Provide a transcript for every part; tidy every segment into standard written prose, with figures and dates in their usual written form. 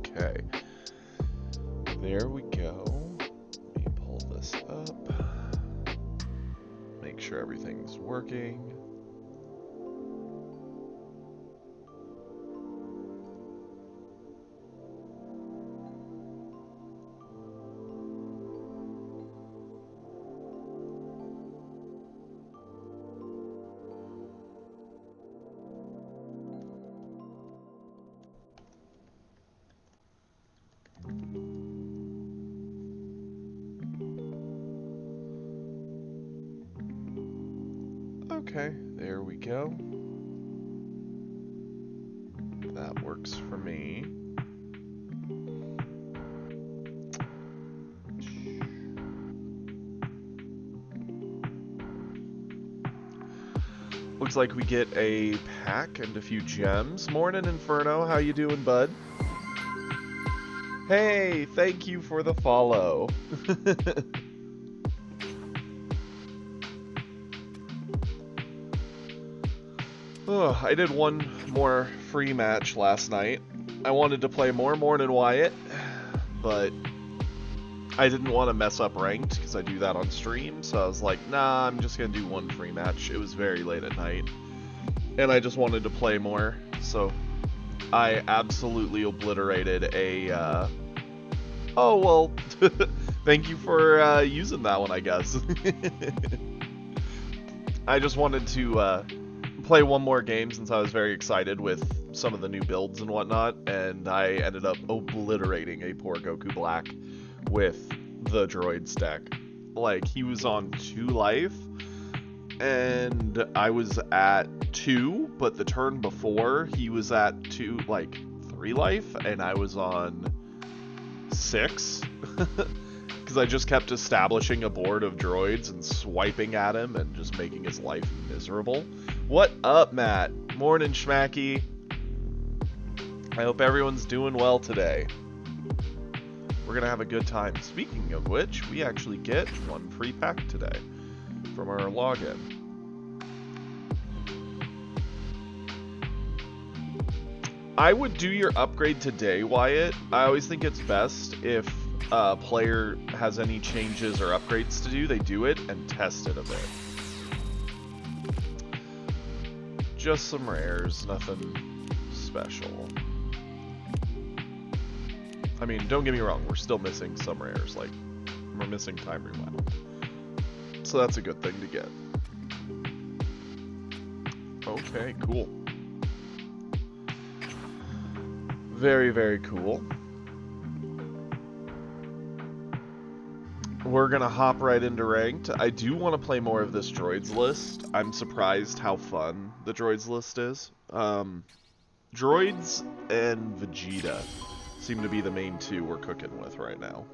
Okay. There we go. Let me pull this up. Make sure everything's working. Okay, there we go. That works for me. Looks like we get a pack and a few gems. Morning, Inferno. How you doing, bud? Hey, thank you for the follow. Oh, I did one more free match last night. I wanted to play more Morning Wyatt, but I didn't want to mess up ranked because I do that on stream, so I was like, nah, I'm just going to do one free match. It was very late at night, and I just wanted to play more, so I absolutely obliterated a, oh, well, thank you for using that one, I guess. I just wanted to play one more game since I was very excited with some of the new builds and whatnot, and I ended up obliterating a poor Goku Black with the droid deck. Like, he was on 2 life, and I was at 2, but the turn before, he was at 3 life, and I was on 6. Because I just kept establishing a board of droids and swiping at him and just making his life miserable. What up, Matt? Morning, Schmacky. I hope everyone's doing well today. We're going to have a good time. Speaking of which, we actually get one free pack today from our login. I would do your upgrade today, Wyatt. I always think it's best if a player has any changes or upgrades to do, they do it and test it a bit. Just some rares, nothing special. I mean, don't get me wrong, we're still missing some rares, like, we're missing Time Rewound. So that's a good thing to get. Okay, cool. Very, very cool. We're gonna hop right into ranked. I do want to play more of this droids list. I'm surprised how fun the droids list is. Droids and Vegeta seem to be the main 2 we're cooking with right now.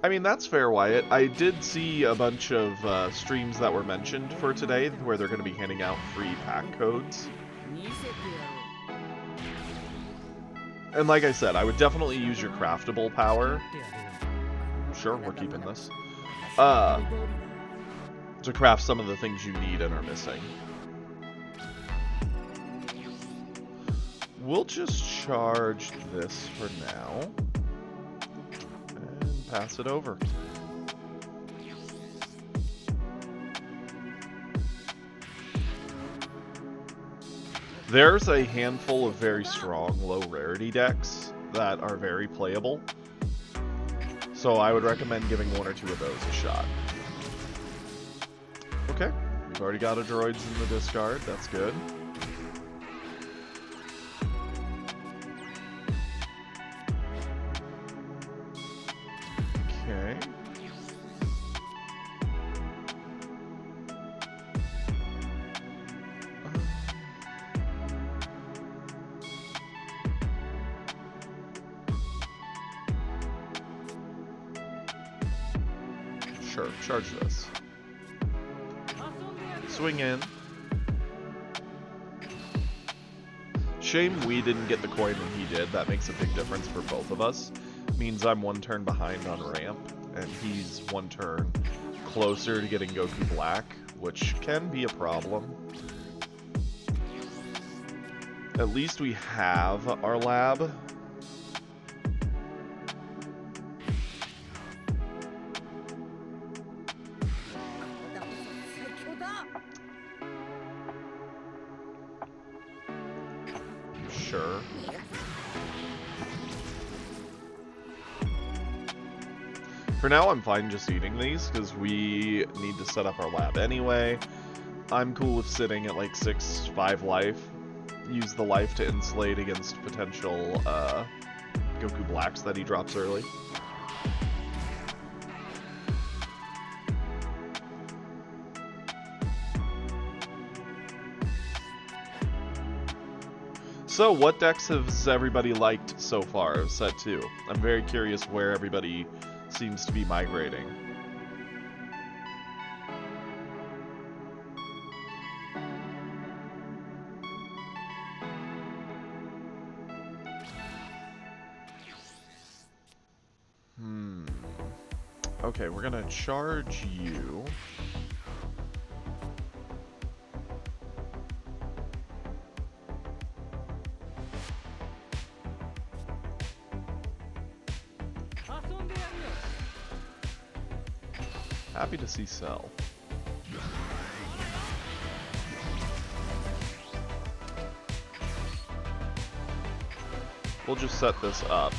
I mean, that's fair, Wyatt. I did see a bunch of streams that were mentioned for today where they're going to be handing out free pack codes. And like I said, I would definitely use your craftable power. Sure, we're keeping this. To craft some of the things you need and are missing. We'll just charge this for now. And pass it over. There's a handful of very strong low rarity decks that are very playable. So I would recommend giving 1 or 2 of those a shot. Okay, we've already got a droids in the discard, that's good. Okay. Sure, charge this. Swing in. Shame we didn't get the coin when he did. That makes a big difference for both of us. Means I'm 1 turn behind on ramp, and he's 1 turn closer to getting Goku Black, which can be a problem. At least we have our lab. Sure. For now, I'm fine just eating these, because we need to set up our lab anyway. I'm cool with sitting at like 6-5 life. Use the life to insulate against potential Goku Blacks that he drops early. So, what decks has everybody liked so far, set 2? I'm very curious where everybody seems to be migrating. Okay, we're gonna charge you. Happy to see Cell. We'll just set this up.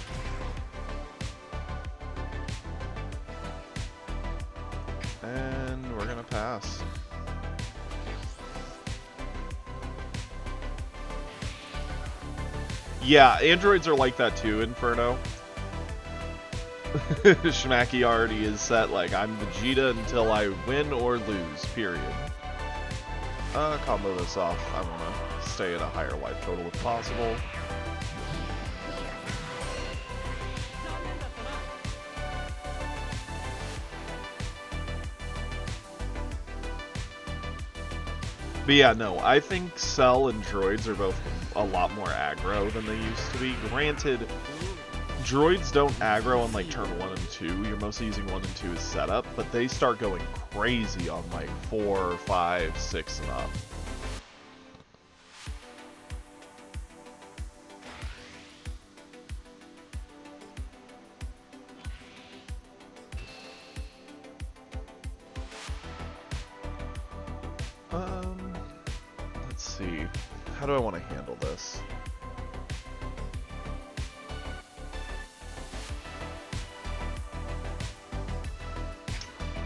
And we're gonna pass. Yeah, androids are like that too, Inferno. Schmacky already is set like, I'm Vegeta until I win or lose, period. Combo this off. I wanna stay at a higher life total if possible. But yeah, no, I think Cell and Droids are both a lot more aggro than they used to be. Granted, Droids don't aggro on like turn 1 and 2. You're mostly using 1 and 2 as setup, but they start going crazy on like 4, 5, 6 and up. Let's see. How do I want to handle this?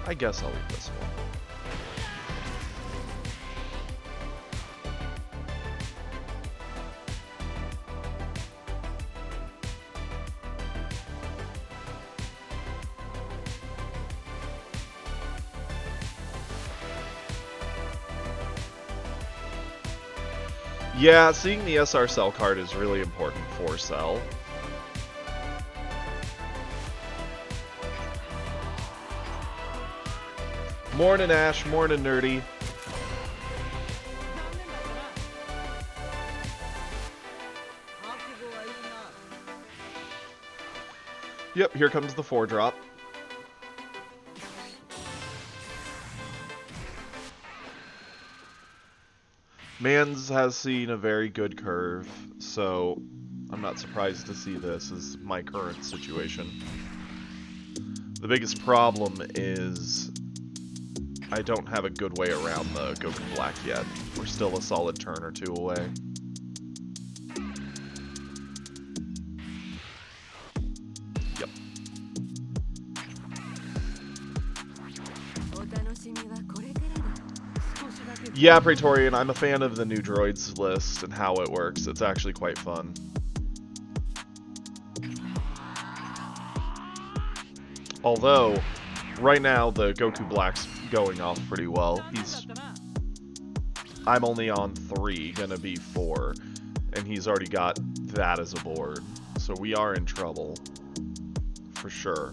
I guess I'll eat this one. Yeah, seeing the SR Cell card is really important for Cell. Morning, Ash. Morning, Nerdy. Yep, here comes the 4-drop. Mans has seen a very good curve, so I'm not surprised to see this as my current situation. The biggest problem is I don't have a good way around the Goku Black yet. We're still a solid turn or 2 away. Yep. Yeah, Praetorian, I'm a fan of the new droids list and how it works. It's actually quite fun. Although, right now, the Goku Black's going off pretty well. I'm only on 3, gonna be 4, and he's already got that as a board. So we are in trouble, for sure.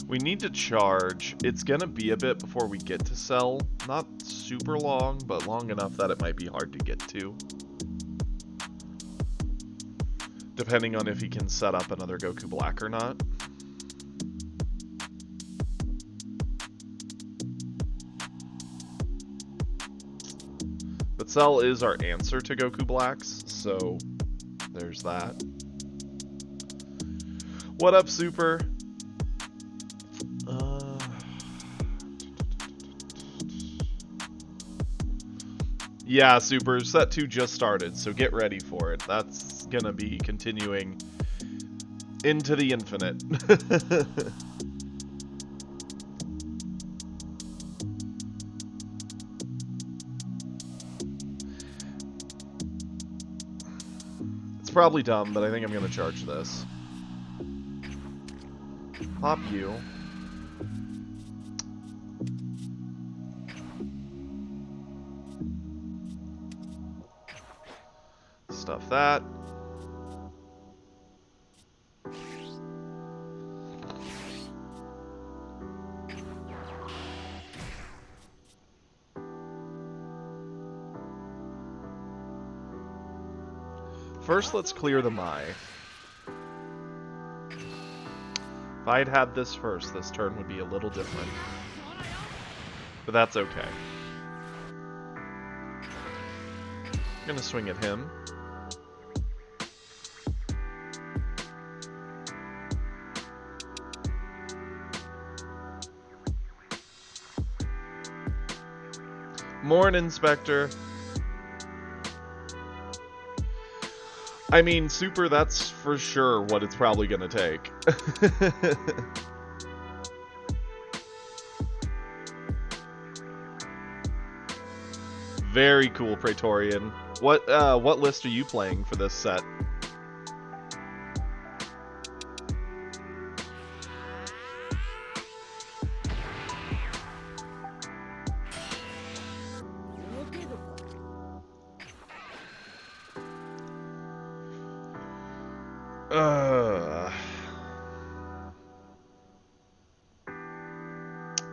We need to charge. It's gonna be a bit before we get to Cell. Not super long, but long enough that it might be hard to get to. depending on if he can set up another Goku Black or not. But Cell is our answer to Goku Blacks, so there's that. What up, Super? Yeah, Super, set 2 just started, so get ready for it. That's gonna be continuing into the infinite. It's probably dumb, but I think I'm gonna charge this. Pop you. Stuff that. First, let's clear the Mai. If I'd had this first, this turn would be a little different. But that's okay. I'm gonna swing at him. Morning, Inspector. I mean, Super, that's for sure what it's probably gonna take. Very cool, Praetorian. What list are you playing for this set?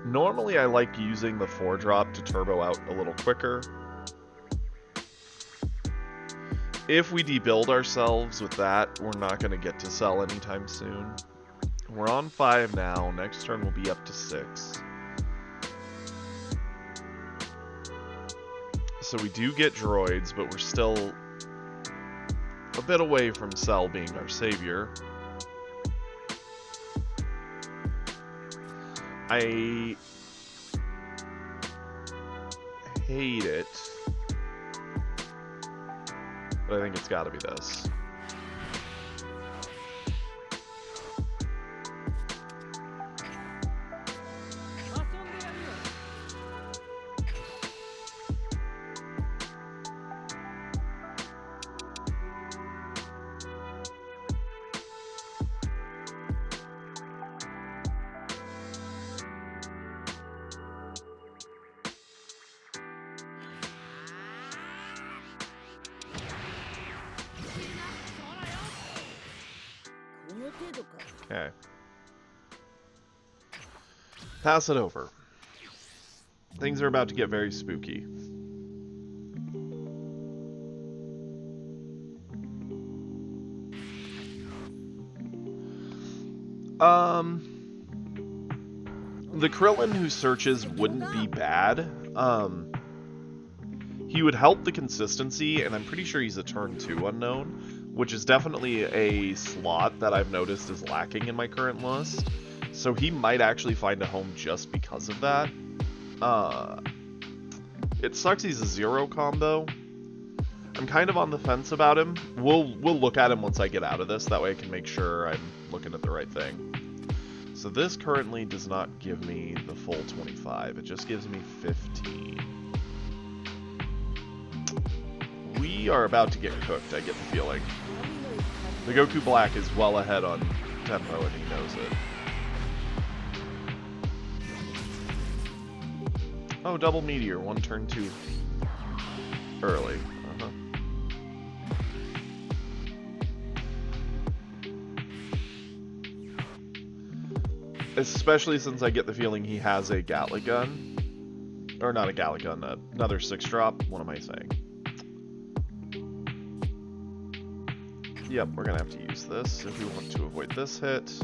Normally I like using the 4-drop to turbo out a little quicker. If we debuild ourselves with that, we're not going to get to Cell anytime soon. We're on 5 now, next turn we'll be up to 6. So we do get droids, but we're still a bit away from Cell being our savior. I hate it, but I think it's gotta be this. Okay. Pass it over. Things are about to get very spooky. The Krillin who searches wouldn't be bad. He would help the consistency, and I'm pretty sure he's a turn 2 unknown, which is definitely a slot that I've noticed is lacking in my current list. So he might actually find a home just because of that. It sucks he's a 0 combo. I'm kind of on the fence about him. We'll look at him once I get out of this, that way I can make sure I'm looking at the right thing. So this currently does not give me the full 25, it just gives me 15. We are about to get cooked, I get the feeling. The Goku Black is well ahead on tempo and he knows it. Oh, double meteor, 1 turn 2 early. Especially since I get the feeling he has a Gatlic gun. Or not a Gatlic gun, another 6-drop. What am I saying? Yep, we're gonna have to use this if we want to avoid this hit.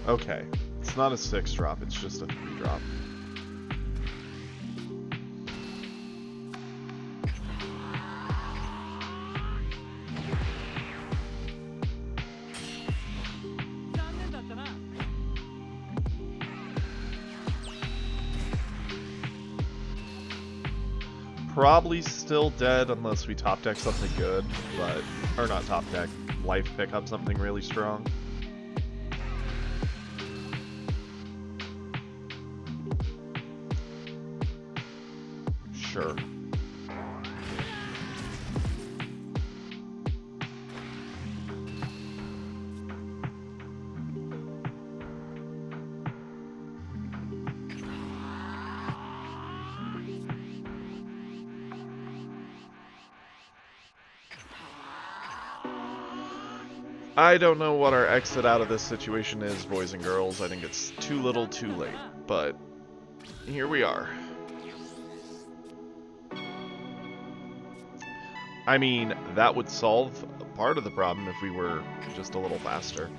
Okay, it's not a 6-drop, it's just a 3-drop. Probably still dead unless we top deck something good, but, or not top deck, life pick up something really strong. Sure. I don't know what our exit out of this situation is, boys and girls. I think it's too little, too late, but here we are. I mean, that would solve part of the problem if we were just a little faster.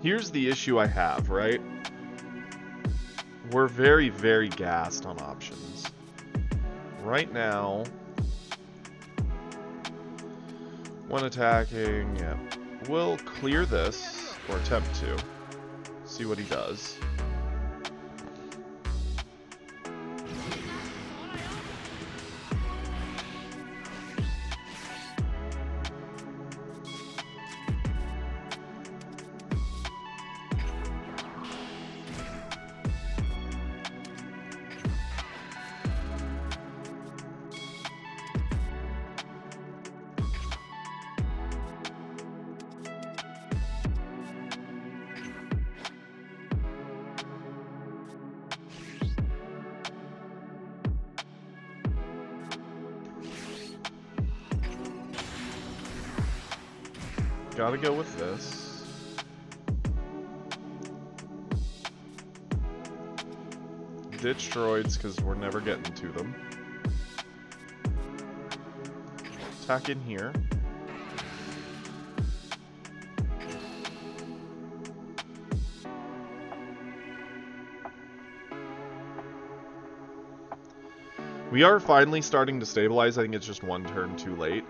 Here's the issue I have, right? We're very, very gassed on options. Right now, when attacking, yeah, we'll clear this, or attempt to. See what he does. Gotta go with this. Ditch droids, because we're never getting to them. Attack in here. We are finally starting to stabilize. I think it's just one turn too late.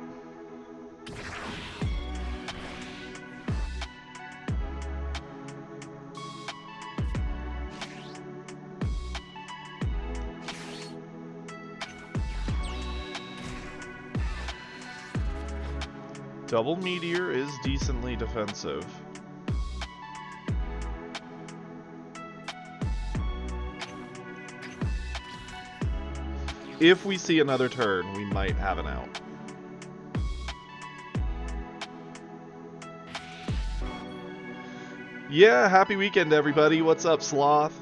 Double Meteor is decently defensive. If we see another turn, we might have an out. Yeah, happy weekend, everybody. What's up, Sloth?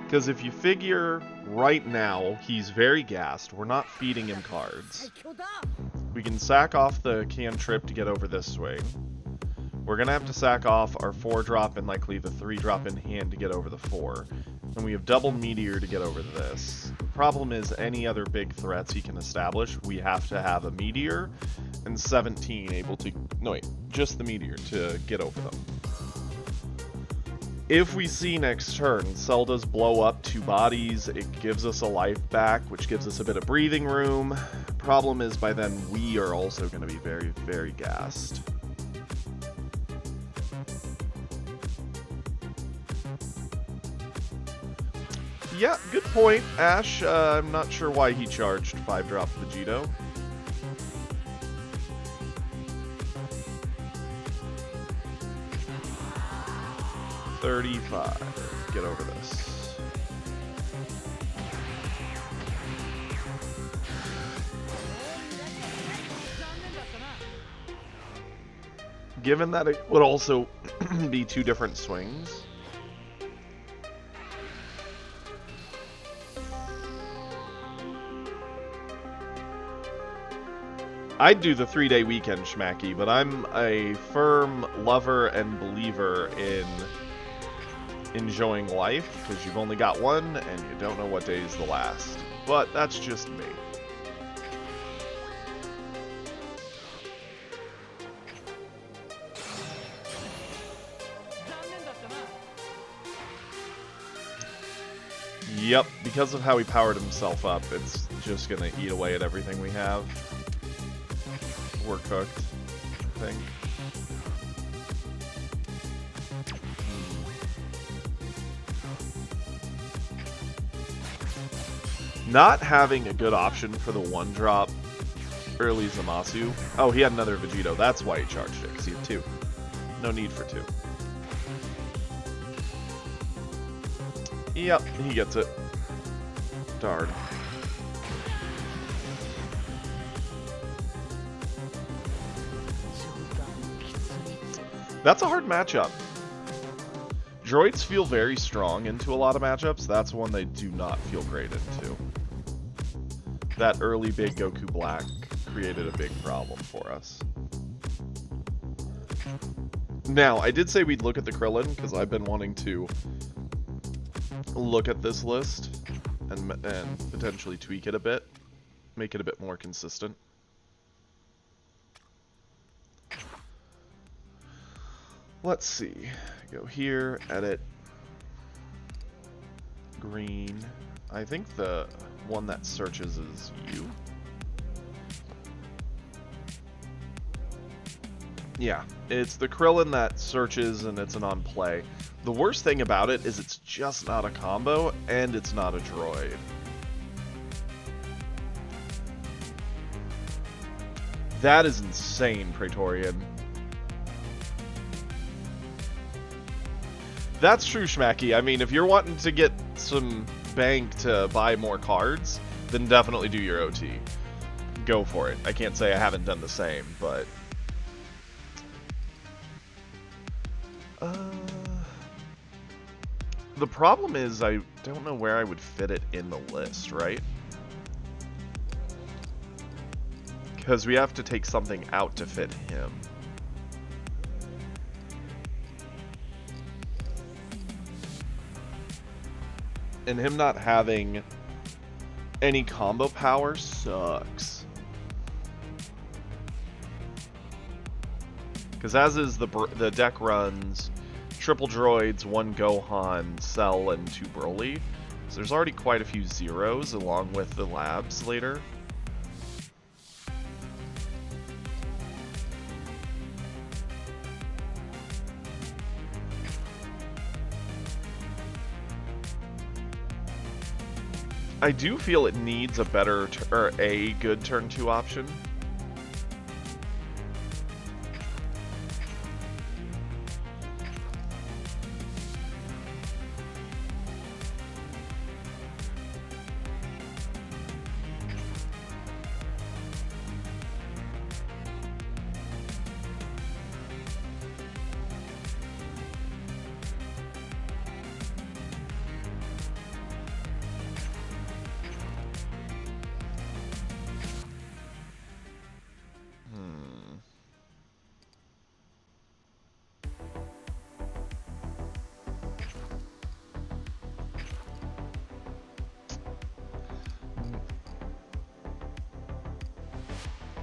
Because if you figure right now, he's very gassed. We're not feeding him cards. We can sack off the cantrip to get over this swing. We're going to have to sack off our 4-drop and likely the 3-drop in hand to get over the 4. And we have double Meteor to get over this. The problem is any other big threats he can establish, we have to have a Meteor and 17 able to... No, wait, just the Meteor to get over them. If we see next turn, Cell does blow up 2 bodies, it gives us a life back, which gives us a bit of breathing room. Problem is, by then, we are also going to be very, very gassed. Yeah, good point, Ash. I'm not sure why he charged 5-drop Vegito. 35. Get over this. Given that it would also be 2 different swings. I'd do the 3-day weekend, Schmacky, but I'm a firm lover and believer in enjoying life, because you've only got one, and you don't know what day is the last. But that's just me. Yep, because of how he powered himself up, it's just gonna eat away at everything we have. We're cooked, I think. Not having a good option for the 1-drop early Zamasu. Oh, he had another Vegito. That's why he charged it, because he had 2. No need for 2. Yep, he gets it. Darn. That's a hard matchup. Droids feel very strong into a lot of matchups. That's one they do not feel great into. That early big Goku Black created a big problem for us. Now, I did say we'd look at the Krillin, because I've been wanting to look at this list and potentially tweak it a bit. Make it a bit more consistent. Let's see. Go here, edit. Green. I think the one that searches is you. Yeah, it's the Krillin that searches and it's an on-play. The worst thing about it is it's just not a combo, and it's not a droid. That is insane, Praetorian. That's true, Schmacky. I mean, if you're wanting to get some bank to buy more cards, then definitely do your OT. Go for it. I can't say I haven't done the same, but... the problem is I don't know where I would fit it in the list, right? Because we have to take something out to fit him. And him not having any combo power sucks. Because as is the deck runs triple droids, 1 Gohan, Cell, and 2 Broly. So there's already quite a few zeros along with the labs later. I do feel it needs a better or a good turn 2 option.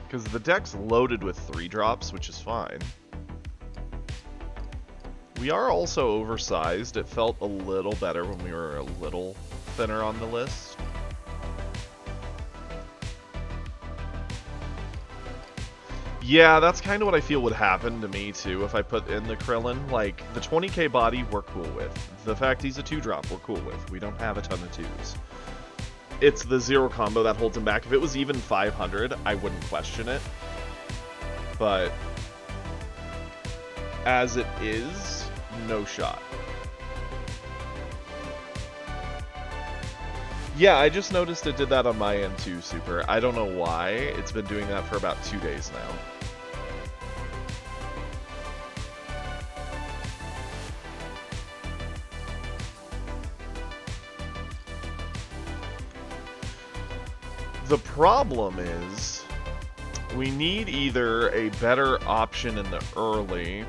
Because the deck's loaded with 3-drops, which is fine. We are also oversized. It felt a little better when we were a little thinner on the list. Yeah, that's kind of what I feel would happen to me, too, if I put in the Krillin. Like, the 20k body, we're cool with. The fact he's a 2-drop, we're cool with. We don't have a ton of 2s. It's the 0 combo that holds him back. If it was even 500, I wouldn't question it. But as it is, no shot. Yeah, I just noticed it did that on my end too, Super. I don't know why. It's been doing that for about 2 days now. The problem is, we need either a better option in the early.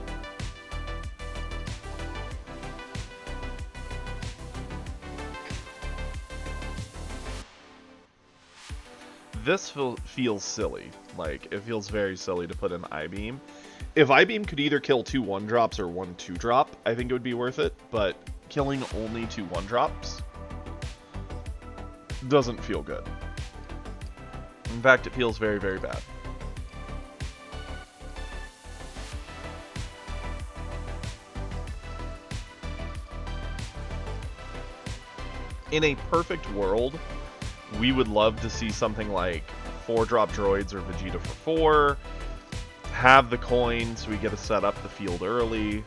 This feels silly. Like, it feels very silly to put an I-Beam. If I-Beam could either kill 2 1-drops or 1 2-drop, I think it would be worth it, but killing only 2 1-drops doesn't feel good. In fact, it feels very, very bad. In a perfect world, we would love to see something like 4-drop droids or Vegeta for 4, have the coin so we get to set up the field early.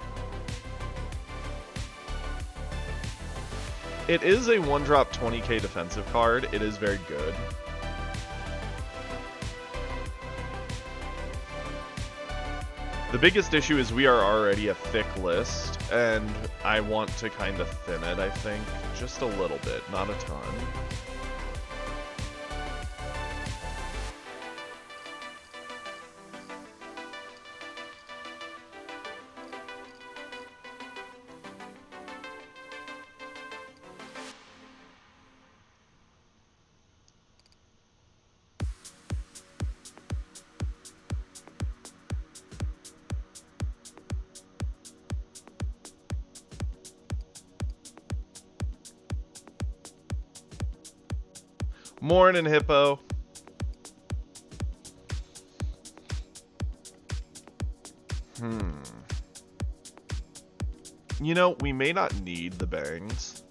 It is a 1-drop 20k defensive card. It is very good. The biggest issue is we are already a thick list, and I want to kind of thin it, I think. Just a little bit, not a ton. Morning, Hippo. You know, we may not need the bangs.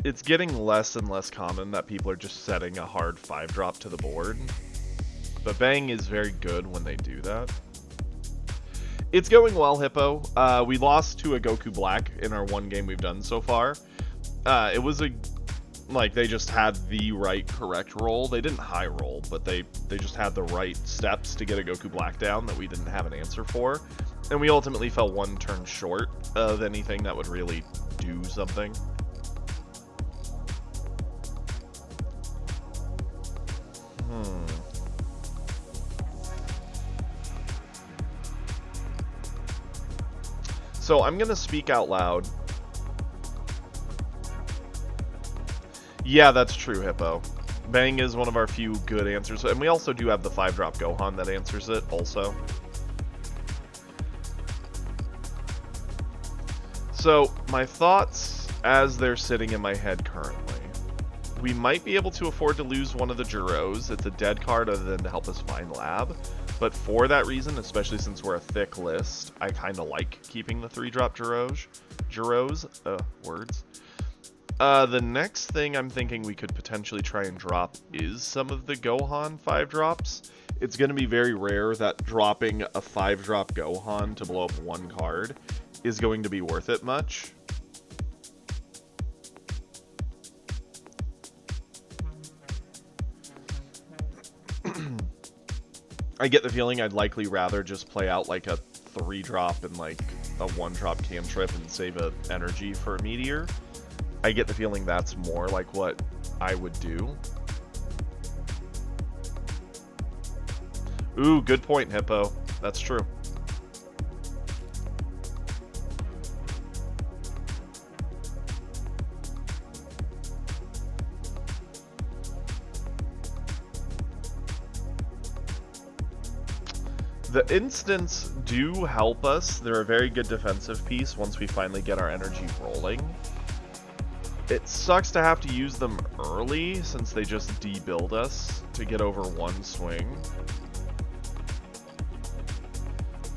It's getting less and less common that people are just setting a hard 5-drop to the board. But bang is very good when they do that. It's going well, Hippo. We lost to a Goku Black in our one game we've done so far. It was like, they just had the right correct roll. They didn't high roll, but they just had the right steps to get a Goku Black down that we didn't have an answer for. And we ultimately fell 1 turn short of anything that would really do something. So I'm going to speak out loud. Yeah, that's true, Hippo. Bang is one of our few good answers. And we also do have the 5-drop Gohan that answers it also. So, my thoughts as they're sitting in my head currently. We might be able to afford to lose one of the Juros. It's a dead card other than to help us find Lab. But for that reason, especially since we're a thick list, I kind of like keeping the 3-drop Juros. Words. The next thing I'm thinking we could potentially try and drop is some of the Gohan 5-drops. It's going to be very rare that dropping a 5-drop Gohan to blow up 1 card is going to be worth it much. I get the feeling I'd likely rather just play out like a 3-drop and like a 1-drop Cantrip and save a energy for a Meteor. I get the feeling that's more like what I would do. Ooh, good point, Hippo. That's true. The instants do help us. They're a very good defensive piece once we finally get our energy rolling. It sucks to have to use them early since they just debuild us to get over 1 swing.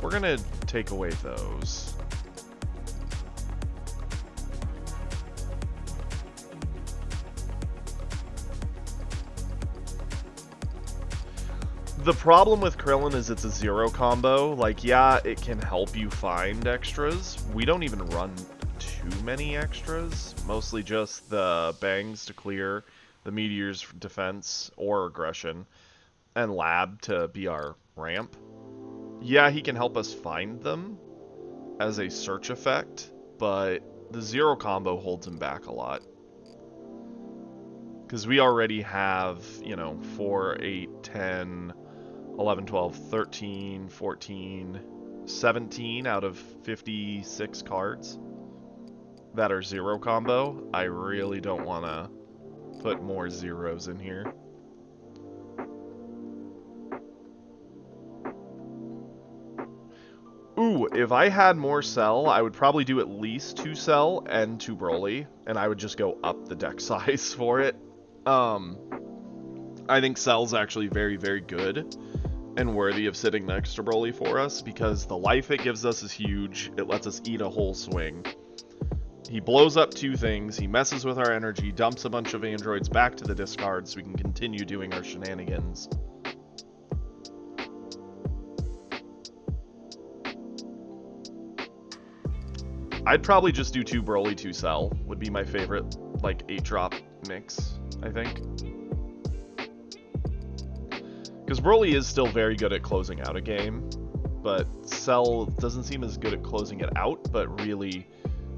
We're gonna take away those. The problem with Krillin is it's a 0 combo. Like, yeah, it can help you find extras. We don't even run 2 too many extras. Mostly just the bangs to clear, the meteors for defense or aggression, and lab to be our ramp. Yeah, he can help us find them as a search effect, but the zero combo holds him back a lot. Because we already have, 4, 8, 10, 11, 12, 13, 14, 17 out of 56 cards that are zero combo. I really don't want to put more zeros in here. Ooh, if I had more Cell, I would probably do at least 2 Cell and 2 Broly, and I would just go up the deck size for it. I think Cell's actually very, very good and worthy of sitting next to Broly for us, because the life it gives us is huge. It lets us eat a whole swing. He blows up 2 things, he messes with our energy, dumps a bunch of androids back to the discard so we can continue doing our shenanigans. I'd probably just do 2 Broly, 2 Cell, would be my favorite, 8-drop mix, I think. Because Broly is still very good at closing out a game, but Cell doesn't seem as good at closing it out, but really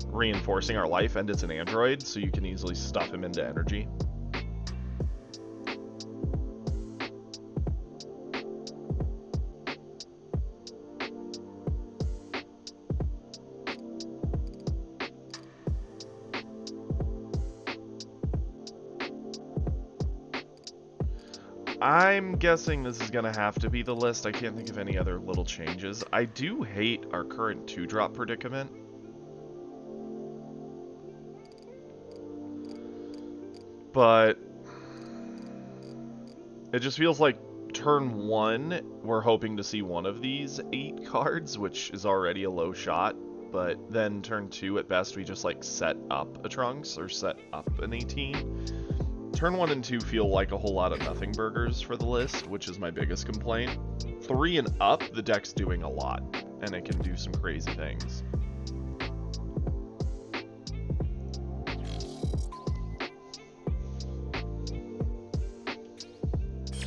reinforcing our life, and it's an android, so you can easily stuff him into energy. I'm guessing this is going to have to be the list. I can't think of any other little changes. I do hate our current 2-drop predicament. But it just feels like turn 1, we're hoping to see one of these 8 cards, which is already a low shot. But then turn 2, at best, we just set up a Trunks or set up an 18. Turn 1 and 2 feel like a whole lot of nothing burgers for the list, which is my biggest complaint. 3 and up, the deck's doing a lot, and it can do some crazy things.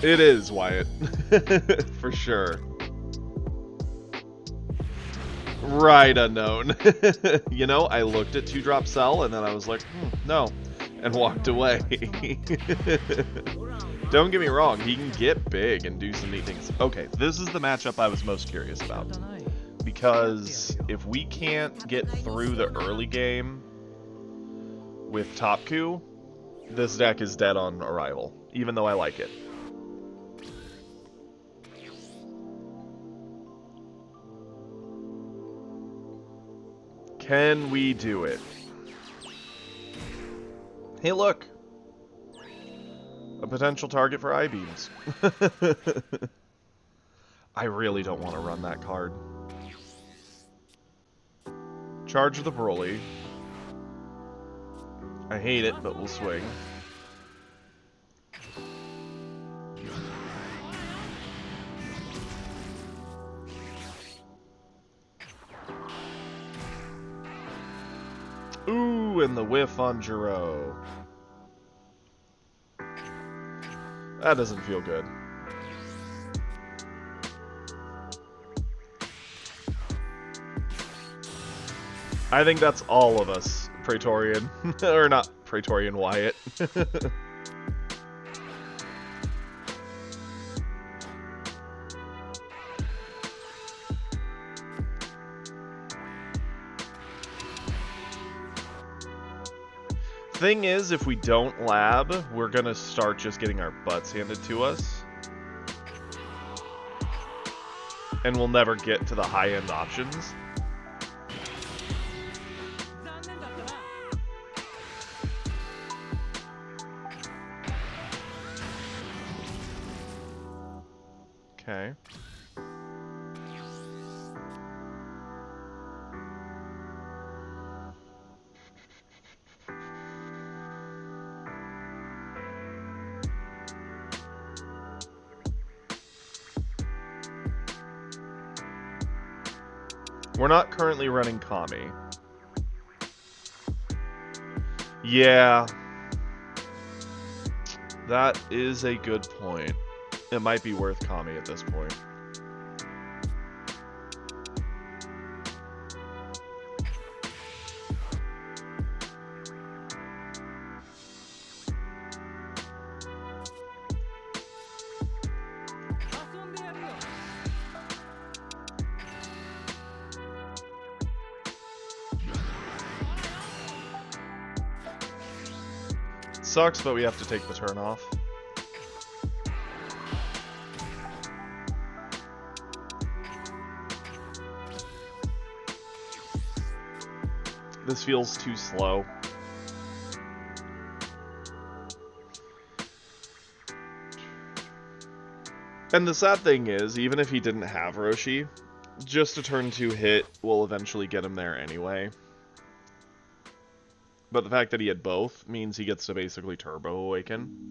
It is, Wyatt. For sure. Right, Unknown. I looked at 2-drop Cell, and then I was like, no. And walked away. Don't get me wrong, he can get big and do some neat things. Okay, this is the matchup I was most curious about. Because if we can't get through the early game with Topku, this deck is dead on arrival, even though I like it. Can we do it? Hey, look! A potential target for I-beams. I really don't want to run that card. Charge the Broly. I hate it, but we'll swing. Ooh, and the whiff on Jiro. That doesn't feel good. I think that's all of us, Praetorian. Or not Praetorian, Wyatt. Thing is, if we don't lab, we're gonna start just getting our butts handed to us. And we'll never get to the high-end options. Okay. We're not currently running Kami. Yeah. That is a good point. It might be worth Kami at this point. Sucks, but we have to take the turn off. This feels too slow. And the sad thing is, even if he didn't have Roshi, just a turn 2 hit will eventually get him there anyway. But the fact that he had both means he gets to basically Turbo Awaken.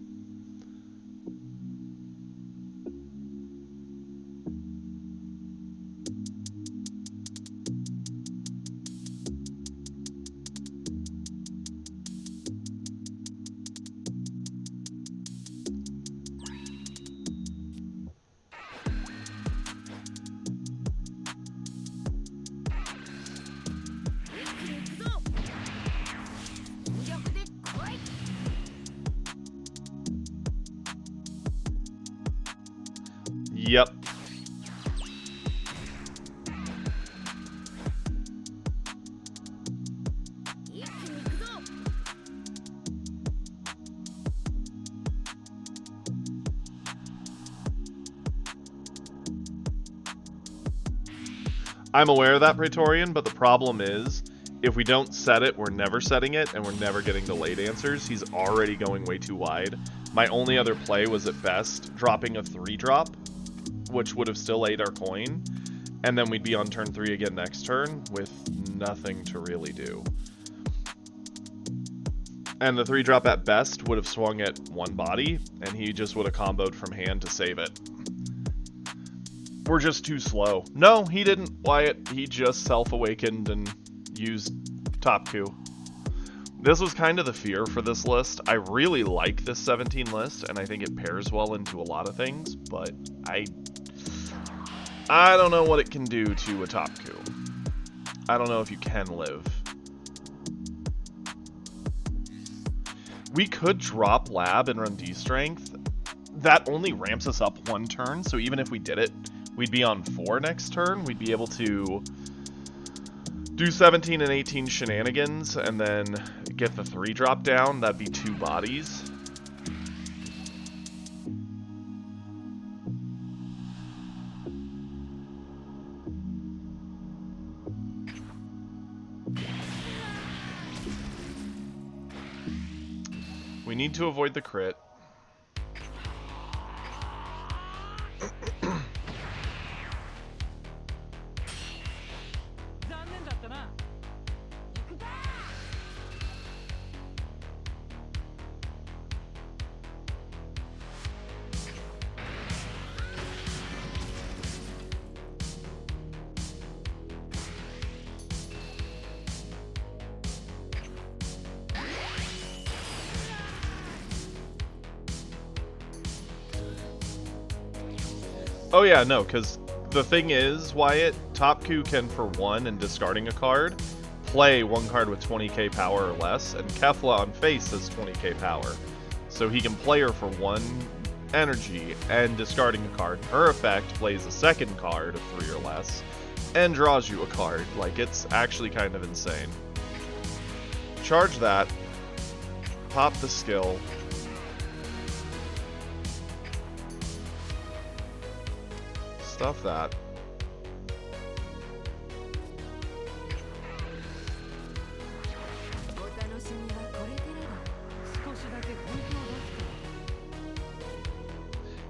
Yep. I'm aware of that, Praetorian, but the problem is, if we don't set it, we're never setting it, and we're never getting delayed answers. He's already going way too wide. My only other play was, at best, dropping a 3-drop, which would have still ate our coin, and then we'd be on turn 3 again next turn, with nothing to really do. And the 3-drop at best would have swung at 1 body, and he just would have comboed from hand to save it. We're just too slow. No, he didn't, Wyatt. He just self-awakened and used top Q. This was kind of the fear for this list. I really like this 17 list, and I think it pairs well into a lot of things, but I don't know what it can do to a top Q. I don't know if you can live. We could drop Lab and run D-Strength. That only ramps us up 1 turn, so even if we did it, we'd be on 4 next turn. We'd be able to do 17 and 18 shenanigans, and then get the 3-drop down. That'd be 2 bodies. We need to avoid the crit. Oh yeah, no, because the thing is, Wyatt, Top Q can, for 1 and discarding a card, play 1 card with 20k power or less, and Kefla on face has 20k power. So he can play her for 1 energy and discarding a card. Her effect plays a 2nd card of 3 or less, and draws you a card. Like, it's actually kind of insane. Charge that, pop the skill, stuff that.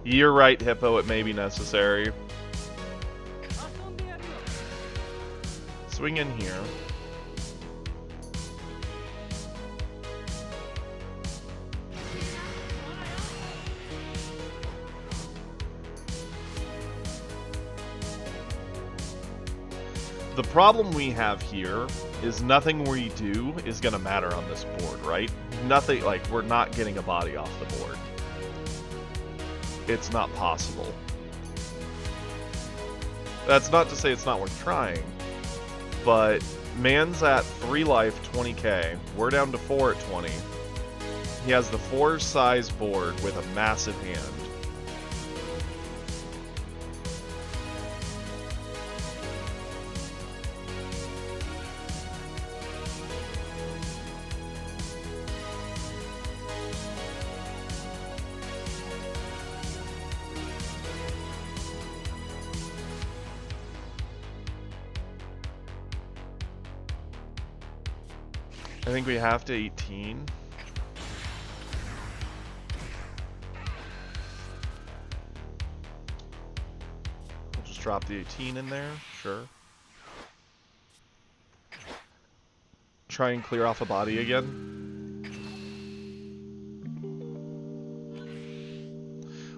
You're right, Hippo, it may be necessary. Swing in here. The problem we have here is nothing we do is going to matter on this board, right? Nothing, like, we're not getting a body off the board. It's not possible. That's not to say it's not worth trying, but man's at 3 life, 20k. We're down to 4 at 20. He has the 4 size board with a massive hand. I think we have to 18. We'll just drop the 18 in there, sure. Try and clear off a body again.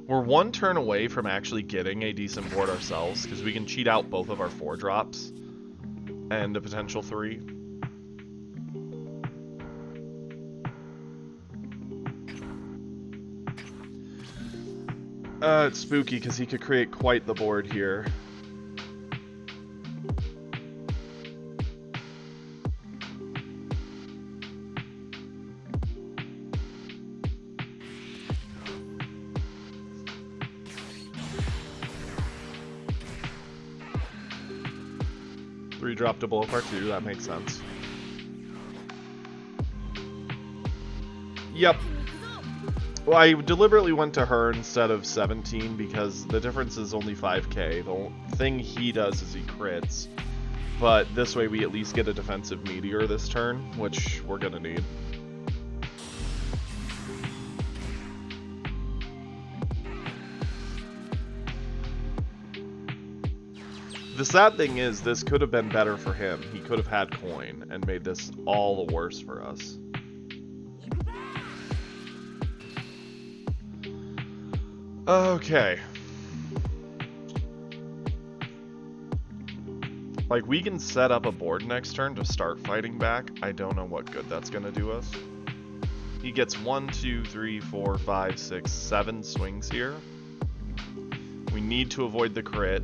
We're 1 turn away from actually getting a decent board ourselves, because we can cheat out both of our 4 drops and a potential 3. It's spooky because he could create quite the board here. Three drop to blow part 2, that makes sense. Yep. Well, I deliberately went to her instead of 17 because the difference is only 5k. The thing he does is he crits. But this way we at least get a defensive meteor this turn, which we're gonna need. The sad thing is, this could have been better for him. He could have had coin and made this all the worse for us. Okay. Like, we can set up a board next turn to start fighting back. I don't know what good that's gonna do us. He gets 1, 2, 3, 4, 5, 6, 7 swings here. We need to avoid the crit.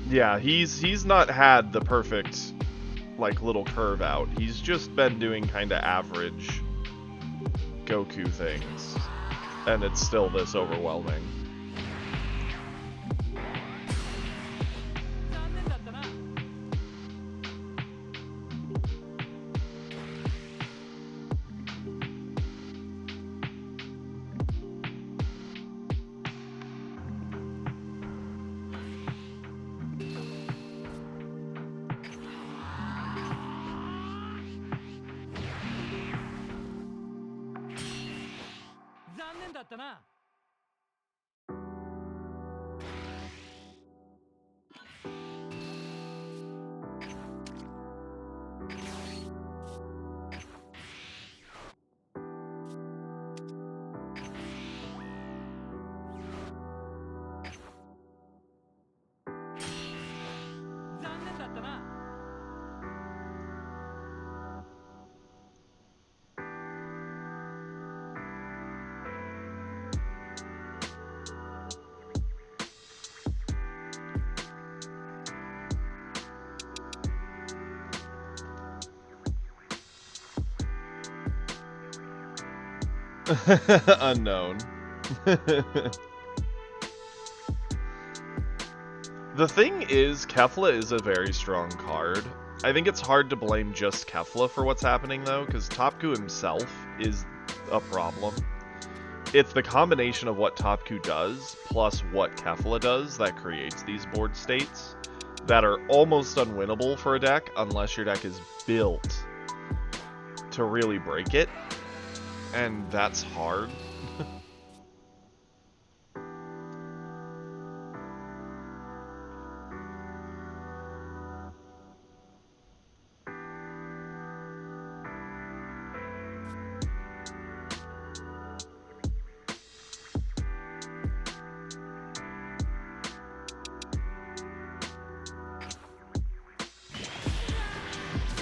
Yeah, he's not had the perfect, like, little curve out. He's just been doing kind of average Goku things, and it's still this overwhelming. Unknown. The thing is, Kefla is a very strong card. I think it's hard to blame just Kefla for what's happening, though, because Topku himself is a problem. It's the combination of what Topku does, plus what Kefla does, that creates these board states that are almost unwinnable for a deck, unless your deck is built to really break it. And that's hard.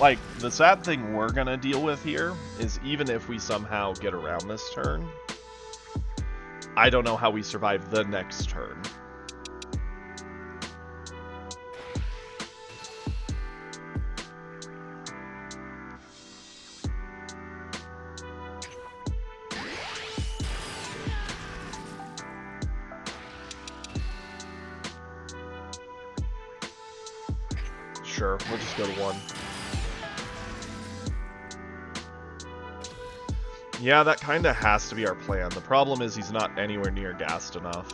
Like, the sad thing we're gonna deal with here is even if we somehow get around this turn, I don't know how we survive the next turn. Sure, we'll just go to 1. Yeah, that kind of has to be our plan. The problem is he's not anywhere near gassed enough.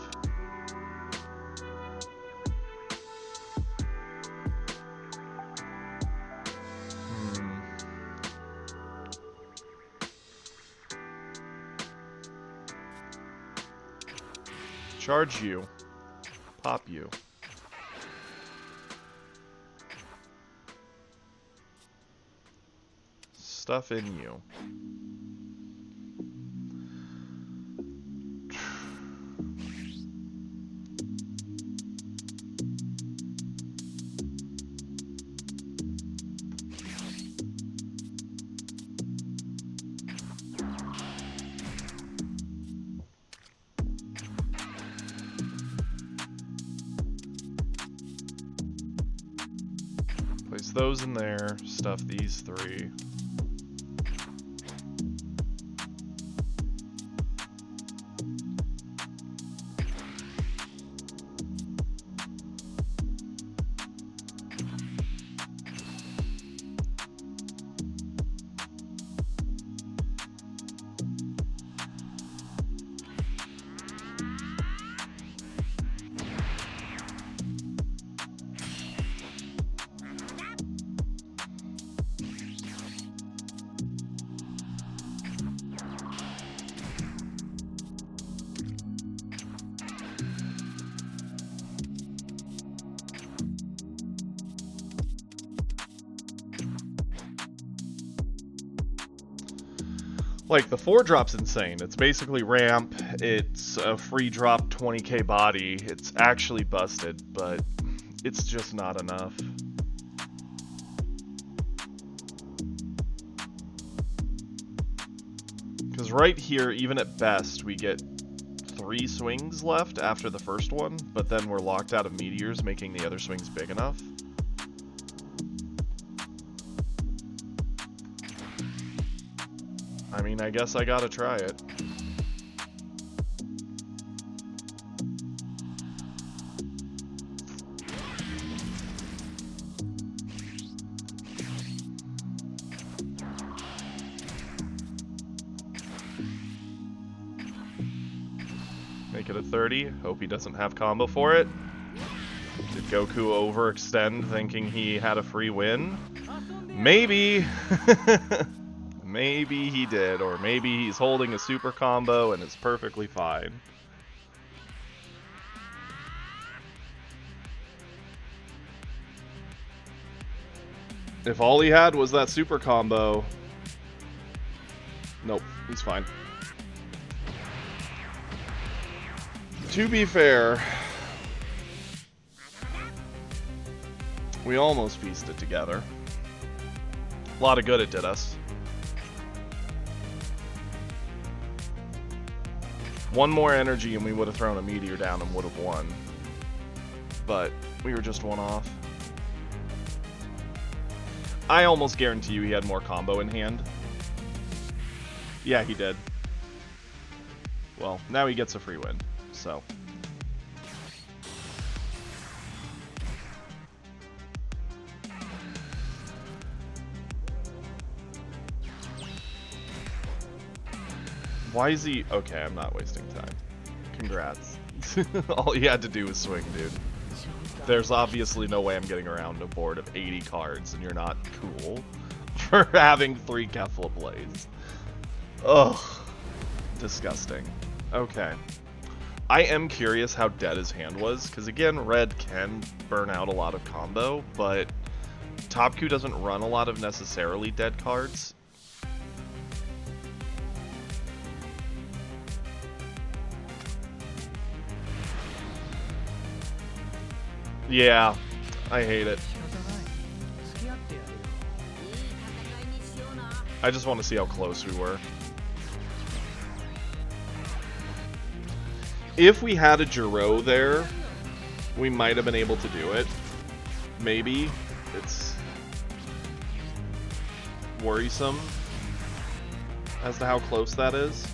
Charge you. Pop you. Stuff in you. Place those in there, stuff these 3. Like, the 4-drop's insane. It's basically ramp, it's a free drop 20k body. It's actually busted, but it's just not enough. Because right here, even at best, we get 3 swings left after the first one, but then we're locked out of meteors, making the other swings big enough. I mean, I guess I gotta try it. Make it a 30. Hope he doesn't have combo for it. Did Goku overextend thinking he had a free win? Maybe! Maybe he did, or maybe he's holding a super combo and it's perfectly fine. If all he had was that super combo... Nope, he's fine. To be fair, we almost pieced it together. A lot of good it did us. One more energy and we would have thrown a meteor down and would have won. But we were just one off. I almost guarantee you he had more combo in hand. Yeah, he did. Well, now he gets a free win, so. Why is he... Okay, I'm not wasting time. Congrats. All you had to do was swing, dude. There's obviously no way I'm getting around a board of 80 cards, and you're not cool for having 3 Kefla Blades. Ugh. Disgusting. Okay. I am curious how dead his hand was, because again, red can burn out a lot of combo, but Topku doesn't run a lot of necessarily dead cards. Yeah, I hate it. I just want to see how close we were. If we had a Jiro there, we might have been able to do it. Maybe. It's worrisome as to how close that is.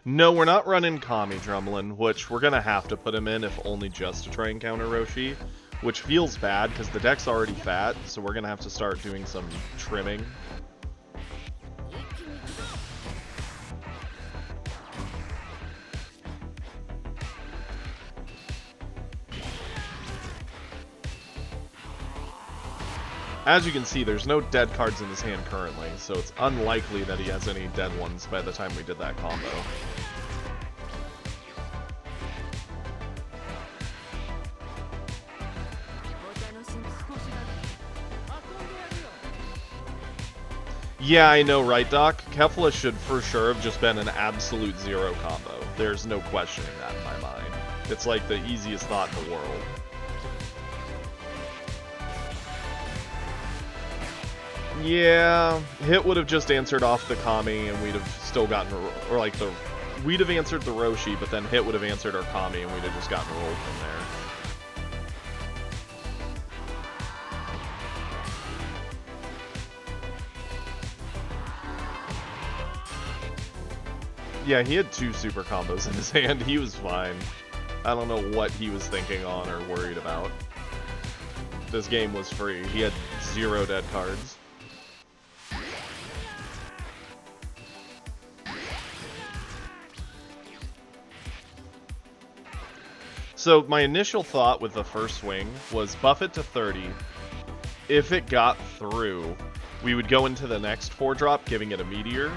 No, we're not running Kami Drumlin, which we're gonna have to put him in if only just to try and counter Roshi, which feels bad because the deck's already fat, so we're gonna have to start doing some trimming. As you can see, there's no dead cards in his hand currently, so it's unlikely that he has any dead ones by the time we did that combo. Yeah, I know, right, Doc? Kefla should for sure have just been an absolute zero combo. There's no questioning that in my mind. It's like the easiest thought in the world. Yeah, Hit would have just answered off the Kami and we'd have still gotten, or like we'd have answered the Roshi, but then Hit would have answered our Kami and we'd have just gotten rolled from there. Yeah, he had 2 super combos in his hand. He was fine. I don't know what he was thinking on or worried about. This game was free. He had 0 dead cards. So my initial thought with the first swing was buff it to 30. If it got through, we would go into the next 4-drop, giving it a Meteor.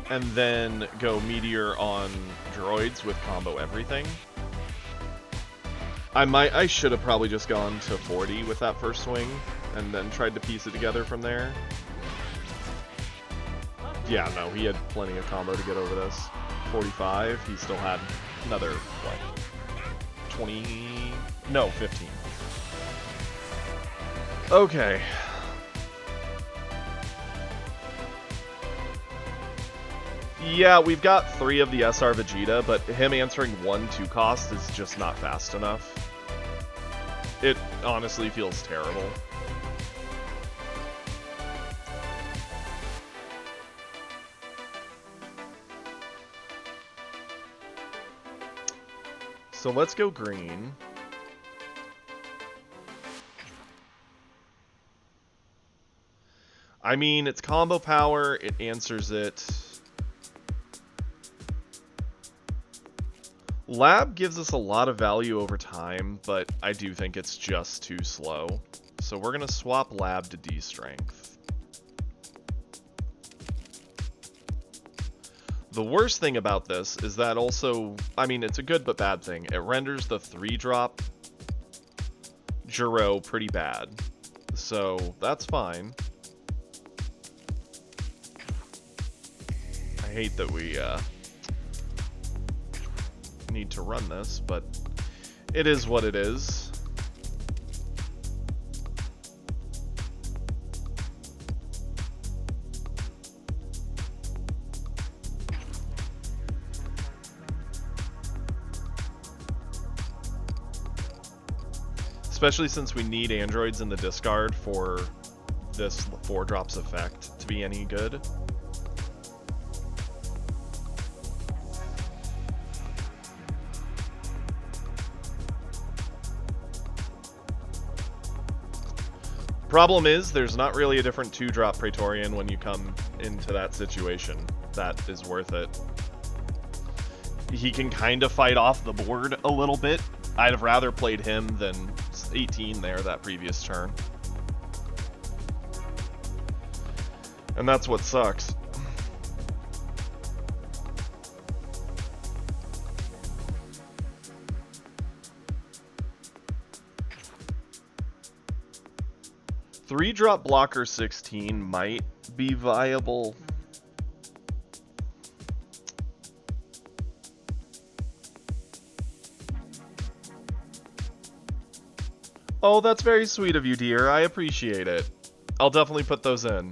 And then go Meteor on droids with combo everything. I should have probably just gone to 40 with that first swing, and then tried to piece it together from there. Yeah, no, he had plenty of combo to get over this. 45, he still had another, what, 20? No, 15. Okay. Yeah, we've got 3 of the SR Vegeta, but him answering 1 2-cost is just not fast enough. It honestly feels terrible. So let's go green. I mean, it's combo power, it answers it. Lab gives us a lot of value over time, but I do think it's just too slow. So we're going to swap Lab to D-Strength. The worst thing about this is that also, I mean, it's a good but bad thing. It renders the 3-drop Jiro pretty bad. So that's fine. I hate that we need to run this, but it is what it is. Especially since we need androids in the discard for this 4-drops effect to be any good. Problem is, there's not really a different 2-drop Praetorian when you come into that situation that is worth it. He can kind of fight off the board a little bit. I'd have rather played him than 18 there that previous turn. And that's what sucks. Three-drop blocker 16 might be viable. Oh, that's very sweet of you, dear. I appreciate it. I'll definitely put those in.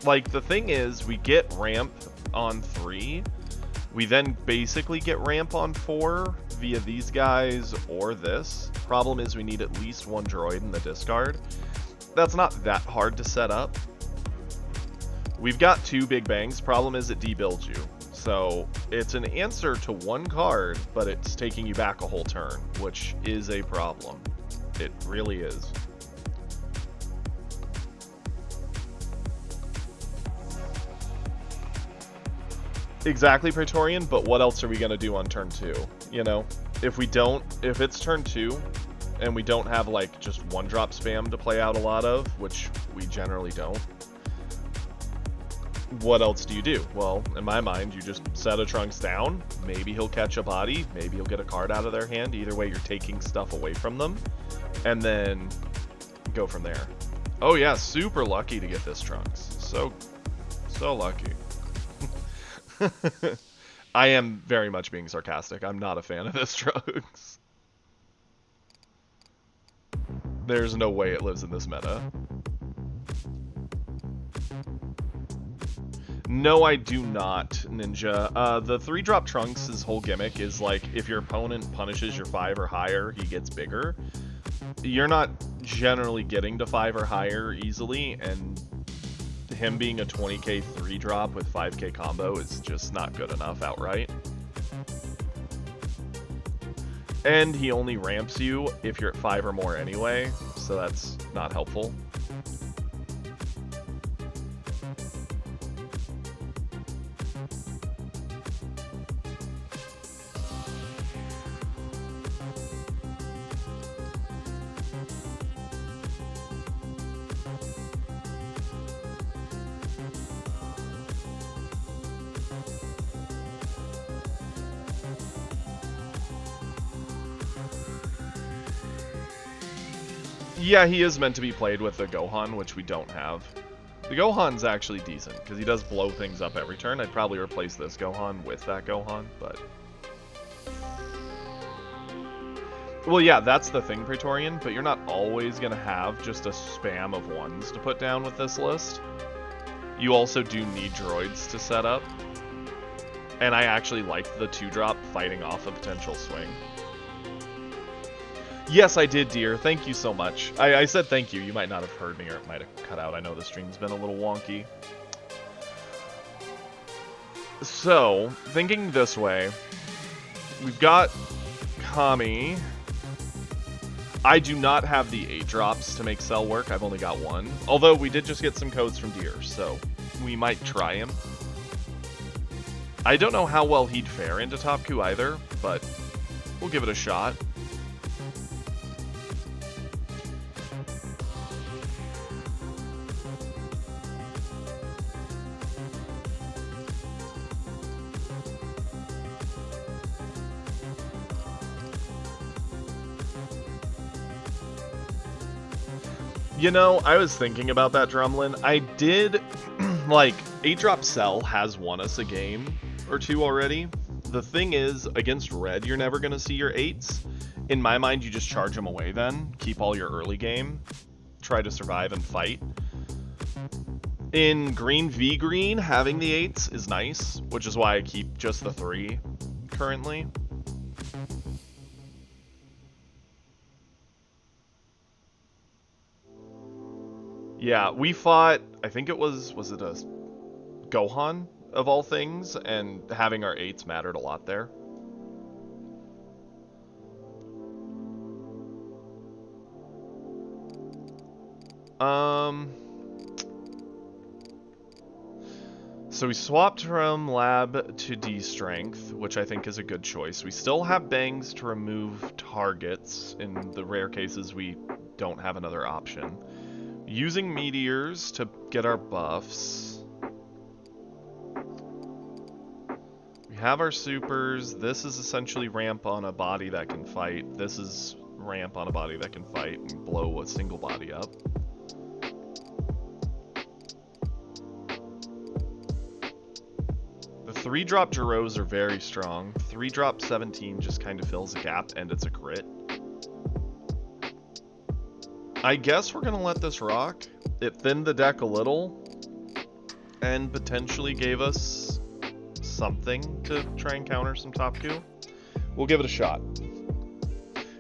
Like, the thing is, we get ramp on 3. We then basically get ramp on 4 via these guys or this. Problem is we need at least one droid in the discard. That's not that hard to set up. We've got 2 big bangs. Problem is it debuilds you. So it's an answer to 1 card, but it's taking you back a whole turn, which is a problem. It really is. Exactly, Praetorian, but what else are we going to do on turn 2? You know, if it's turn 2 and we don't have like just 1-drop spam to play out a lot of, which we generally don't, what else do you do? Well, in my mind, you just set a Trunks down, maybe he'll catch a body, maybe he'll get a card out of their hand, either way you're taking stuff away from them, and then go from there. Oh yeah, super lucky to get this Trunks. So lucky. I am very much being sarcastic. I'm not a fan of this Trunks. There's no way it lives in this meta. No, I do not, Ninja. The 3-drop Trunks' whole gimmick is like, if your opponent punishes your 5 or higher, he gets bigger. You're not generally getting to 5 or higher easily, and him being a 20k 3-drop with 5k combo is just not good enough outright. And he only ramps you if you're at 5 or more anyway, so that's not helpful. Yeah, he is meant to be played with the Gohan, which we don't have. The Gohan's actually decent, because he does blow things up every turn. I'd probably replace this Gohan with that Gohan, but... Well, yeah, that's the thing, Praetorian, but you're not always going to have just a spam of 1s to put down with this list. You also do need droids to set up. And I actually like the 2-drop fighting off a potential swing. Yes, I did, dear. Thank you so much. I said thank you. You might not have heard me, or it might have cut out. I know the stream's been a little wonky. So, thinking this way, we've got Kami. I do not have the 8-drops to make Cell work. I've only got 1. Although, we did just get some codes from Deer, so we might try him. I don't know how well he'd fare into Top Coup either, but we'll give it a shot. You know, I was thinking about that, Drumlin. I did, like, 8-drop Cell has won us a game or 2 already. The thing is, against Red, you're never going to see your 8s. In my mind, you just charge them away then. Keep all your early game. Try to survive and fight. In Green v Green, having the 8s is nice, which is why I keep just the 3 currently. Yeah, we fought, I think was it a Gohan, of all things, and having our 8s mattered a lot there. So we swapped from Lab to D-Strength, which I think is a good choice. We still have bangs to remove targets in the rare cases we don't have another option. Using meteors to get our buffs. We have our supers. This is essentially ramp on a body that can fight. This is ramp on a body that can fight and blow a single body up. 3-drop Giroux are very strong. 3-drop 17 just kind of fills a gap, and it's a crit. I guess we're going to let this rock. It thinned the deck a little, and potentially gave us something to try and counter some top coup. We'll give it a shot.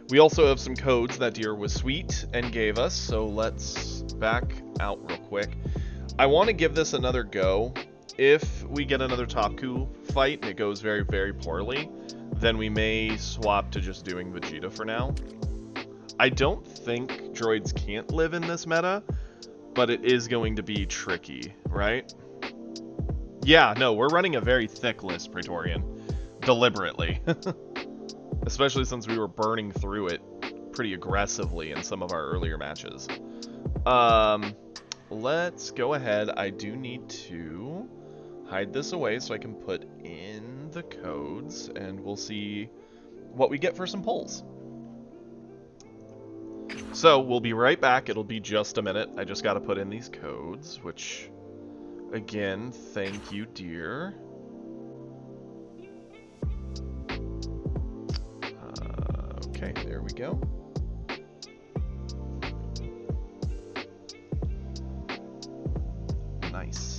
We also have some codes that Deer was sweet and gave us, so let's back out real quick. I want to give this another go. If we get another top coup fight and it goes very, very poorly, then we may swap to just doing Vegeta for now. I don't think droids can't live in this meta, but it is going to be tricky, right? Yeah, no, we're running a very thick list, Praetorian. Deliberately. Especially since we were burning through it pretty aggressively in some of our earlier matches. Let's go ahead. I do need to hide this away so I can put in the codes, and we'll see what we get for some polls. So, we'll be right back. It'll be just a minute. I just got to put in these codes, which, again, thank you, Deer. Okay, there we go. Nice.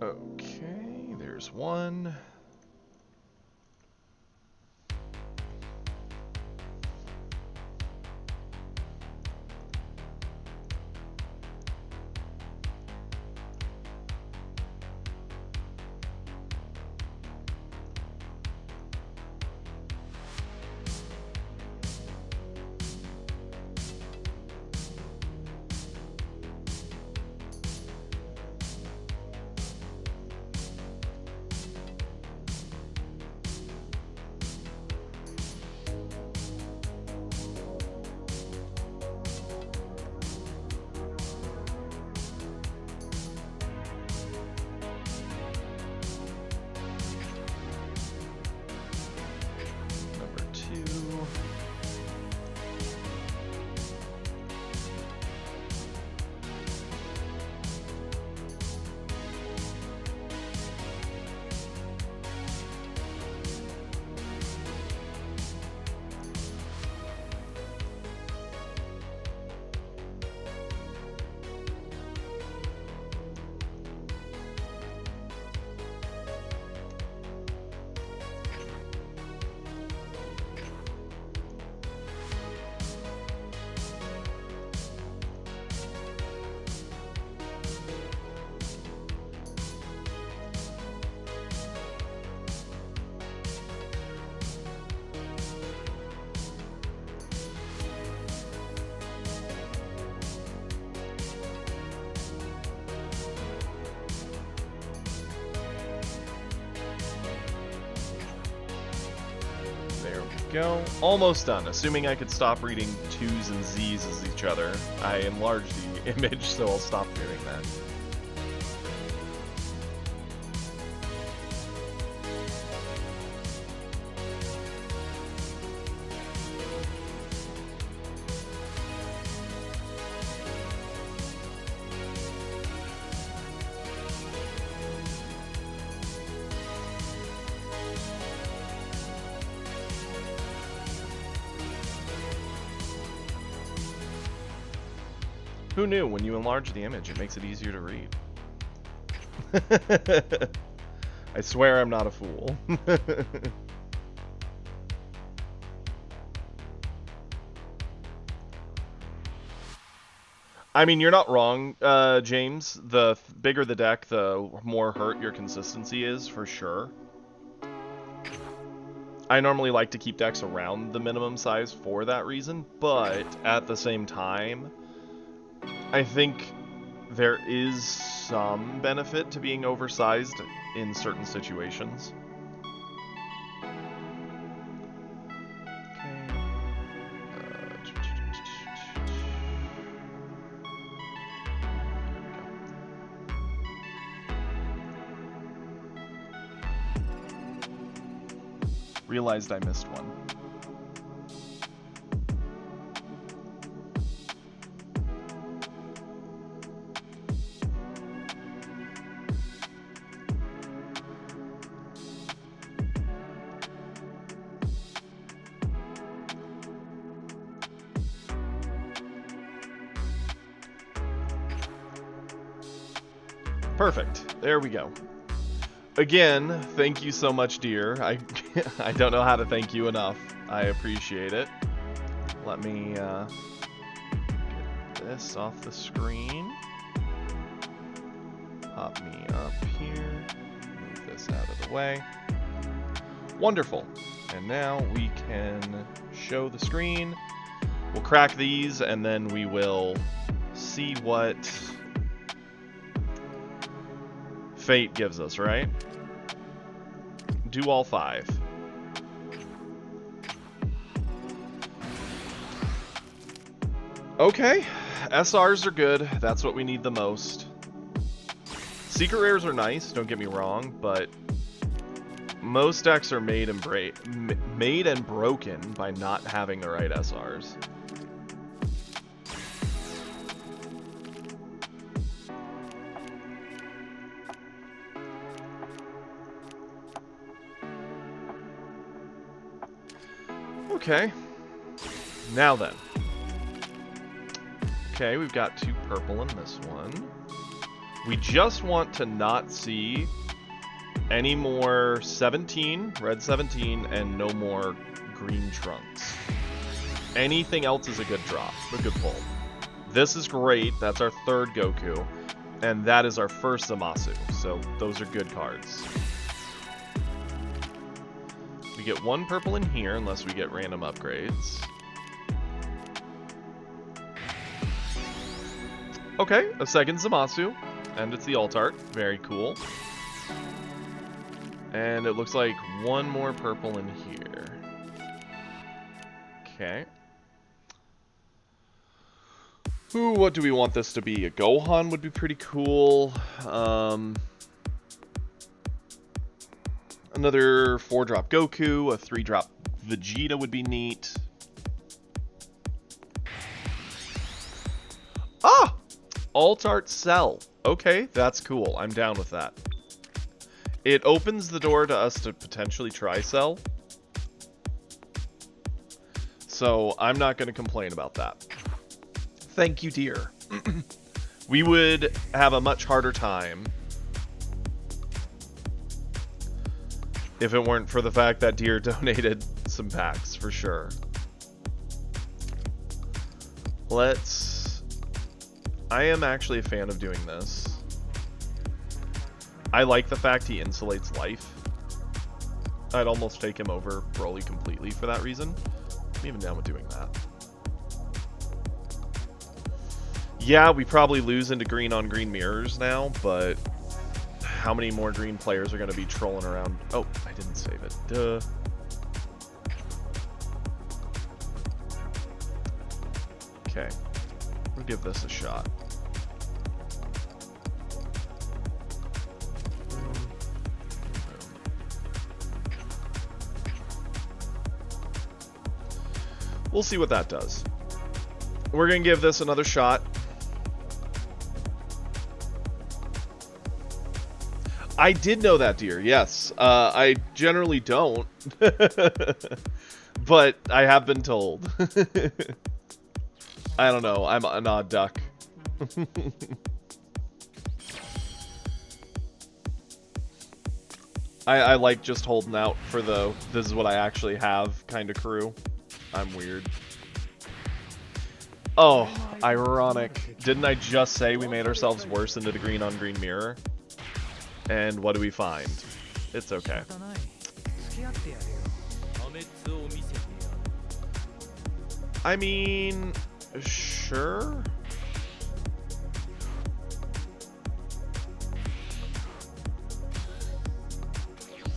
Okay, there's one. Go. Almost done. Assuming I could stop reading 2s and Z's as each other, I enlarged the image, so I'll stop doing that. Who knew? When you enlarge the image, it makes it easier to read. I swear I'm not a fool. I mean, you're not wrong, James. The bigger the deck, the more hurt your consistency is, for sure. I normally like to keep decks around the minimum size for that reason, but at the same time, I think there is some benefit to being oversized in certain situations. Realized I missed one. Perfect. There we go. Again, thank you so much, dear. I don't know how to thank you enough. I appreciate it. Let me get this off the screen. Pop me up here. Move this out of the way. Wonderful. And now we can show the screen. We'll crack these, and then we will see what Fate gives us, right? Do all 5. Okay, SRs are good. That's what we need the most. Secret rares are nice, don't get me wrong, but most decks are made and broken by not having the right SRs. Okay, now then. Okay, we've got 2 purple in this one. We just want to not see any more 17, red 17, and no more green trunks. Anything else is a good drop, a good pull. This is great, that's our 3rd Goku, and that is our 1st Zamasu, so those are good cards. We get 1 purple in here, unless we get random upgrades. Okay, a 2nd Zamasu, and it's the Altart. Very cool. And it looks like 1 more purple in here. Okay. Ooh, what do we want this to be? A Gohan would be pretty cool. Another 4-drop Goku, a 3-drop Vegeta would be neat. Ah! Altart Cell. Okay, that's cool. I'm down with that. It opens the door to us to potentially try Cell. So I'm not going to complain about that. Thank you, dear. We would have a much harder time if it weren't for the fact that dear donated some packs, for sure. I am actually a fan of doing this. I like the fact he insulates life. I'd almost take him over Broly completely for that reason. I'm even down with doing that. Yeah, we probably lose into green on green mirrors now, but how many more green players are going to be trolling around? Oh, I didn't save it. Duh. Okay. We'll give this a shot. We'll see what that does. We're going to give this another shot. I did know that, dear. Yes. I generally don't. But I have been told. I don't know. I'm an odd duck. I like just holding out for the this is what I actually have kind of crew. I'm weird. Oh, ironic. Didn't I just say we made ourselves worse into the green on green mirror? And what do we find? It's okay. I mean, sure.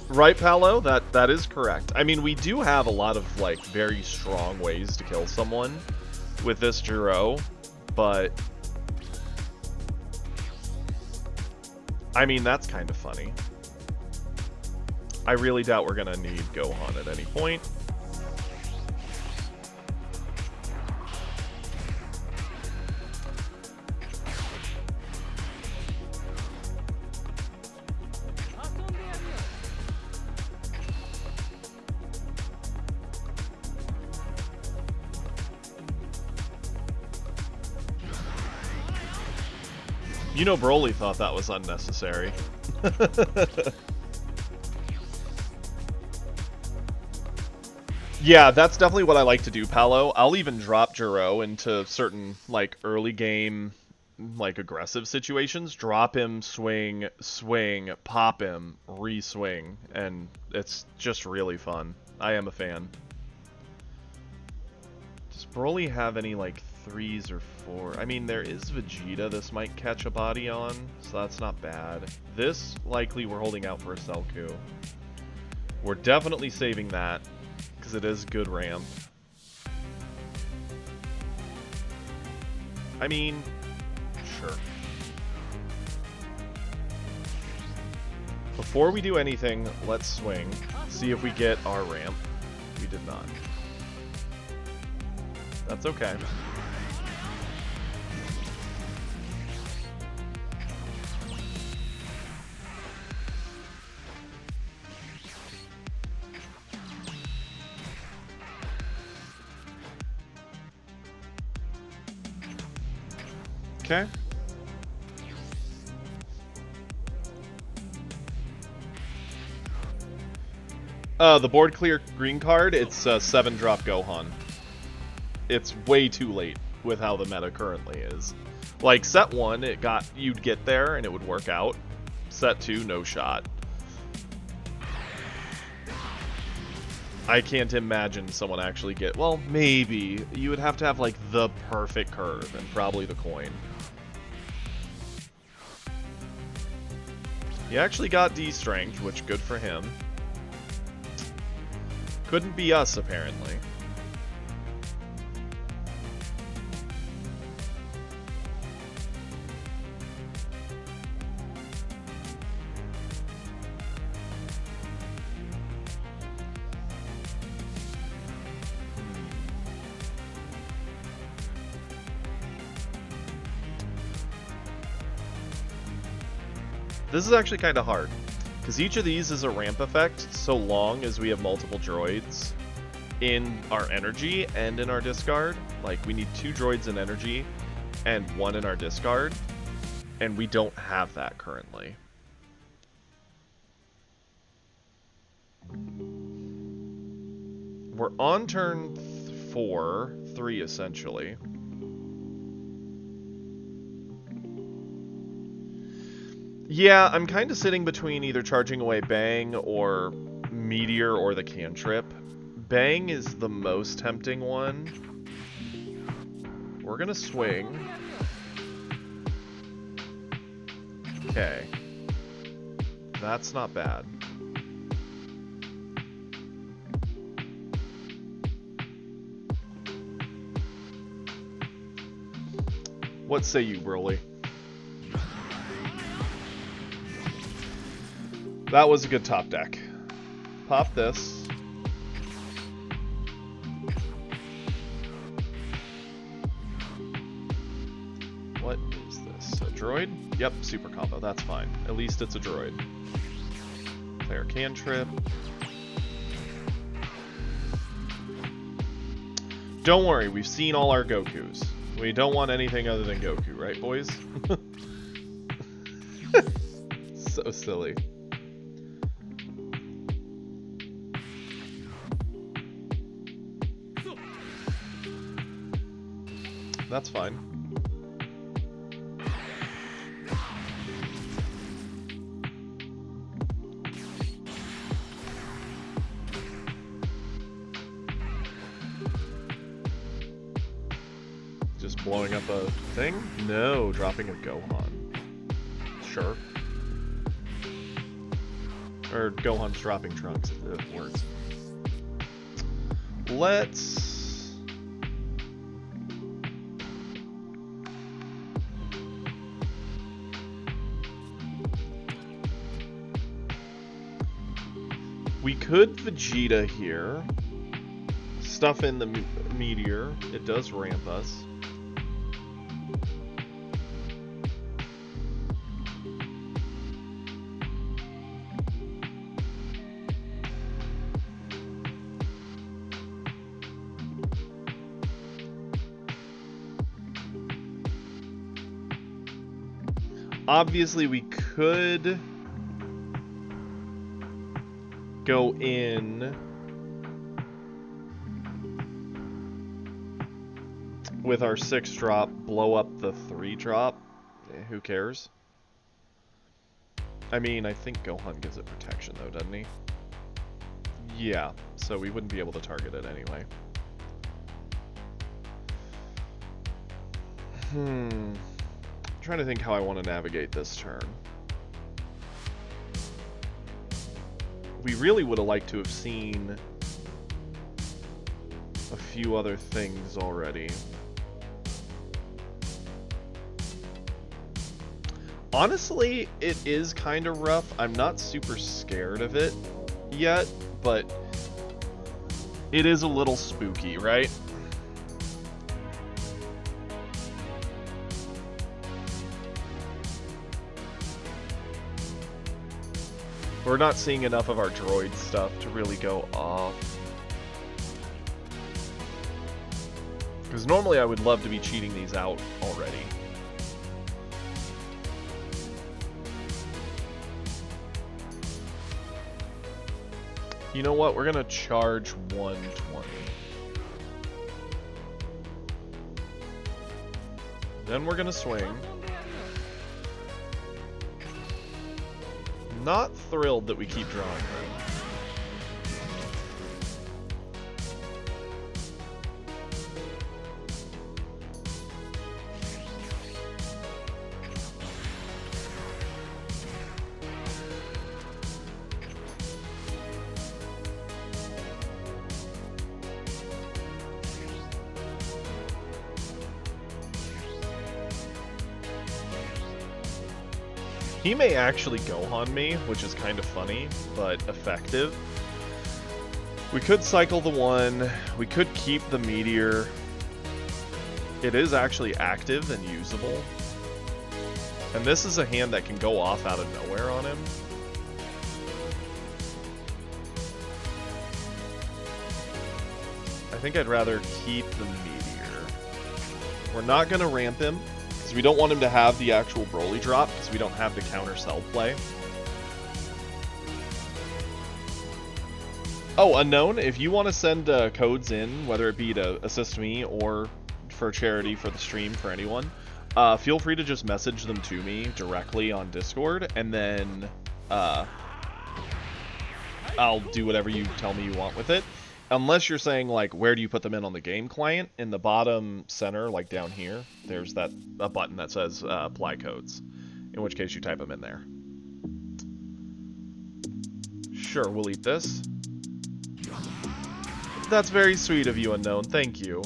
Right, Paolo? That is correct. I mean, we do have a lot of, like, very strong ways to kill someone with this Jiro, but... I mean, that's kind of funny. I really doubt we're gonna need Gohan at any point. You know Broly thought that was unnecessary. Yeah, that's definitely what I like to do, Paolo. I'll even drop Jiro into certain, like, early game, like, aggressive situations. Drop him, swing, swing, pop him, re-swing, and it's just really fun. I am a fan. Does Broly have any, like, 3s or 4? I mean, there is Vegeta this might catch a body on, so that's not bad. This, likely, we're holding out for a Selku. We're definitely saving that, because it is good ramp. I mean, sure. Before we do anything, let's swing. See if we get our ramp. We did not. That's okay. Okay. The board clear green card, it's 7-drop Gohan. It's way too late with how the meta currently is. Like, set 1, you'd get there and it would work out. Set 2, no shot. I can't imagine someone actually well, maybe. You would have to have, like, the perfect curve and probably the coin. He actually got D-Strength, which good for him. Couldn't be us, apparently. This is actually kind of hard, because each of these is a ramp effect so long as we have multiple droids in our energy and in our discard. Like, we need 2 droids in energy and 1 in our discard, and we don't have that currently. We're on turn 3 essentially. Yeah, I'm kind of sitting between either charging away Bang or Meteor or the Cantrip. Bang is the most tempting one. We're gonna swing. Okay. That's not bad. What say you, Broly? That was a good top deck. Pop this. What is this? A droid? Yep, super combo. That's fine. At least it's a droid. Player Cantrip. Don't worry, we've seen all our Gokus. We don't want anything other than Goku, right, boys? So silly. That's fine. Just blowing up a thing? No, dropping a Gohan. Sure. Or Gohan's dropping Trunks, if it works. Let's... We could Vegeta here. Stuff in the meteor. It does ramp us. Obviously, we could go in with our 6-drop, blow up the 3-drop. Who cares? I mean, I think Gohan gives it protection, though, doesn't he? Yeah, so we wouldn't be able to target it anyway. I'm trying to think how I want to navigate this turn. We really would have liked to have seen a few other things already. Honestly, it is kind of rough. I'm not super scared of it yet, but it is a little spooky, right? We're not seeing enough of our droid stuff to really go off. Because normally I would love to be cheating these out already. You know what? We're gonna charge 120. Then we're gonna swing. Not thrilled that we keep drawing them. He may actually Gohan me, which is kind of funny, but effective. We could cycle the 1. We could keep the meteor. It is actually active and usable. And this is a hand that can go off out of nowhere on him. I think I'd rather keep the meteor. We're not going to ramp him. We don't want him to have the actual Broly drop, because we don't have the counter cell play. Oh, Unknown, if you want to send codes in, whether it be to assist me or for charity for the stream for anyone, feel free to just message them to me directly on Discord, and then I'll do whatever you tell me you want with it. Unless you're saying, like, where do you put them in on the game client? In the bottom center, like down here, there's a button that says apply codes. In which case you type them in there. Sure, we'll eat this. That's very sweet of you, Unknown. Thank you.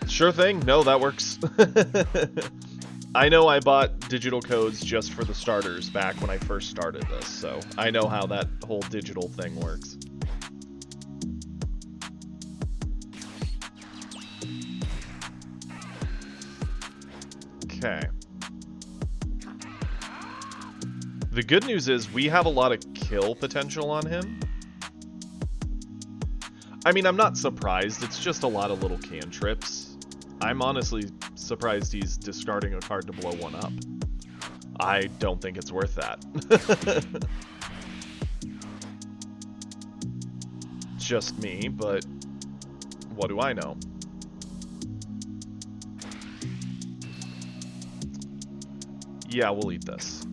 Sure thing. No, that works. I know I bought digital codes just for the starters back when I first started this, so I know how that whole digital thing works. Okay. The good news is we have a lot of kill potential on him. I mean, I'm not surprised. It's just a lot of little cantrips. I'm honestly surprised he's discarding a card to blow one up. I don't think it's worth that. just me, but what do I know? Yeah, we'll eat this.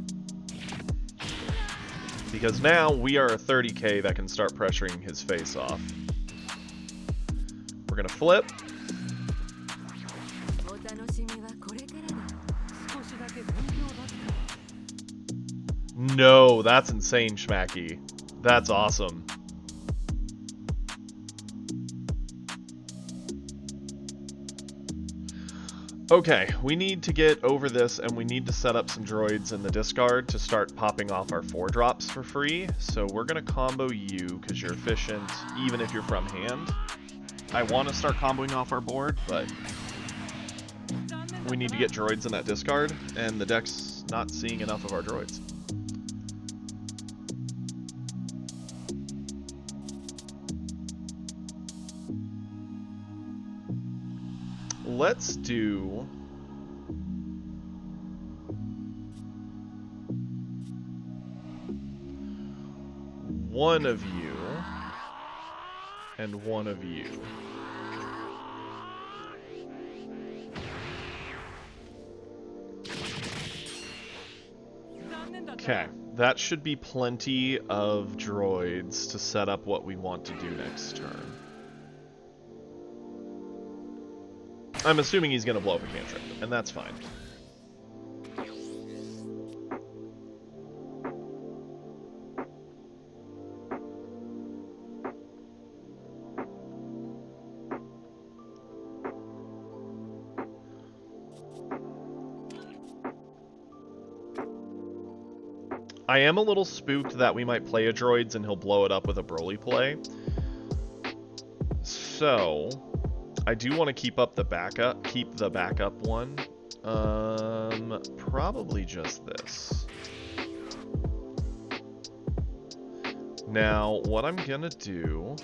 Because now we are a 30k that can start pressuring his face off. We're gonna flip. No, that's insane, Schmacky. That's awesome. Okay, we need to get over this, and we need to set up some droids in the discard to start popping off our 4-drops for free. So we're going to combo you, because you're efficient, even if you're from hand. I want to start comboing off our board, but we need to get droids in that discard, and the deck's not seeing enough of our droids. Let's do one of you and one of you. Okay, that should be plenty of droids to set up what we want to do next turn. I'm assuming he's going to blow up a cantrip, and that's fine. I am a little spooked that we might play a droids and he'll blow it up with a Broly play. So I do want to keep the backup one. Probably just this. Now, what I'm gonna do...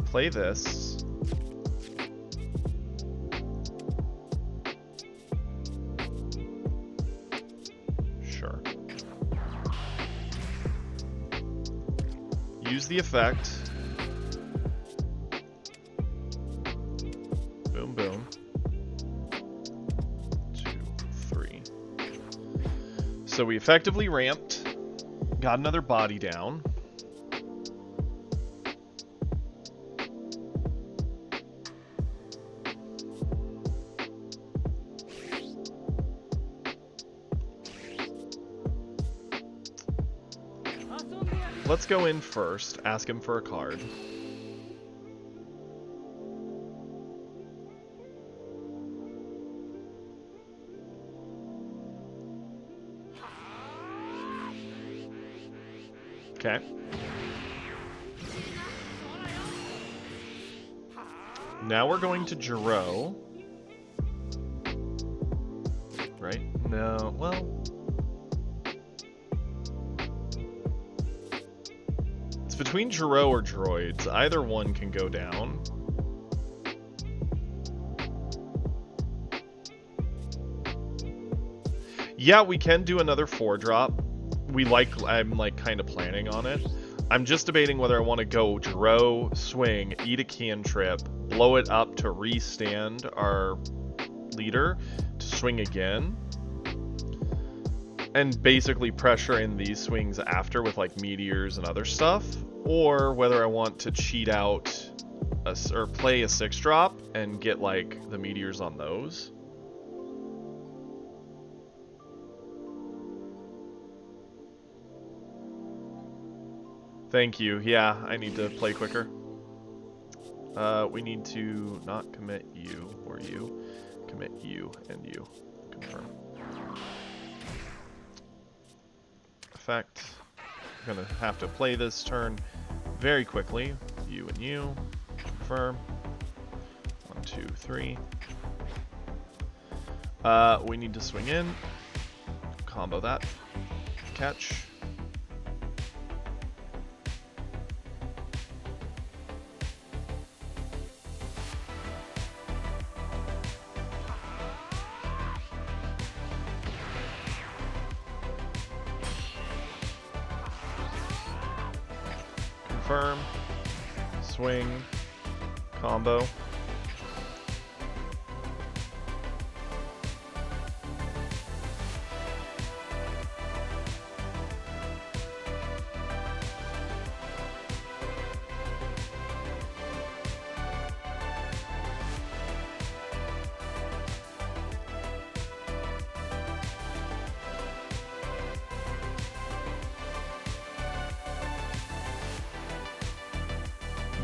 play this. Sure. Use the effect. Boom, boom. 2, 3. So we effectively ramped. Got another body down. Let's go in first, ask him for a card. Okay. Now we're going to Jiro. Right? No, well... it's between Jiro or droids. Either one can go down. Yeah, we can do another 4-drop. I'm like kind of planning on it. I'm just debating whether I want to go Jiro, swing, eat a cantrip, blow it up to restand our leader to swing again, and basically pressure in these swings after with like meteors and other stuff, or whether I want to cheat out or play a 6-drop and get like the meteors on those. Thank you. Yeah, I need to play quicker. We need to not commit you or you. Commit you and you. Confirm. Effect. I'm gonna have to play this turn very quickly. You and you. Confirm. 1, 2, 3. We need to swing in. Combo that. Catch. confirm, swing, combo.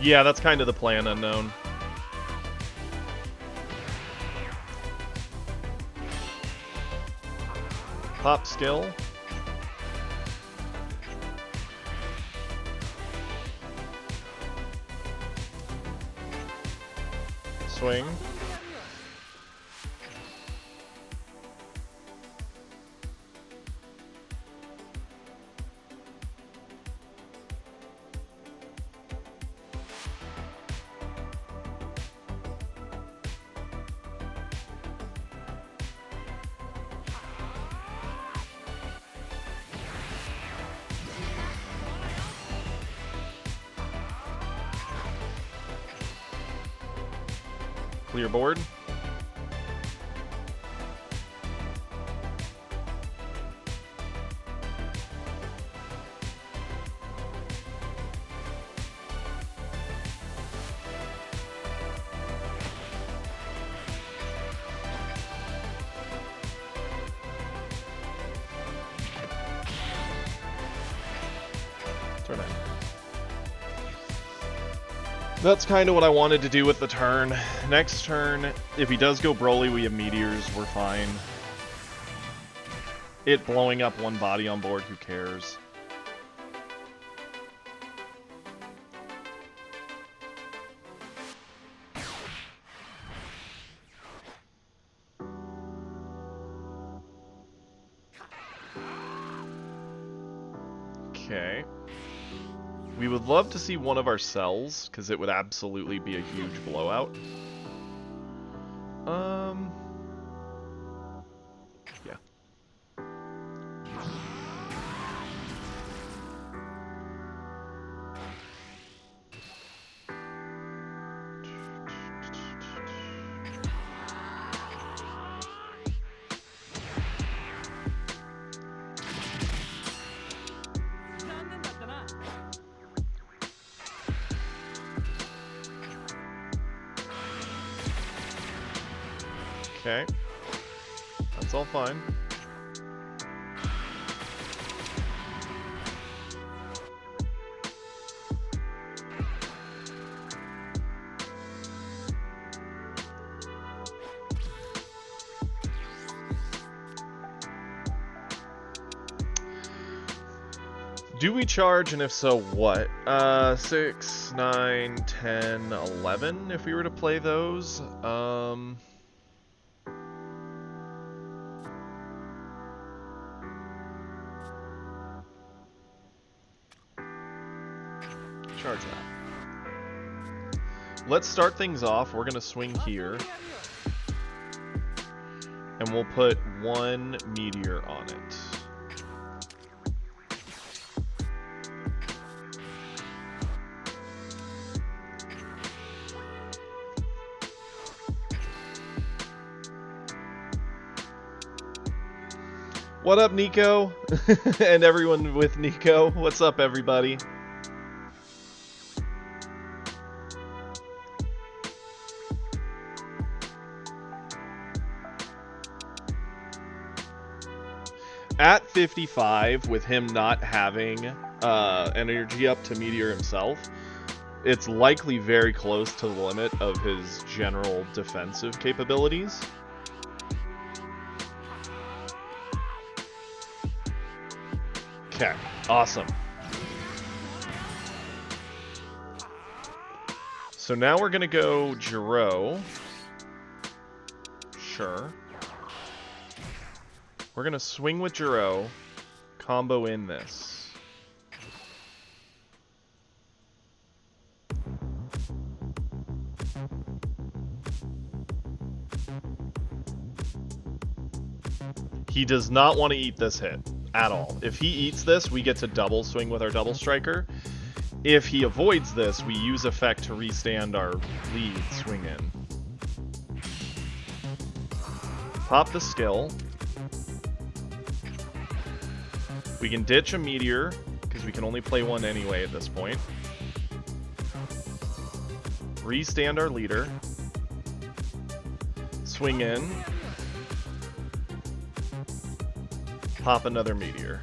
Yeah, that's kind of the plan, Unknown. Pop skill. Swing. Clear board. Turn in. That's kind of what I wanted to do with the turn. Next turn, if he does go Broly, we have meteors, we're fine. It blowing up one body on board, who cares? Okay. We would love to see one of our cells, because it would absolutely be a huge blowout. Yeah. Okay. That's all fine. Do we charge, and if so, what? 6, 9, 10, 11, if we were to play those. Charge that. Let's start things off. We're gonna swing here. And we'll put one meteor on it. What up, Nico? And everyone with Nico. What's up, everybody? At 55, with him not having energy up to meteor himself, it's likely very close to the limit of his general defensive capabilities. Okay, awesome. So now we're gonna go Jiro. Sure. We're gonna swing with Jiro, combo in this. He does not want to eat this hit at all. If he eats this, we get to double swing with our double striker. If he avoids this, we use effect to restand our lead swing in. Pop the skill. We can ditch a meteor, because we can only play one anyway at this point. Restand our leader. Swing in. Pop another meteor.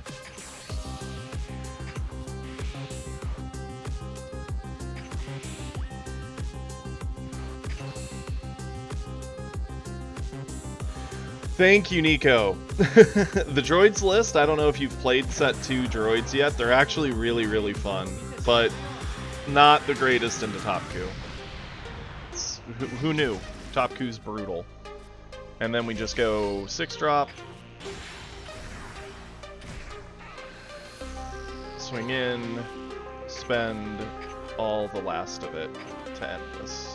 Thank you, Nico. The droids list, I don't know if you've played set 2 droids yet. They're actually really, really fun, but not the greatest into Topku. Who knew? Topku's brutal. And then we just go 6-drop. Swing in. Spend all the last of it to end this.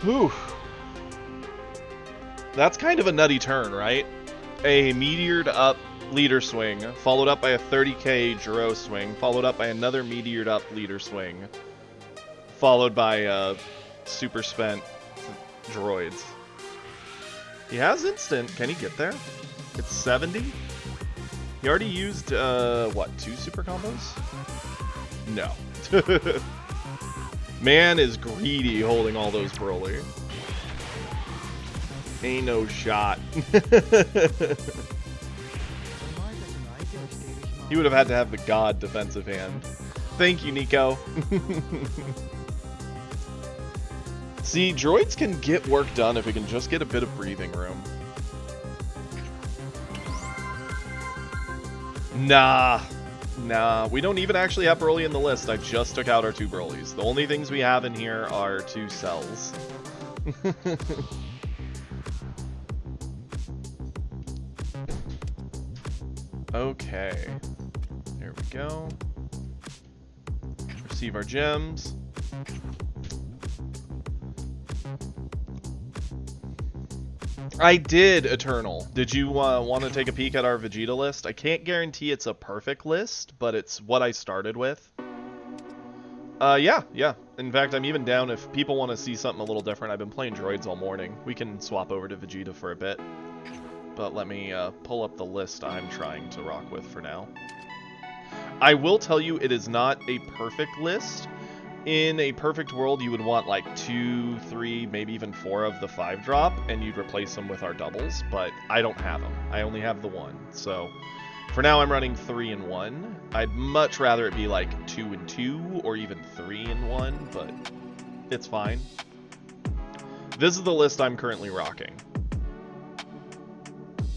Whew. That's kind of a nutty turn, right? A meteored up leader swing, followed up by a 30k Juro swing, followed up by another meteored up leader swing, followed by a super spent droids. He has instant. Can he get there? It's 70? He already used, what, 2 super combos? No. Man is greedy holding all those Broly. Ain't no shot. He would have had to have the God defensive hand. Thank you, Nico. See, droids can get work done if we can just get a bit of breathing room. Nah, we don't even actually have Broly in the list. I just took out our 2 Brolys. The only things we have in here are 2 cells. Okay. There we go. Receive our gems. I did, Eternal. Did you want to take a peek at our Vegeta list? I can't guarantee it's a perfect list, but it's what I started with. Yeah. In fact, I'm even down if people want to see something a little different. I've been playing droids all morning. We can swap over to Vegeta for a bit. But let me pull up the list I'm trying to rock with for now. I will tell you, it is not a perfect list. In a perfect world, you would want like 2, 3, maybe even 4 of the 5-drop, and you'd replace them with our doubles, but I don't have them. I only have the 1. So for now, I'm running 3 and 1. I'd much rather it be like 2 and 2, or even 3 and 1, but it's fine. This is the list I'm currently rocking.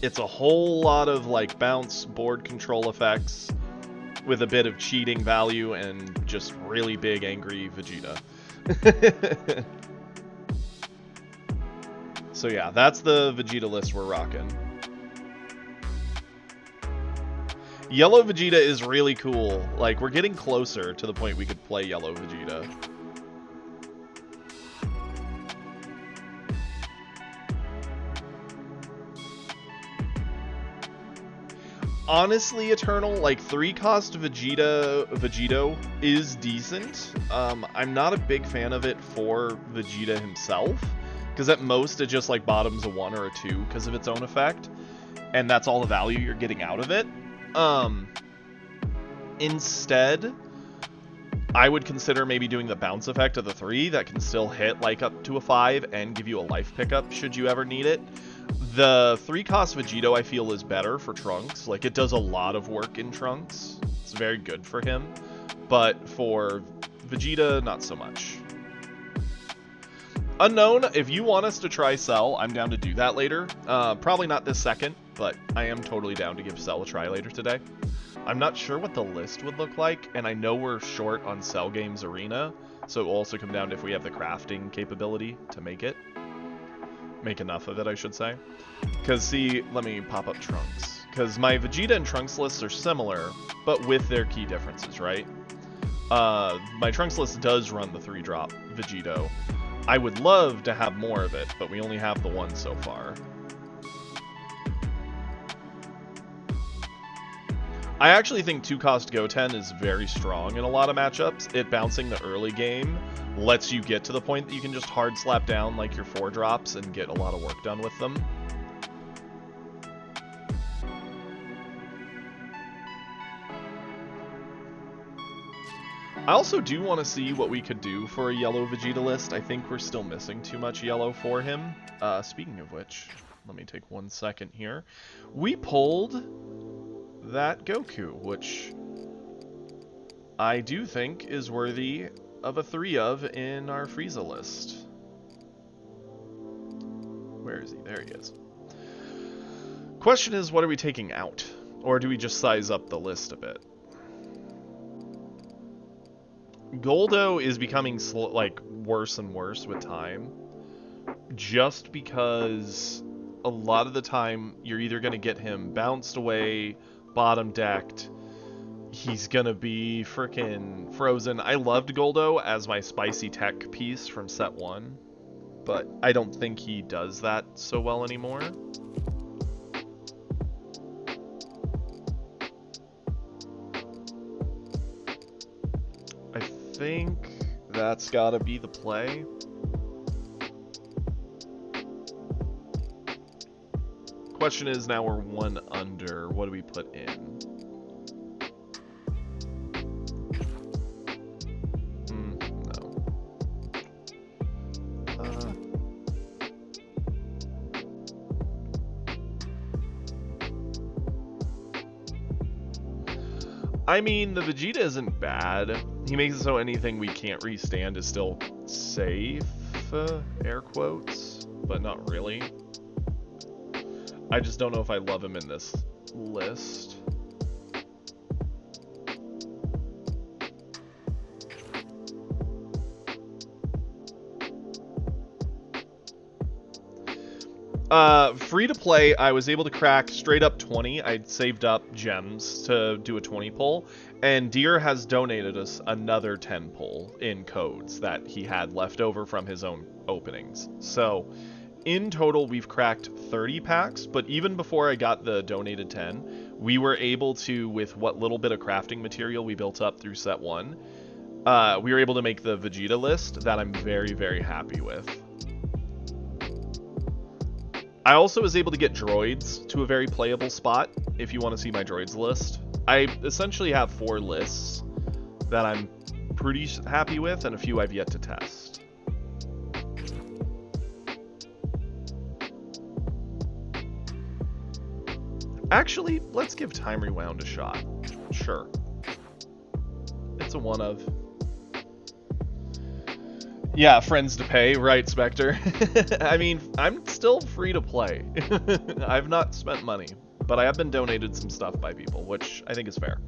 It's a whole lot of like bounce board control effects with a bit of cheating value and just really big angry Vegeta. So yeah, that's the Vegeta list we're rocking. Yellow Vegeta is really cool. Like, we're getting closer to the point we could play Yellow Vegeta. Honestly, Eternal, like 3-cost Vegito is decent. I'm not a big fan of it for Vegeta himself, because at most it just like bottoms a 1 or a 2 because of its own effect, and that's all the value you're getting out of it. Instead, I would consider maybe doing the bounce effect of the 3 that can still hit like up to a 5 and give you a life pickup should you ever need it. The 3-cost Vegito I feel is better for Trunks. Like, it does a lot of work in Trunks. It's very good for him. But for Vegeta, not so much. Unknown, if you want us to try Cell, I'm down to do that later. Probably not this second, but I am totally down to give Cell a try later today. I'm not sure what the list would look like, and I know we're short on Cell Games Arena, so it will also come down to if we have the crafting capability to make it. Make enough of it, I should say. Because, see, let me pop up Trunks. Because my Vegeta and Trunks lists are similar, but with their key differences, right? My Trunks list does run the 3-drop Vegito. I would love to have more of it, but we only have the 1 so far. I actually think 2-cost Goten is very strong in a lot of matchups. It bouncing the early game lets you get to the point that you can just hard slap down like your 4-drops and get a lot of work done with them. I also do want to see what we could do for a yellow Vegeta list. I think we're still missing too much yellow for him. Speaking of which, let me take 1 second here. We pulled that Goku, which I do think is worthy of a 3 of in our Frieza list. Where is he? There he is. Question is, what are we taking out? Or do we just size up the list a bit? Goldo is becoming like worse and worse with time, just because a lot of the time you're either going to get him bounced away, bottom decked, he's going to be freaking frozen. I loved Goldo as my spicy tech piece from set 1, but I don't think he does that so well anymore. I think that's gotta be the play. Question is, now we're 1 under. What do we put in? No. I mean, the Vegeta isn't bad. He makes it so anything we can't restand is still safe, air quotes, but not really. I just don't know if I love him in this list. Free to play, I was able to crack straight up 20. I'd saved up gems to do a 20 pull, and Deer has donated us another 10 pull in codes that he had left over from his own openings. So in total, we've cracked 30 packs, but even before I got the donated 10, we were able to, with what little bit of crafting material we built up through set 1, we were able to make the Vegeta list that I'm very, very happy with. I also was able to get droids to a very playable spot, if you want to see my droids list. I essentially have 4 lists that I'm pretty happy with, and a few I've yet to test. Actually, let's give Time Rewound a shot. Sure. It's a 1 of. Yeah, friends to pay, right, Spectre? I mean, I'm still free to play. I've not spent money, but I have been donated some stuff by people, which I think is fair.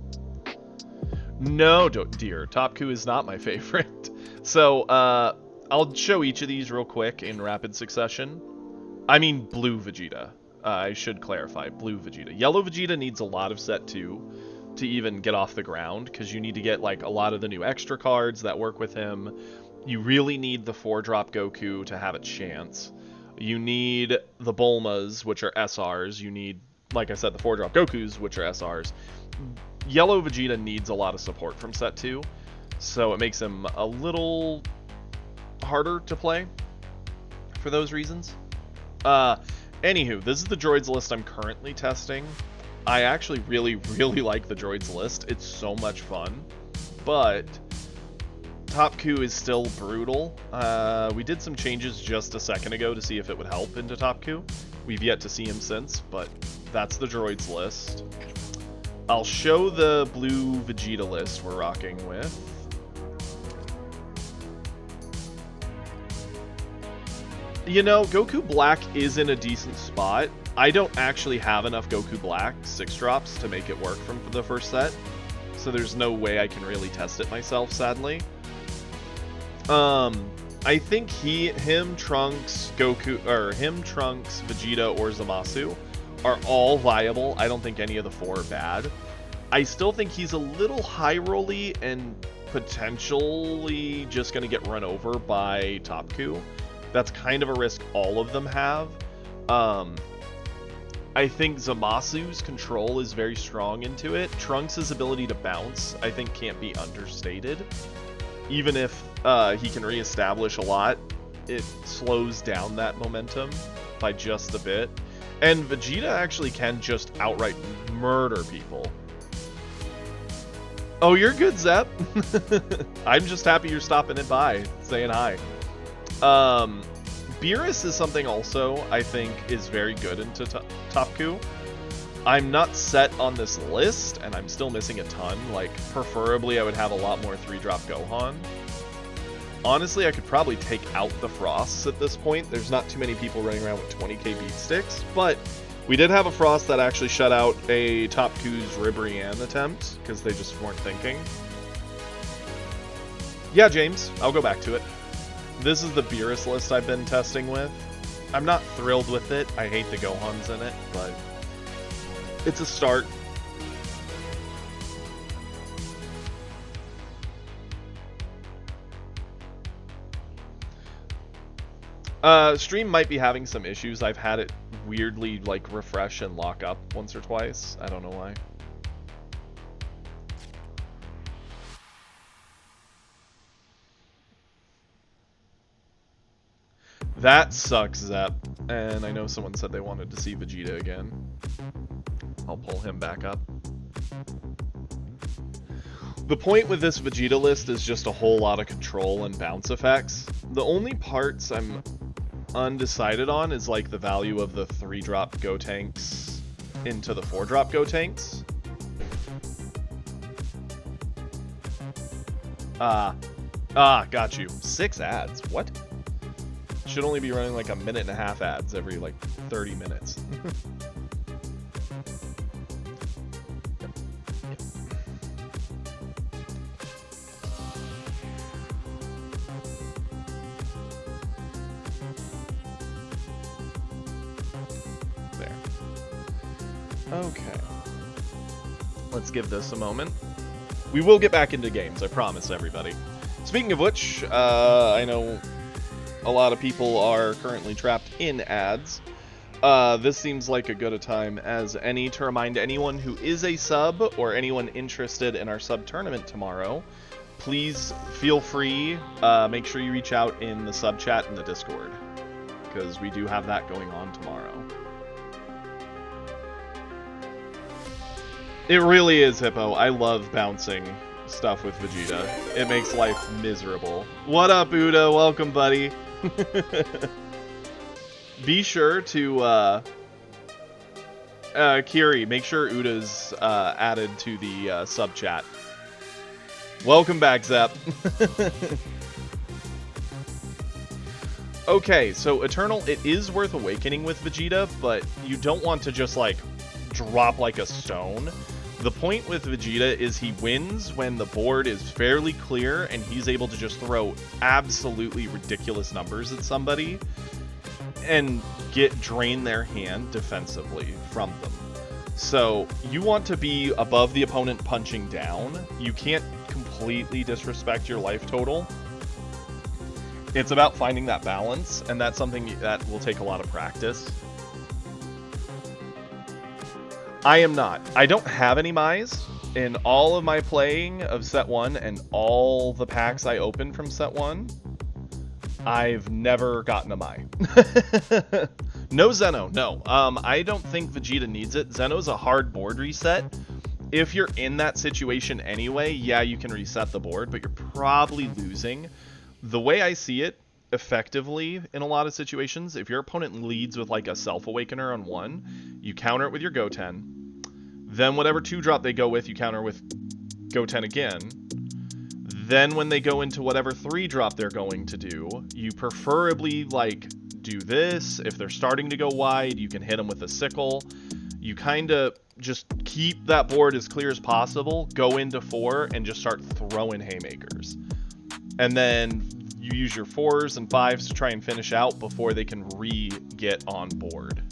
No, dear, Topku is not my favorite. So, I'll show each of these real quick in rapid succession. I mean, Blue Vegeta. I should clarify, Blue Vegeta. Yellow Vegeta needs a lot of set 2 to even get off the ground, because you need to get, like, a lot of the new extra cards that work with him. You really need the 4-drop Goku to have a chance. You need the Bulmas, which are SRs. You need, like I said, the 4-drop Gokus, which are SRs. Yellow Vegeta needs a lot of support from set 2, so it makes him a little harder to play for those reasons. Anywho, this is the droids list I'm currently testing. I actually really, really like the droids list. It's so much fun, but Topku is still brutal. We did some changes just a second ago to see if it would help into Topku. We've yet to see him since, but that's the droids list. I'll show the blue Vegeta list we're rocking with. You know, Goku Black is in a decent spot. I don't actually have enough Goku Black 6-drops to make it work from the first set, so there's no way I can really test it myself, sadly. I think him, Trunks, Vegeta, or Zamasu are all viable. I don't think any of the 4 are bad. I still think he's a little high rolly and potentially just going to get run over by Topku. That's kind of a risk all of them have. I think Zamasu's control is very strong into it. Trunks' ability to bounce, I think, can't be understated. Even if he can reestablish a lot, it slows down that momentum by just a bit. And Vegeta actually can just outright murder people. Oh, you're good, Zep. I'm just happy you're stopping it by, saying hi. Beerus is something also I think is very good into Topku. I'm not set on this list, and I'm still missing a ton. Like, preferably I would have a lot more 3-drop Gohan. Honestly, I could probably take out the Frosts at this point. There's not too many people running around with 20k beat sticks, but we did have a Frost that actually shut out a Topku's Ribrianne attempt, because they just weren't thinking. Yeah, James, I'll go back to it. This is the Beerus list I've been testing with. I'm not thrilled with it. I hate the Gohans in it, but it's a start. Stream might be having some issues. I've had it weirdly, like, refresh and lock up once or twice. I don't know why. That sucks, Zep. And I know someone said they wanted to see Vegeta again. I'll pull him back up. The point with this Vegeta list is just a whole lot of control and bounce effects. The only parts I'm undecided on is like the value of the 3-drop Gotenks into the 4-drop Gotenks. Got you. 6 ads. What? Should only be running like a 1.5 ads every like 30 minutes. There. Okay. Let's give this a moment. We will get back into games, I promise everybody. Speaking of which, I know a lot of people are currently trapped in ads. This seems like a good a time as any to remind anyone who is a sub or anyone interested in our sub tournament tomorrow, please feel free, make sure you reach out in the sub chat in the Discord, because we do have that going on tomorrow. It really is, Hippo. I love bouncing stuff with Vegeta. It makes life miserable. What up, Uda? Welcome, buddy. Be sure to, Kiri, make sure Uda's added to the sub chat. Welcome back, Zep. Okay, so Eternal, it is worth awakening with Vegeta, but you don't want to just, like, drop like a stone. The point with Vegeta is he wins when the board is fairly clear and he's able to just throw absolutely ridiculous numbers at somebody and drain their hand defensively from them. So you want to be above the opponent punching down. You can't completely disrespect your life total. It's about finding that balance, and that's something that will take a lot of practice. I am not. I don't have any Mais. In all of my playing of Set 1 and all the packs I opened from Set 1, I've never gotten a Mai. No Zeno, no. I don't think Vegeta needs it. Zeno's a hard board reset. If you're in that situation anyway, yeah, you can reset the board, but you're probably losing. The way I see it, effectively, in a lot of situations, if your opponent leads with like a Self-Awakener on 1, you counter it with your Goten. Then whatever 2-drop they go with, you counter with Goten again. Then when they go into whatever 3-drop they're going to do, you preferably, like, do this. If they're starting to go wide, you can hit them with a sickle. You kind of just keep that board as clear as possible, go into 4, and just start throwing haymakers. And then you use your 4s and 5s to try and finish out before they can re-get on board.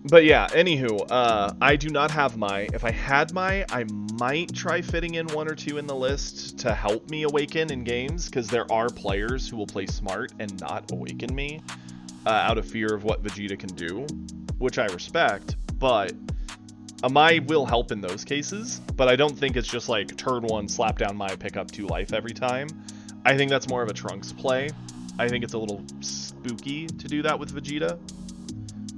But yeah, anywho, I do not have Mai. If I had Mai, I might try fitting in 1 or 2 in the list to help me awaken in games, because there are players who will play smart and not awaken me. out of fear of what Vegeta can do, which I respect, but Amai will help in those cases, but I don't think it's just like turn 1, slap down Mai, pick up 2 life every time. I think that's more of a Trunks play. I think it's a little spooky to do that with Vegeta,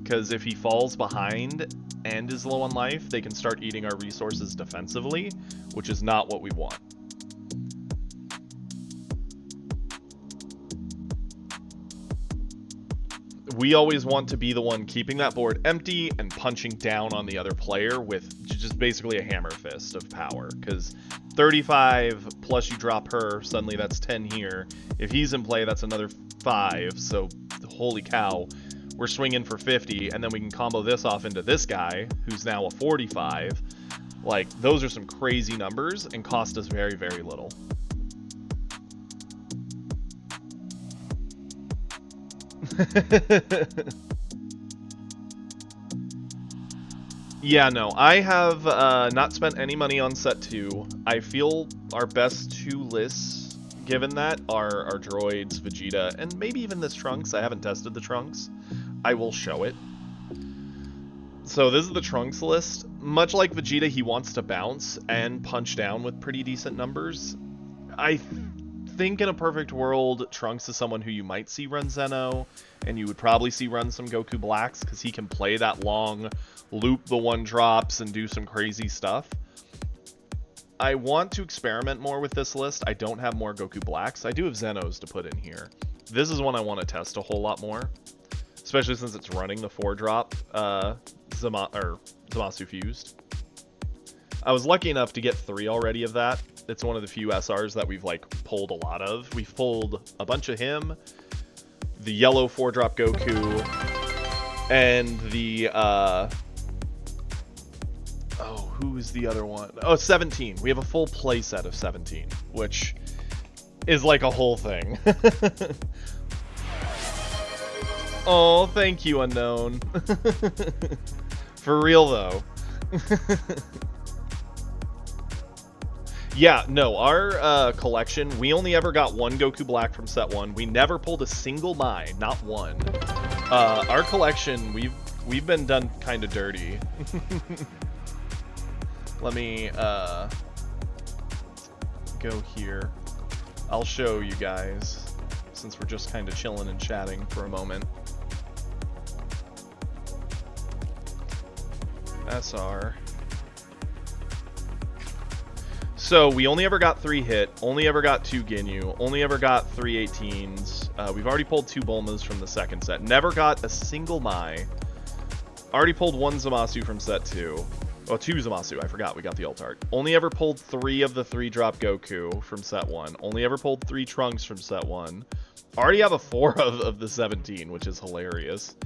because if he falls behind and is low on life, they can start eating our resources defensively, which is not what we want. We always want to be the one keeping that board empty and punching down on the other player with just basically a hammer fist of power, because 35 plus you drop her, suddenly that's 10 here. If he's in play, that's another 5, so holy cow, we're swinging for 50, and then we can combo this off into this guy, who's now a 45. Like, those are some crazy numbers and cost us very, very little. Yeah, no, I have not spent any money on set 2. I feel our best 2 lists, given that, are droids, Vegeta, and maybe even this Trunks. I haven't tested the Trunks. I will show it. So this is the Trunks list. Much like Vegeta, he wants to bounce and punch down with pretty decent numbers. I think in a perfect world, Trunks is someone who you might see run Zeno, and you would probably see run some Goku Blacks, because he can play that long, loop the 1-drops, and do some crazy stuff. I want to experiment more with this list. I don't have more Goku Blacks. I do have Zenos to put in here. This is one I want to test a whole lot more, especially since it's running the 4-drop Zamasu Fused. I was lucky enough to get 3 already of that. It's one of the few SRs that we've like pulled a lot of. We've pulled a bunch of him, the yellow 4-drop Goku, and the oh, who's the other one? Oh, 17. We have a full play set of 17, which is like a whole thing. Oh, thank you, Unknown. For real though. Yeah, no, our collection, we only ever got 1 Goku Black from set 1. We never pulled a single Mai, not one. Our collection, we've been done kind of dirty. Let me go here. I'll show you guys, since we're just kind of chilling and chatting for a moment. SR. So we only ever got 3 hit, only ever got 2 Ginyu, only ever got 3 18s. We've already pulled 2 Bulmas from the second set. Never got a single Mai. Already pulled 1 Zamasu from set 2. Oh, 2 Zamasu, I forgot, we got the alt art. Only ever pulled 3 of the 3-drop Goku from set 1. Only ever pulled 3 Trunks from set 1. Already have a 4 of the 17, which is hilarious.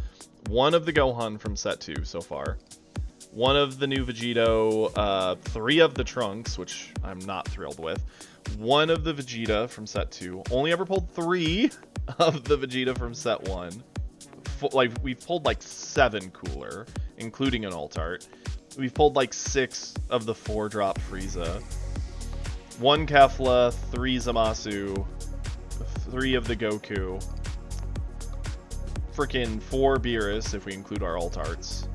1 of the Gohan from set 2 so far. 1 of the new Vegito, 3 of the Trunks, which I'm not thrilled with. 1 of the Vegeta from set 2. Only ever pulled 3 of the Vegeta from set 1. Like, we've pulled like 7 Cooler, including an alt art. We've pulled like 6 of the 4-drop Frieza. 1 Kefla, 3 Zamasu, 3 of the Goku. Frickin' 4 Beerus, if we include our alt arts.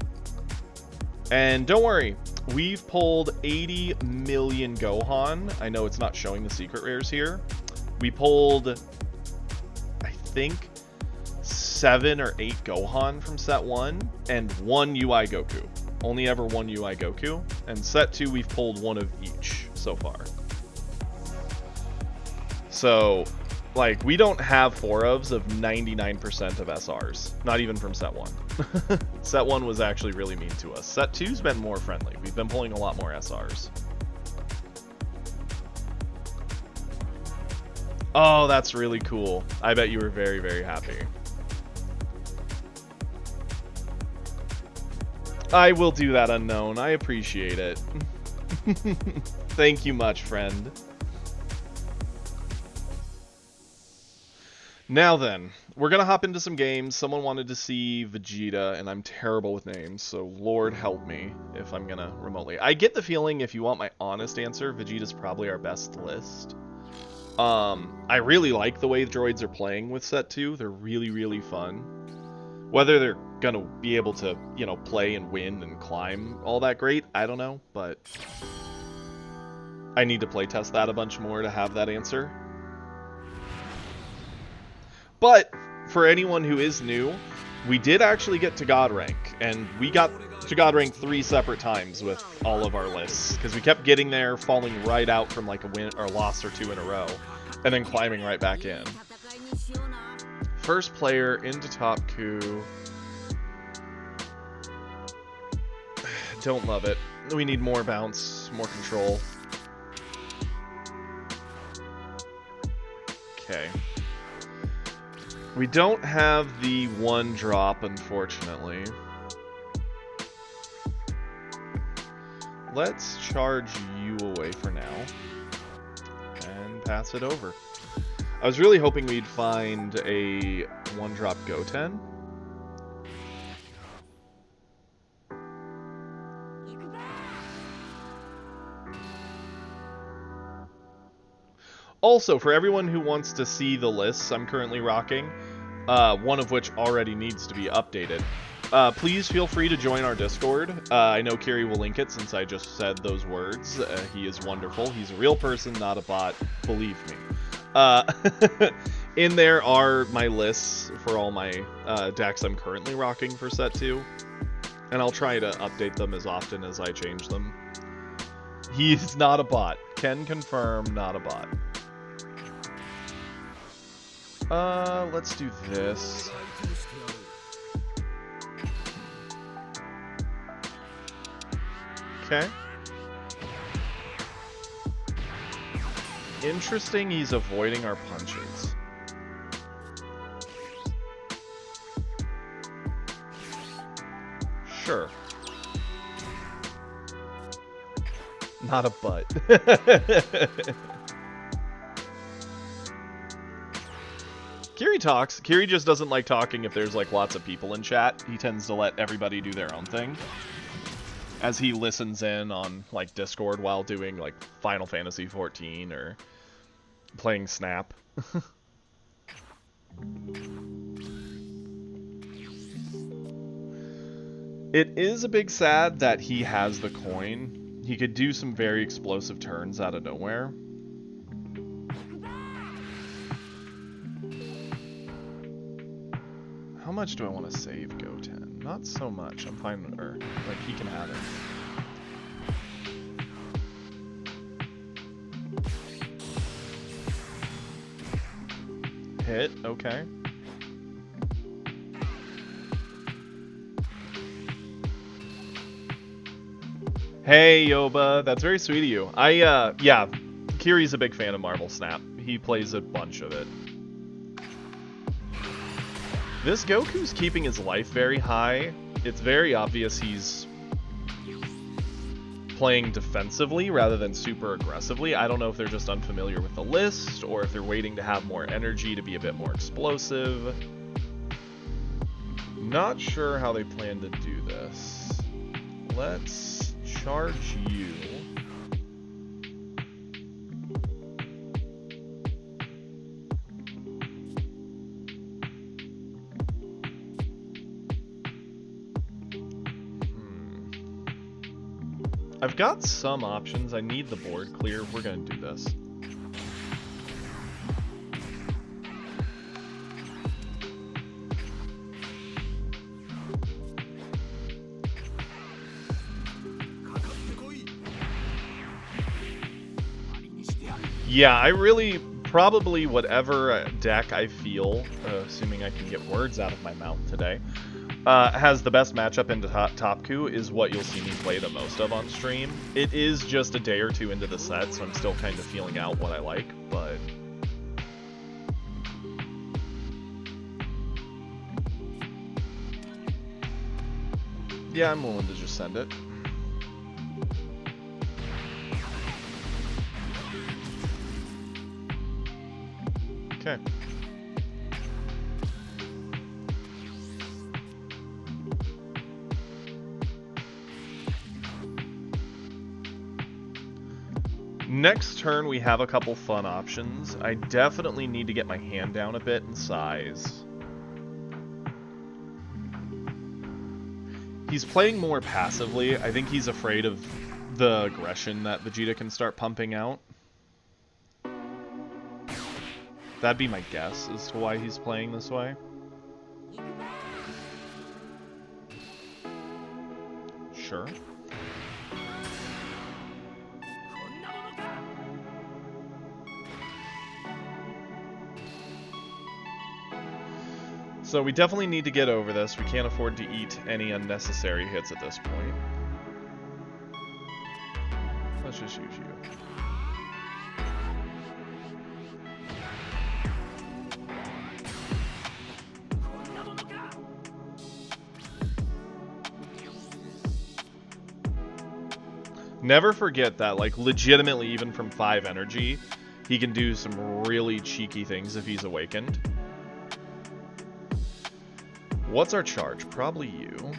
And don't worry, we've pulled 80 million Gohan. I know it's not showing the secret rares here. We pulled, I think, 7 or 8 Gohan from set 1, and 1 UI Goku. Only ever 1 UI Goku. And set 2, we've pulled 1 of each so far. So, like, we don't have 4-ofs of 99% of SRs. Not even from set 1. Set 1 was actually really mean to us. Set 2's been more friendly. We've been pulling a lot more SRs. Oh, that's really cool. I bet you were very, very happy. I will do that, Unknown. I appreciate it. Thank you much, friend. Now then, we're gonna hop into some games. Someone wanted to see Vegeta, and I'm terrible with names, so Lord help me if I'm gonna remotely. I get the feeling, if you want my honest answer, Vegeta's probably our best list. I really like the way the droids are playing with set 2. They're really, really fun. Whether they're gonna be able to, you know, play and win and climb all that great, I don't know, but I need to playtest that a bunch more to have that answer. But for anyone who is new, we did actually get to God rank, and we got to God rank 3 separate times with all of our lists, because we kept getting there, falling right out from like a win or loss or 2 in a row, and then climbing right back in. First player into top coup. Don't love it. We need more bounce, more control. Okay. We don't have the 1 drop, unfortunately. Let's charge you away for now. And pass it over. I was really hoping we'd find a 1 drop Goten. Also, for everyone who wants to see the lists I'm currently rocking, one of which already needs to be updated, please feel free to join our Discord. I know Kiri will link it since I just said those words. He is wonderful. He's a real person, not a bot. Believe me. In there are my lists for all my decks I'm currently rocking for set 2. And I'll try to update them as often as I change them. He's not a bot. Can confirm, not a bot. Let's do this. Okay. Interesting, he's avoiding our punches. Sure. Not a butt. Kiri talks. Kiri just doesn't like talking if there's like lots of people in chat. He tends to let everybody do their own thing, as he listens in on like Discord while doing like Final Fantasy XIV or playing Snap. It is a big sad that he has the coin. He could do some very explosive turns out of nowhere. How much do I want to save Goten? Not so much. I'm fine with her. Like, he can have it. Hit, okay. Hey, Yoba, that's very sweet of you. Yeah, Kiri's a big fan of Marvel Snap. He plays a bunch of it. This Goku's keeping his life very high. It's very obvious he's playing defensively rather than super aggressively. I don't know if they're just unfamiliar with the list or if they're waiting to have more energy to be a bit more explosive. Not sure how they plan to do this. Let's charge you. I've got some options. I need the board clear. We're going to do this. Yeah, I really, probably whatever deck I feel, assuming I can get words out of my mouth today, has the best matchup into top coup is what you'll see me play the most of on stream. It is just a day or two into the set, so I'm still kind of feeling out what I like, but... yeah, I'm willing to just send it. Okay. Next turn, we have a couple fun options. I definitely need to get my hand down a bit in size. He's playing more passively. I think he's afraid of the aggression that Vegeta can start pumping out. That'd be my guess as to why he's playing this way. Sure. So we definitely need to get over this. We can't afford to eat any unnecessary hits at this point. Let's just use you. Never forget that, like, legitimately, even from 5 energy, he can do some really cheeky things if he's awakened. What's our charge? Probably you.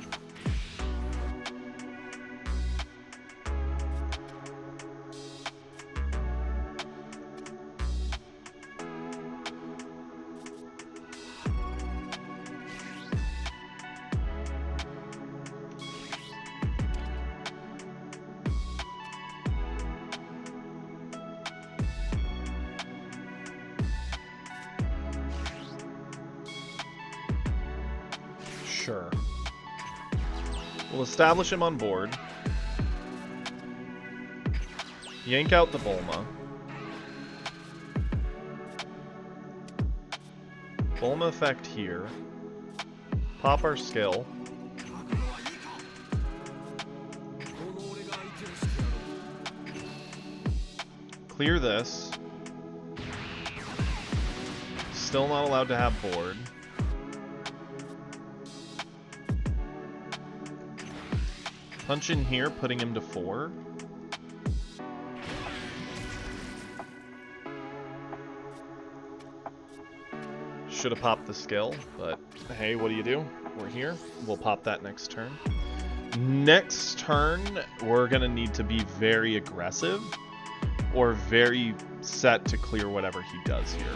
Sure. We'll establish him on board. Yank out the Bulma. Bulma effect here. Pop our skill. Clear this. Still not allowed to have board. Punch in here, putting him to 4. Should have popped the skill, but hey, what do? We're here. We'll pop that next turn. Next turn, we're going to need to be very aggressive or very set to clear whatever he does here.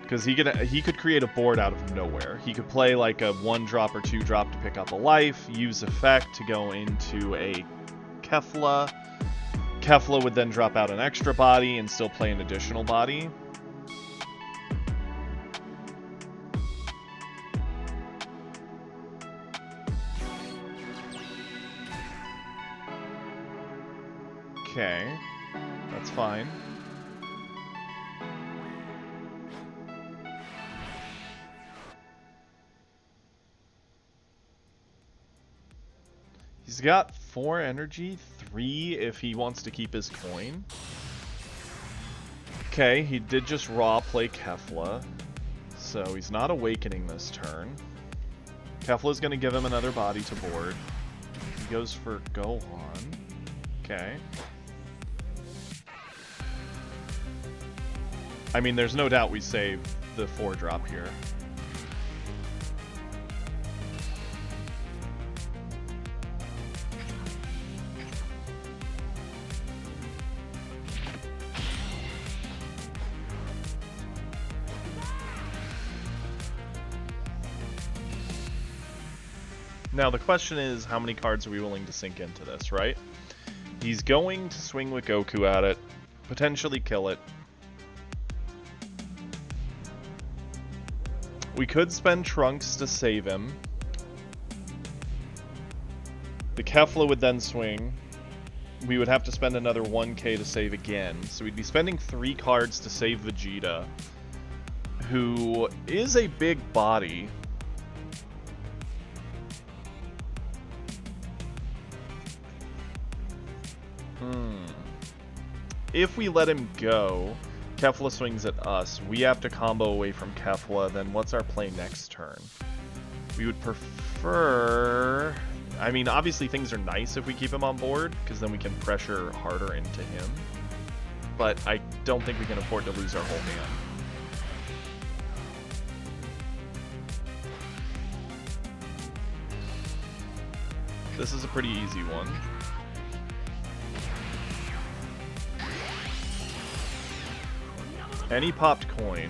Because he could create a board out of nowhere. He could play like a 1-drop or 2-drop to pick up a life, use effect to go into a Kefla. Kefla would then drop out an extra body and still play an additional body. Okay, that's fine. He's got 4 energy, 3 if he wants to keep his coin. Okay, he did just raw play Kefla, so he's not awakening this turn. Kefla's going to give him another body to board. He goes for Gohan. Okay. I mean, there's no doubt we save the 4-drop here. Now, the question is, how many cards are we willing to sink into this, right? He's going to swing with Goku at it, potentially kill it. We could spend Trunks to save him. The Kefla would then swing. We would have to spend another 1k to save again. So we'd be spending 3 cards to save Vegeta, who is a big body. If we let him go, Kefla swings at us. We have to combo away from Kefla. Then what's our play next turn? We would prefer... I mean, obviously things are nice if we keep him on board, because then we can pressure harder into him. But I don't think we can afford to lose our whole hand. This is a pretty easy one. And he popped coin.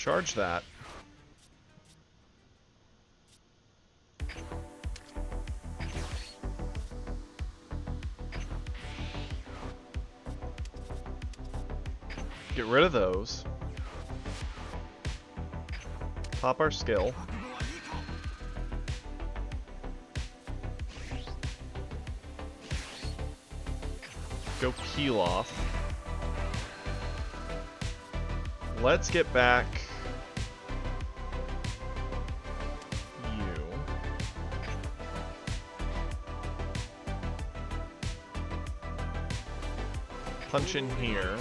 Charge that. Get rid of those. Pop our skill. Go peel off. Let's get back you. Punch in here.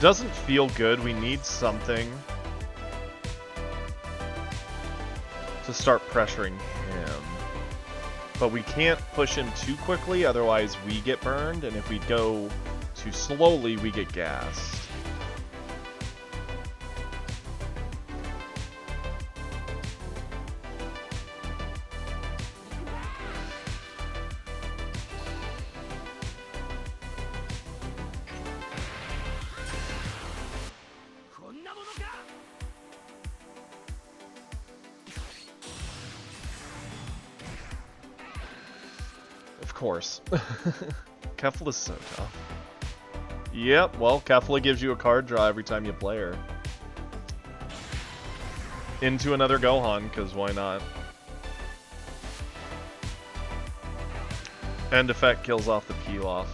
Doesn't feel good. We need something to start pressuring him. But we can't push him too quickly, otherwise we get burned, and if we go too slowly, we get gassed. Of course. Kefla is so tough. Yep, well, Kefla gives you a card draw every time you play her. Into another Gohan, because why not? End effect kills off the peel off.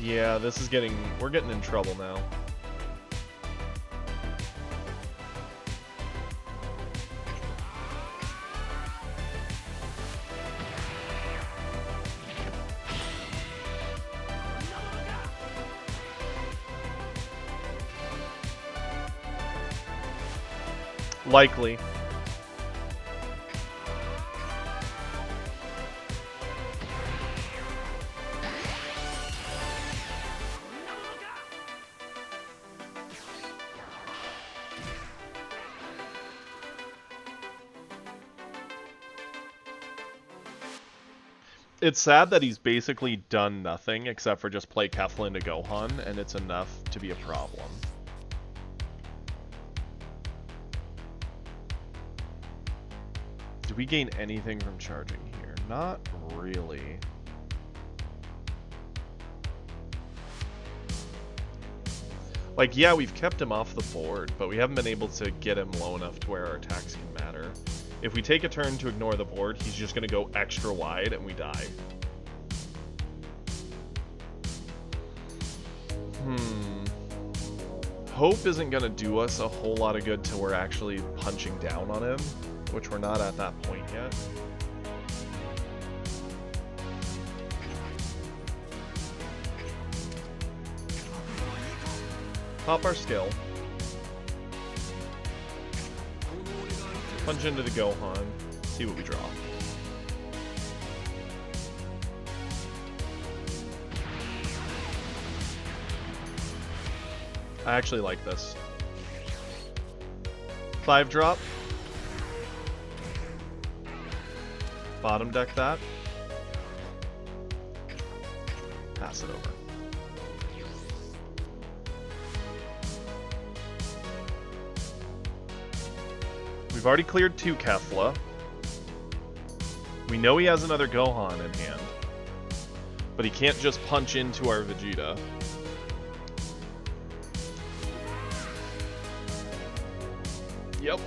Yeah, this is getting... we're getting in trouble now. Likely. It's sad that he's basically done nothing except for just play Kefla into Gohan, and it's enough to be a problem. Do we gain anything from charging here? Not really. Like, yeah, we've kept him off the board, but we haven't been able to get him low enough to where our attacks can matter. If we take a turn to ignore the board, he's just going to go extra wide and we die. Hope isn't going to do us a whole lot of good till we're actually punching down on him, which we're not at that point yet. Pop our skill. Punch into the Gohan. See what we draw. I actually like this. 5-drop. Bottom deck that. Pass it over. We've already cleared 2 Kefla. We know he has another Gohan in hand. But he can't just punch into our Vegeta. Yep.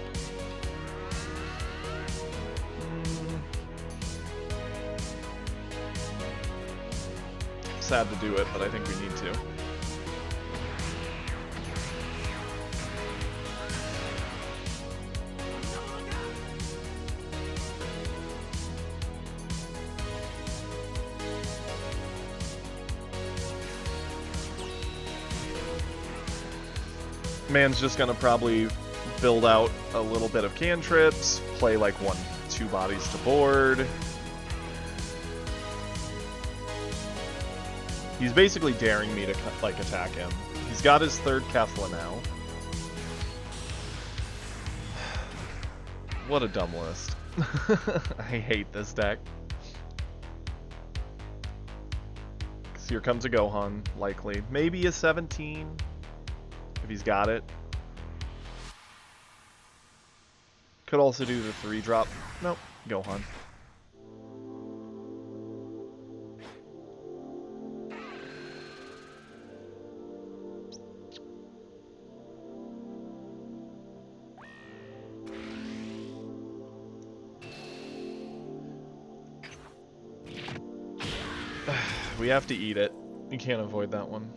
Sad to do it, but I think we need to. Man's just gonna probably build out a little bit of cantrips, play like 1-2 bodies to board. He's basically daring me to, like, attack him. He's got his third Kefla now. What a dumb list. I hate this deck. So here comes a Gohan, likely. Maybe a 17, if he's got it. Could also do the 3-drop. Nope, Gohan. We have to eat it. You can't avoid that one.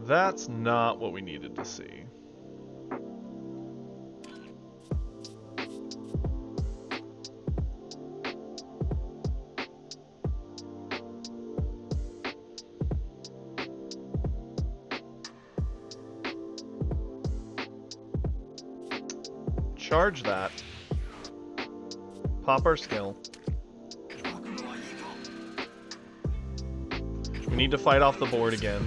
That's not what we needed to see. Charge that. Pop our skill. We need to fight off the board again.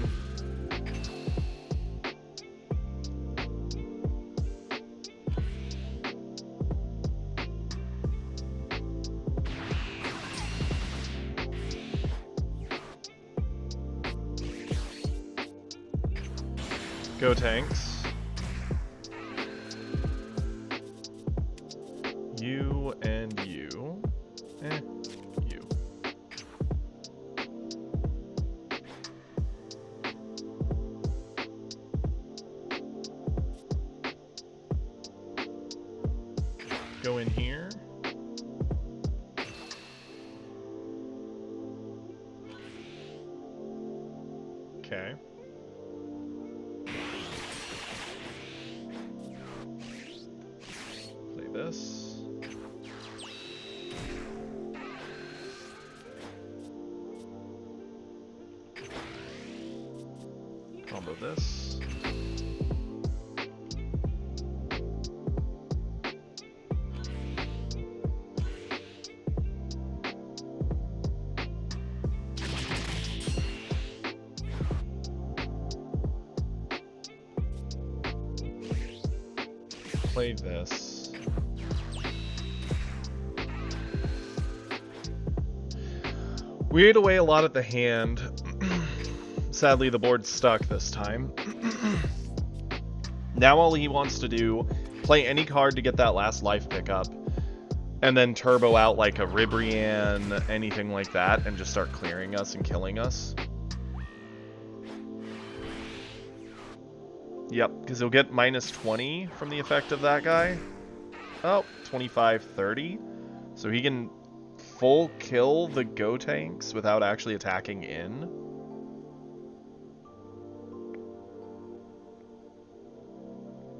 Go tanks. You and you. You. Go in here. Okay. Play this. Combo this. Play this. We ate away a lot at the hand. Sadly, the board's stuck this time. Now all he wants to do, play any card to get that last life pickup, and then turbo out like a Ribrianne, anything like that, and just start clearing us and killing us. Yep, because he'll get minus 20 from the effect of that guy. Oh, 25, 30. So he can full kill the Go tanks without actually attacking in.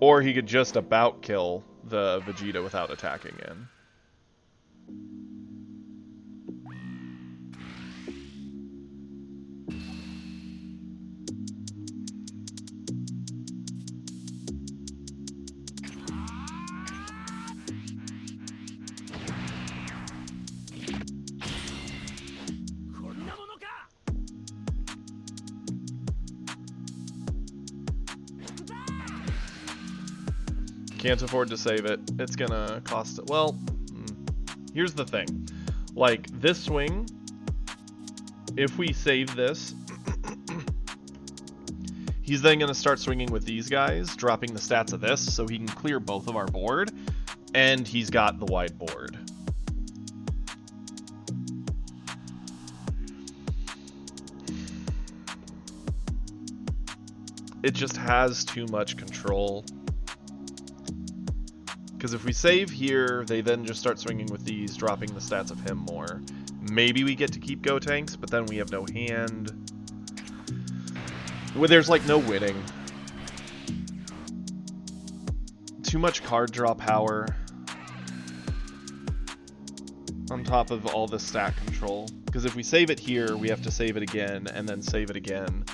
Or he could just about kill the Vegeta without attacking in. Can't afford to save it. It's gonna cost it. Well, here's the thing. Like, this swing, if we save this, he's then gonna start swinging with these guys, dropping the stats of this, so he can clear both of our board, and he's got the wide board. It just has too much control. Because if we save here, they then just start swinging with these, dropping the stats of him more. Maybe we get to keep Go tanks, but then we have no hand. Well, there's like no winning. Too much card draw power. on top of all the stack control. Because if we save it here, we have to save it again, and then save it again.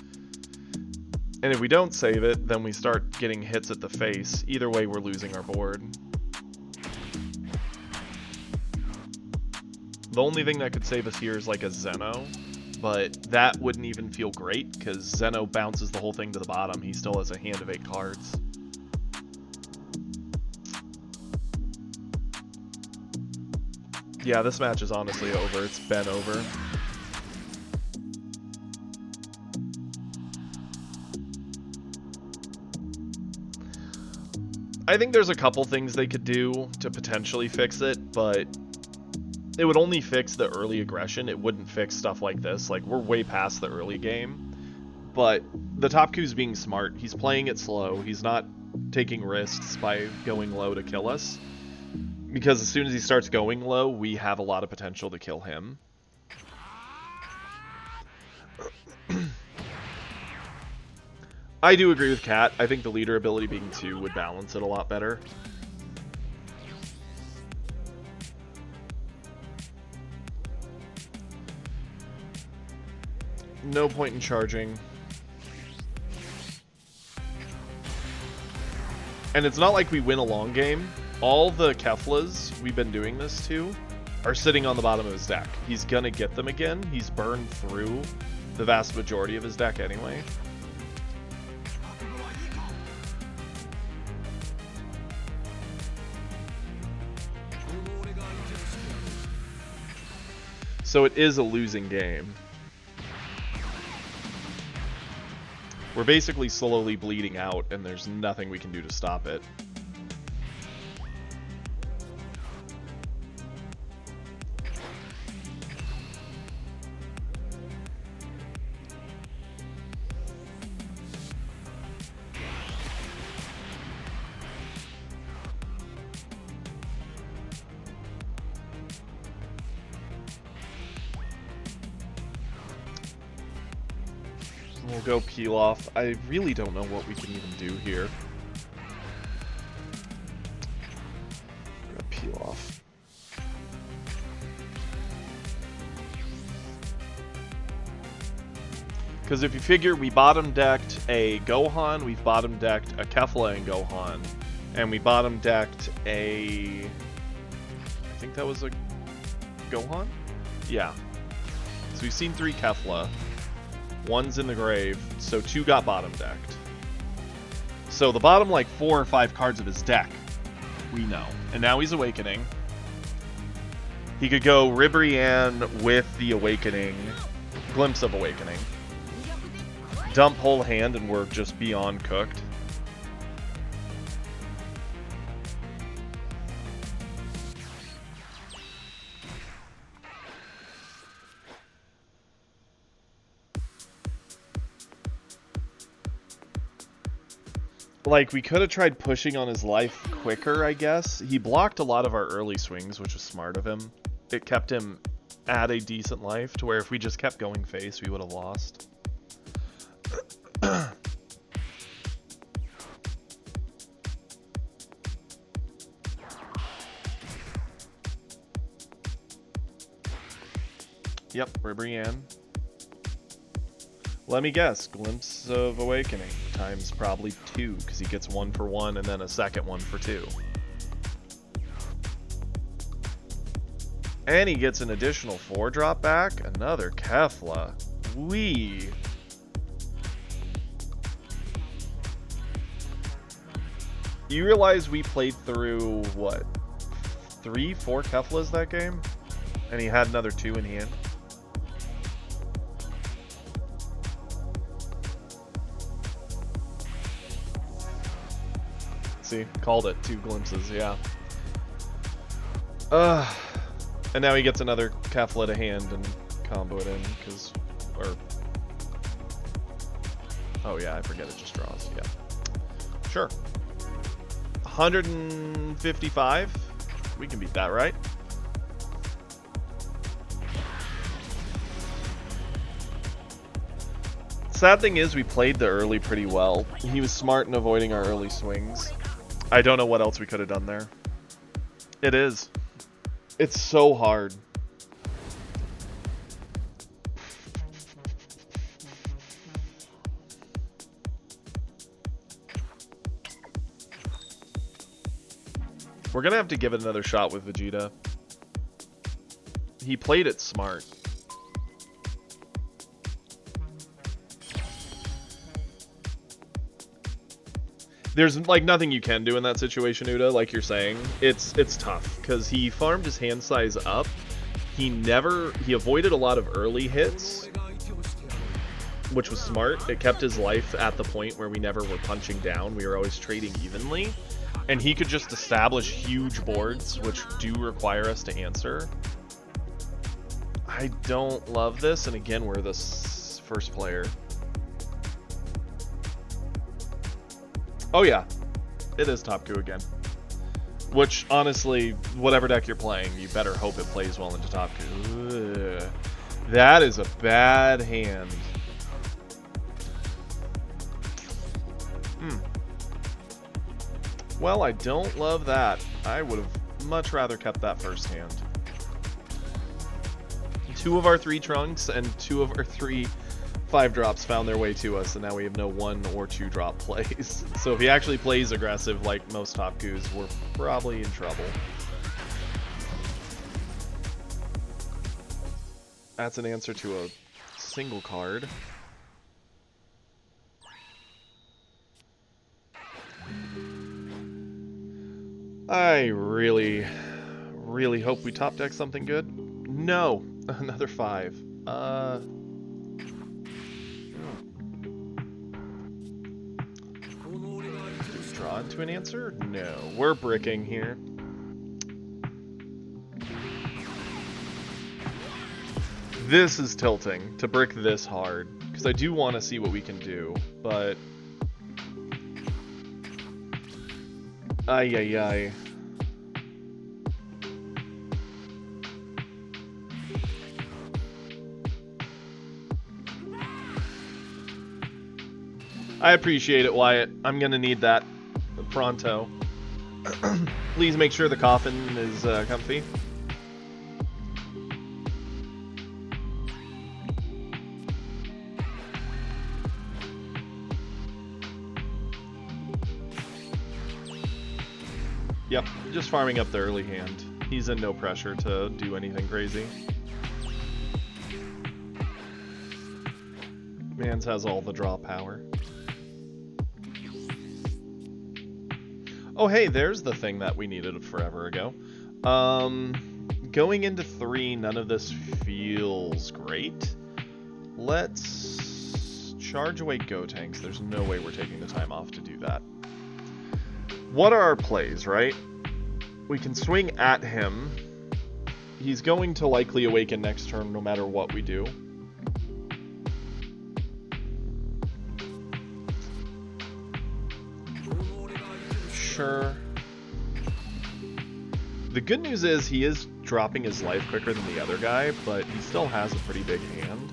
And if we don't save it, then we start getting hits at the face. Either way, we're losing our board. The only thing that could save us here is like a Zeno, but that wouldn't even feel great, because Zeno bounces the whole thing to the bottom. He still has a hand of 8 cards. Yeah, this match is honestly over. It's been over. I think there's a couple things they could do to potentially fix it, but it would only fix the early aggression. It wouldn't fix stuff like this. Like, we're way past the early game. But the top Q's being smart. He's playing it slow. He's not taking risks by going low to kill us. Because as soon as he starts going low, we have a lot of potential to kill him. I do agree with Kat. I think the leader ability being 2 would balance it a lot better. No point in charging. And it's not like we win a long game. All the Keflas we've been doing this to are sitting on the bottom of his deck. He's gonna get them again. He's burned through the vast majority of his deck anyway. So it is a losing game. We're basically slowly bleeding out, and there's nothing we can do to stop it. We'll go peel off. I really don't know what we can even do here. We're gonna peel off. Because if you figure we bottom decked a Gohan, we've bottom decked a Kefla and Gohan, and we bottom decked a... I think that was a Gohan? Yeah. So we've seen 3 Kefla. 1's in the grave, so 2 got bottom decked. So the bottom, like, 4 or 5 cards of his deck, we know. And now he's Awakening. He could go Ribrianne with the Awakening, Glimpse of Awakening. Dump whole hand and we're just beyond cooked. Like, we could have tried pushing on his life quicker, I guess. He blocked a lot of our early swings, which was smart of him. It kept him at a decent life, to where if we just kept going face, we would have lost. Yep, Ribrianne. Let me guess, Glimpse of Awakening times probably 2, because he gets 1 for 1 and then a second 1 for 2. And he gets an additional 4 drop back, another Kefla. Wee. You realize we played through, what, 3, 4 Keflas that game? And he had another 2 in hand? See, called it. 2 glimpses, yeah. And now he gets another Kefla to hand and combo it in, because... Or... Oh yeah, I forget it just draws, yeah. Sure. 155? We can beat that, right? Sad thing is, we played the early pretty well. He was smart in avoiding our early swings. I don't know what else we could have done there. It is. It's so hard. We're gonna have to give it another shot with Vegeta. He played it smart. There's like nothing you can do in that situation, Uda, like you're saying. It's tough because he farmed his hand size up. He avoided a lot of early hits, which was smart. It kept his life at the point where we never were punching down. We were always trading evenly. And he could just establish huge boards, which do require us to answer. I don't love this, and again, we're the first player. Oh yeah, it is Topku again. Which, honestly, whatever deck you're playing, you better hope it plays well into Topku. Ugh. That is a bad hand. Well, I don't love that. I would have much rather kept that first hand. 2 of our 3 trunks and 2 of our 3 5-drops found their way to us, and now we have no 1 or 2 drop plays. So if he actually plays aggressive like most Topkus, we're probably in trouble. That's an answer to a single card. I really hope we top deck something good. No, another 5. Do we draw into an answer? No, we're bricking here. This is tilting to brick this hard because I do want to see what we can do, but ay. I appreciate it, Wyatt. I'm gonna need that pronto. Please make sure the coffin is comfy. Yep, just farming up the early hand. He's in no pressure to do anything crazy. Mans has all the draw power. Oh hey, there's the thing that we needed forever ago. Going into 3, none of this feels great. Let's charge away Gotenks. There's no way we're taking the time off to do that. What are our plays, right? We can swing at him. He's going to likely awaken next turn no matter what we do. Sure. The good news is he is dropping his life quicker than the other guy, but he still has a pretty big hand.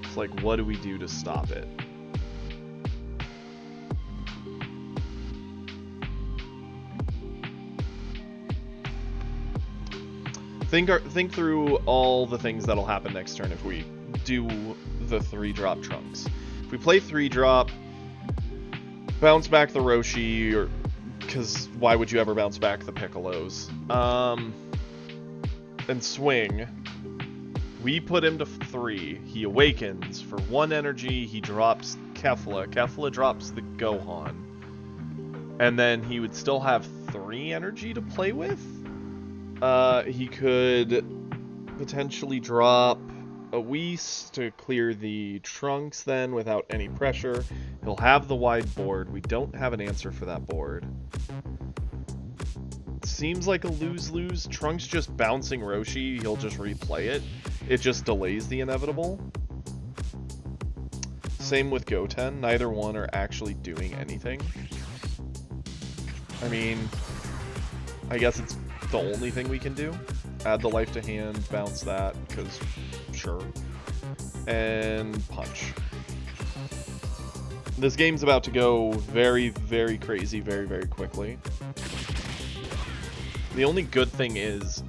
It's like, what do we do to stop it? Think through all the things that'll happen next turn if we do the 3-drop trunks. If we play 3-drop, bounce back the Roshi, or because why would you ever bounce back the Piccolos? And swing. We put him to 3. He awakens for 1 energy. He drops Kefla. Kefla drops the Gohan, and then he would still have 3 energy to play with. He could potentially drop a Whis to clear the trunks then without any pressure. He'll have the wide board. We don't have an answer for that board. Seems like a lose-lose. Trunks just bouncing Roshi, he'll just replay it. It just delays the inevitable. Same with Goten. Neither one are actually doing anything. I mean, I guess it's the only thing we can do. Add the life to hand, bounce that, because sure. And punch. This game's about to go very, very crazy very, very quickly. The only good thing is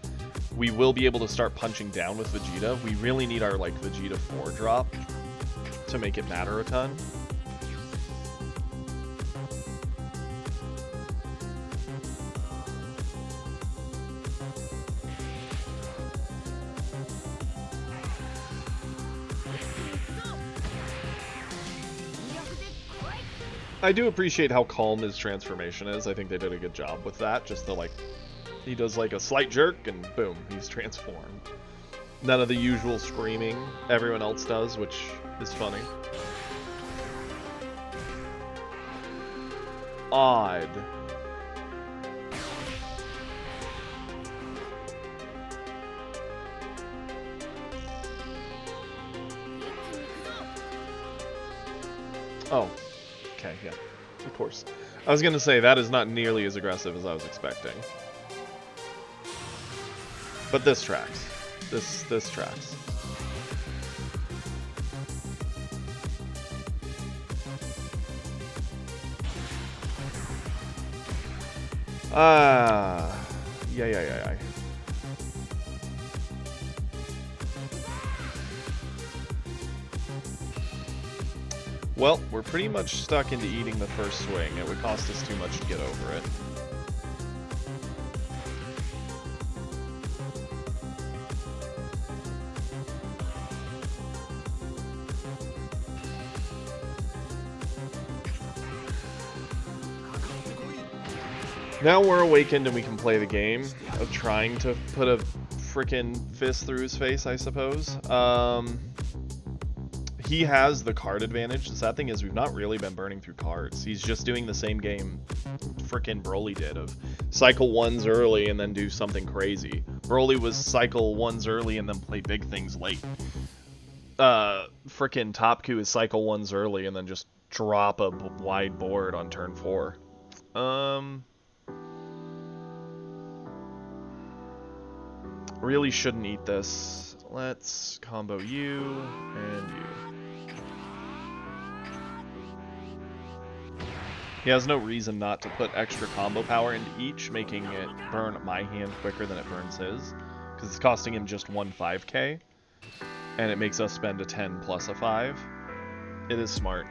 we will be able to start punching down with Vegeta. We really need our, like, Vegeta 4 drop to make it matter a ton. I do appreciate how calm his transformation is. I think they did a good job with that. Just the, like, he does like a slight jerk and boom, he's transformed. None of the usual screaming everyone else does, which is funny. Odd. Oh. Okay, yeah, of course. I was gonna say, that is not nearly as aggressive as I was expecting. But this tracks. This tracks. Yeah. Well, we're pretty much stuck into eating the first swing. It would cost us too much to get over it. Now we're awakened and we can play the game of trying to put a frickin' fist through his face, I suppose. He has the card advantage. The sad thing is we've not really been burning through cards. He's just doing the same game frickin' Broly did of cycle ones early and then do something crazy. Broly was cycle ones early and then play big things late. Frickin' Topku is cycle ones early and then just drop a wide board on turn 4. Really shouldn't eat this. Let's combo you and you. He has no reason not to put extra combo power into each, making it burn my hand quicker than it burns his. Because it's costing him just 1 5k, and it makes us spend a 10 plus a 5. It is smart.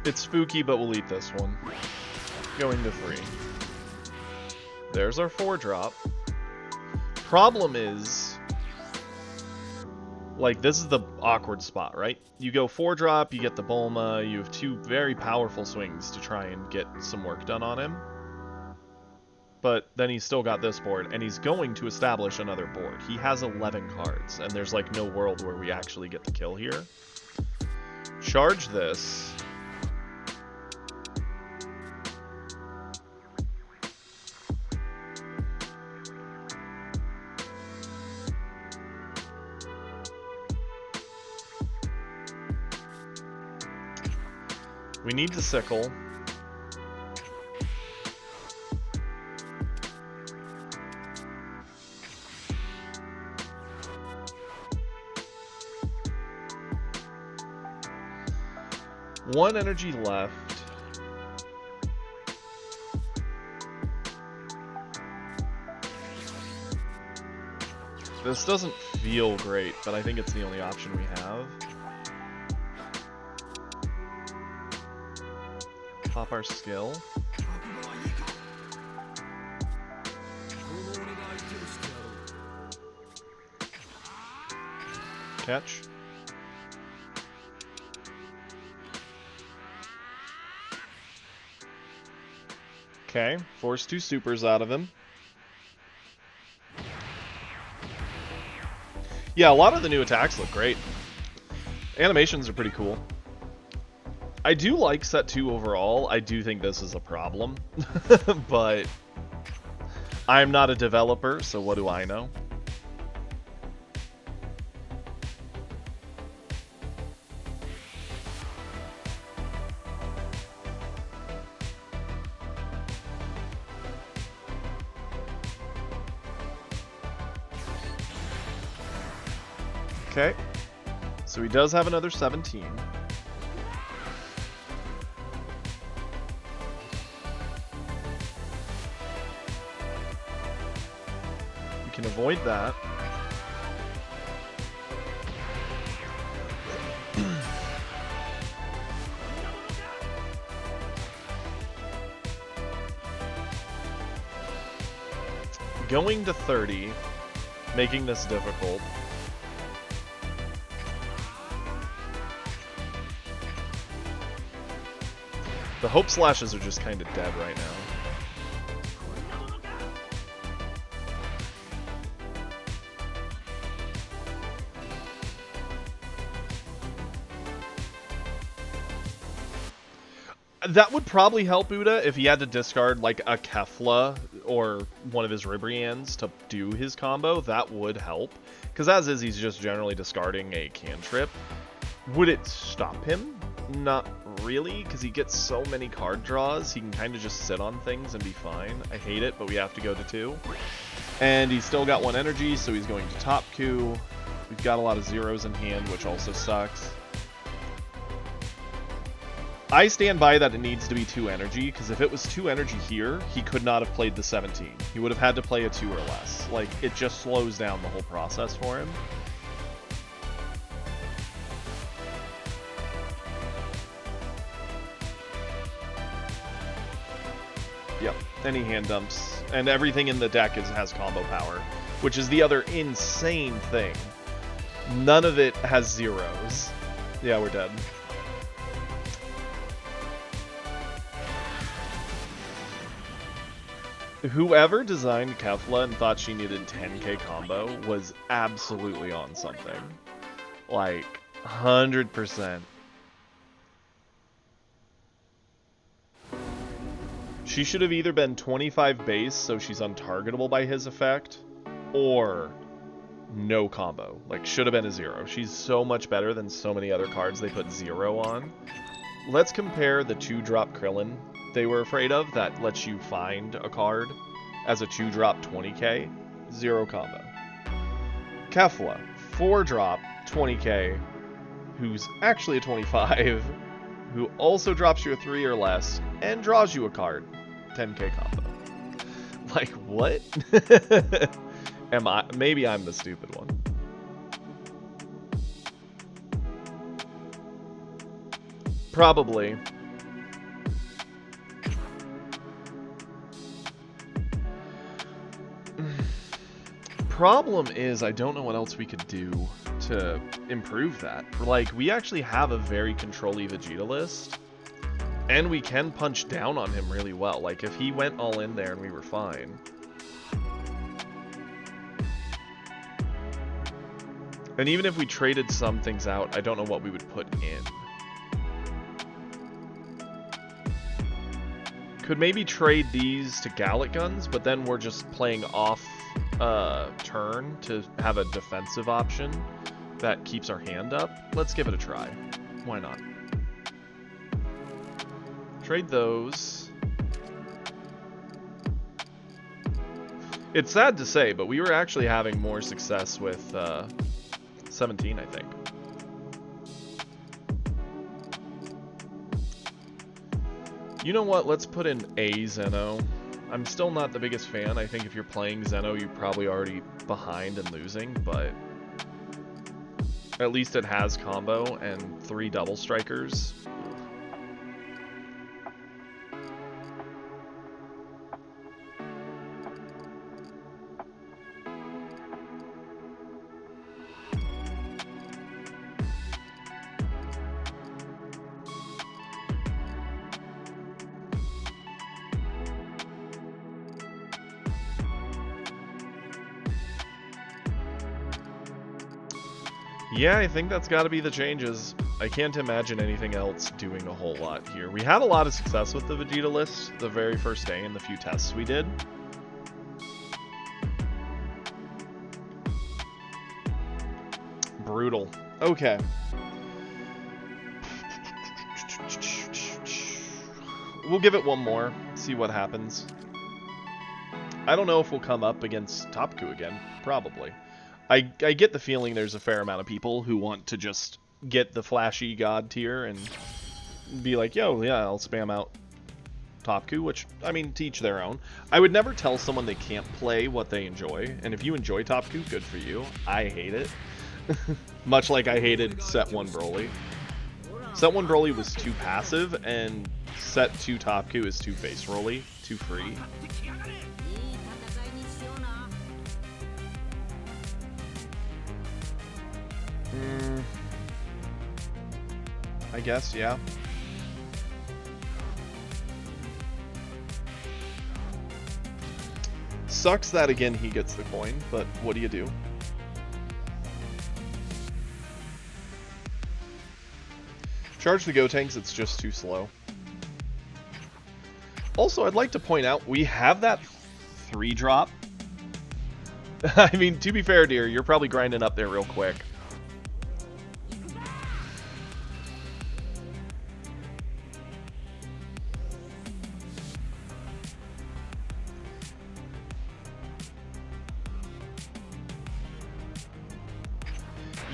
It's spooky, but we'll eat this one. Going to 3. There's our 4 drop. Problem is, like, this is the awkward spot, right? You go 4 drop, you get the Bulma, you have 2 very powerful swings to try and get some work done on him. But then he's still got this board, and he's going to establish another board. He has 11 cards, and there's, like, no world where we actually get the kill here. Charge this. We need to sickle. One energy left. This doesn't feel great, but I think it's the only option we have. Pop our skill. Catch. Okay, force 2 supers out of him. Yeah, a lot of the new attacks look great. Animations are pretty cool. I do like set 2 overall. I do think this is a problem, but I'm not a developer, so what do I know? Okay. So he does have another 17. We can avoid that. Going to 30, making this difficult. The Hope Slashes are just kind of dead right now. That would probably help Uda if he had to discard like a Kefla or one of his Ribrians to do his combo. That would help. Because as is, he's just generally discarding a cantrip. Would it stop him? Not really, because he gets so many card draws. He can kind of just sit on things and be fine. I hate it, but we have to go to 2. And he's still got 1 energy, so he's going to top coup. We've got a lot of zeros in hand, which also sucks. I stand by that it needs to be 2 energy, because if it was 2 energy here, he could not have played the 17. He would have had to play a 2 or less. Like, it just slows down the whole process for him. Yep, and he hand dumps. And everything in the deck has combo power, which is the other insane thing. None of it has zeros. Yeah, we're dead. Whoever designed Kefla and thought she needed 10k combo was absolutely on something. Like, 100%. She should have either been 25 base, so she's untargetable by his effect, or no combo. Like, should have been a 0. She's so much better than so many other cards they put 0 on. Let's compare the 2-drop Krillin they were afraid of that lets you find a card as a 2-drop 20k, 0 combo. Kefla, 4-drop 20k, who's actually a 25, who also drops you a 3 or less, and draws you a card, 10k combo. Like, what? Maybe I'm the stupid one. Probably. Problem is, I don't know what else we could do to improve that. Like, we actually have a very control-y Vegeta list, and we can punch down on him really well. Like, if he went all in there and we were fine. And even if we traded some things out, I don't know what we would put in. Could maybe trade these to Gallic Guns, but then we're just playing off turn to have a defensive option that keeps our hand up. Let's give it a try. Why not? Trade those. It's sad to say, but we were actually having more success with 17, I think. You know what? Let's put in a Zeno. I'm still not the biggest fan. I think if you're playing Zeno, you're probably already behind and losing, but at least it has combo and 3 double strikers. Yeah, I think that's got to be the changes. I can't imagine anything else doing a whole lot here. We had a lot of success with the Vegeta list the very first day in the few tests we did. brutal. Okay. We'll give it one more, see what happens. I don't know if we'll come up against Topku again. Probably. I get the feeling there's a fair amount of people who want to just get the flashy god tier and be like, yo, yeah, I'll spam out Topku, which, I mean, to each their own. I would never tell someone they can't play what they enjoy, and if you enjoy Topku, good for you. I hate it. Much like I hated Set 1 Broly. Set 1 Broly was too passive, and Set 2 Topku is too face rolly, too free. I guess, yeah. Sucks that again he gets the coin, but what do you do? Charge the Gotenks, it's just too slow. Also, I'd like to point out, we have that 3-drop. I mean, to be fair, dear, you're probably grinding up there real quick.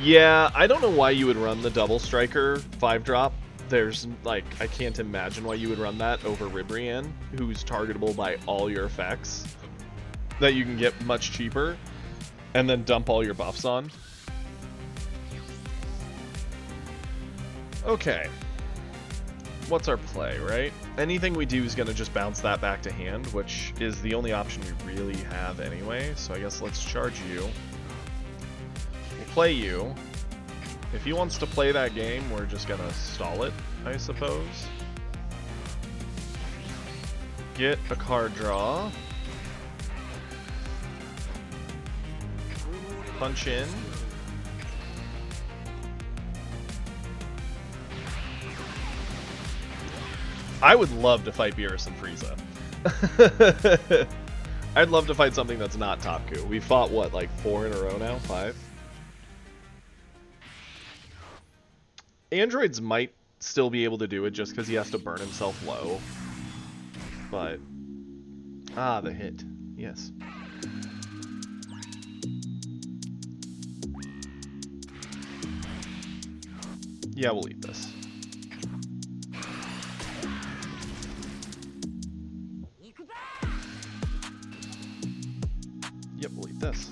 Yeah, I don't know why you would run the Double Striker 5-drop. There's, like, I can't imagine why you would run that over Ribrianne, who's targetable by all your effects, that you can get much cheaper, and then dump all your buffs on. Okay. What's our play, right? Anything we do is going to just bounce that back to hand, which is the only option we really have anyway, so I guess let's charge you. Play you. If he wants to play that game, we're just gonna stall it, I suppose. Get a card draw. Punch in. I would love to fight Beerus and Frieza. I'd love to fight something that's not Topku. We've fought, what, like 4 in a row now? 5? Androids might still be able to do it just because he has to burn himself low. But... ah, the hit. Yes. Yeah, we'll eat this. Yep, we'll eat this.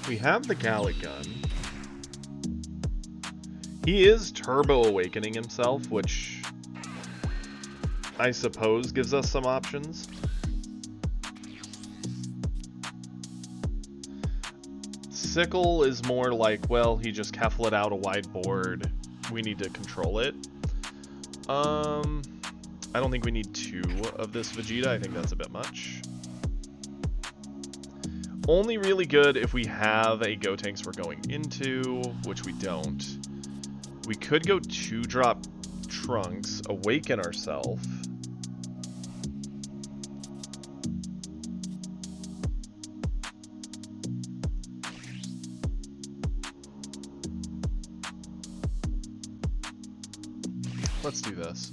We have the Gallic Gun. He is Turbo Awakening himself, which I suppose gives us some options. Sickle is more like, well, he just Keflet out a wide board. We need to control it. I don't think we need 2 of this Vegeta. I think that's a bit much. Only really good if we have a Gotenks we're going into, which we don't. We could go 2-drop Trunks, awaken ourselves. Let's do this.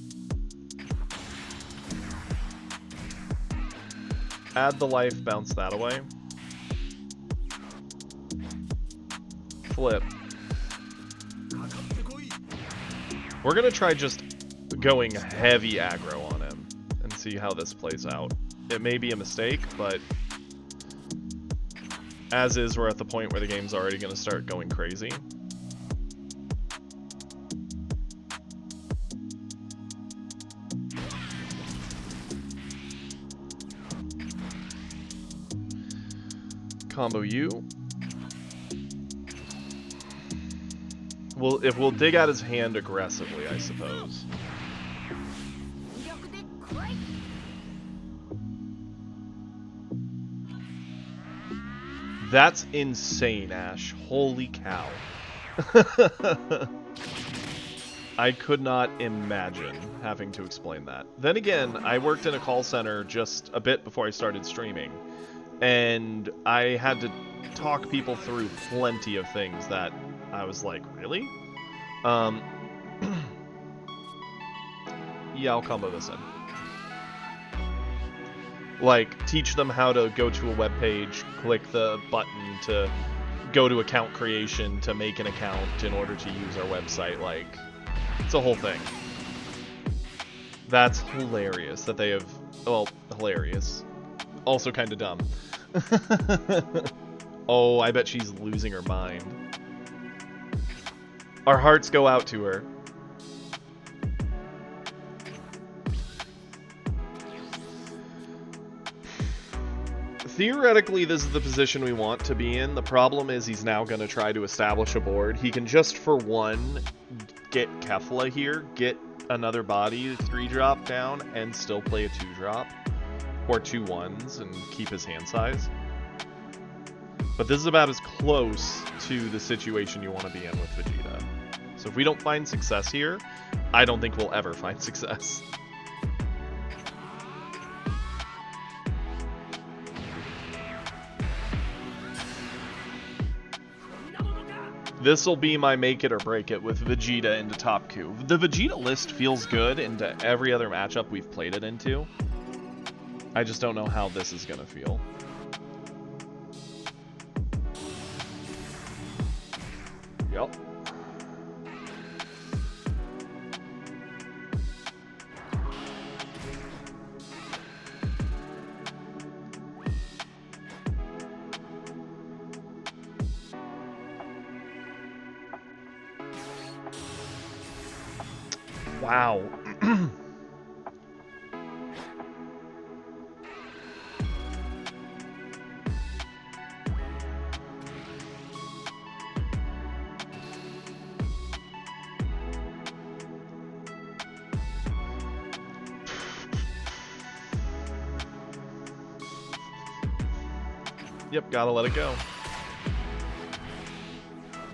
Add the life, bounce that away. Flip. We're gonna try just going heavy aggro on him and see how this plays out. It may be a mistake, but as is, we're at the point where the game's already gonna start going crazy. Combo you. Well, if we'll dig out his hand aggressively, I suppose. That's insane, Ash. Holy cow. I could not imagine having to explain that. Then again, I worked in a call center just a bit before I started streaming, And I had to talk people through plenty of things that I was like, really? Yeah, I'll combo this in. Like, teach them how to go to a web page, click the button to go to account creation to make an account in order to use our website. Like, it's a whole thing. That's hilarious that they have... Well, hilarious. Also kind of dumb. Oh, I bet she's losing her mind. Our hearts go out to her. Theoretically, this is the position we want to be in. The problem is he's now going to try to establish a board. He can just, for one, get Kefla here, get another body 3-drop down, and still play a 2-drop. Or 2 1s, and keep his hand size. But this is about as close to the situation you want to be in with Vegeta. So if we don't find success here, I don't think we'll ever find success. This'll be my make it or break it with Vegeta into top Q. The Vegeta list feels good into every other matchup we've played it into. I just don't know how this is gonna feel. Yep. Wow. Yep, gotta let it go.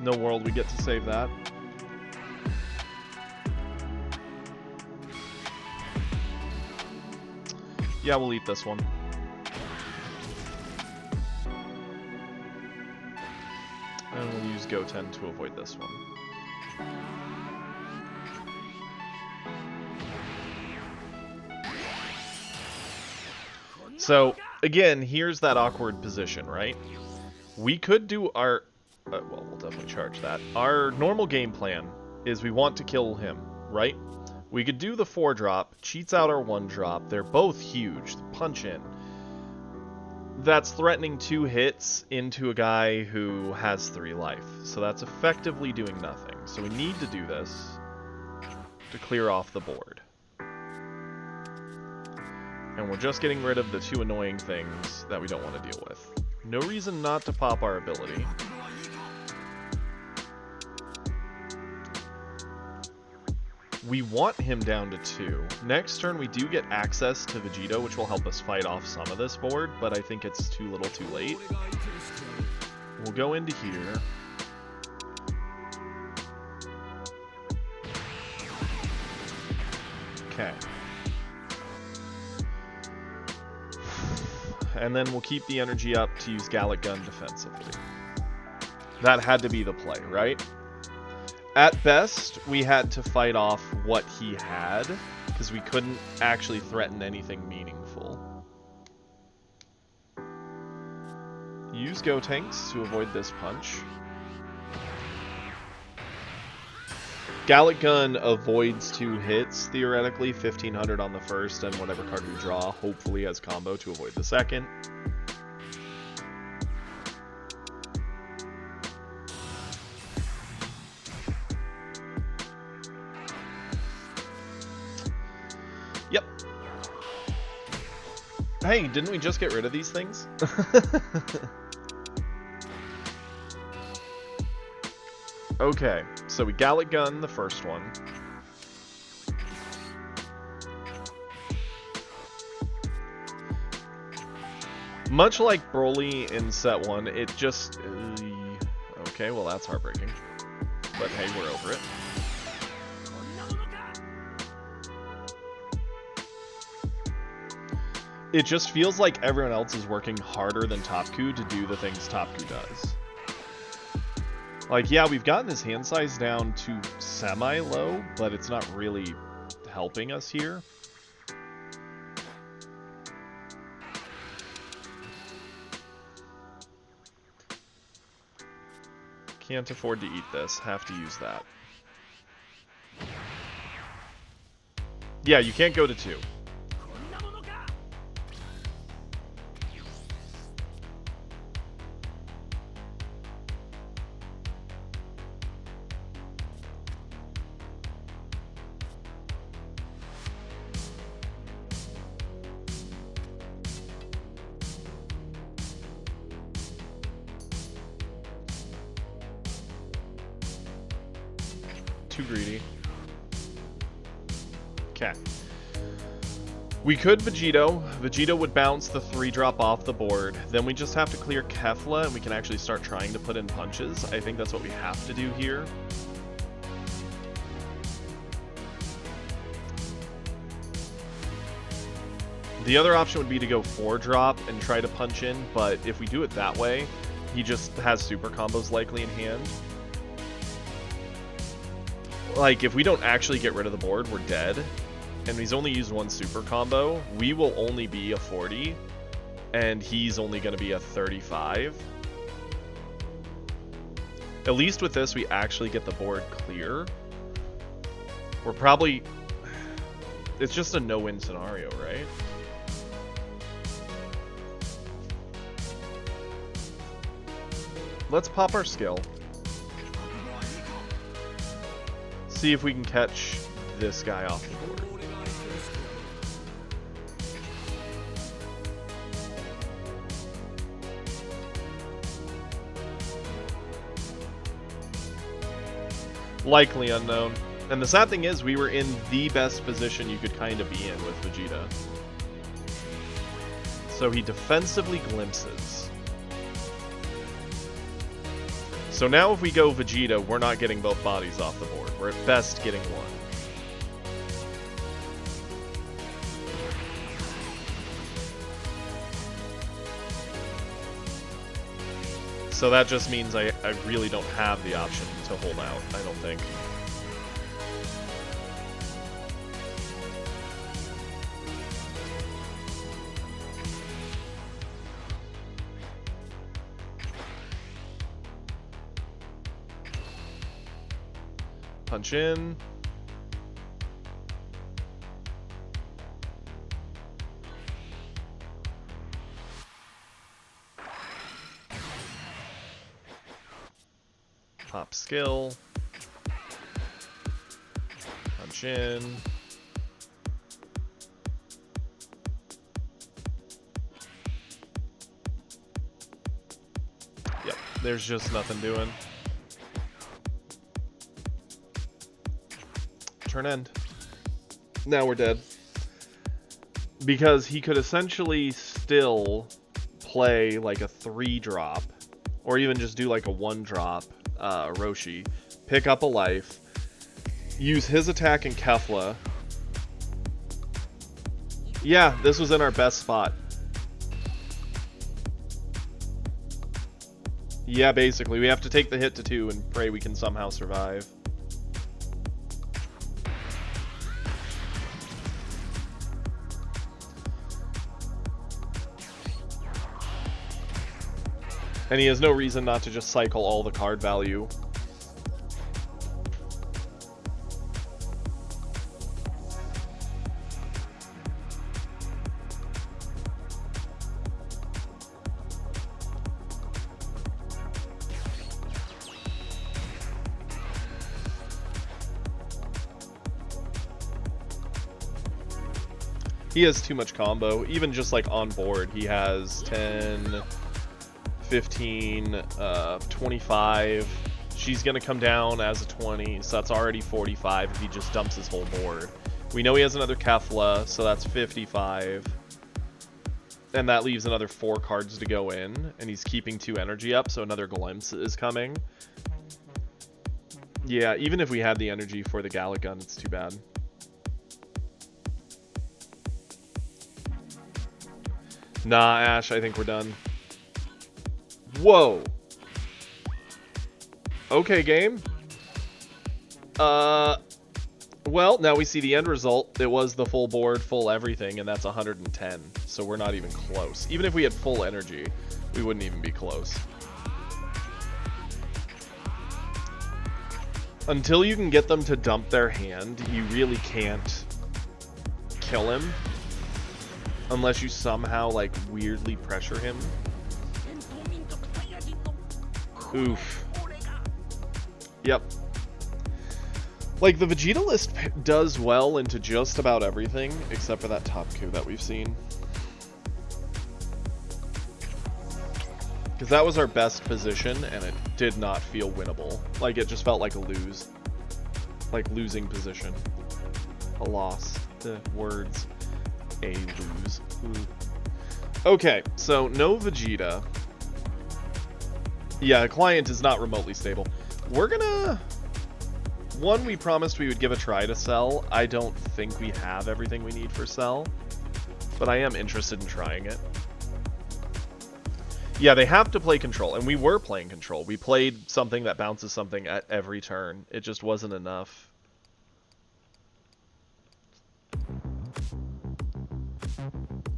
No world we get to save that. Yeah, we'll eat this one. And we'll use Goten to avoid this one. So, again, here's that awkward position, right? We could do our... well, we'll definitely charge that. Our normal game plan is we want to kill him, right? We could do the 4-drop, cheats out our 1-drop. They're both huge. Punch in. That's threatening 2 hits into a guy who has 3 life. So that's effectively doing nothing. So we need to do this to clear off the board. And we're just getting rid of the 2 annoying things that we don't want to deal with. No reason not to pop our ability. We want him down to 2. Next turn we do get access to Vegeta, which will help us fight off some of this board, but I think it's too little too late. We'll go into here. Okay. And then we'll keep the energy up to use Gallic Gun defensively. That had to be the play, right? At best, we had to fight off what he had, because we couldn't actually threaten anything meaningful. Use Gotenks to avoid this punch. Gallic Gun avoids 2 hits, theoretically, 1500 on the first, and whatever card we draw, hopefully as combo to avoid the second. Yep. Hey, didn't we just get rid of these things? Okay, so we Gallic Gun the first one. Much like Broly in set 1, it just... okay, well that's heartbreaking. But hey, we're over it. it just feels like everyone else is working harder than Topku to do the things Topku does. Like, yeah, we've gotten his hand size down to semi-low, but it's not really helping us here. Can't afford to eat this. Have to use that. Yeah, you can't go to 2. Too greedy. Okay. We could Vegito. Vegito would bounce the 3-drop off the board. Then we just have to clear Kefla and we can actually start trying to put in punches. I think that's what we have to do here. The other option would be to go 4-drop and try to punch in, but if we do it that way, he just has super combos likely in hand. Like, if we don't actually get rid of the board, we're dead. And he's only used 1 super combo. We will only be a 40. And he's only going to be a 35. At least with this, we actually get the board clear. We're probably... It's just a no-win scenario, right? Let's pop our skill. See if we can catch this guy off the board. Likely unknown. And the sad thing is, we were in the best position you could kind of be in with Vegeta. So he defensively glimpses. So now if we go Vegeta, we're not getting both bodies off the board. We're at best getting one. So that just means I really don't have the option to hold out, I don't think. Punch in. Pop skill. Punch in. Yep, there's just nothing doing. Turn end. Now we're dead. Because he could essentially still play like a 3-drop, or even just do like a 1-drop Roshi, pick up a life, use his attack in Kefla. Yeah, this was in our best spot. Yeah, basically. We have to take the hit to 2 and pray we can somehow survive. And he has no reason not to just cycle all the card value. He has too much combo. Even just like on board, he has 10... 15, 25. She's gonna come down as a 20, so that's already 45 if he just dumps his whole board. We know he has another Kefla, so that's 55. And that leaves another 4 cards to go in, and he's keeping 2 energy up, so another glimpse is coming. Yeah, even if we had the energy for the Gallic Gun, it's too bad. Nah, Ash, I think we're done. Whoa. Okay, game. Well, now we see the end result. It was the full board, full everything, and that's 110. So we're not even close. Even if we had full energy, we wouldn't even be close. Until you can get them to dump their hand, you really can't kill him. Unless you somehow, like, weirdly pressure him. Oof. Yep. Like, the Vegeta list does well into just about everything, except for that top coup that we've seen. Because that was our best position, and it did not feel winnable. Like, it just felt like a lose. Like, losing position. A loss. The words. A lose. Ooh. Okay, so no Vegeta. Yeah, client is not remotely stable. We're gonna... One, we promised we would give a try to Cell. I don't think we have everything we need for Cell, but I am interested in trying it. Yeah, they have to play Control, and we were playing Control. We played something that bounces something at every turn. It just wasn't enough.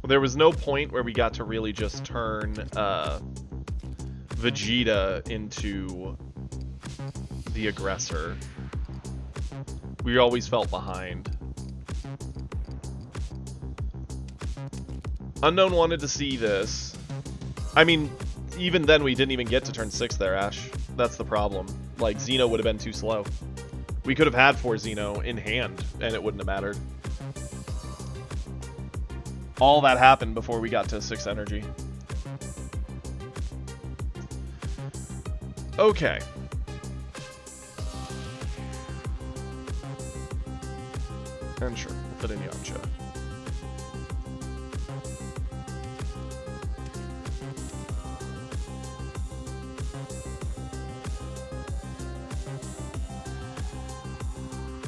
There was no point where we got to really just turn Vegeta into the aggressor. We always felt behind. Unknown wanted to see this. I mean, even then we didn't even get to turn 6 there, Ash. That's the problem. Like, Xeno would have been too slow. We could have had 4 Xeno in hand, and it wouldn't have mattered. All that happened before we got to 6 energy. Okay. And sure, we'll put in Yamcha.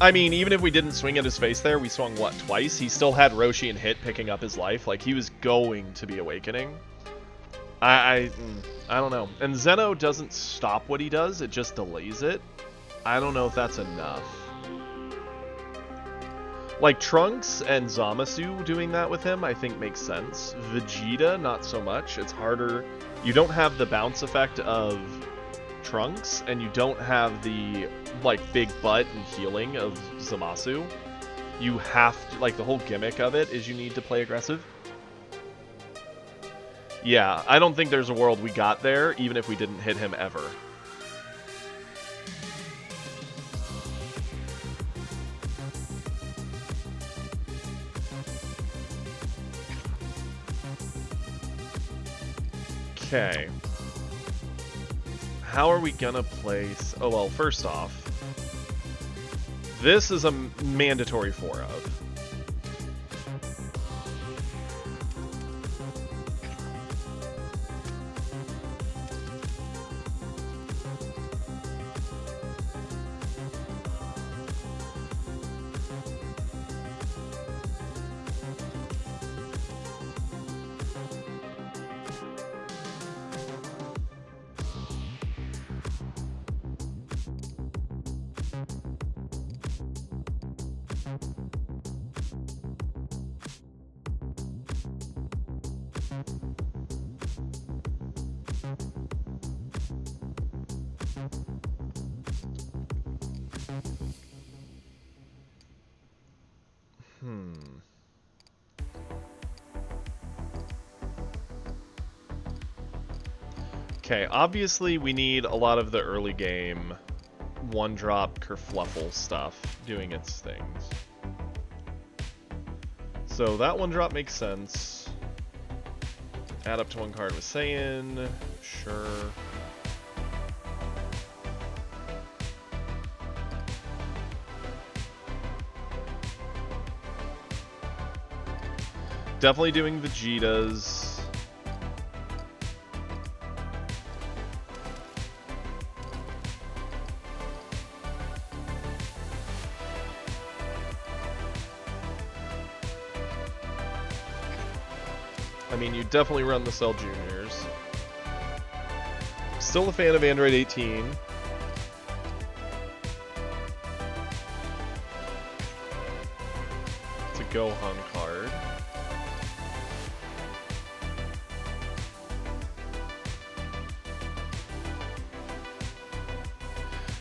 I mean, even if we didn't swing at his face there, we swung, what, twice? He still had Roshi and Hit picking up his life. Like, he was going to be awakening. I don't know. And Zeno doesn't stop what he does, it just delays it. I don't know if that's enough. Like, Trunks and Zamasu doing that with him, I think makes sense. Vegeta, not so much. It's harder. You don't have the bounce effect of Trunks, and you don't have the, like, big butt and healing of Zamasu. You have to, like, the whole gimmick of it is you need to play aggressive. Yeah, I don't think there's a world we got there, even if we didn't hit him ever. Okay. How are we gonna place... Oh, well, first off, this is a mandatory 4-of. Okay, obviously we need a lot of the early game one-drop kerfluffle stuff doing its things. So that one-drop makes sense. Add up to 1 card with Saiyan, sure. Definitely doing Vegetas. I mean, you definitely run the Cell Juniors. Still a fan of Android 18. It's a Gohan card.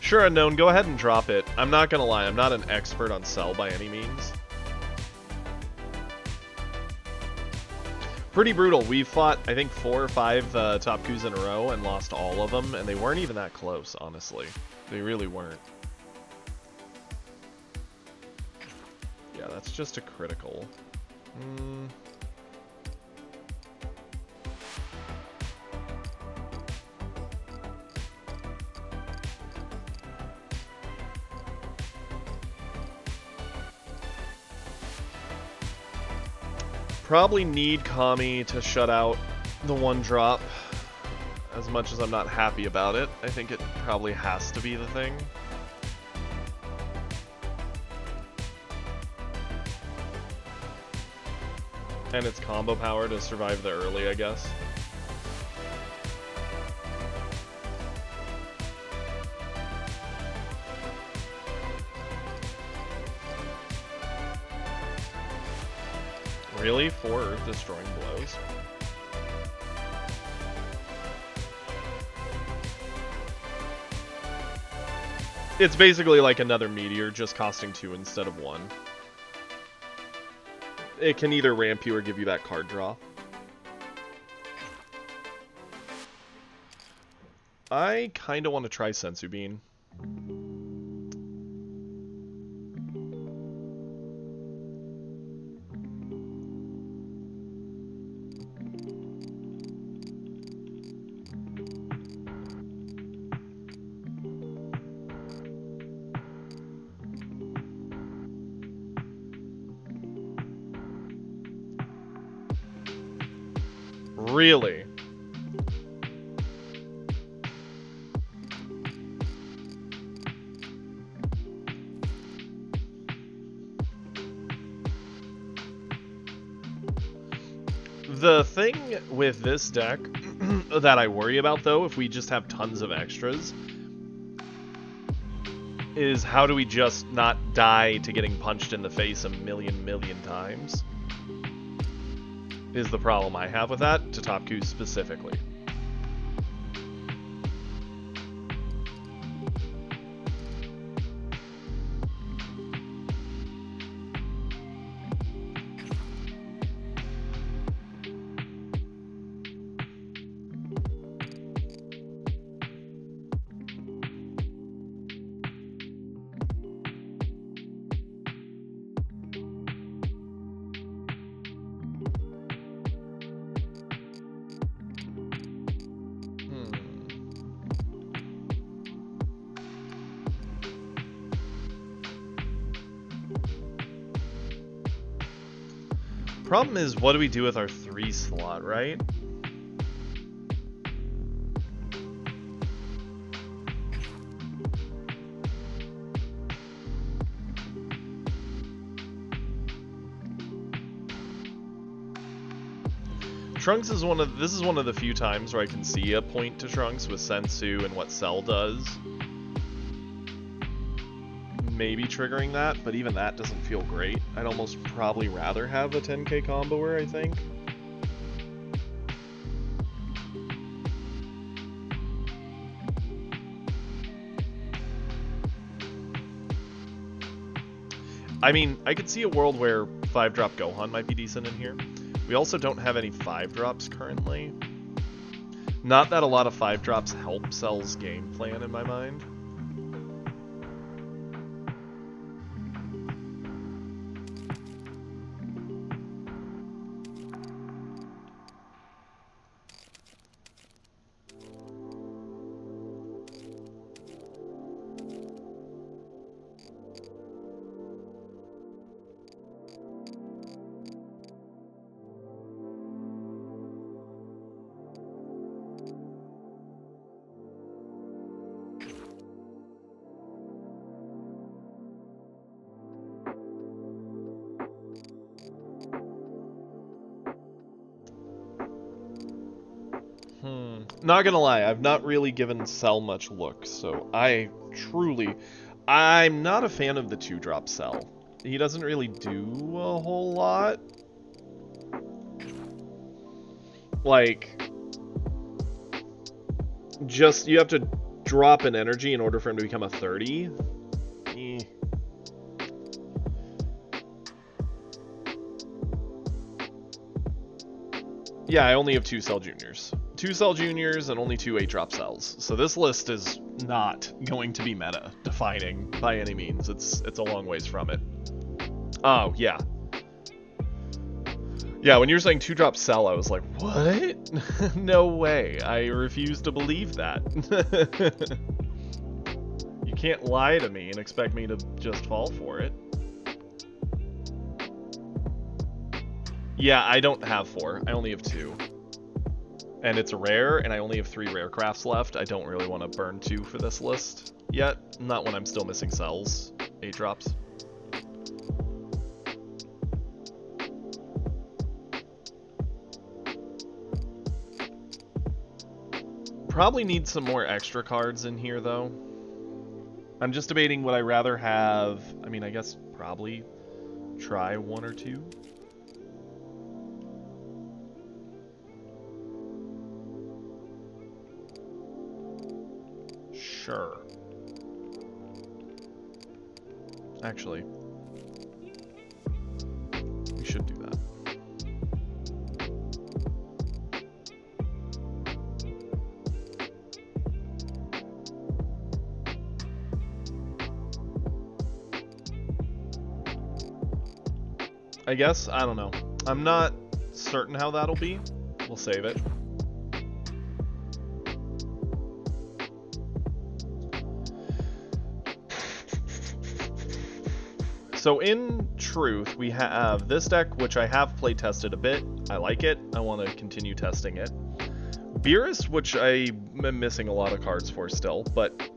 Sure, Unknown, go ahead and drop it. I'm not gonna lie, I'm not an expert on Cell by any means. Pretty brutal. We've fought, I think, 4 or 5 top coups in a row and lost all of them, and they weren't even that close, honestly. They really weren't. Yeah, that's just a critical. Probably need Kami to shut out the 1-drop. As much as I'm not happy about it, I think it probably has to be the thing. And its combo power to survive the early, I guess. Really? 4 Earth-destroying blows? It's basically like another meteor, just costing 2 instead of 1. It can either ramp you or give you that card draw. I kind of want to try Senzu Bean. Really? The thing with this deck that I worry about, though, if we just have tons of extras, is how do we just not die to getting punched in the face a million times? Is the problem I have with that, to Top Coup specifically. Problem is, what do we do with our 3 slot, right? Trunks is this is one of the few times where I can see a point to Trunks with Senzu and what Cell does. Maybe triggering that, but even that doesn't feel great. I'd almost probably rather have a 10k comboer, I think. I mean, I could see a world where 5-drop Gohan might be decent in here. We also don't have any 5-drops currently. Not that a lot of 5-drops help Cell's game plan in my mind. Not gonna lie, I've not really given Cell much look, so I'm not a fan of the 2-drop Cell. He doesn't really do a whole lot. Like, just, you have to drop an energy in order for him to become a 30. Eh. Yeah, I only have 2 Cell Juniors. 2 Cell Juniors and only 2 8-drop cells. So this list is not going to be meta defining by any means. It's a long ways from it. Oh, yeah. Yeah, when you were saying 2-drop cell, I was like, what? No way. I refuse to believe that. You can't lie to me and expect me to just fall for it. Yeah, I don't have 4. I only have 2. And it's rare, and I only have 3 rare crafts left. I don't really want to burn 2 for this list yet. Not when I'm still missing cells. 8 drops. Probably need some more extra cards in here, though. I'm just debating would I rather have... I mean, I guess probably try 1 or 2. Sure. Actually, we should do that. I guess, I don't know. I'm not certain how that'll be. We'll save it. So in truth, we have this deck, which I have play tested a bit. I like it. I want to continue testing it. Beerus, which I am missing a lot of cards for still, but...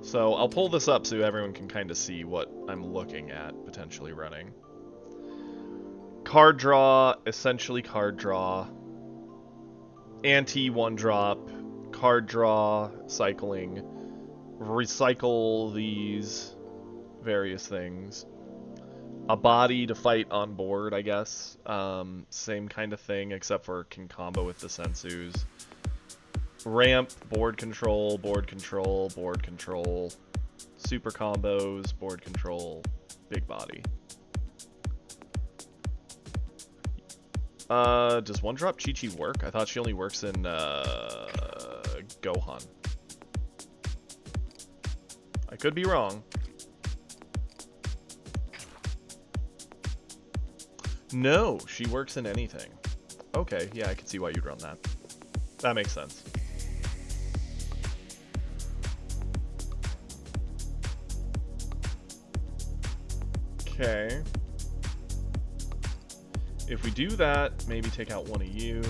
So I'll pull this up so everyone can kind of see what I'm looking at potentially running. Card draw, essentially card draw. Anti 1-drop, card draw, cycling. Recycle these various things. A body to fight on board, I guess. Same kind of thing, except for can combo with the Sensus. Ramp, board control, board control, board control. Super combos, board control, big body. Does 1-drop Chi-Chi work? I thought she only works in Gohan. I could be wrong. No, she works in anything. Okay, yeah, I can see why you'd run that. That makes sense. Okay. If we do that, maybe take out one of you.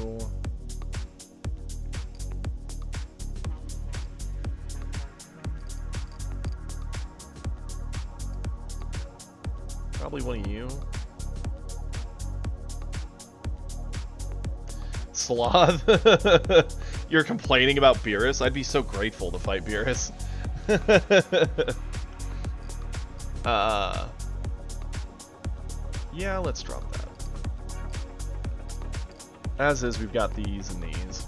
Probably one of you. Sloth. You're complaining about Beerus? I'd be so grateful to fight Beerus. Yeah, let's drop that. As is, we've got these and these.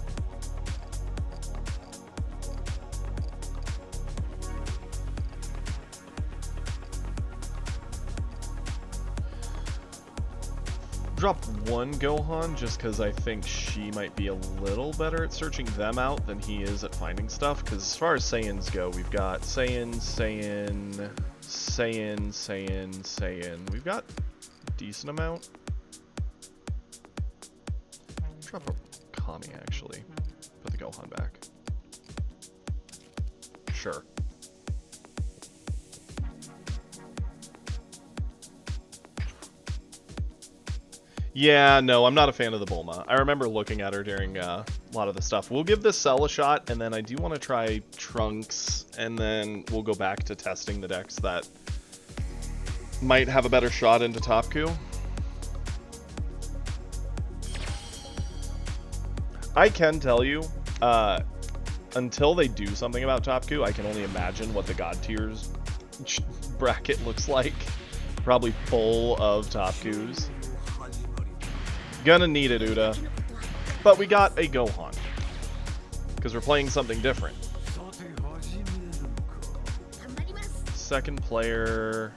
Drop one Gohan just because I think she might be a little better at searching them out than he is at finding stuff. Because as far as Saiyans go, we've got Saiyan, Saiyan, Saiyan, Saiyan, Saiyan. We've got a decent amount. Drop a Kami, actually. Put the Gohan back. Sure. Yeah, no, I'm not a fan of the Bulma. I remember looking at her during a lot of the stuff. We'll give this Cell a shot, and then I do want to try Trunks, and then we'll go back to testing the decks that might have a better shot into Topku. I can tell you, until they do something about Topku, I can only imagine what the God tiers bracket looks like. Probably full of Topkus. Gonna need it, Uda. But we got a Gohan. Because we're playing something different. Second player...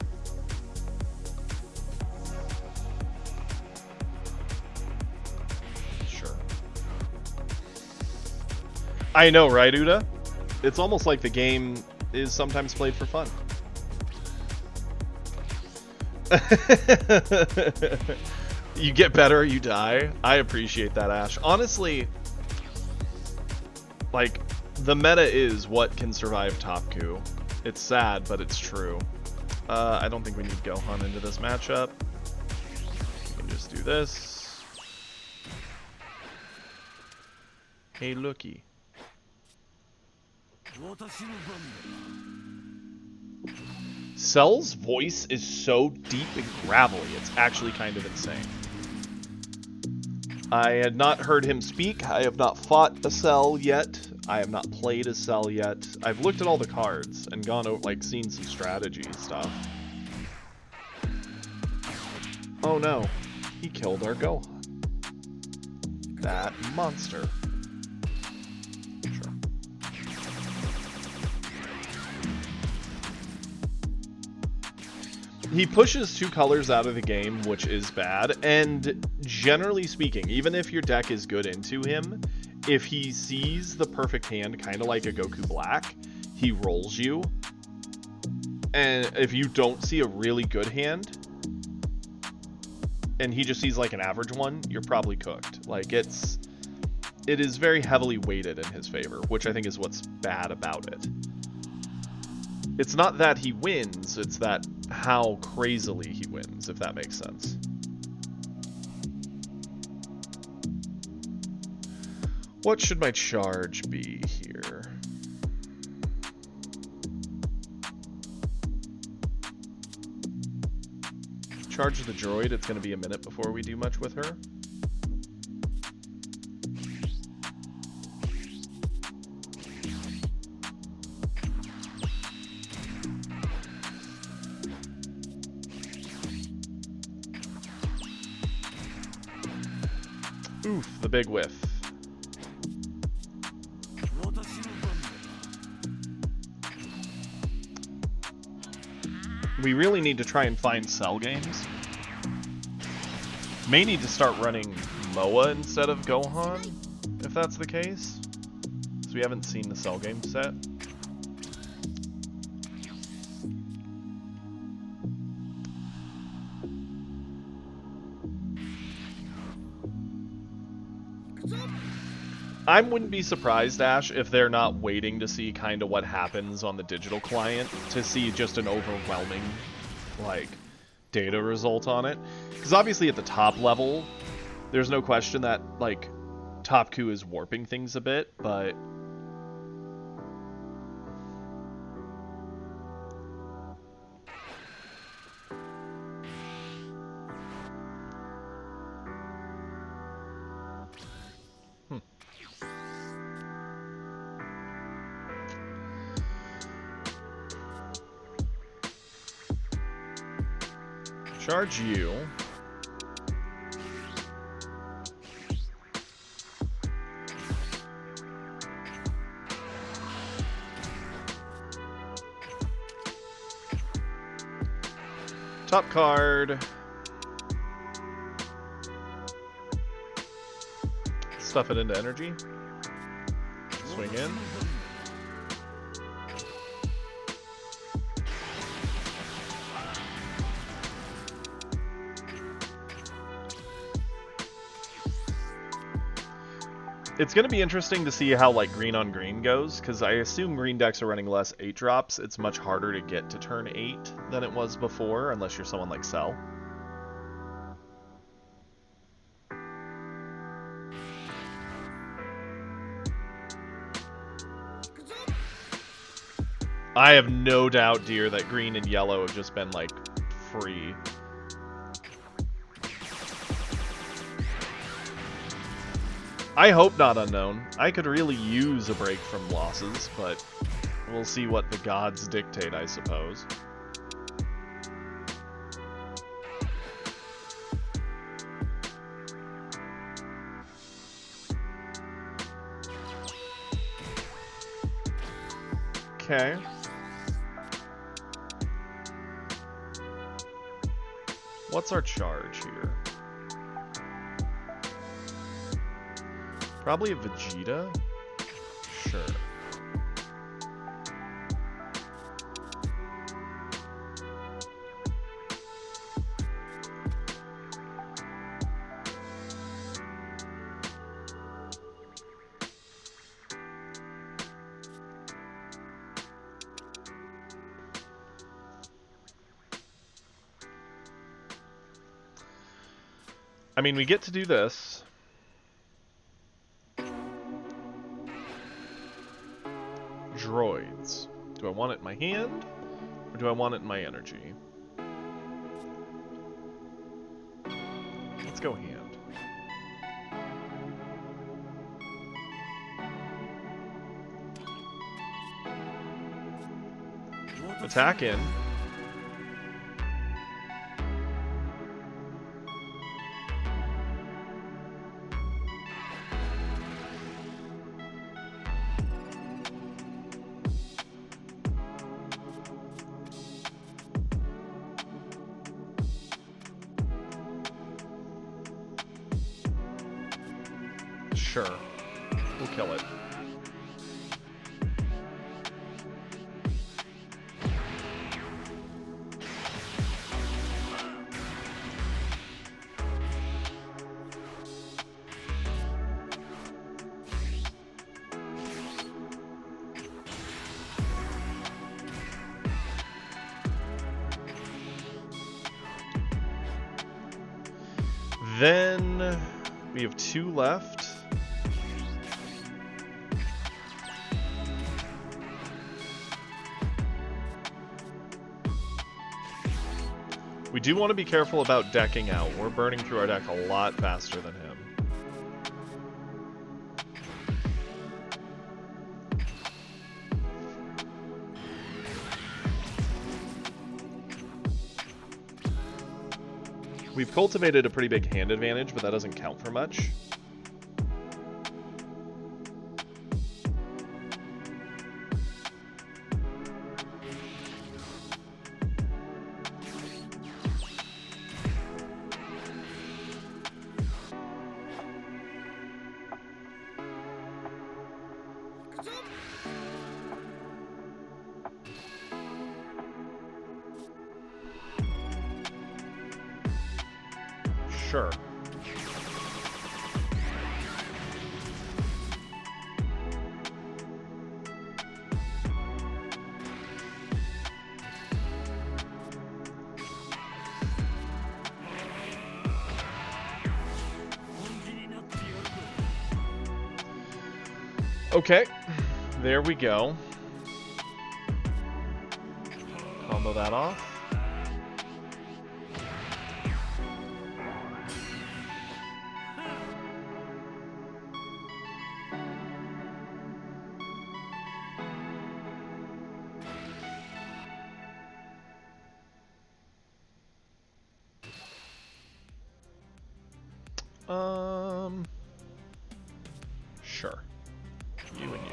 Sure. I know, right, Uda? It's almost like the game is sometimes played for fun. You get better, you die. I appreciate that, Ash. Honestly, like, the meta is what can survive Topku. It's sad, but it's true. I don't think we need Gohan into this matchup. We can just do this. Hey, looky. Cell's voice is so deep and gravelly, it's actually kind of insane. I had not heard him speak. I have not fought a Cell yet. I have not played a Cell yet. I've looked at all the cards and gone over, like, seen some strategy stuff. Oh no, he killed our Gohan. That monster. Sure. He pushes 2 colors out of the game, which is bad, and generally speaking, even if your deck is good into him, if he sees the perfect hand, kind of like a Goku Black, he rolls you. And if you don't see a really good hand, and he just sees like an average one, you're probably cooked. Like, it is very heavily weighted in his favor, which I think is what's bad about it. It's not that he wins, it's that how crazily he wins, if that makes sense. What should my charge be here? Charge the droid, it's going to be a minute before we do much with her. Oof, the big whiff. We really need to try and find Cell games. May need to start running Moa instead of Gohan, if that's the case. Because we haven't seen the Cell game set. I wouldn't be surprised, Ash, if they're not waiting to see kind of what happens on the digital client to see just an overwhelming, like, data result on it. Because obviously at the top level, there's no question that, like, Topku is warping things a bit, but... Charge you. Top card. Stuff it into energy. Swing in. It's going to be interesting to see how, like, green on green goes, because I assume green decks are running less 8-drops. It's much harder to get to turn 8 than it was before, unless you're someone like Cell. I have no doubt, dear, that green and yellow have just been, like, free. I hope not unknown. I could really use a break from losses, but we'll see what the gods dictate, I suppose. Okay. What's our charge here? Probably a Vegeta? Sure. I mean, we get to do this. Droids. Do I want it in my hand, or do I want it in my energy? Let's go hand. Attack in. Sure. We'll kill it. Then we have 2 left. We do want to be careful about decking out. We're burning through our deck a lot faster than him. We've cultivated a pretty big hand advantage, but that doesn't count for much. Sure. Okay, there we go. Combo that off. Sure. You and you.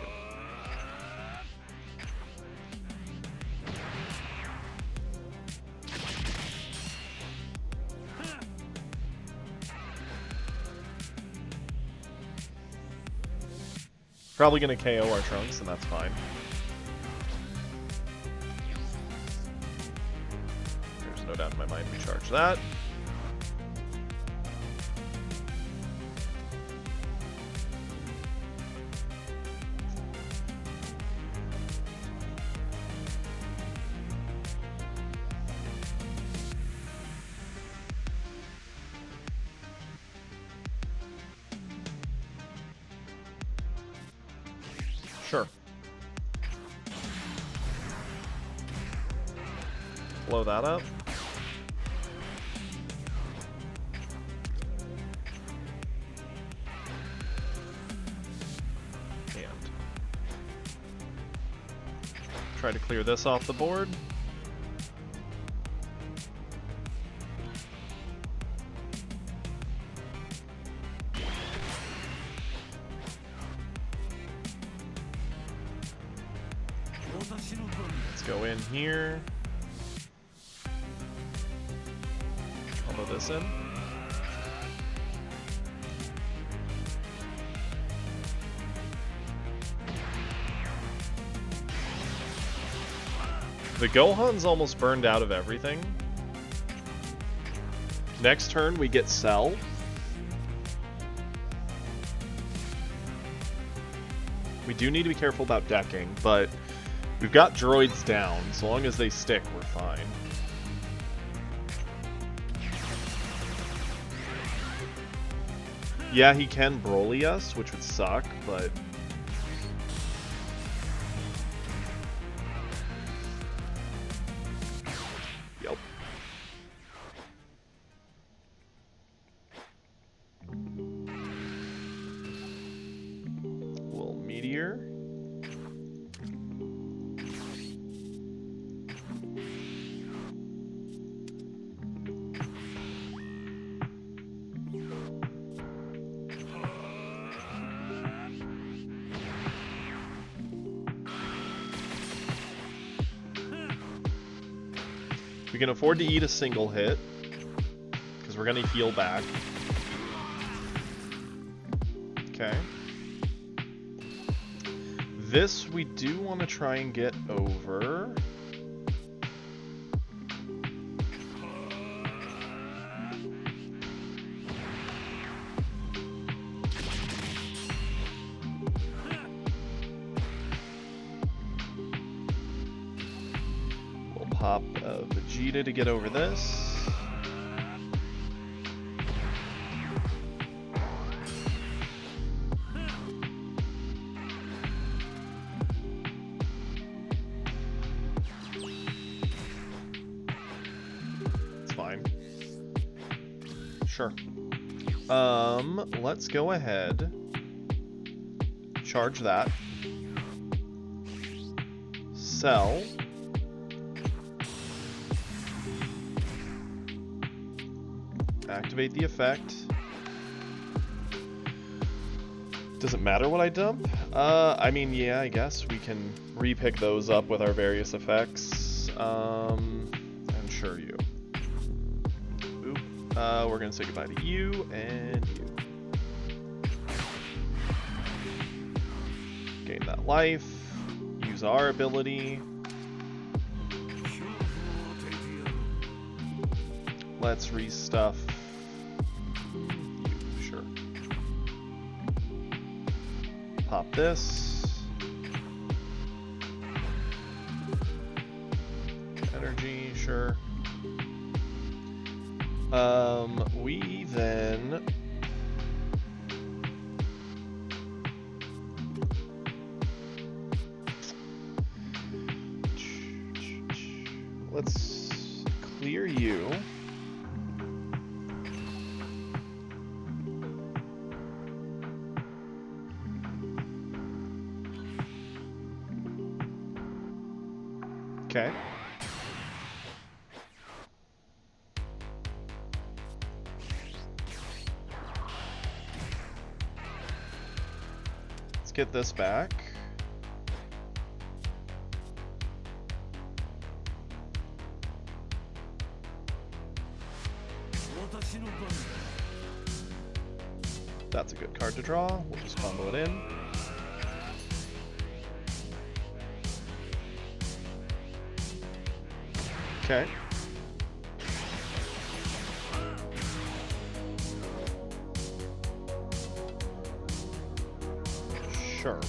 Probably gonna KO our Trunks, and that's fine. There's no doubt in my mind we charge that. Sure. Blow that up. Try to clear this off the board. Let's go in here. Combo this in. The Gohan's almost burned out of everything. Next turn we get Cell. We do need to be careful about decking, but we've got droids down. So long as they stick, we're fine. Yeah, he can Broly us, which would suck, but... Yep. Little meteor. We can afford to eat a single hit, because we're going to heal back. Okay. This we do want to try and get over. Pop Vegeta to get over this. It's fine. Sure. Let's go ahead. Charge that. Sell. Activate the effect. Doesn't matter what I dump? I mean, yeah, I guess we can repick those up with our various effects. And sure you. Oop. We're gonna say goodbye to you and you. Gain that life. Use our ability. Let's restuff. Sure. Pop this. Energy, sure. We then let's clear you. Okay. Let's get this back. That's a good card to draw. We'll just combo it in. Okay. Sure.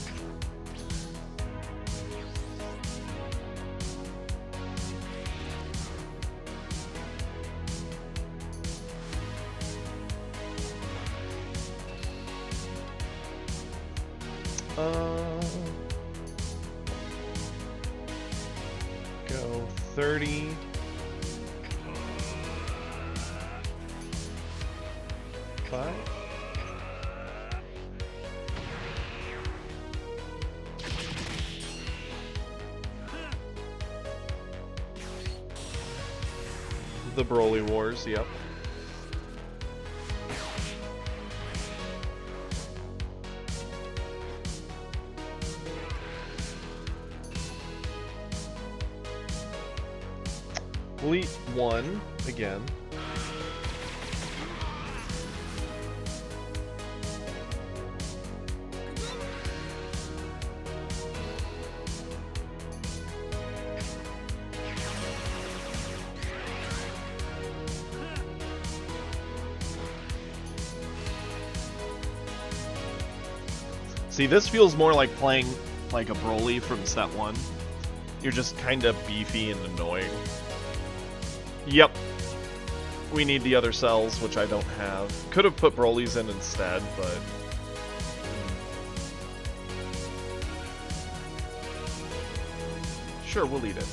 Go 30. Five. The Broly Wars, yep. We'll eat one again. See, this feels more like playing like a Broly from set 1. You're just kind of beefy and annoying. Yep. We need the other cells, which I don't have. Could have put Broly's in instead, but... Sure, we'll eat it.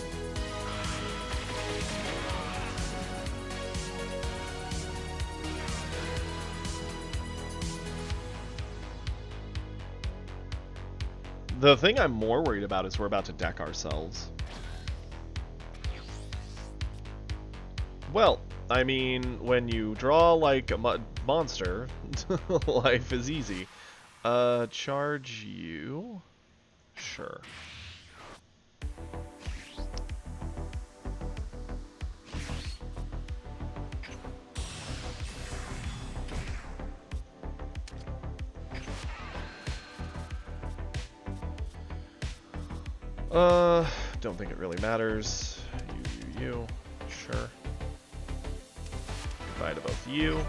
The thing I'm more worried about is we're about to deck ourselves. Well, I mean, when you draw like a monster, life is easy. Charge you? Sure. Don't think it really matters. You. Sure. Goodbye to both you.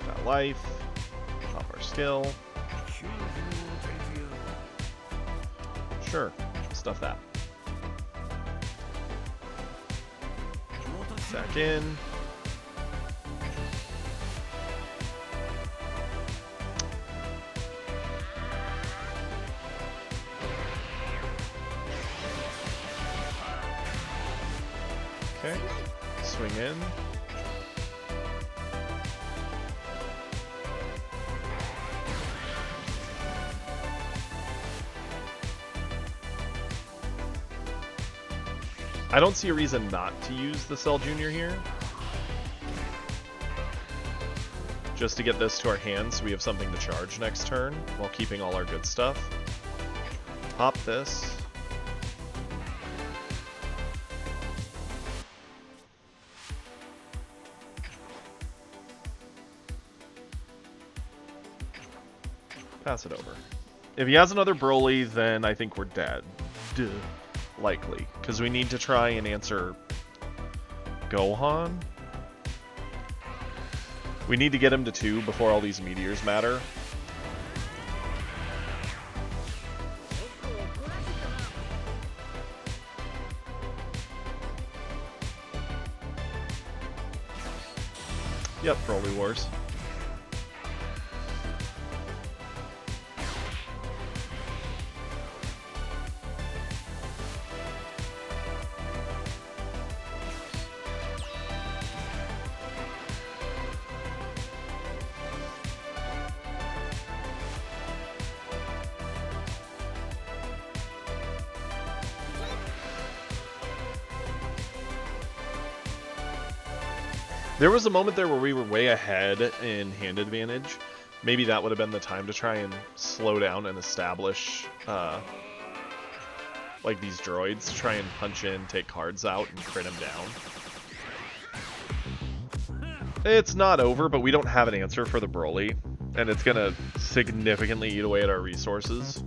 Got life. Pop our skill. Sure. Stuff that. Back in. Okay, swing in. I don't see a reason not to use the Cell Junior here. Just to get this to our hands so we have something to charge next turn while keeping all our good stuff. Pop this. Pass it over. If he has another Broly, then I think we're dead. Duh. Likely. Because we need to try and answer Gohan. We need to get him to 2 before all these meteors matter. Yep, Broly Wars. There was a moment there where we were way ahead in hand advantage. Maybe that would have been the time to try and slow down and establish like these droids, try and punch in, take cards out, and crit them down. It's not over, but we don't have an answer for the Broly, and it's gonna significantly eat away at our resources.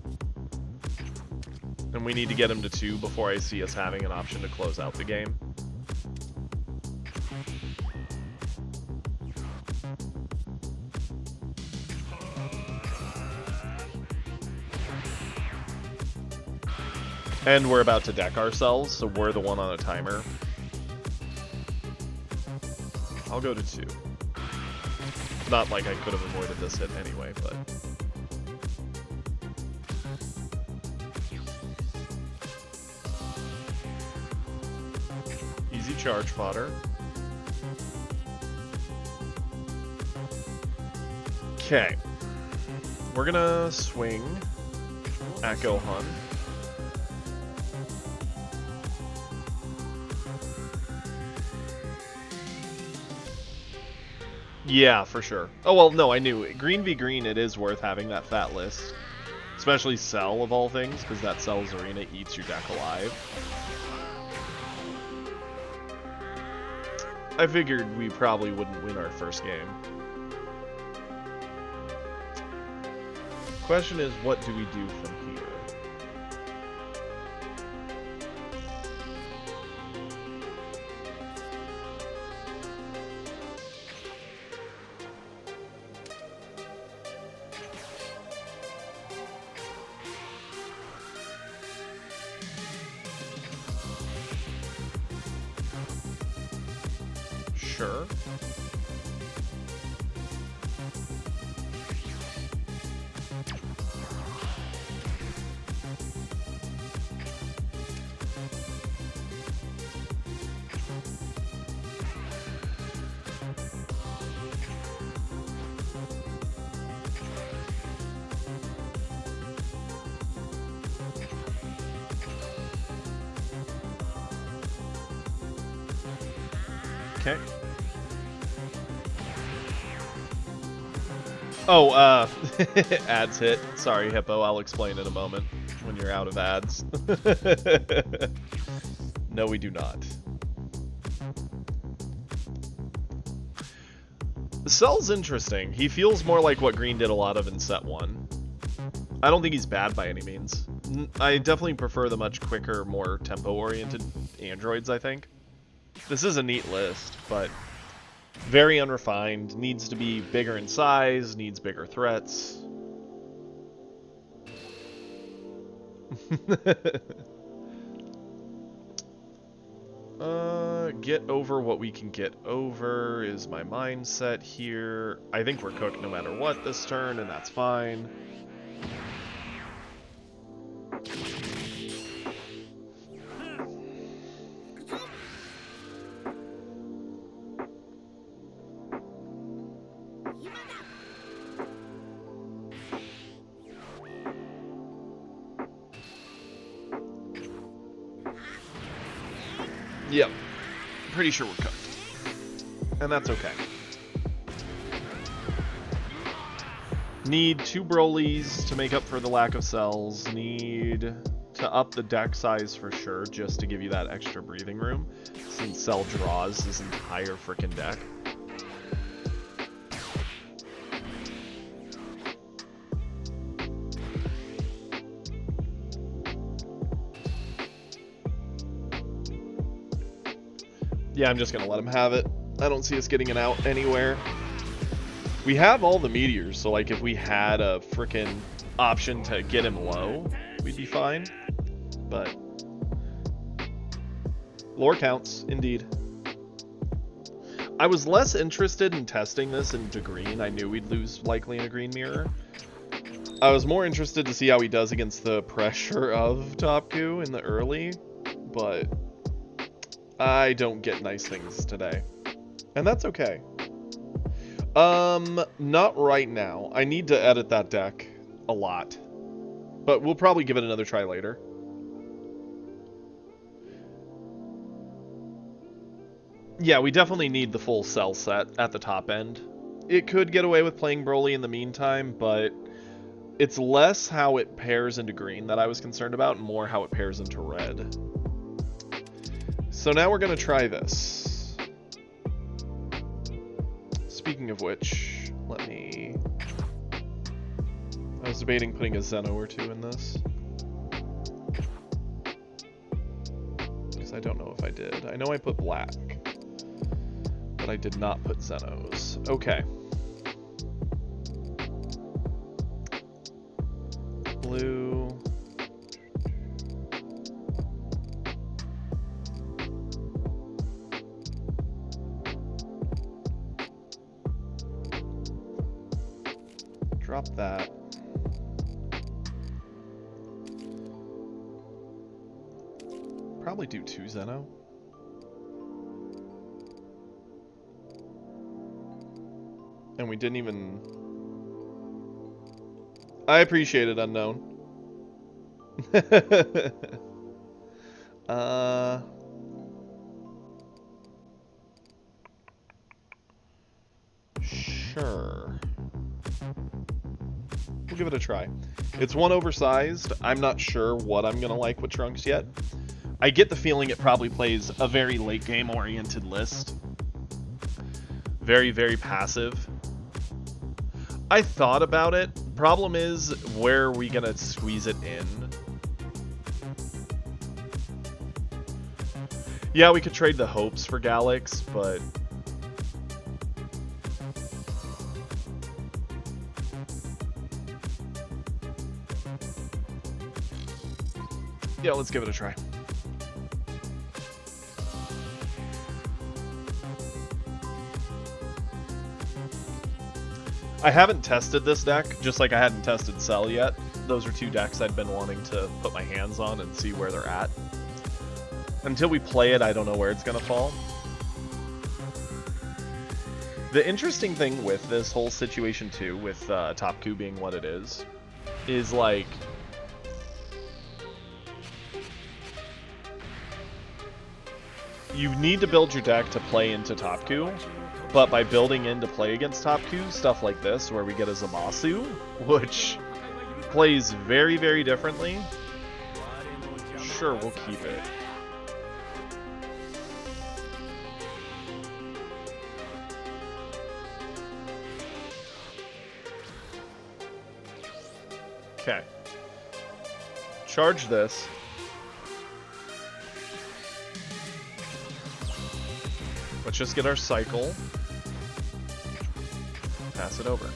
And we need to get him to 2 before I see us having an option to close out the game. And we're about to deck ourselves, so we're the one on a timer. I'll go to 2. Not like I could have avoided this hit anyway, but... Easy charge fodder. Okay. We're gonna swing at Gohan. Yeah, for sure. Oh, well, no, I knew. Green v green, it is worth having that fat list. Especially Cell, of all things, because that Cell's Arena eats your deck alive. I figured we probably wouldn't win our first game. Question is, what do we do from here? Sure. Okay. Oh, ads hit. Sorry, Hippo. I'll explain in a moment when you're out of ads. No, we do not. Cell's interesting. He feels more like what Green did a lot of in set 1. I don't think he's bad by any means. I definitely prefer the much quicker, more tempo-oriented androids, I think. This is a neat list, but very unrefined, needs to be bigger in size, needs bigger threats. Get over what we can get over is my mindset here. I think we're cooked no matter what this turn, and that's fine. Yep. Pretty sure we're cooked. And that's okay. Need 2 Brolys to make up for the lack of cells. Need to up the deck size for sure, just to give you that extra breathing room, since Cell draws his entire frickin' deck. Yeah, I'm just gonna let him have it. I don't see us getting it out anywhere. We have all the meteors, so like if we had a frickin' option to get him low, we'd be fine. But lore counts, indeed. I was less interested in testing this into green. I knew we'd lose likely in a green mirror. I was more interested to see how he does against the pressure of Topku in the early, but I don't get nice things today. And that's okay. Not right now. I need to edit that deck a lot. But we'll probably give it another try later. Yeah, we definitely need the full cell set at the top end. It could get away with playing Broly in the meantime, but it's less how it pairs into green that I was concerned about, and more how it pairs into red. So now we're going to try this. Speaking of which, let me... I was debating putting a Zeno or 2 in this. Because I don't know if I did. I know I put black. But I did not put Zenos. Okay. Blue... Drop that. Probably do 2 Zeno. And we didn't even... I appreciate it, Unknown. Sure. We'll give it a try. It's one oversized. I'm not sure what I'm going to like with Trunks yet. I get the feeling it probably plays a very late game oriented list. Very, very passive. I thought about it. Problem is, where are we going to squeeze it in? Yeah, we could trade the hopes for Galax, but... yeah, let's give it a try. I haven't tested this deck, just like I hadn't tested Cell yet. Those are two decks I'd been wanting to put my hands on and see where they're at. Until we play it, I don't know where it's going to fall. The interesting thing with this whole situation, too, with Topku being what it is like... you need to build your deck to play into Topku, but by building in to play against Topku, stuff like this, where we get a Zamasu, which plays very, very differently. Sure, we'll keep it. Okay. Charge this. Let's just get our cycle. Pass it over.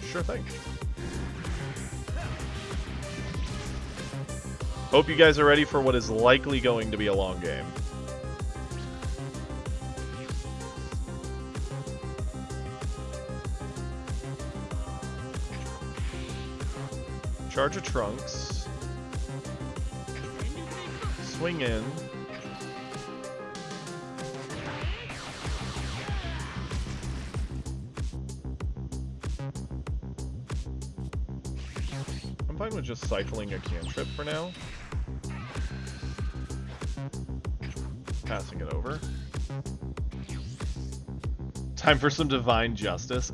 Sure thing. Hope you guys are ready for what is likely going to be a long game. Charge of Trunks. Swing in. I'm fine with just cycling a cantrip for now. Passing it over. Time for some divine justice.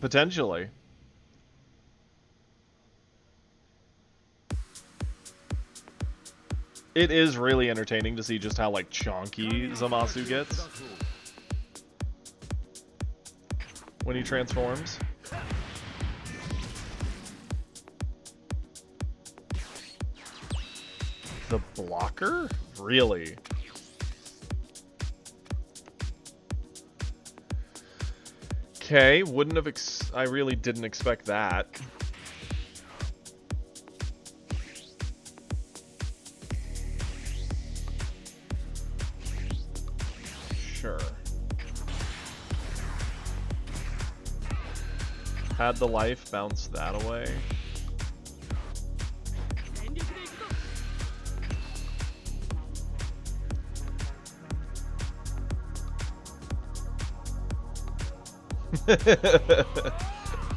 Potentially. It is really entertaining to see just how, like, chonky Zamasu gets when he transforms. The blocker? Really? Okay, wouldn't have I really didn't expect that. Sure. Had the life, bounce that away.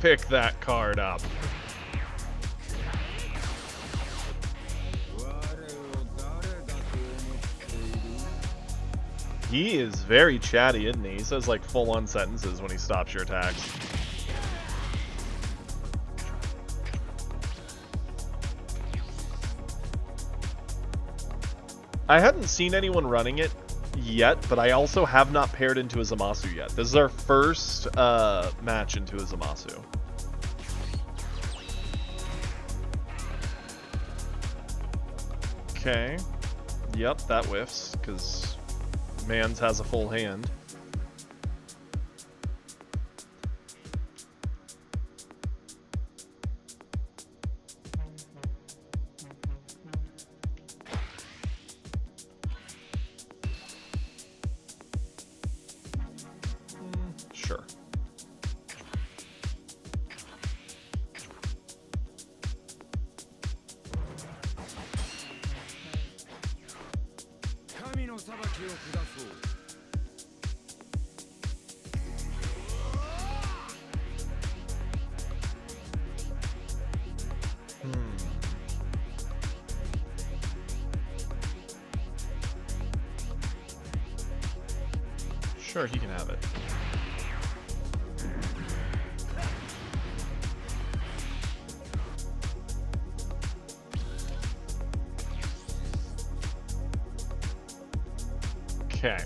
Pick that card up. He is very chatty, isn't he? He says like full-on sentences when he stops your attacks. I hadn't seen anyone running it yet, but I also have not paired into a Zamasu yet. This is our first match into a Zamasu. Okay. Yep, that whiffs, because Mans has a full hand. Sure. Sure, he can have it. Okay.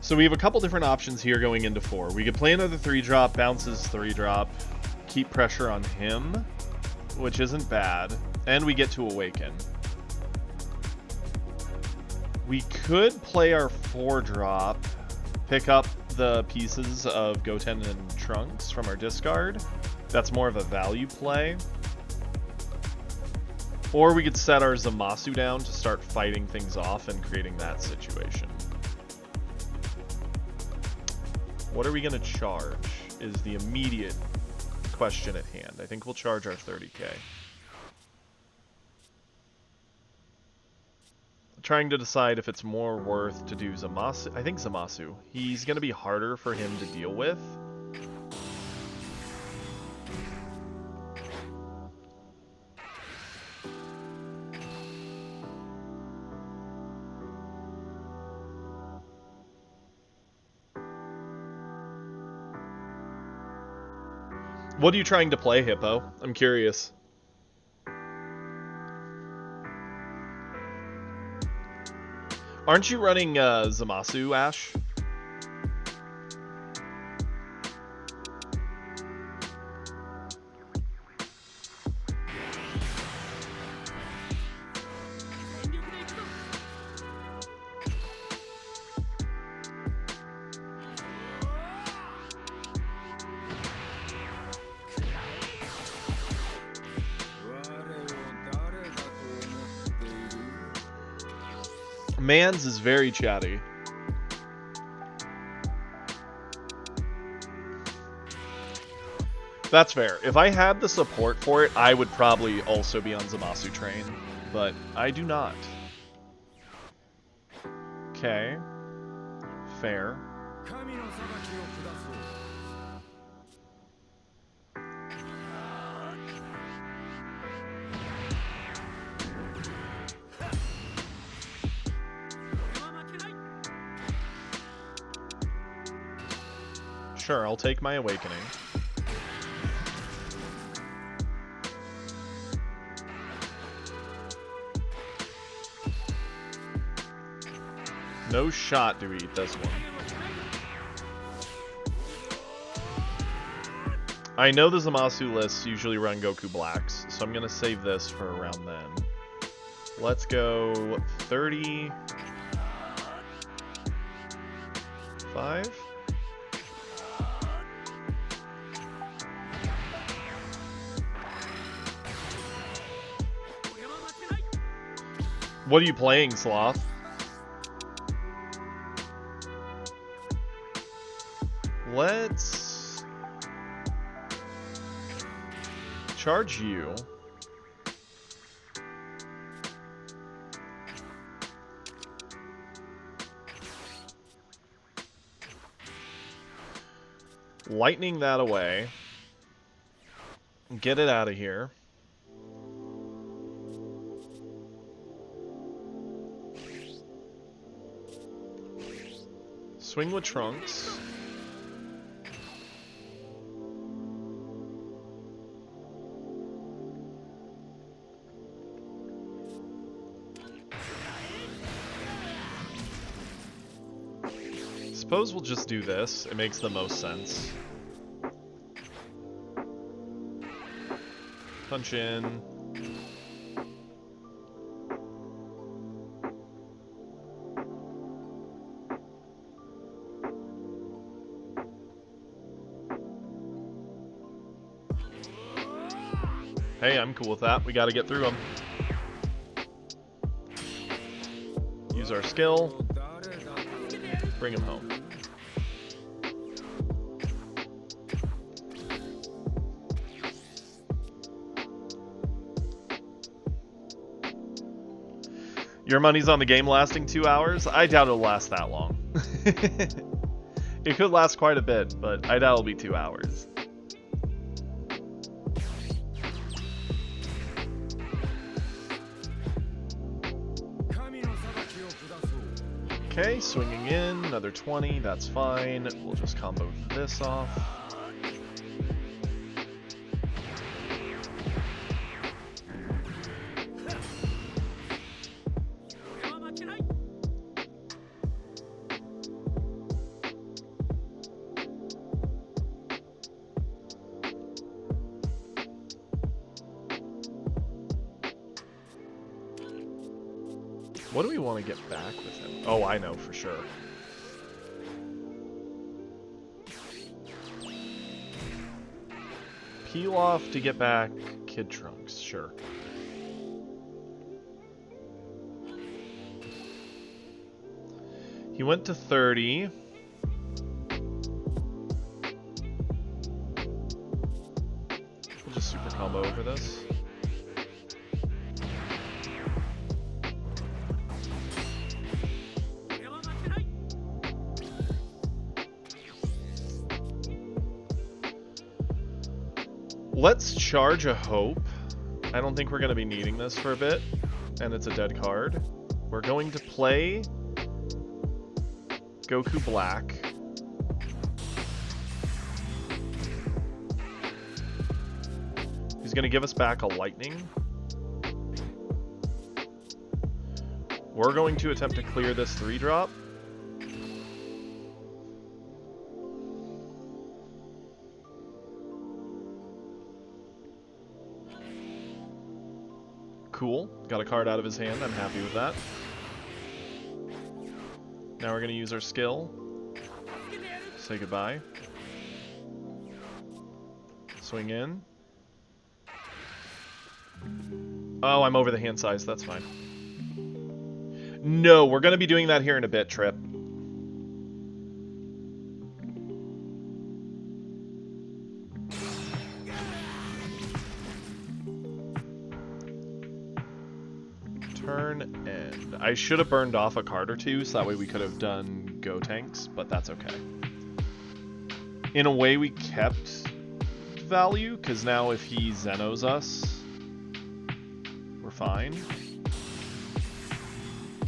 So we have a couple different options here going into 4. We could play another 3-drop, bounces 3-drop, keep pressure on him, which isn't bad, and we get to awaken. We could play our 4-drop, pick up the pieces of Goten and Trunks from our discard. That's more of a value play. Or we could set our Zamasu down to start fighting things off and creating that situation. What are we going to charge is the immediate question at hand. I think we'll charge our 30k. Trying to decide if it's more worth to do Zamasu. I think Zamasu. He's going to be harder for him to deal with. What are you trying to play, Hippo? I'm curious. Aren't you running Zamasu, Ash? Mans is very chatty. That's fair. If I had the support for it, I would probably also be on Zamasu train, but I do not. Okay. Fair. Sure, I'll take my awakening. No shot to eat this one. I know the Zamasu lists usually run Goku Blacks, so I'm going to save this for around then. Let's go 35? What are you playing, Sloth? Let's charge you. Lightning that away. Get it out of here. Swing with Trunks. Suppose we'll just do this. It makes the most sense. Punch in. Hey, I'm cool with that. We gotta get through them. Use our skill. Bring him home. Your money's on the game lasting 2 hours? I doubt it'll last that long. It could last quite a bit, but I doubt it'll be 2 hours. Okay, swinging in, another 20, that's fine. We'll just combo this off. What do we want to get back with him? Oh, I know for sure. Peel off to get back Kid Trunks, sure. He went to 30. We'll just super combo over this. Let's charge a Hope. I don't think we're going to be needing this for a bit, and it's a dead card. We're going to play Goku Black. He's going to give us back a Lightning. We're going to attempt to clear this 3-drop. Cool. Got a card out of his hand. I'm happy with that. Now we're going to use our skill. Say goodbye. Swing in. Oh, I'm over the hand size. That's fine. No, we're going to be doing that here in a bit, Trip. Turn end. I should have burned off a card or two, so that way we could have done Gotenks, but that's okay. In a way, we kept value, because now if he Zenos us, we're fine.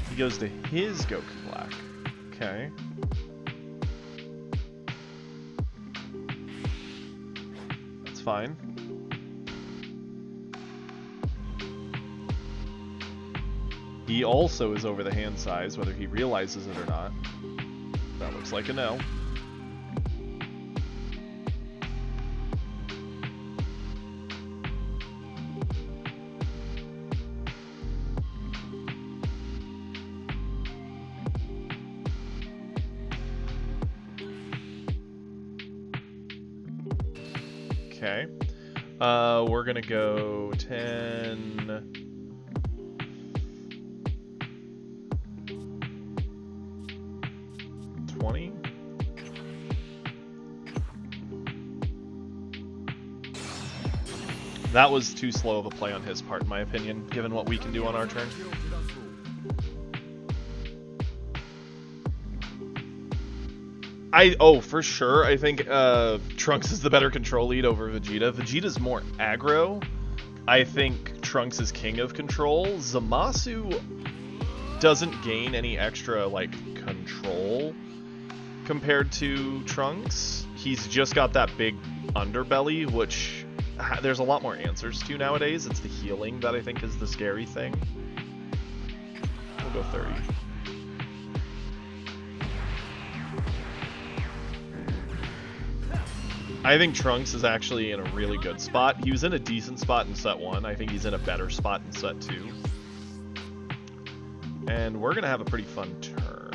He goes to his Goku Black. Okay. That's fine. He also is over the hand size, whether he realizes it or not. That looks like a no. Okay. We're gonna go 10... 20. That was too slow of a play on his part, in my opinion, given what we can do on our turn. Oh, for sure, I think Trunks is the better control lead over Vegeta. Vegeta's more aggro. I think Trunks is king of control. Zamasu doesn't gain any extra, like, control compared to Trunks. He's just got that big underbelly, which there's a lot more answers to nowadays. It's the healing that I think is the scary thing. We'll go 30. I think Trunks is actually in a really good spot. He was in a decent spot in set 1. I think he's in a better spot in set 2. And we're going to have a pretty fun turn.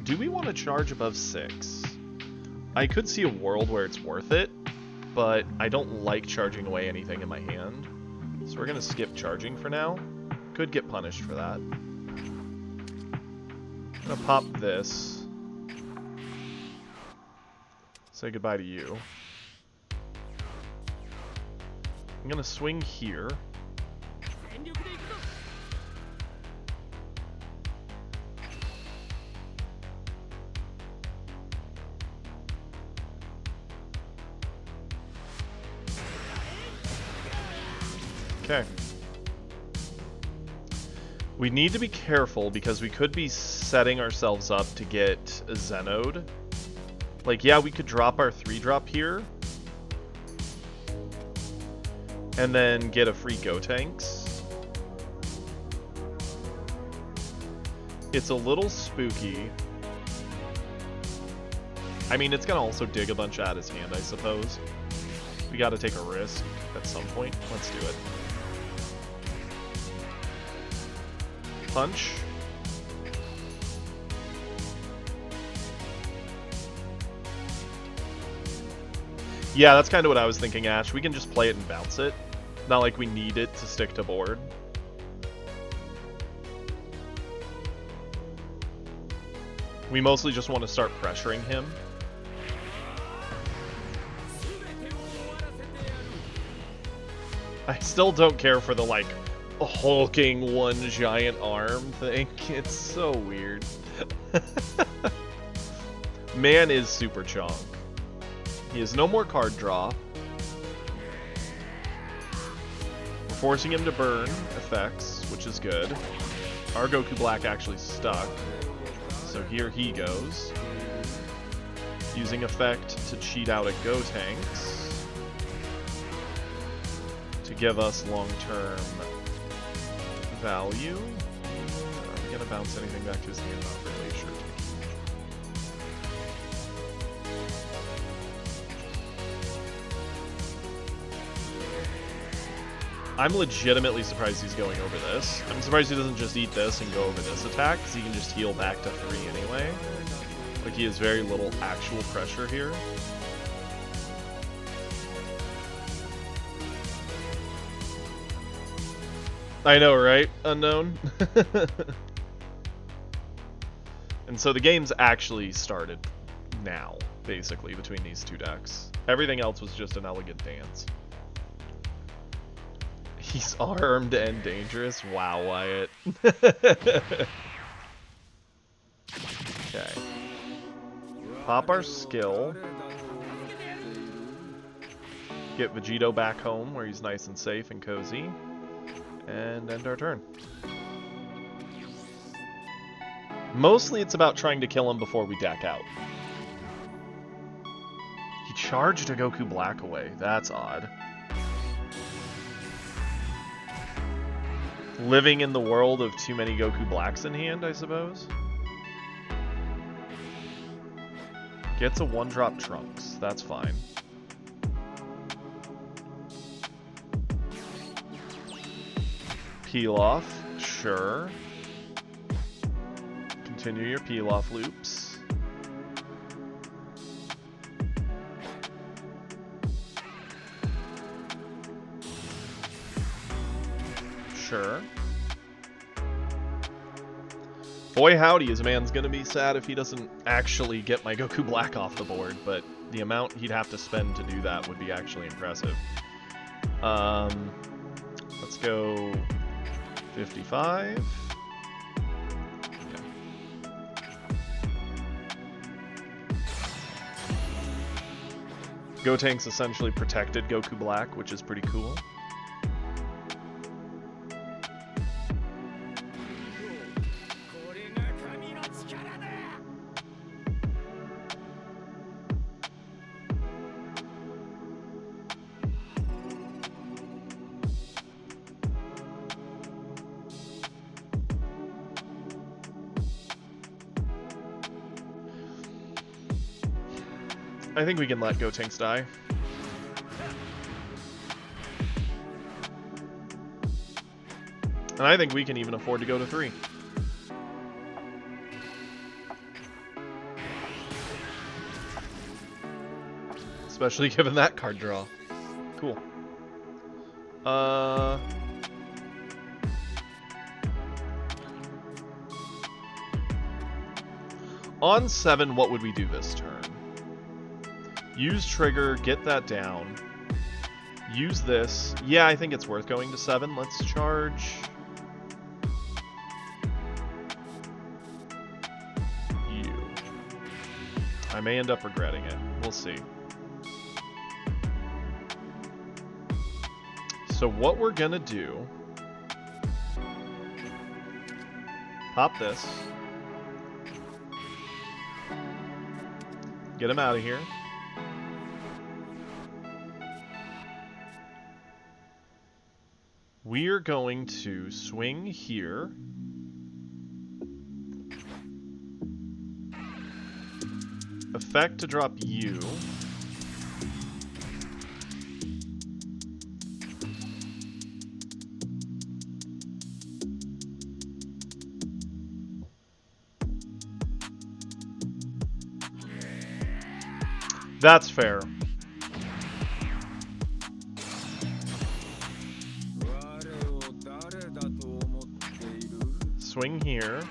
Do we want to charge above 6? I could see a world where it's worth it, but I don't like charging away anything in my hand. So we're going to skip charging for now. Could get punished for that. I'm going to pop this. Say goodbye to you. I'm going to swing here. Okay. We need to be careful because we could be setting ourselves up to get a Zenode. Like, yeah, we could drop our 3-drop here. And then get a free Gotenks. It's a little spooky. I mean, it's gonna also dig a bunch out his hand, I suppose. We gotta take a risk at some point. Let's do it. Punch. Yeah, that's kind of what I was thinking, Ash. We can just play it and bounce it. Not like we need it to stick to board. We mostly just want to start pressuring him. I still don't care for the, like, hulking one giant arm thing. It's so weird. Man is super chonk. He has no more card draw. We're forcing him to burn effects, which is good. Our Goku Black actually stuck. So here he goes. Using effect to cheat out a Gotenks. To give us long-term value. Are we going to bounce anything back to his hand? Not really sure. I'm legitimately surprised he's going over this. I'm surprised he doesn't just eat this and go over this attack, because he can just heal back to 3 anyway. Like, he has very little actual pressure here. I know, right? Unknown? And so the game's actually started now, basically, between these two decks. Everything else was just an elegant dance. He's armed and dangerous? Wow, Wyatt. Okay. Pop our skill. Get Vegito back home where he's nice and safe and cozy. And end our turn. Mostly it's about trying to kill him before we deck out. He charged a Goku Black away. That's odd. Living in the world of too many Goku Blacks in hand, I suppose. Gets a 1-drop Trunks. That's fine. Peel off. Sure. Continue your peel off loops. Sure. Boy howdy, his man's gonna be sad if he doesn't actually get my Goku Black off the board, but the amount he'd have to spend to do that would be actually impressive. Let's go 55. Okay. Gotenks essentially protected Goku Black, which is pretty cool. I think we can let Gotenks die. And I think we can even afford to go to 3. Especially given that card draw. Cool. On 7, what would we do this turn? Use trigger, get that down. Use this. Yeah, I think it's worth going to 7. Let's charge. You. I may end up regretting it. We'll see. So what we're gonna do Pop this. Get him out of here. We're going to swing here. Effect to drop you. That's fair. Swing here.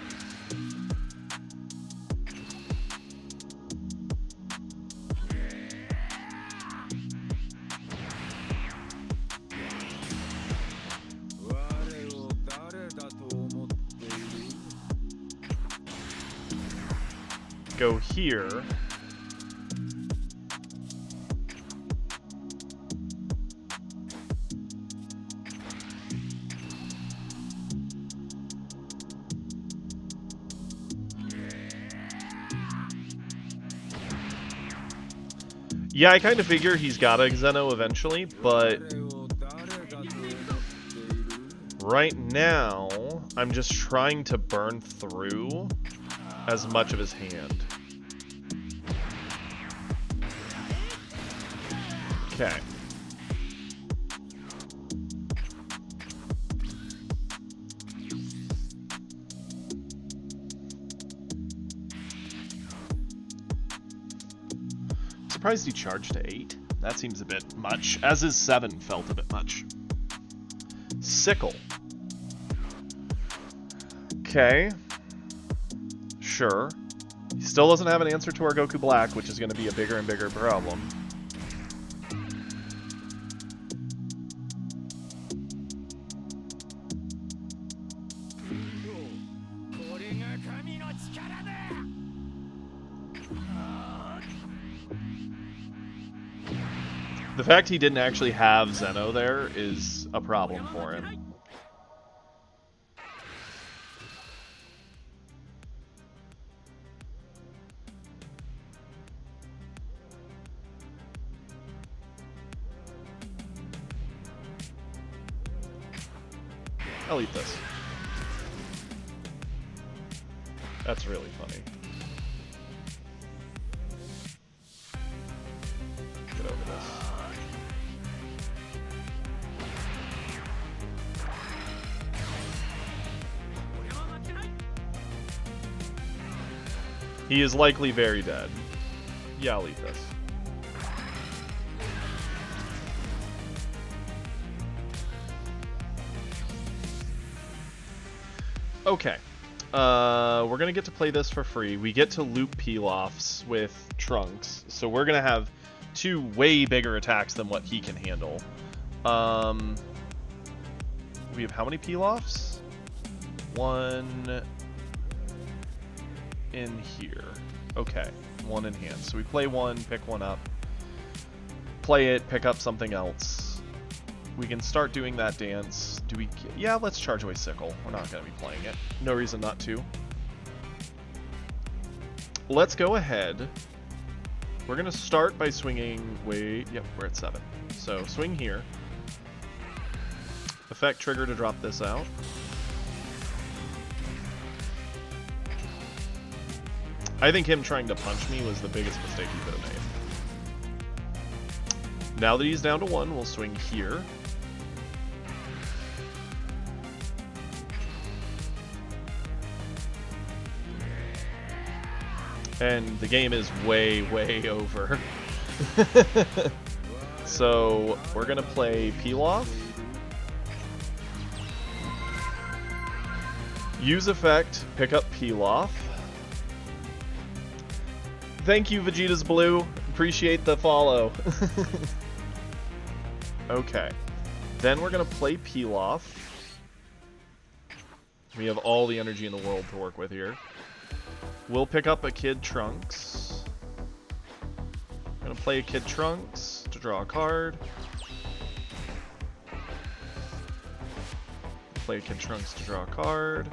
Go here. Yeah, I kind of figure he's got a Xeno eventually, but right now, I'm just trying to burn through as much of his hand. Okay. Surprised he charged to 8. That seems a bit much, as his 7 felt a bit much. Sickle. Okay. Sure. He still doesn't have an answer to our Goku Black, which is going to be a bigger and bigger problem. The fact he didn't actually have Zeno there is a problem for him. I'll eat this. That's really funny. Get over this. He is likely very dead. Yeah, I'll eat this. Okay. We're gonna get to play this for free. We get to loop Pilafs with Trunks, so we're gonna have 2 way bigger attacks than what he can handle. We have how many Pilafs? 1 in here. Okay, 1 in hand. So we play 1, pick 1 up, play it, pick up something else. We can start doing that dance. Do we? Yeah, let's charge away Sickle. We're not going to be playing it. No reason not to. Let's go ahead. We're going to start by swinging way... Yep, we're at 7. So swing here. Effect trigger to drop this out. I think him trying to punch me was the biggest mistake he could have made. Now that he's down to 1, we'll swing here. And the game is way, way over. So we're going to play Pilaf. Use effect, pick up Pilaf. Thank you, Vegeta's Blue. Appreciate the follow. Okay. Then we're going to play Pilaf. We have all the energy in the world to work with here. We'll pick up a Kid Trunks. I'm going to play a Kid Trunks to draw a card. Play a Kid Trunks to draw a card.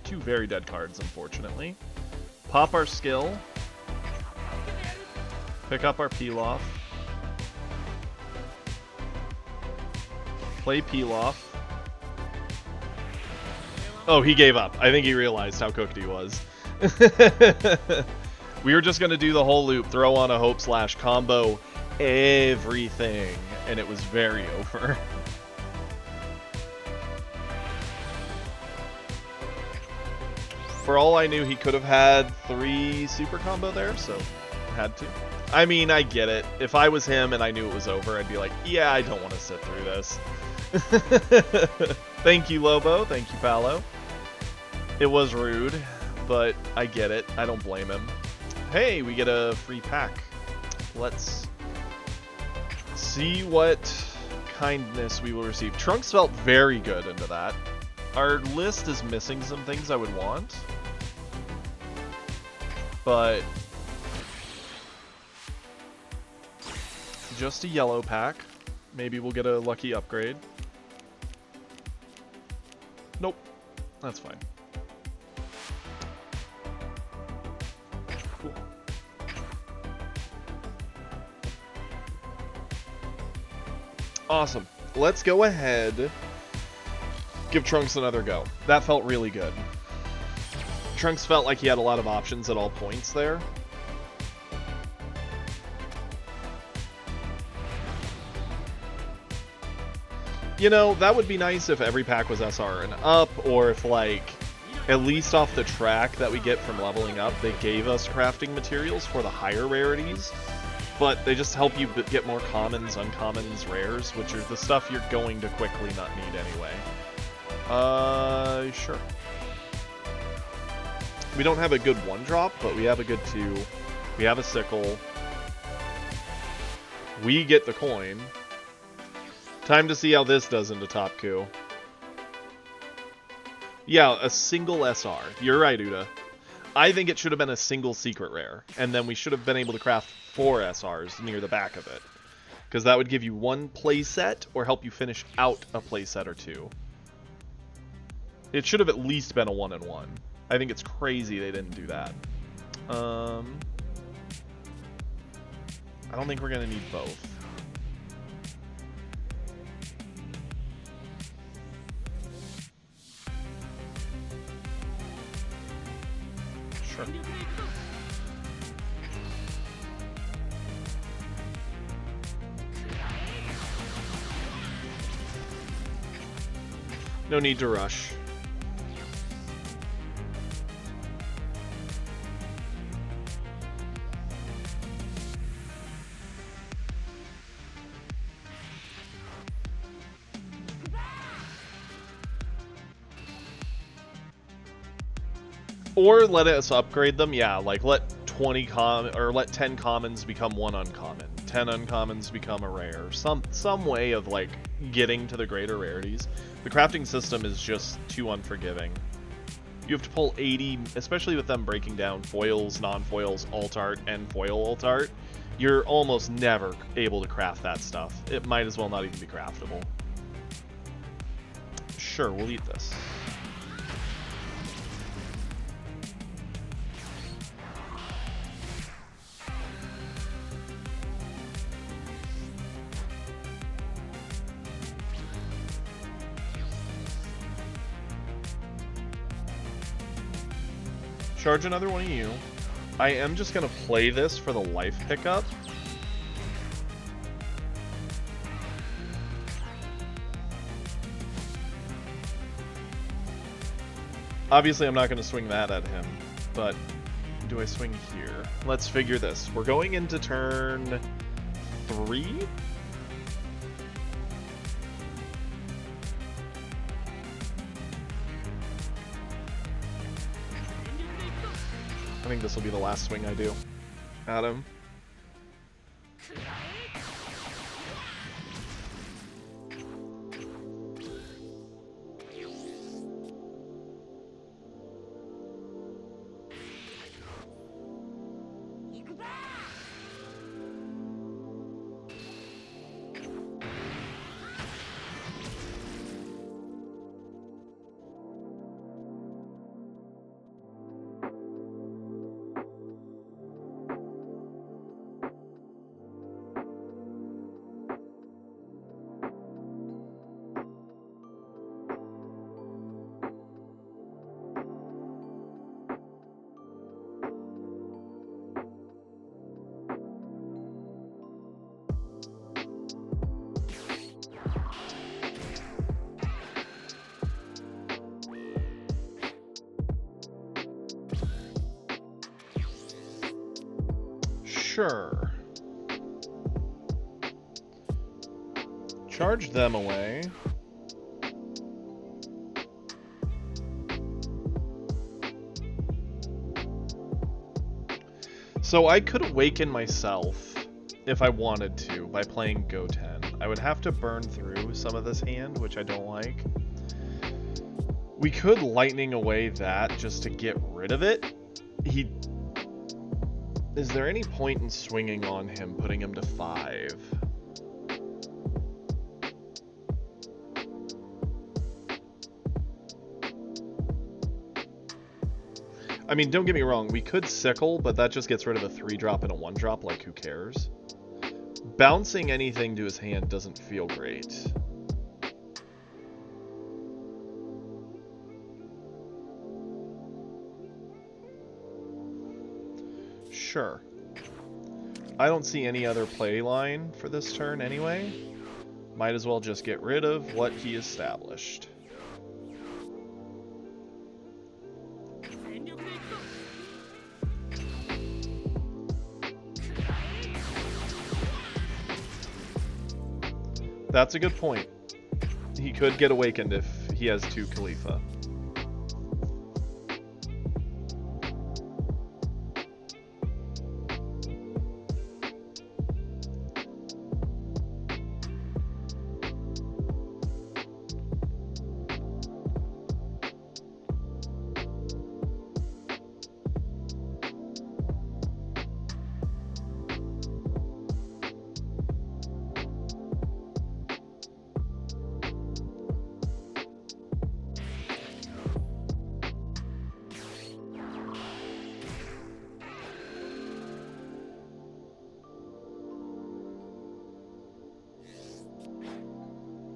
Two very dead cards, unfortunately. Pop our skill. Pick up our Pilaf. Play Pilaf. Oh, he gave up. I think he realized how cooked he was. We were just going to do the whole loop, throw on a hope slash combo everything, and it was very over. For all I knew, he could have had 3 super combo there, so had to. I mean, I get it. If I was him and I knew it was over, I'd be like, yeah, I don't want to sit through this. Thank you, Lobo. Thank you, Paolo. It was rude, but I get it. I don't blame him. Hey, we get a free pack. Let's see what kindness we will receive. Trunks felt very good into that. Our list is missing some things I would want, but just a yellow pack. Maybe we'll get a lucky upgrade. Nope, that's fine. Cool. Awesome. Let's go ahead. Give Trunks another go. That felt really good. Trunks felt like he had a lot of options at all points there. You know, that would be nice if every pack was SR and up, or if, like, at least off the track that we get from leveling up, they gave us crafting materials for the higher rarities, but they just help you get more commons, uncommons, rares, which are the stuff you're going to quickly not need anyway. Sure. We don't have a good 1-drop, but we have a good 2. We have a sickle. We get the coin. Time to see how this does into top coup. Yeah, a single SR. You're right, Uda. I think it should have been a single secret rare, and then we should have been able to craft 4 SRs near the back of it. Because that would give you 1 playset, or help you finish out a playset or 2. It should have at least been a 1-and-1. I think it's crazy they didn't do that. I don't think we're going to need both. Sure. No need to rush. Or let us upgrade them, yeah, like let 10 commons become 1 uncommon, 10 uncommons become a rare, some way of like getting to the greater rarities. The crafting system is just too unforgiving. You have to pull 80, especially with them breaking down foils, non-foils, alt art, and foil alt art. You're almost never able to craft that stuff. It might as well not even be craftable. Sure, we'll eat this. Charge another one of you. I am just going to play this for the life pickup. Obviously, I'm not going to swing that at him, but do I swing here? Let's figure this. We're going into turn 3? I think this will be the last swing I do at him. Sure. Charge them away. So I could awaken myself if I wanted to by playing Goten. I would have to burn through some of this hand, which I don't like. We could lightning away that just to get rid of it. Is there any point in swinging on him, putting him to 5? I mean, don't get me wrong, we could sickle, but that just gets rid of a 3-drop and a 1-drop, like who cares? Bouncing anything to his hand doesn't feel great. Sure. I don't see any other play line for this turn anyway. Might as well just get rid of what he established. That's a good point. He could get awakened if he has 2 Khalifa.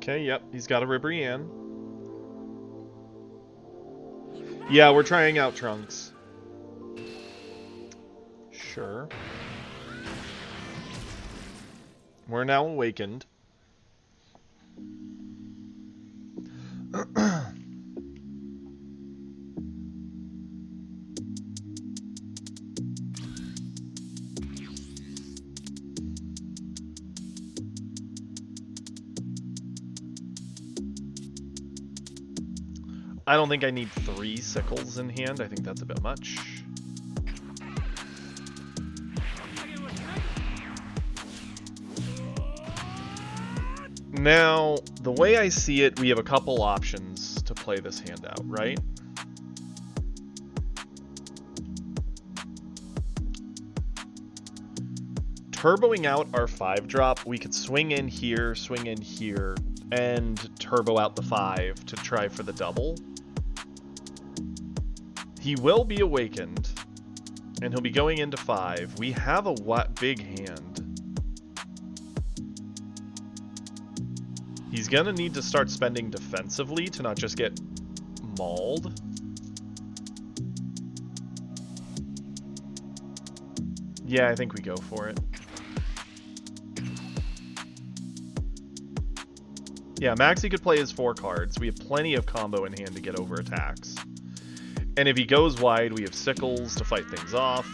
Okay, yep, he's got a Ribrianne. Yeah, we're trying out Trunks. Sure. We're now awakened. I don't think I need 3 sickles in hand. I think that's a bit much. Now, the way I see it, we have a couple options to play this hand out, right? Turboing out our 5-drop, we could swing in here, and turbo out the 5 to try for the double. He will be awakened, and he'll be going into 5. We have a big hand. He's gonna need to start spending defensively to not just get mauled. Yeah, I think we go for it. Yeah, Maxi could play his 4 cards. We have plenty of combo in hand to get over attacks. And if he goes wide, we have sickles to fight things off.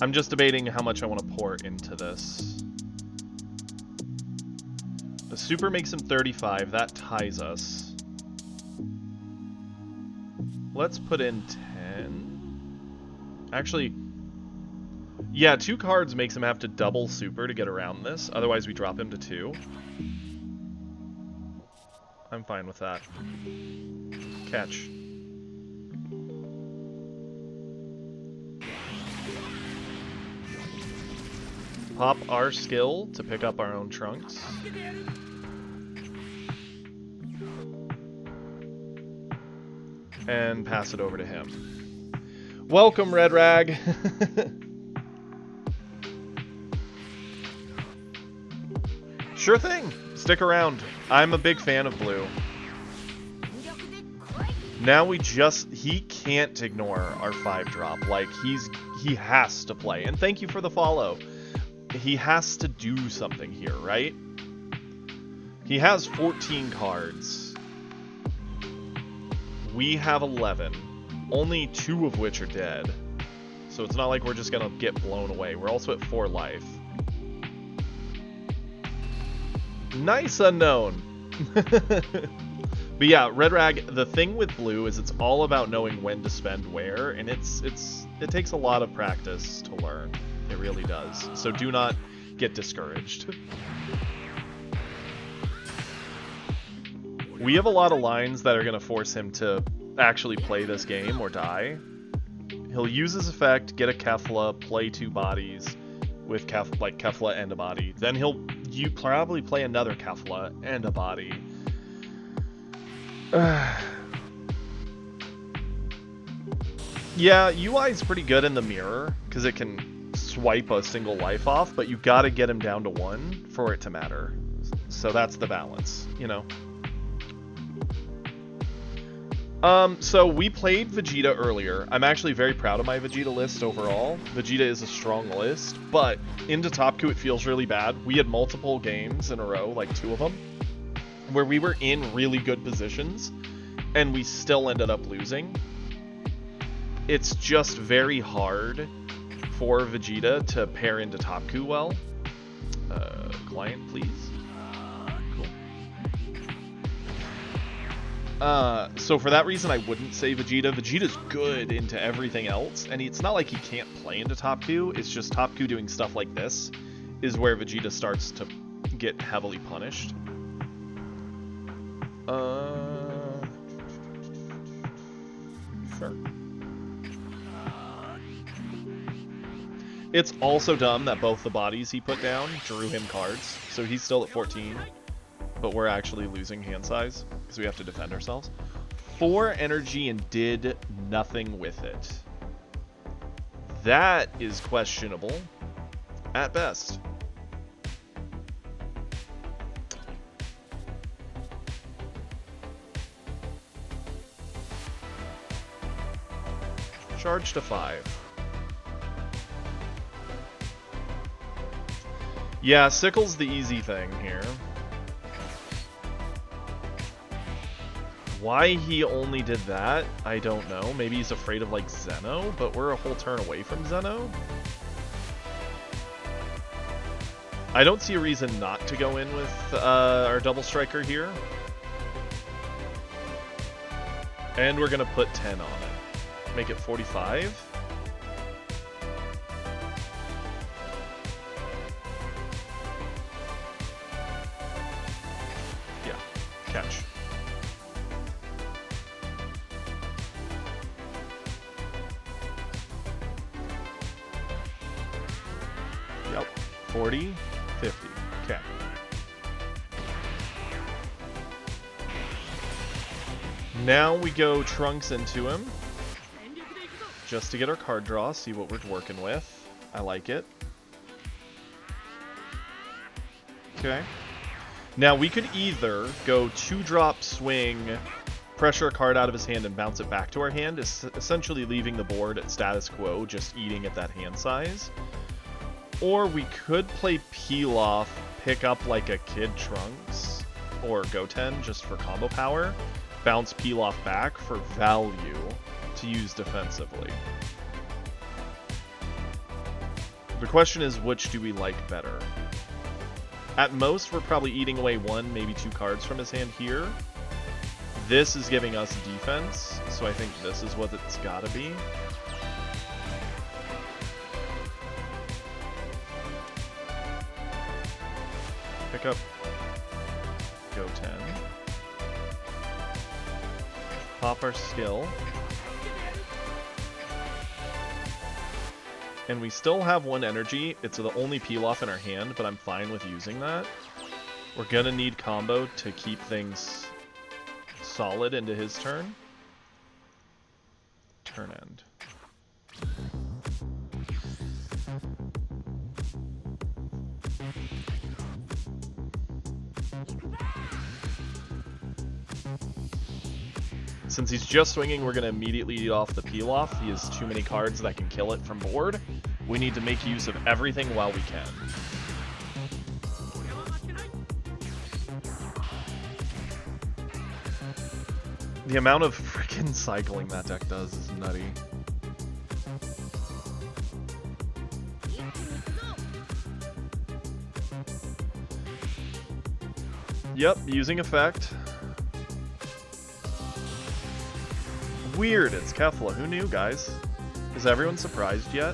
I'm just debating how much I want to pour into this. The super makes him 35. That ties us. Let's put in 10. Actually, yeah, 2 cards makes him have to double super to get around this. Otherwise, we drop him to 2. I'm fine with that. Catch. Pop our skill to pick up our own Trunks. And pass it over to him. Welcome, Red Rag! Sure thing. Stick around. I'm a big fan of blue. Now he can't ignore our 5-drop. Like, he has to play. And thank you for the follow. He has to do something here, right? He has 14 cards. We have 11. Only 2 of which are dead. So it's not like we're just gonna get blown away. We're also at 4 life. Nice unknown. But yeah, Red Rag, the thing with blue is it's all about knowing when to spend where, and it takes a lot of practice to learn. It really does. So do not get discouraged. We have a lot of lines that are going to force him to actually play this game or die. He'll use his effect, get a Kefla, play 2 bodies with Kefla and a body. Then you probably play another Kefla and a body. Yeah, UI is pretty good in the mirror, because it can swipe a single life off, but you gotta get him down to 1 for it to matter. So that's the balance, you know? So we played Vegeta earlier. I'm actually very proud of my Vegeta list overall. Vegeta is a strong list, but into Topku it feels really bad. We had multiple games in a row, like 2 of them, where we were in really good positions, and we still ended up losing. It's just very hard for Vegeta to pair into Topku well. Client, please. Cool. So for that reason, I wouldn't say Vegeta. Vegeta's good into everything else, and it's not like he can't play into Topku. It's just Topku doing stuff like this is where Vegeta starts to get heavily punished. Sure. It's also dumb that both the bodies he put down drew him cards, so he's still at 14, but we're actually losing hand size because we have to defend ourselves. 4 energy and did nothing with it. That is questionable at best. Charge to 5. Yeah, Sickle's the easy thing here. Why he only did that, I don't know. Maybe he's afraid of, like, Zeno, but we're a whole turn away from Zeno. I don't see a reason not to go in with our double striker here. And we're gonna put 10 on it. Make it 45. Yeah, catch. Yep, 40, 50, okay. Now we go Trunks into him. Just to get our card draw, see what we're working with. I like it. Okay. Now we could either go 2-drop swing, pressure a card out of his hand and bounce it back to our hand, essentially leaving the board at status quo, just eating at that hand size. Or we could play Pilaf, pick up like a Kid Trunks, or Goten just for combo power, bounce Pilaf back for value to use defensively. The question is, which do we like better? At most, we're probably eating away 1, maybe 2 cards from his hand here. This is giving us defense, so I think this is what it's gotta be. Pick up Goten. Pop our skill. And we still have 1 energy. It's the only Pilaf in our hand, but I'm fine with using that. We're gonna need combo to keep things solid into his turn. Turn end. Since he's just swinging, we're going to immediately eat off the peel off. He has too many cards that can kill it from board. We need to make use of everything while we can. The amount of freaking cycling that deck does is nutty. Yep, using effect. Weird, it's Kefla. Who knew, guys? Is everyone surprised yet?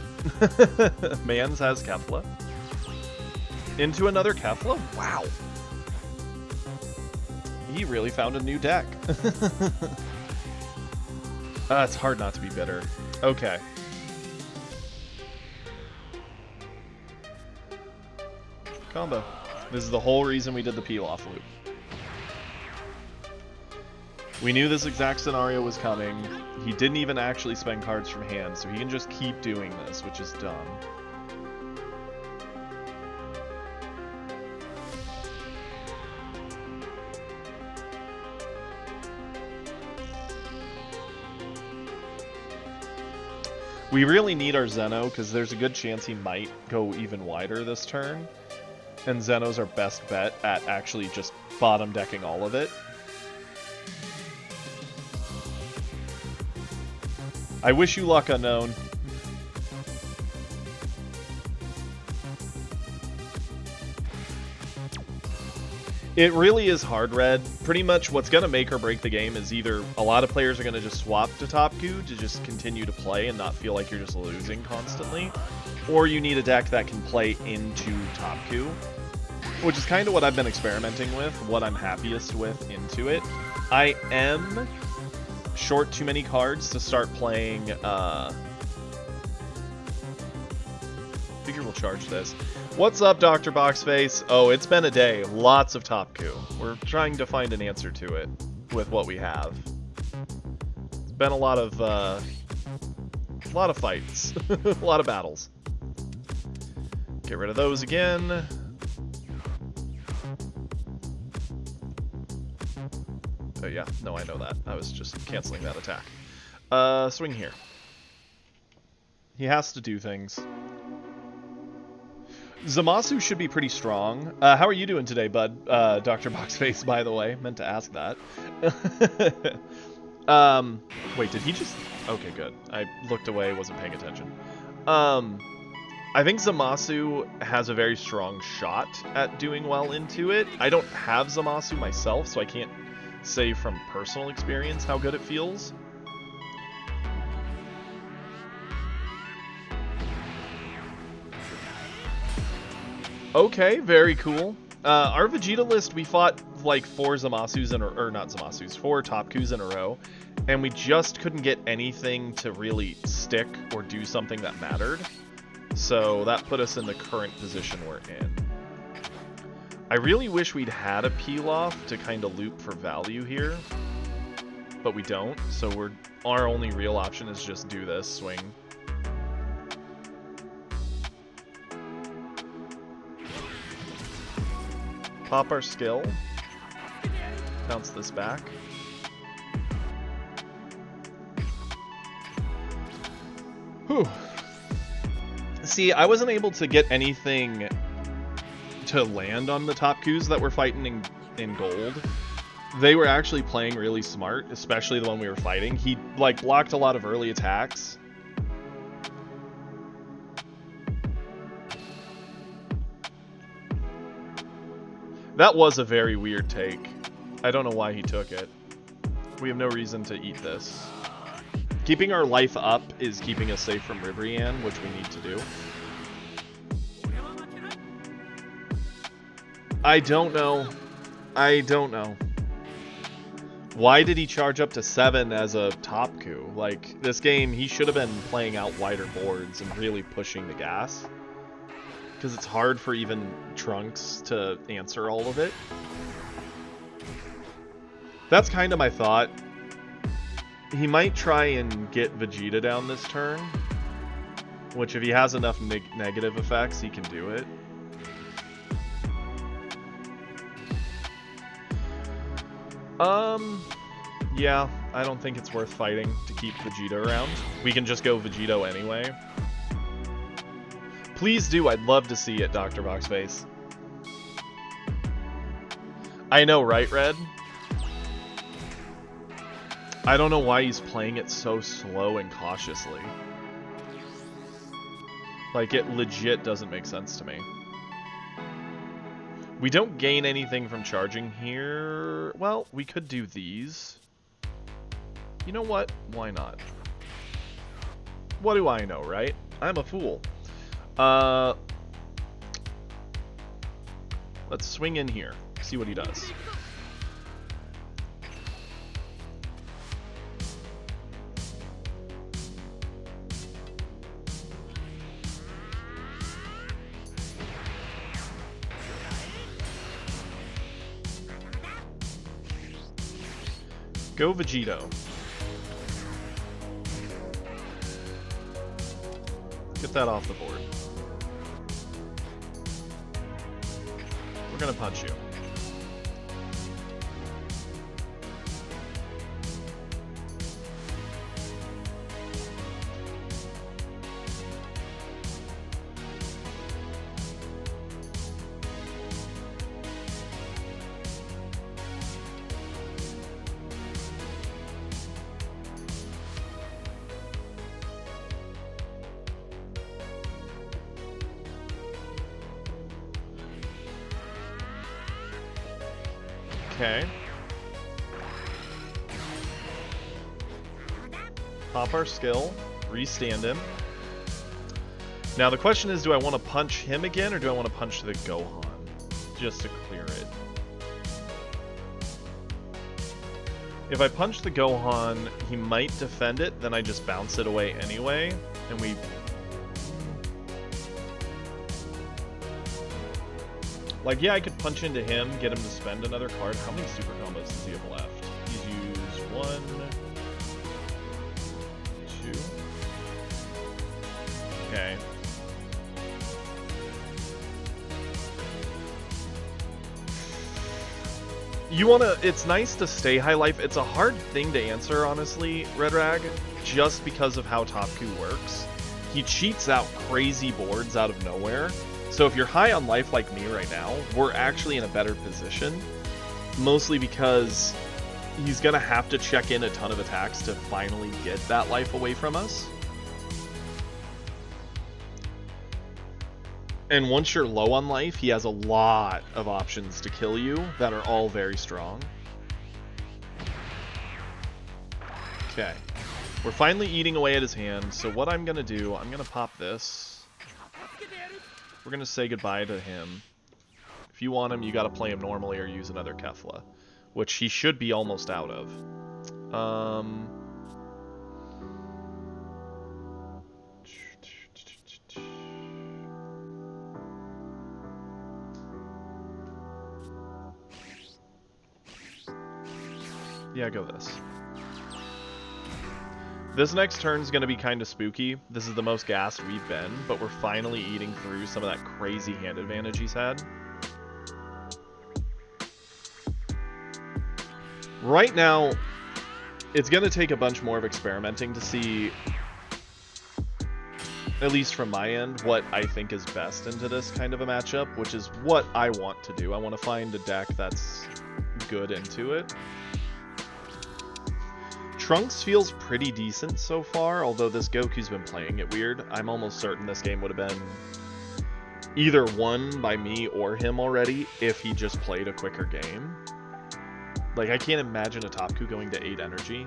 Mans has Kefla. Into another Kefla? Wow. He really found a new deck. It's hard not to be bitter. Okay. Combo. This is the whole reason we did the peel-off loop. We knew this exact scenario was coming. He didn't even actually spend cards from hand, so he can just keep doing this, which is dumb. We really need our Zeno, because there's a good chance he might go even wider this turn. And Zeno's our best bet at actually just bottom decking all of it. I wish you luck, Unknown. It really is hard red. Pretty much what's going to make or break the game is either a lot of players are going to just swap to top queue to just continue to play and not feel like you're just losing constantly, or you need a deck that can play into top queue, which is kind of what I've been experimenting with, what I'm happiest with into it. I am short too many cards to start playing, figure we'll charge this. What's up, Dr. Boxface? Oh, it's been a day. Lots of top queue. We're trying to find an answer to it with what we have. It's been a lot of fights. A lot of battles. Get rid of those again. Oh yeah, no, I know that. I was just canceling that attack. Swing here. He has to do things. Zamasu should be pretty strong. How are you doing today, bud? Dr. Boxface, by the way. Meant to ask that. Wait, did he just... Okay, good. I looked away, wasn't paying attention. I think Zamasu has a very strong shot at doing well into it. I don't have Zamasu myself, so I can't say from personal experience how good it feels. Okay, very cool. Our Vegeta list, we fought like 4 Zamasus in a, or not Zamasus, 4 top Qs in a row, and we just couldn't get anything to really stick or do something that mattered. So that put us in the current position we're in. I really wish we'd had a peel off to kind of loop for value here, but we don't. So our only real option is just do this, swing. Pop our skill. Bounce this back. Whew. See, I wasn't able to get anything to land on the top Qs that were fighting in gold. They were actually playing really smart, especially the one we were fighting. He like blocked a lot of early attacks. That was a very weird take. I don't know why he took it. We have no reason to eat this. Keeping our life up is keeping us safe from Ribrianne, which we need to do. I don't know. I don't know. Why did he charge up to 7 as a top Q? Like, this game, he should have been playing out wider boards and really pushing the gas. Because it's hard for even Trunks to answer all of it. That's kind of my thought. He might try and get Vegeta down this turn. Which, if he has enough negative effects, he can do it. Yeah, I don't think it's worth fighting to keep Vegeta around. We can just go Vegito anyway. Please do, I'd love to see it, Dr. Boxface. I know, right, Red? I don't know why he's playing it so slow and cautiously. Like, it legit doesn't make sense to me. We don't gain anything from charging here. Well, we could do these. You know what? Why not? What do I know, right? I'm a fool. Let's swing in here. See what he does. Go Vegito. Get that off the board. We're gonna punch you. Okay. Pop our skill, restand him. Now the question is, do I want to punch him again, or do I want to punch the Gohan? Just to clear it. If I punch the Gohan, he might defend it, then I just bounce it away anyway, and we... Like, yeah, I could punch into him, get him to spend another card. How many super combos does he have left? He's used 1, 2. Okay. You wanna... It's nice to stay high life. It's a hard thing to answer, honestly, Red Rag, just because of how Topku works. He cheats out crazy boards out of nowhere. So if you're high on life like me right now, we're actually in a better position. Mostly because he's going to have to check in a ton of attacks to finally get that life away from us. And once you're low on life, he has a lot of options to kill you that are all very strong. Okay. We're finally eating away at his hand, so what I'm going to do, I'm going to pop this. We're going to say goodbye to him. If you want him, you got to play him normally or use another Kefla, which he should be almost out of. Yeah, go this. This next turn is going to be kind of spooky. This is the most gassed we've been, but we're finally eating through some of that crazy hand advantage he's had. Right now, it's going to take a bunch more of experimenting to see, at least from my end, what I think is best into this kind of a matchup, which is what I want to do. I want to find a deck that's good into it. Trunks feels pretty decent so far, although this Goku's been playing it weird. I'm almost certain this game would have been either won by me or him already if he just played a quicker game. Like, I can't imagine a Topku going to 8 energy.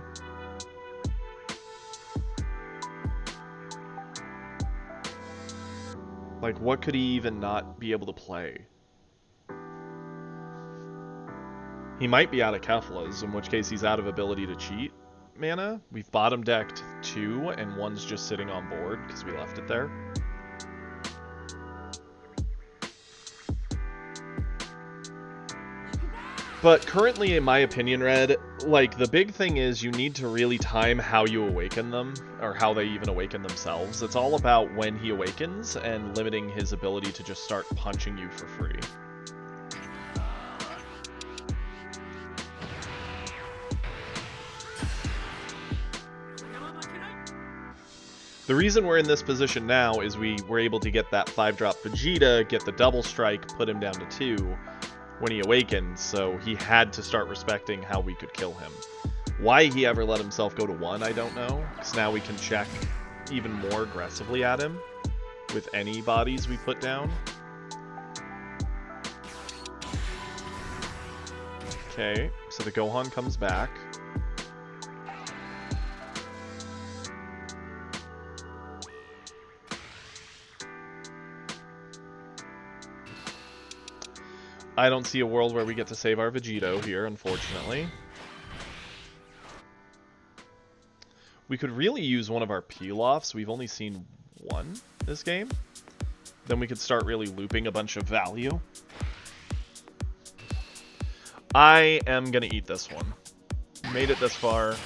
Like, what could he even not be able to play? He might be out of Keflas, in which case he's out of ability to cheat mana. We've bottom decked 2, and 1's just sitting on board because we left it there. But currently, in my opinion, Red, like, the big thing is you need to really time how you awaken them, or how they even awaken themselves. It's all about when he awakens and limiting his ability to just start punching you for free. The reason we're in this position now is we were able to get that 5-drop Vegeta, get the double strike, put him down to 2 when he awakened, so he had to start respecting how we could kill him. Why he ever let himself go to 1, I don't know, because now we can check even more aggressively at him with any bodies we put down. Okay, so the Gohan comes back. I don't see a world where we get to save our Vegito here, unfortunately. We could really use one of our peel-offs. We've only seen one this game. Then we could start really looping a bunch of value. I am going to eat this one. Made it this far.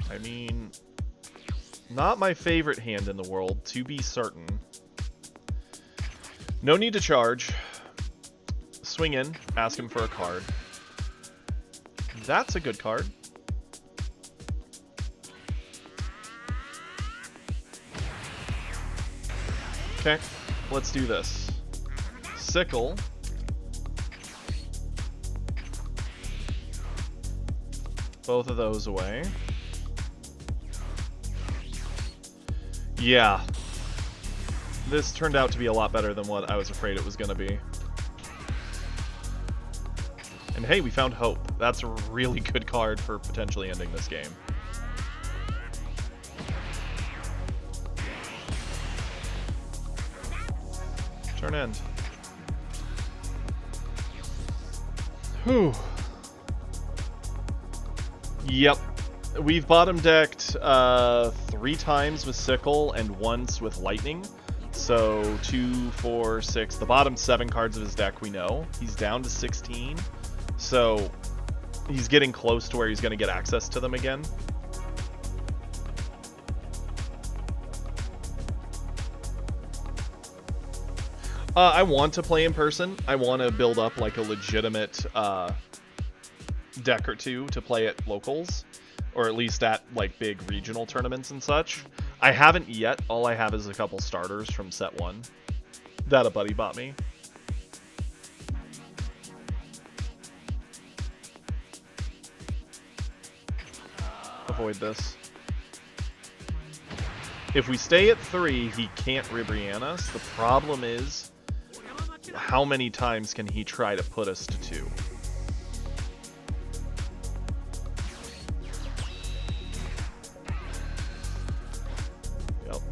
I mean, not my favorite hand in the world, to be certain. No need to charge. Swing in, ask him for a card. That's a good card. Okay, let's do this. Sickle. Both of those away. Yeah. This turned out to be a lot better than what I was afraid it was going to be. And hey, we found Hope. That's a really good card for potentially ending this game. Turn end. Whew. Yep. We've bottom decked 3 times with Sickle and once with Lightning. So 2, 4, 6. The bottom 7 cards of his deck we know. He's down to 16. So he's getting close to where he's going to get access to them again. I want to play in person. I want to build up like a legitimate deck or two to play at locals, or at least at like big regional tournaments and such. I haven't yet. All I have is a couple starters from set 1 that a buddy bought me. Avoid this. If we stay at 3, he can't Ribrianne us. The problem is, how many times can he try to put us to 2? Yep.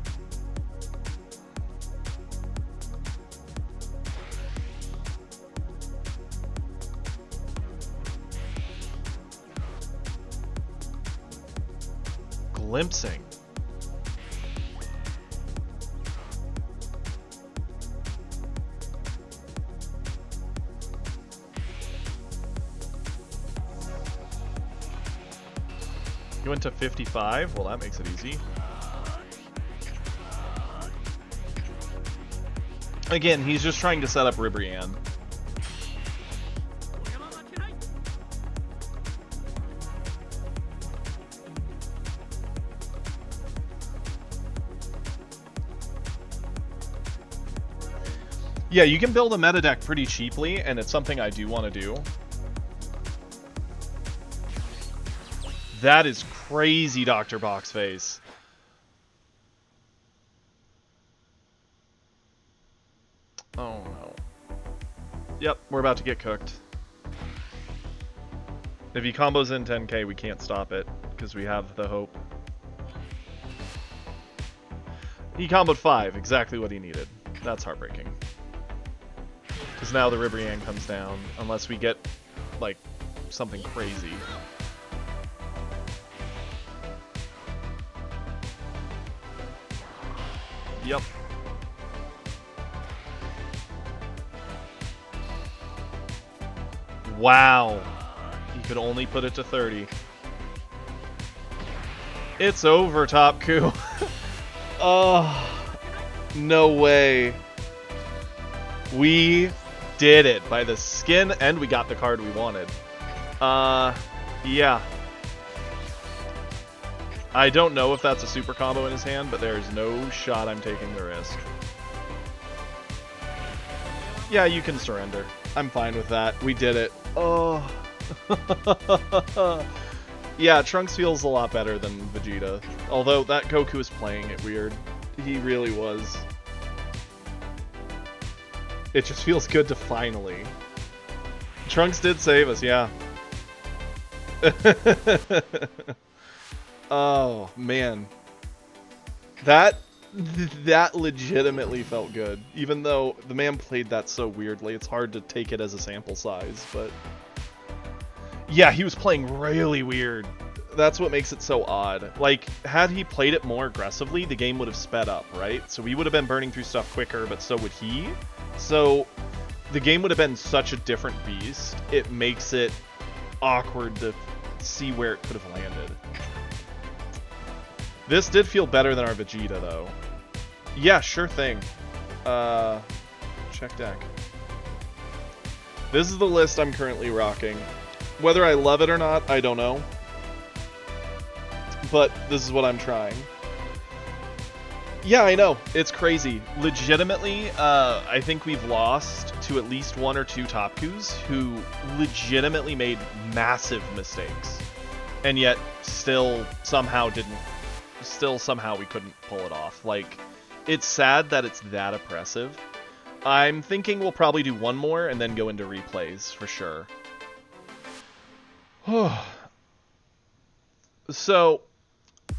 Glimpsing. You went to 55? Well, that makes it easy. Again, he's just trying to set up Ribrianne. Yeah, you can build a meta deck pretty cheaply, and it's something I do want to do. That is crazy, Dr. Boxface. Oh no. Yep, we're about to get cooked. If he combos in 10k, we can't stop it, because we have the hope. He comboed 5, exactly what he needed. That's heartbreaking. Because now the Ribrianne comes down, unless we get, like, something crazy. Yep. Wow. He could only put it to 30. It's over, Top Coup. Oh, no way. We did it by the skin, and we got the card we wanted. Yeah. I don't know if that's a super combo in his hand, but there's no shot I'm taking the risk. Yeah, you can surrender. I'm fine with that. We did it. Oh. Yeah, Trunks feels a lot better than Vegeta. Although that Goku is playing it weird. He really was. It just feels good to finally. Trunks did save us, yeah. Oh, man. That legitimately felt good. Even though the man played that so weirdly, it's hard to take it as a sample size, but... Yeah, he was playing really weird. That's what makes it so odd. Like, had he played it more aggressively, the game would have sped up, right? So we would have been burning through stuff quicker, but so would he. So the game would have been such a different beast. It makes it awkward to see where it could have landed. This did feel better than our Vegeta, though. Yeah, sure thing. Check deck. This is the list I'm currently rocking. Whether I love it or not, I don't know. But this is what I'm trying. Yeah, I know. It's crazy. Legitimately, I think we've lost to at least one or two Topkus who legitimately made massive mistakes. And yet, still somehow we couldn't pull it off. Like, it's sad that it's that oppressive. I'm thinking we'll probably do one more and then go into replays, for sure. So,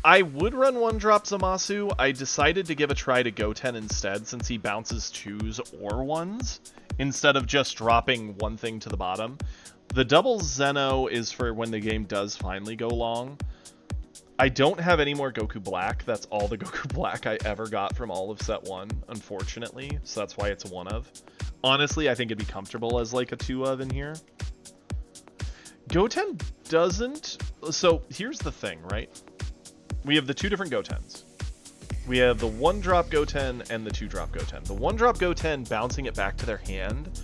I would run 1-drop Zamasu. I decided to give a try to Goten instead, since he bounces 2s or 1s, instead of just dropping one thing to the bottom. The double Zeno is for when the game does finally go long. I don't have any more Goku Black. That's all the Goku Black I ever got from all of set 1, unfortunately. So that's why it's a 1 of. Honestly, I think it'd be comfortable as like a 2 of in here. Goten doesn't... So, here's the thing, right? We have the two different Gotens. We have the 1-drop Goten and the 2-drop Goten. The 1-drop Goten, bouncing it back to their hand,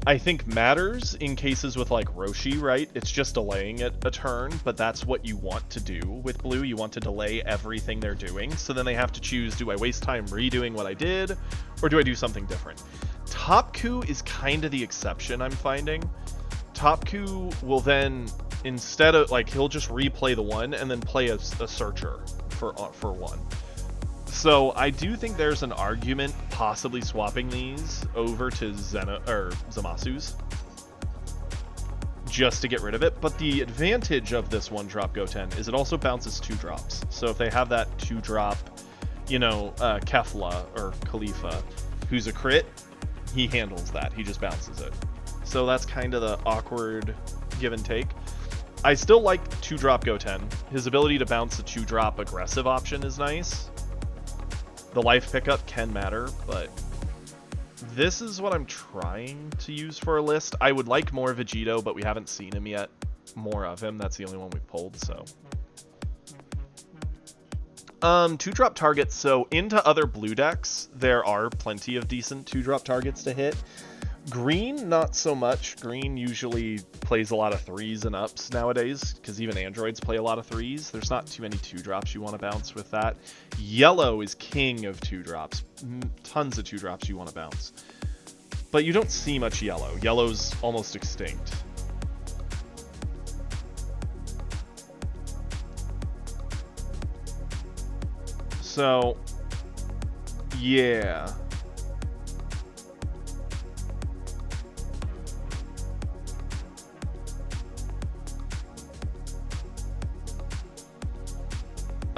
I think matters in cases with, like, Roshi, right? It's just delaying it a turn, but that's what you want to do with Blue. You want to delay everything they're doing, so then they have to choose, do I waste time redoing what I did, or do I do something different? Topku is kind of the exception, I'm finding. Topku will then, instead of, like, he'll just replay the 1 and then play a searcher for 1. So I do think there's an argument possibly swapping these over to Zamasu's just to get rid of it. But the advantage of this 1-drop Goten is it also bounces 2 drops. So if they have that 2-drop, you know, Kefla or Khalifa, who's a crit, he handles that. He just bounces it. So that's kind of the awkward give and take. I still like 2-drop Goten. His ability to bounce the 2-drop aggressive option is nice. The life pickup can matter, but this is what I'm trying to use for a list. I would like more Vegito, but we haven't seen him yet. More of him. That's the only one we've pulled, so. 2-drop targets. So into other blue decks, there are plenty of decent 2-drop targets to hit. Green, not so much. Green usually plays a lot of 3s and ups nowadays, because even androids play a lot of 3s. There's not too many 2-drops you want to bounce with that. Yellow is king of 2-drops. Tons of 2-drops you want to bounce. But you don't see much yellow. Yellow's almost extinct. So, yeah.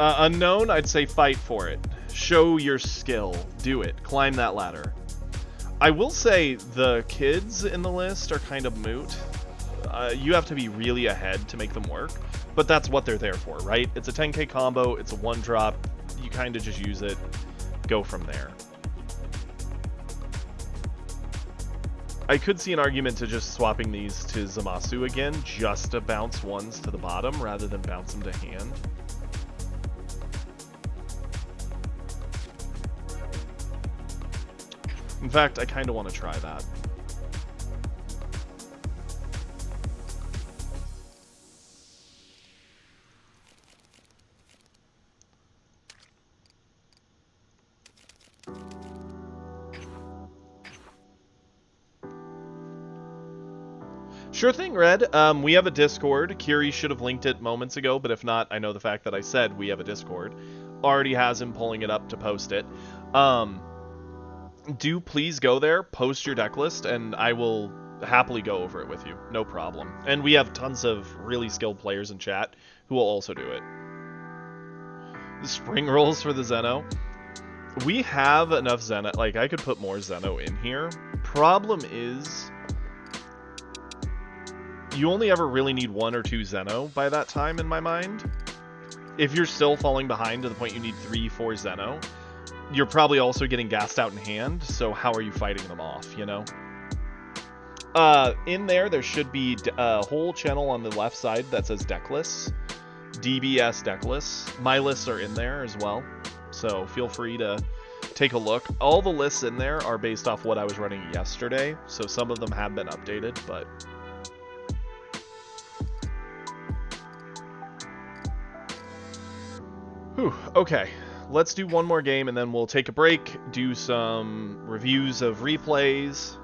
Unknown, I'd say fight for it. Show your skill. Do it. Climb that ladder. I will say the kids in the list are kind of moot. You have to be really ahead to make them work, but that's what they're there for, right? It's a 10k combo, it's a 1-drop, you kind of just use it, go from there. I could see an argument to just swapping these to Zamasu again, just to bounce 1s to the bottom rather than bounce them to hand. In fact, I kind of want to try that. Sure thing, Red. We have a Discord. Kiri should have linked it moments ago, but if not, I know the fact that I said we have a Discord. Already has him pulling it up to post it. Do please go there, post your deck list, and I will happily go over it with you. No problem. And we have tons of really skilled players in chat who will also do it. The spring rolls for the Zeno. We have enough Zeno. Like, I could put more Zeno in here. Problem is, you only ever really need 1 or 2 Zeno by that time, in my mind. If you're still falling behind to the point you need 3, 4 Zeno, you're probably also getting gassed out in hand, so how are you fighting them off, you know? In there should be a whole channel on the left side that says deck lists. DBS deck lists. My lists are in there as well, so feel free to take a look. All the lists in there are based off what I was running yesterday, so some of them have been updated, but... Whew, okay. Let's do one more game and then we'll take a break, do some reviews of replays.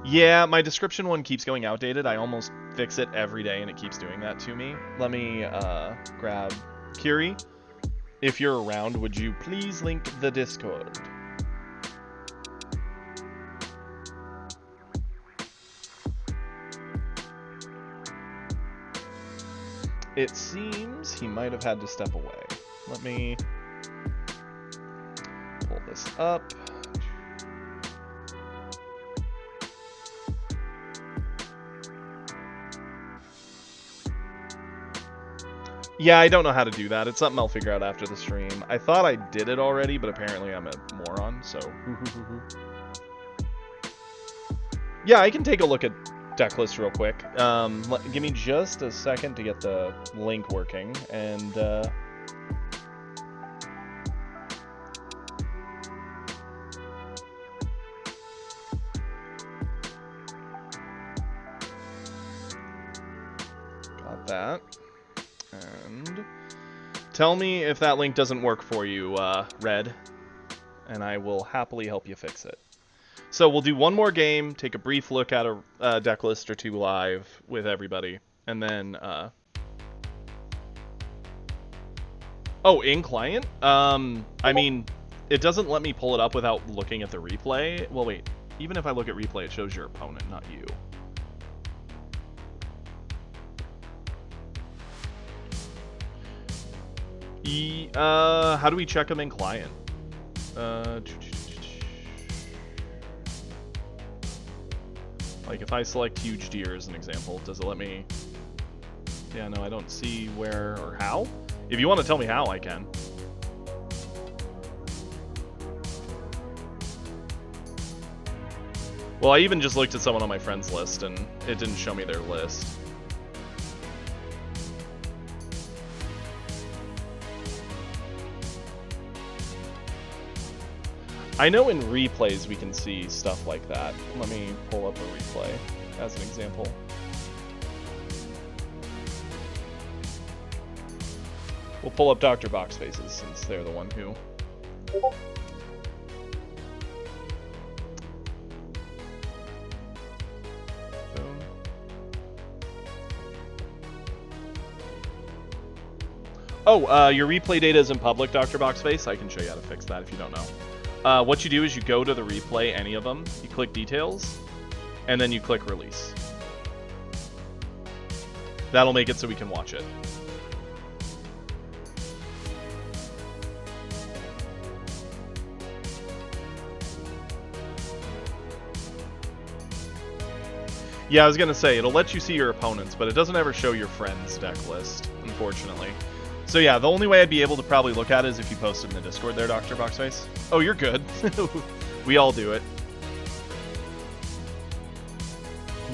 Yeah, my description one keeps going outdated. I almost fix it every day and it keeps doing that to me. Let me grab Kiri. If you're around, would you please link the Discord? It seems he might have had to step away. Let me pull this up. Yeah, I don't know how to do that. It's something I'll figure out after the stream. I thought I did it already, but apparently I'm a moron, so... Yeah, I can take a look at deck list real quick. Give me just a second to get the link working, and... Got that. And tell me if that link doesn't work for you, Red, and I will happily help you fix it. So we'll do one more game, take a brief look at a deck list or 2 live with everybody, and then... Oh, in client? I mean, it doesn't let me pull it up without looking at the replay. Well, wait, even if I look at replay, it shows your opponent, not you. How do we check them in client? Like if I select huge deer as an example, does it let me? Yeah, no, I don't see where or how. If you want to tell me how, I can. Well, I even just looked at someone on my friends list and it didn't show me their list. I know in replays we can see stuff like that. Let me pull up a replay as an example. We'll pull up Dr. Boxfaces since they're the one who... Boom. Oh, your replay data isn't public, Dr. Boxface. I can show you how to fix that if you don't know. What you do is you go to the replay, any of them, you click details, and then you click release. That'll make it so we can watch it. Yeah, I was gonna say, it'll let you see your opponents, but it doesn't ever show your friends' deck list, unfortunately. So yeah, the only way I'd be able to probably look at it is if you posted in the Discord there, Dr. Boxface. Oh, you're good. We all do it.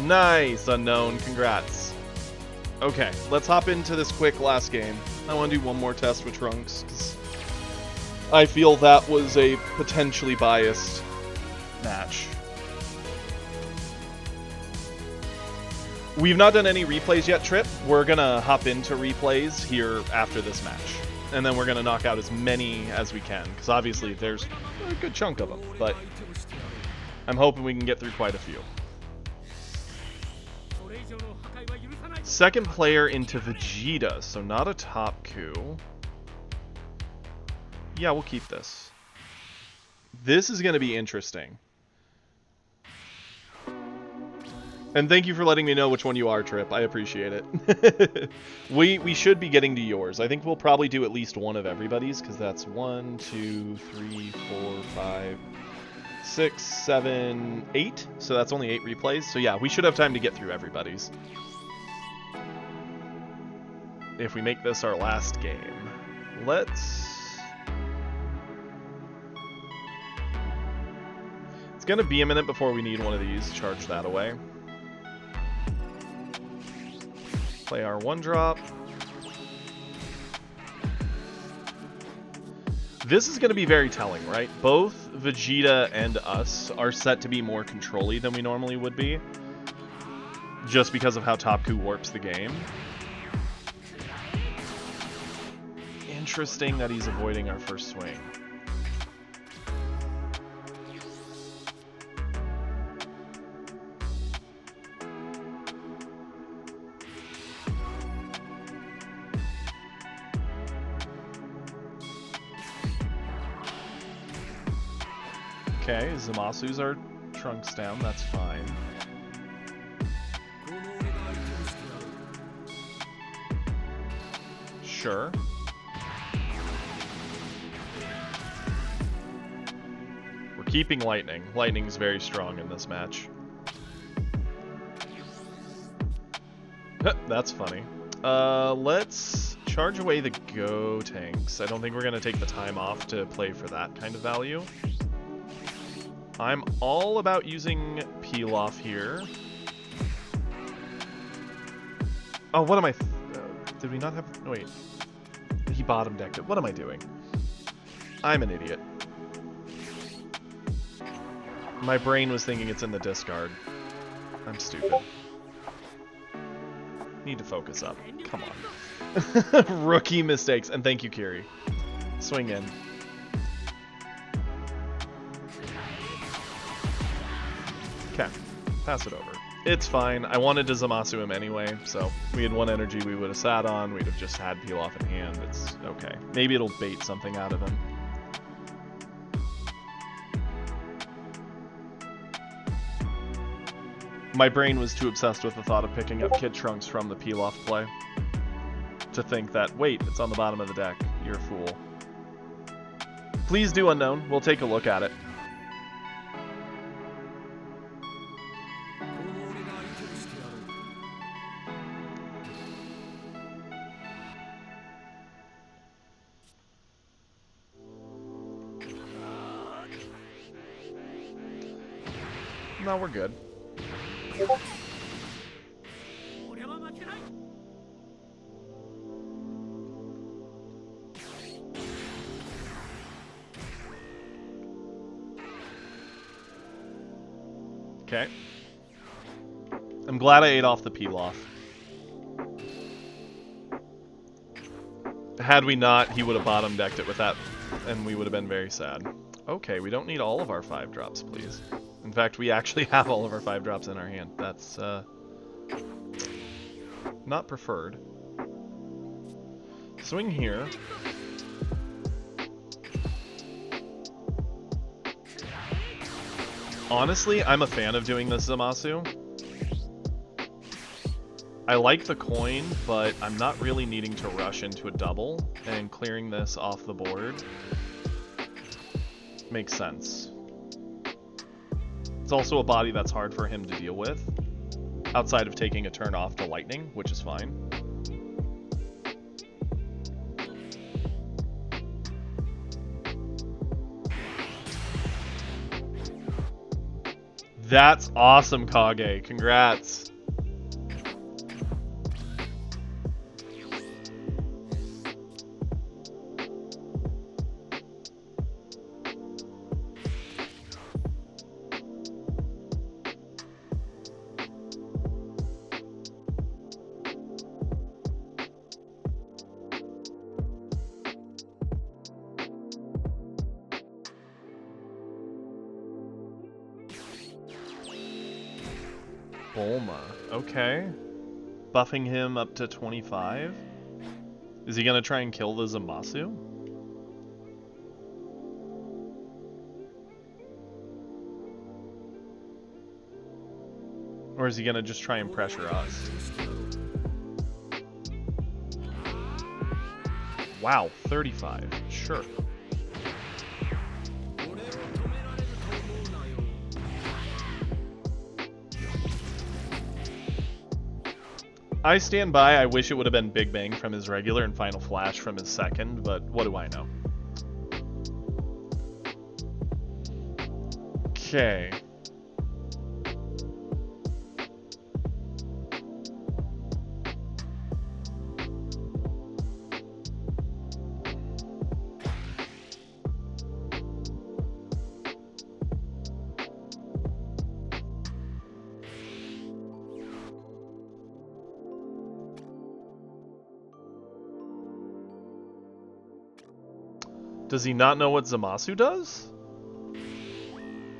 Nice, Unknown. Congrats. Okay, let's hop into this quick last game. I want to do one more test with Trunks, because I feel that was a potentially biased match. We've not done any replays yet, Trip. We're gonna hop into replays here after this match. And then we're gonna knock out as many as we can, because obviously there's a good chunk of them, but I'm hoping we can get through quite a few. Second player into Vegeta, so not a top coup. Yeah, we'll keep this. This is going to be interesting. And thank you for letting me know which one you are, Trip. I appreciate it. we should be getting to yours. I think we'll probably do at least one of everybody's, because that's 1, 2, 3, 4, 5, 6, 7, 8. So that's only 8 replays. So yeah, we should have time to get through everybody's. If we make this our last game. Let's... It's going to be a minute before we need one of these. Charge that away. Play our 1-drop. This is going to be very telling, right? Both Vegeta and us are set to be more control-y than we normally would be. Just because of how Top Coup warps the game. Interesting that he's avoiding our first swing. Okay, Zamasu's our Trunks down, that's fine. Sure. We're keeping Lightning. Lightning's very strong in this match. That's funny. Let's charge away the Go tanks. I don't think we're going to take the time off to play for that kind of value. I'm all about using Peel Off here. Oh, what am I... did we not have... Oh, wait. He bottom decked it. What am I doing? I'm an idiot. My brain was thinking it's in the discard. I'm stupid. Need to focus up. Come on. Rookie mistakes. And thank you, Kiri. Swing in. Okay. Pass it over. It's fine. I wanted to Zamasu him anyway, so we had one energy we would have sat on. We'd have just had Peel Off in hand. It's okay. Maybe it'll bait something out of him. My brain was too obsessed with the thought of picking up Kid Trunks from the Peel Off play to think that, wait, it's on the bottom of the deck. You're a fool. Please do, Unknown. We'll take a look at it. No, we're good. Okay. I'm glad I ate off the Peel Off. Had we not, he would have bottom decked it with that, and we would have been very sad. Okay, we don't need all of our 5-drops, please. In fact, we actually have all of our 5-drops in our hand. That's, not preferred. Swing here. Honestly, I'm a fan of doing this Zamasu. I like the coin, but I'm not really needing to rush into a double, and clearing this off the board makes sense. It's also a body that's hard for him to deal with, outside of taking a turn off to Lightning, which is fine. That's awesome, Kage. Congrats. Bulma. Okay. Buffing him up to 25? Is he gonna try and kill the Zamasu? Or is he gonna just try and pressure us? Wow, 35. Sure. I stand by. I wish it would have been Big Bang from his regular and Final Flash from his second, but what do I know? Okay. Does he not know what Zamasu does?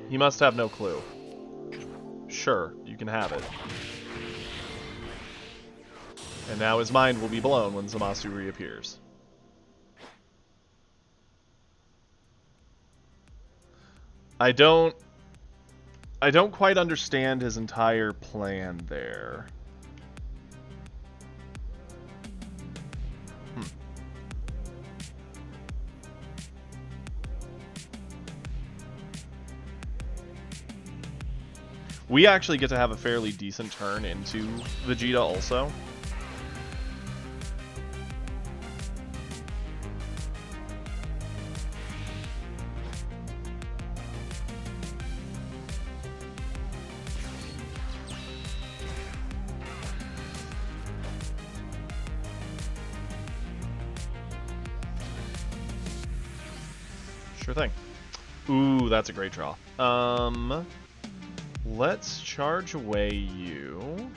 He must have no clue. Sure, you can have it. And now his mind will be blown when Zamasu reappears. I don't quite understand his entire plan there. We actually get to have a fairly decent turn into Vegeta also. Sure thing. Ooh, that's a great draw. Let's charge away you.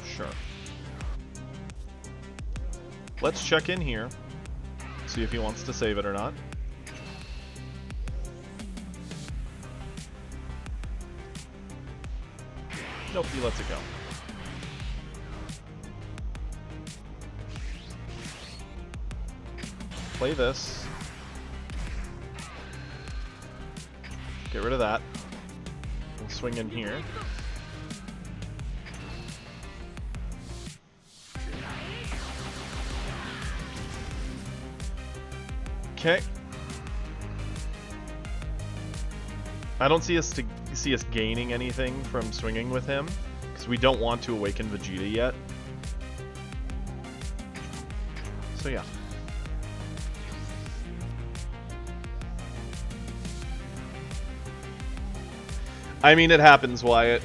Sure. Let's check in here. See if he wants to save it or not. Nope, he lets it go. Play this. Get rid of that. We'll swing in here. Okay. I don't see us gaining anything from swinging with him, because we don't want to awaken Vegeta yet. So yeah. I mean, it happens, Wyatt.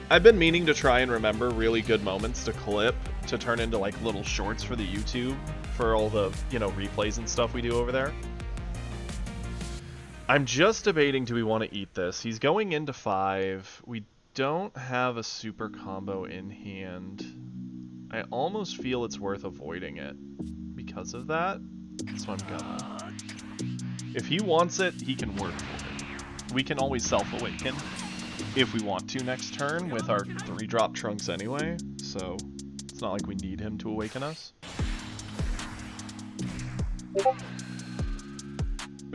I've been meaning to try and remember really good moments to clip to turn into like little shorts for the YouTube for all the, you know, replays and stuff we do over there. I'm just debating, do we want to eat this? He's going into 5. We don't have a super combo in hand. I almost feel it's worth avoiding it because of that, so I'm gonna. If he wants it, he can work for it. We can always self-awaken if we want to next turn with our 3-drop Trunks anyway, so it's not like we need him to awaken us.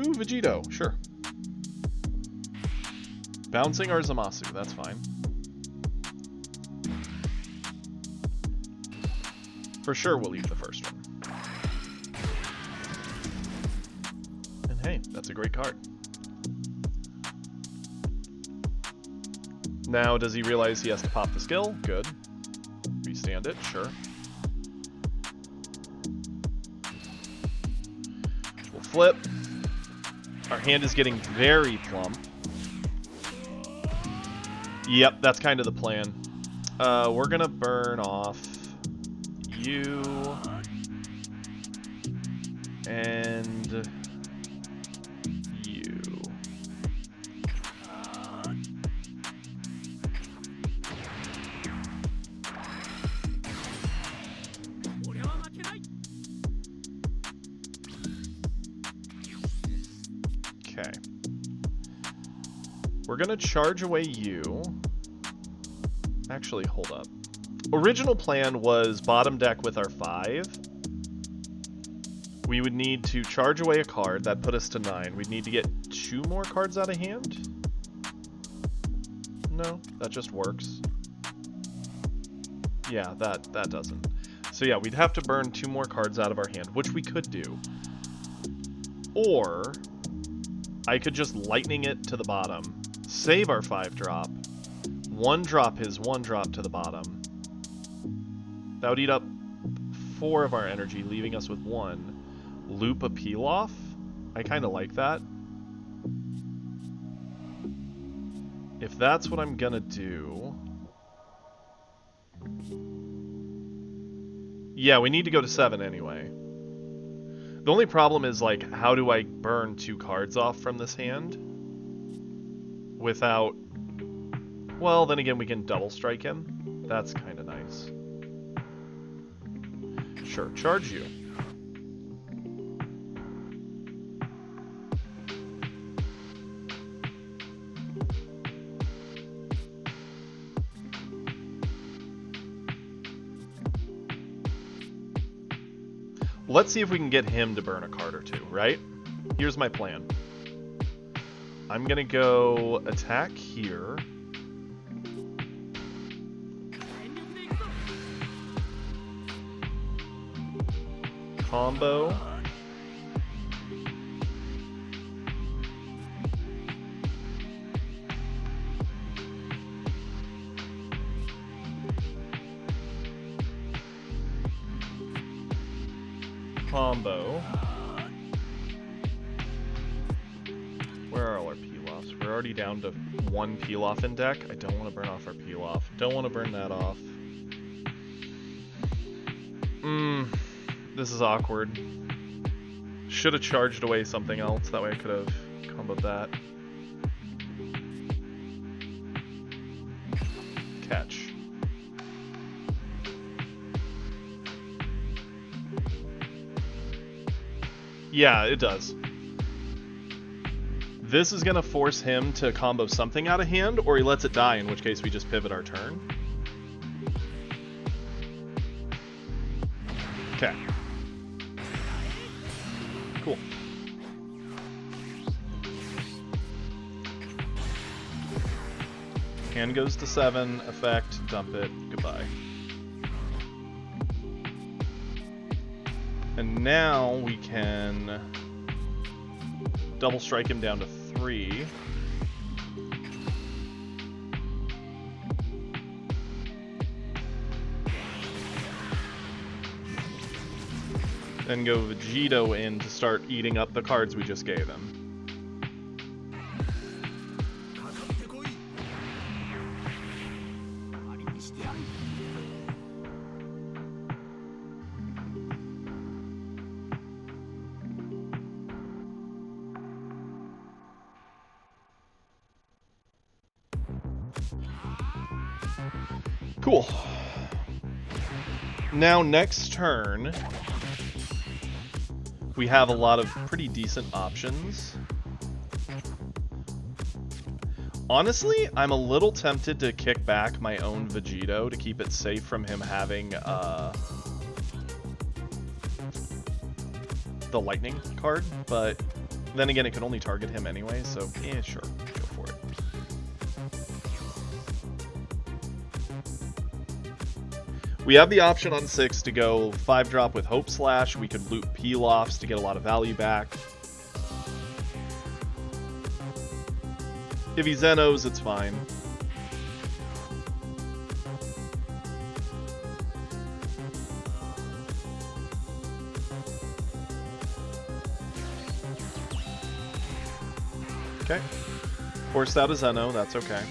Ooh, Vegito, sure. Bouncing our Zamasu, that's fine. For sure we'll leave the first one. And hey, that's a great card. Now, does he realize he has to pop the skill? Good. Restand it, sure. We'll flip. Our hand is getting very plump. Yep, that's kind of the plan. We're gonna burn off you and you. We're gonna charge away you. Actually, hold up. Original plan was bottom deck with our 5. We would need to charge away a card. That put us to 9. We'd need to get 2 more cards out of hand? No, that just works. Yeah, that doesn't. So yeah, we'd have to burn 2 more cards out of our hand, which we could do. Or I could just lightning it to the bottom, save our 5-drop, 1-drop his 1-drop to the bottom. That would eat up 4 of our energy, leaving us with 1. Loop a peel off? I kind of like that. If that's what I'm gonna do... Yeah, we need to go to 7 anyway. The only problem is, like, how do I burn 2 cards off from this hand? Without... Well, then again, we can double strike him. That's kind of nice. Sure, charge you. Let's see if we can get him to burn a card or 2, right? Here's my plan. I'm gonna go attack here. Combo. Combo. Where are all our peel-offs? We're already down to 1 peel-off in deck. I don't want to burn off our peel-off. Don't want to burn that off. This is awkward. Should have charged away something else. That way I could have comboed that. Catch. Yeah, it does. This is going to force him to combo something out of hand, or he lets it die, in which case we just pivot our turn. Okay. Cool. Hand goes to 7, effect, dump it, goodbye. And now we can double strike him down to 3. Then go Vegito in to start eating up the cards we just gave him. Cool. Now, next turn, we have a lot of pretty decent options. Honestly, I'm a little tempted to kick back my own Vegito to keep it safe from him having the lightning card, but then again, it could only target him anyway, so yeah, sure, go for it. We have the option on 6 to go 5-drop with Hope Slash. We could loop peel-offs to get a lot of value back. If he Zenos, it's fine. Okay. Forced out a Zeno, that's okay.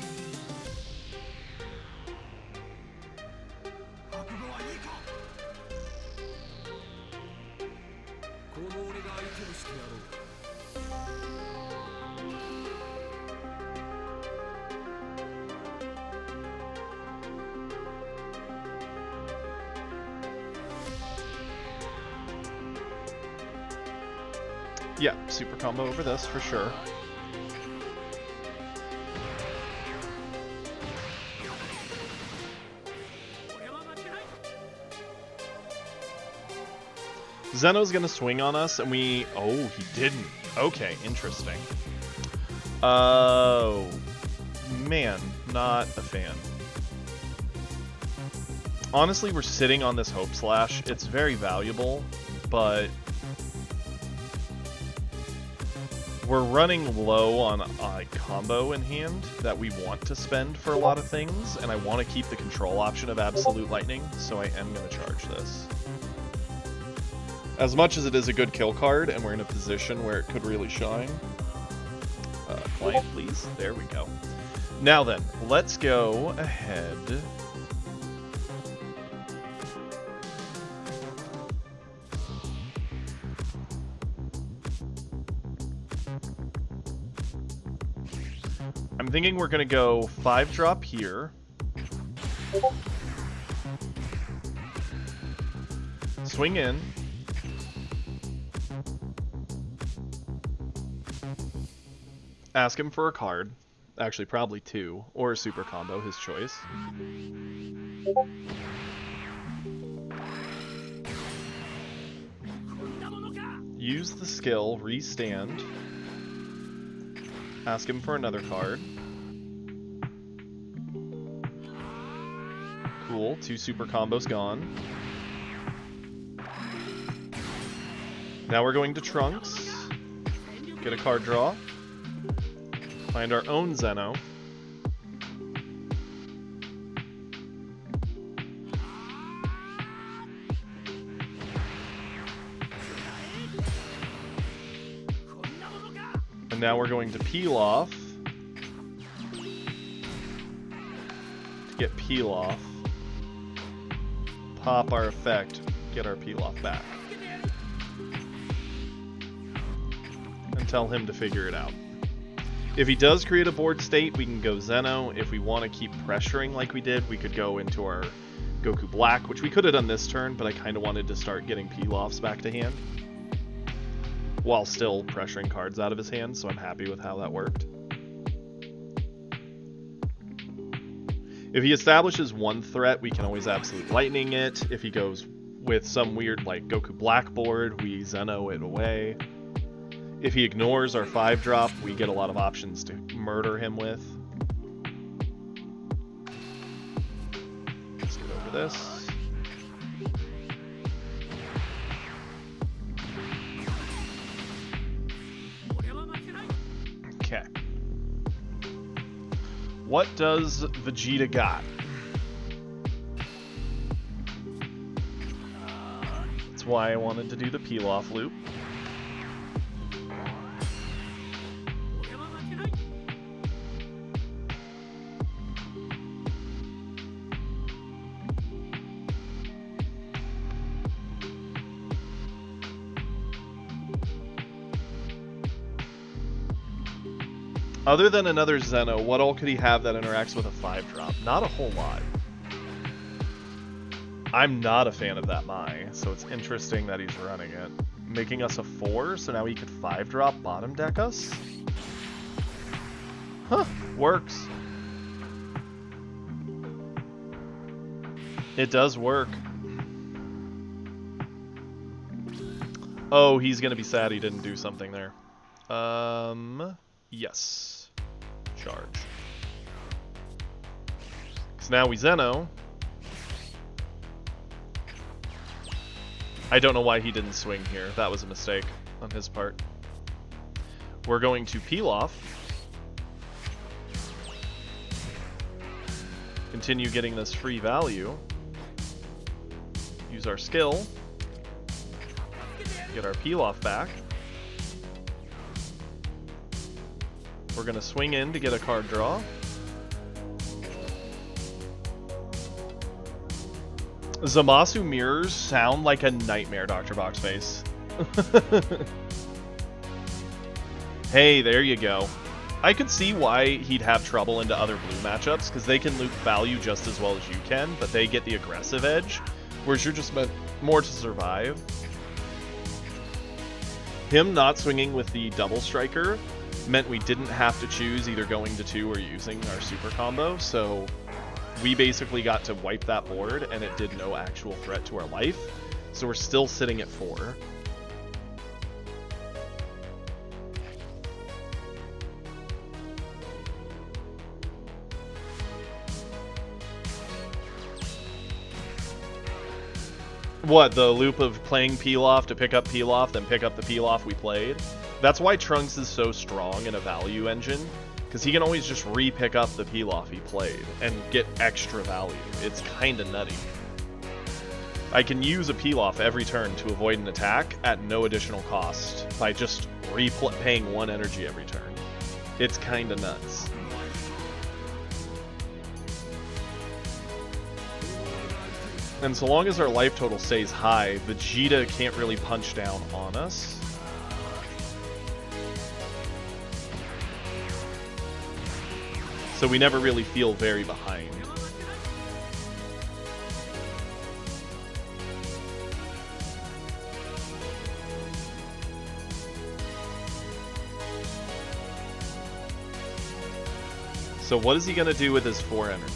Yeah, super combo over this for sure. Zeno's gonna swing on us, and we... Oh, he didn't. Okay, interesting. Oh, man, not a fan. Honestly, we're sitting on this Hope Slash. It's very valuable, but we're running low on a combo in hand that we want to spend for a lot of things, and I want to keep the control option of Absolute Lightning, so I am going to charge this. As much as it is a good kill card, and we're in a position where it could really shine. Client, please. There we go. Now then, let's go ahead. I'm thinking we're going to go 5-drop here. Swing in. Ask him for a card. Actually, probably 2. Or a super combo, his choice. Use the skill, restand. Ask him for another card. Cool, 2 super combos gone. Now we're going to Trunks. Get a card draw. Find our own Zeno. And now we're going to peel off. To get peel off. Pop our effect. Get our peel off back. And tell him to figure it out. If he does create a board state, we can go Zeno. If we want to keep pressuring like we did, we could go into our Goku Black, which we could have done this turn, but I kind of wanted to start getting peel-offs back to hand. While still pressuring cards out of his hand, so I'm happy with how that worked. If he establishes one threat, we can always Absolute Lightning it. If he goes with some weird, like, Goku Black board, we Zeno it away. If he ignores our 5-drop, we get a lot of options to murder him with. Let's get over this. Okay. What does Vegeta got? That's why I wanted to do the peel-off loop. Other than another Zeno, what all could he have that interacts with a 5-drop? Not a whole lot. I'm not a fan of that Mai, so it's interesting that he's running it. Making us a 4, so now he could 5-drop bottom deck us? Huh, works. It does work. Oh, he's gonna be sad he didn't do something there. Yes. Charge. So now we Zeno. I don't know why he didn't swing here. That was a mistake on his part. We're going to peel off. Continue getting this free value. Use our skill. Get our peel off back. We're going to swing in to get a card draw. Zamasu mirrors sound like a nightmare, Dr. Boxface. Hey, there you go. I could see why he'd have trouble into other blue matchups, because they can loop value just as well as you can, but they get the aggressive edge, whereas you're just meant more to survive. Him not swinging with the double striker meant we didn't have to choose either going to 2 or using our super combo, so we basically got to wipe that board and it did no actual threat to our life. So we're still sitting at 4. What, the loop of playing Pilaf to pick up Pilaf, then pick up the Pilaf we played? That's why Trunks is so strong in a value engine, because he can always just re-pick up the Pilaf he played and get extra value. It's kinda nutty. I can use a Pilaf every turn to avoid an attack at no additional cost by just paying 1 energy every turn. It's kinda nuts. And so long as our life total stays high, Vegeta can't really punch down on us. So we never really feel very behind. So what is he going to do with his 4 energy?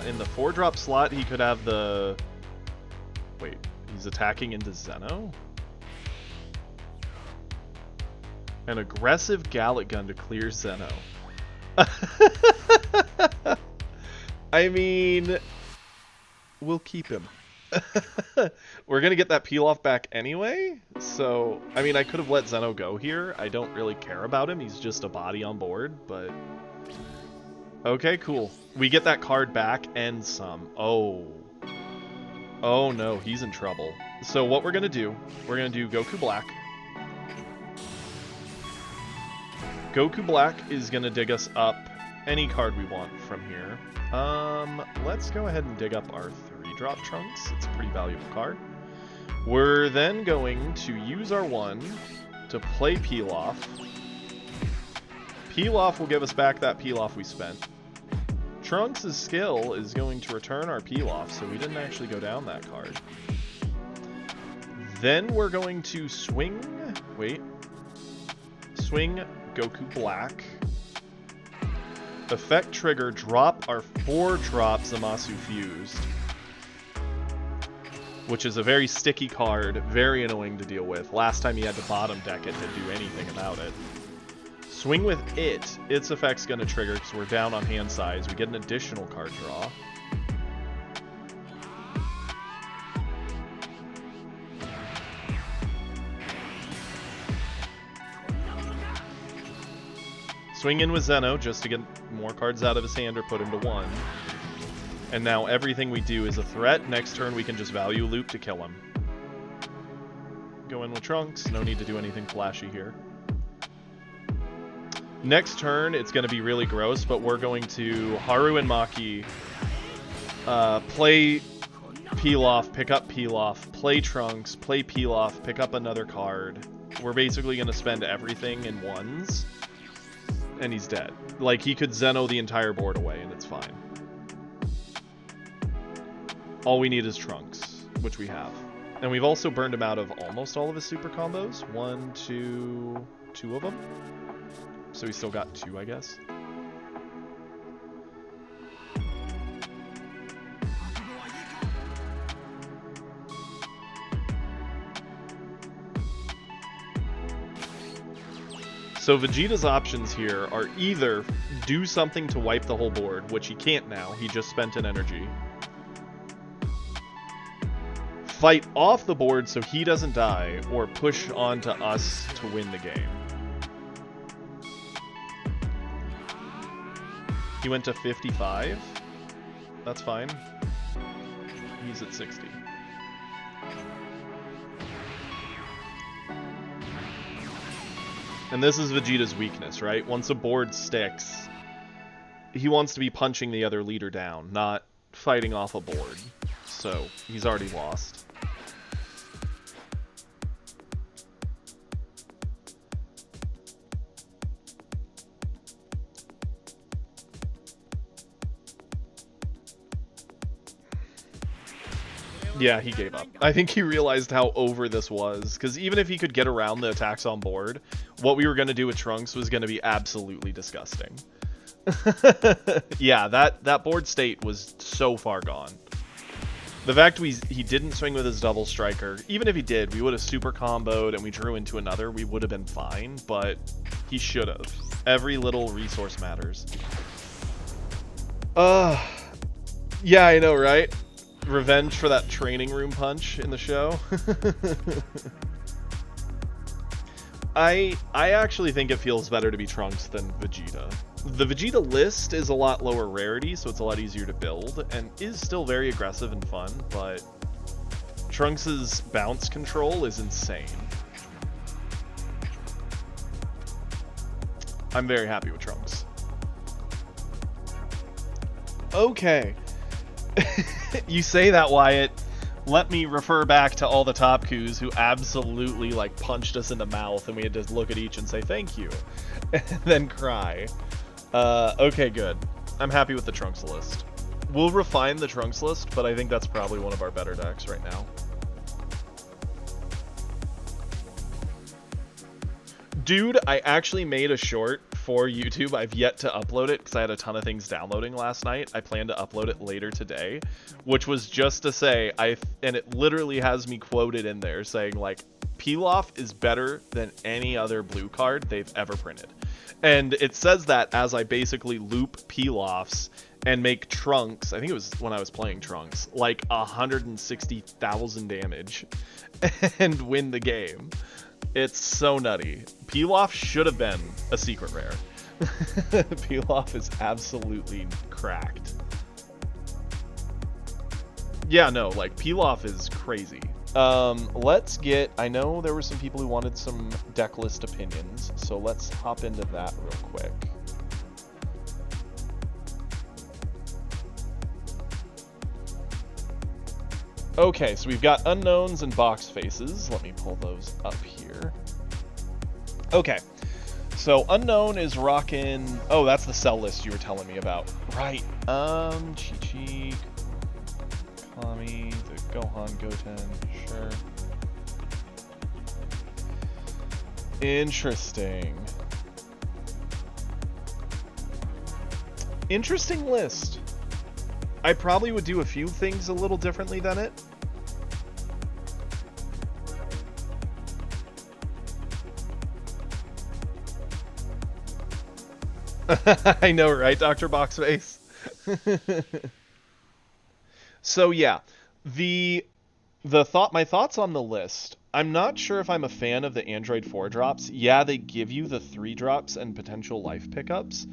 In the 4-drop slot, he could have the... Wait, he's attacking into Zeno? An aggressive Gallic Gun to clear Zeno. I mean, we'll keep him. We're going to get that Pilaf back anyway, so, I mean, I could have let Zeno go here. I don't really care about him. He's just a body on board, but... Okay, cool. We get that card back and some. Oh. Oh no, he's in trouble. So what we're going to do, we're going to do Goku Black. Goku Black is going to dig us up any card we want from here. Let's go ahead and dig up our 3-drop Trunks. It's a pretty valuable card. We're then going to use our 1 to play Pilaf. Pilaf will give us back that Pilaf we spent. Trunks' skill is going to return our Pilaf, so we didn't actually go down that card. Then we're going to swing... Wait. Swing Goku Black. Effect trigger, drop our 4-drop Zamasu Fused. Which is a very sticky card, very annoying to deal with. Last time you had to bottom deck it to do anything about it. Swing with it. Its effect's going to trigger because we're down on hand size. We get an additional card draw. Swing in with Zeno just to get more cards out of his hand or put him to 1. And now everything we do is a threat. Next turn we can just value loop to kill him. Go in with Trunks. No need to do anything flashy here. Next turn, it's going to be really gross, but we're going to Haru and Maki, play Pilaf, pick up Pilaf, play Trunks, play Pilaf, pick up another card. We're basically going to spend everything in 1s, and he's dead. Like, he could Zeno the entire board away, and it's fine. All we need is Trunks, which we have. And we've also burned him out of almost all of his super combos. 1, 2, 2 of them. So we still got 2, I guess. So Vegeta's options here are either do something to wipe the whole board, which he can't now, he just spent an energy. Fight off the board so he doesn't die, or push on to us to win the game. He went to 55. That's fine. He's at 60. And this is Vegeta's weakness, right? Once a board sticks, he wants to be punching the other leader down, not fighting off a board. So, he's already lost. Yeah, he gave up. I think he realized how over this was, because even if he could get around the attacks on board, what we were going to do with Trunks was going to be absolutely disgusting. Yeah, that board state was so far gone. The fact he didn't swing with his double striker, even if he did, we would have super comboed and we drew into another, we would have been fine, but he should have. Every little resource matters. Yeah, I know, right? Revenge for that training room punch in the show. I actually think it feels better to be Trunks than Vegeta. The Vegeta list is a lot lower rarity, so it's a lot easier to build, and is still very aggressive and fun, but Trunks' bounce control is insane. I'm very happy with Trunks. Okay. You say that, Wyatt. Let me refer back to all the top coups who absolutely like punched us in the mouth and we had to look at each and say thank you and then cry. Okay, good. I'm happy with the Trunks list. We'll refine the Trunks list, but I think that's probably one of our better decks right now. Dude, I actually made a short for YouTube. I've yet to upload it because I had a ton of things downloading last night. I plan to upload it later today, which was just to say, and it literally has me quoted in there saying, like, Pilaf is better than any other blue card they've ever printed. And it says that as I basically loop Pilafs and make Trunks, I think it was when I was playing Trunks, like 160,000 damage and win the game. It's so nutty. Pilaf should have been a secret rare. Pilaf is absolutely cracked. Yeah, no, like, Pilaf is crazy. Let's get... I know there were some people who wanted some deck list opinions, so let's hop into that real quick. Okay, so we've got unknowns and box faces. Let me pull those up here. Okay, so unknown is rockin'... Oh, that's the cell list you were telling me about. Right. Chi-Chi, Kami, the Gohan, Goten, sure. Interesting. Interesting list. I probably would do a few things a little differently than it. I know, right, Dr. Boxface? So yeah, my thoughts on the list. I'm not sure if I'm a fan of the Android 4 drops. Yeah, they give you the 3 drops and potential life pickups,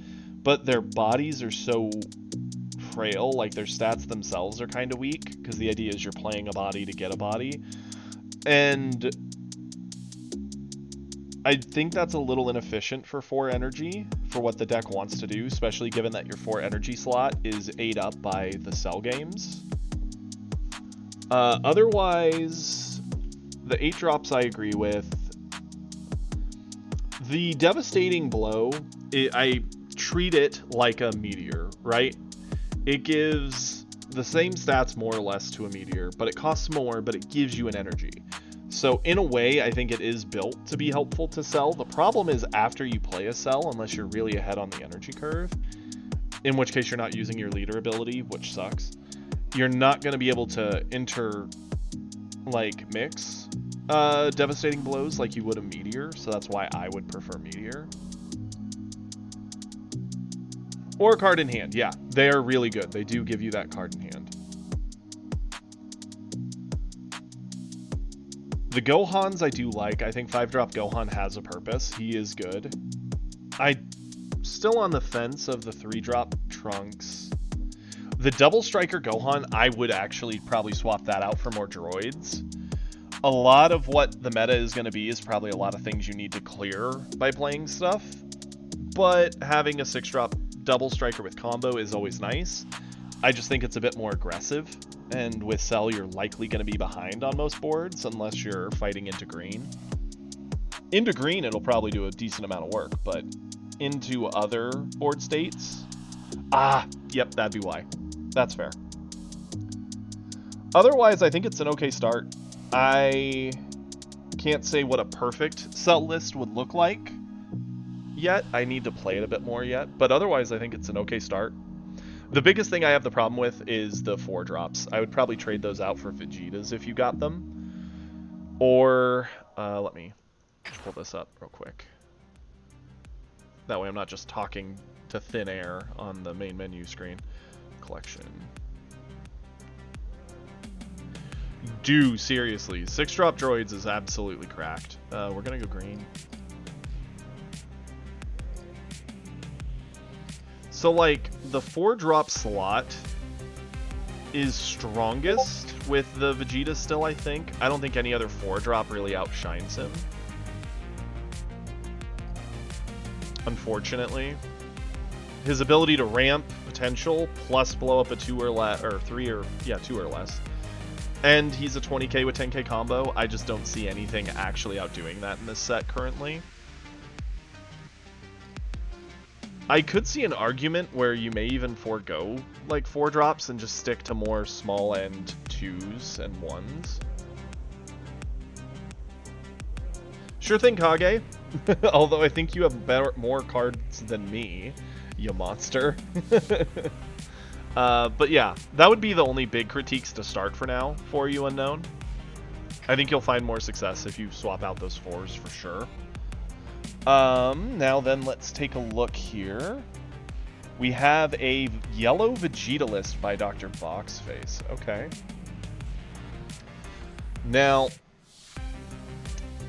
but their bodies are so frail, like their stats themselves are kind of weak, because the idea is you're playing a body to get a body. And I think that's a little inefficient for 4 energy, for what the deck wants to do, especially given that your 4 energy slot is ate up by the cell games. Otherwise, the 8 drops I agree with. The Devastating Blow, I treat it like a meteor, right? It gives the same stats more or less to a meteor, but it costs more, but it gives you an energy. So in a way, I think it is built to be helpful to Cell. The problem is after you play a Cell, unless you're really ahead on the energy curve, in which case you're not using your leader ability, which sucks, you're not going to be able to mix Devastating Blows like you would a Meteor, so that's why I would prefer Meteor. Or card in hand, yeah. They are really good. They do give you that card in hand. The Gohans I do like. I think 5-drop Gohan has a purpose. He is good. I'm still on the fence of the 3-drop Trunks. The Double Striker Gohan, I would actually probably swap that out for more droids. A lot of what the meta is going to be is probably a lot of things you need to clear by playing stuff. But having a 6-drop Double Striker with combo is always nice. I just think it's a bit more aggressive, and with Cell you're likely going to be behind on most boards unless you're fighting into green. Into green it'll probably do a decent amount of work, but into other board states... Yep, that'd be why. That's fair. Otherwise, I think it's an okay start. I can't say what a perfect Cell list would look like yet. I need to play it a bit more yet, but otherwise I think it's an okay start. The biggest thing I have the problem with is the 4-drops. I would probably trade those out for Vegetas if you got them. Or, let me pull this up real quick. That way I'm not just talking to thin air on the main menu screen. Collection. Dude, seriously, 6-drop droids is absolutely cracked. We're gonna go green. So, like, the 4-drop slot is strongest with the Vegeta still, I think. I don't think any other 4-drop really outshines him. Unfortunately. His ability to ramp potential plus blow up a 2 or less, or 3 or, yeah, 2 or less. And he's a 20k with 10k combo. I just don't see anything actually outdoing that in this set currently. I could see an argument where you may even forego like 4-drops and just stick to more small end 2s and 1s. Sure thing, Kage. Although I think you have more cards than me, you monster. But yeah, that would be the only big critiques to start for now for you, Unknown. I think you'll find more success if you swap out those 4s for sure. Now then, let's take a look here. We have a yellow Vegeta list by Dr. Boxface. Okay. Now,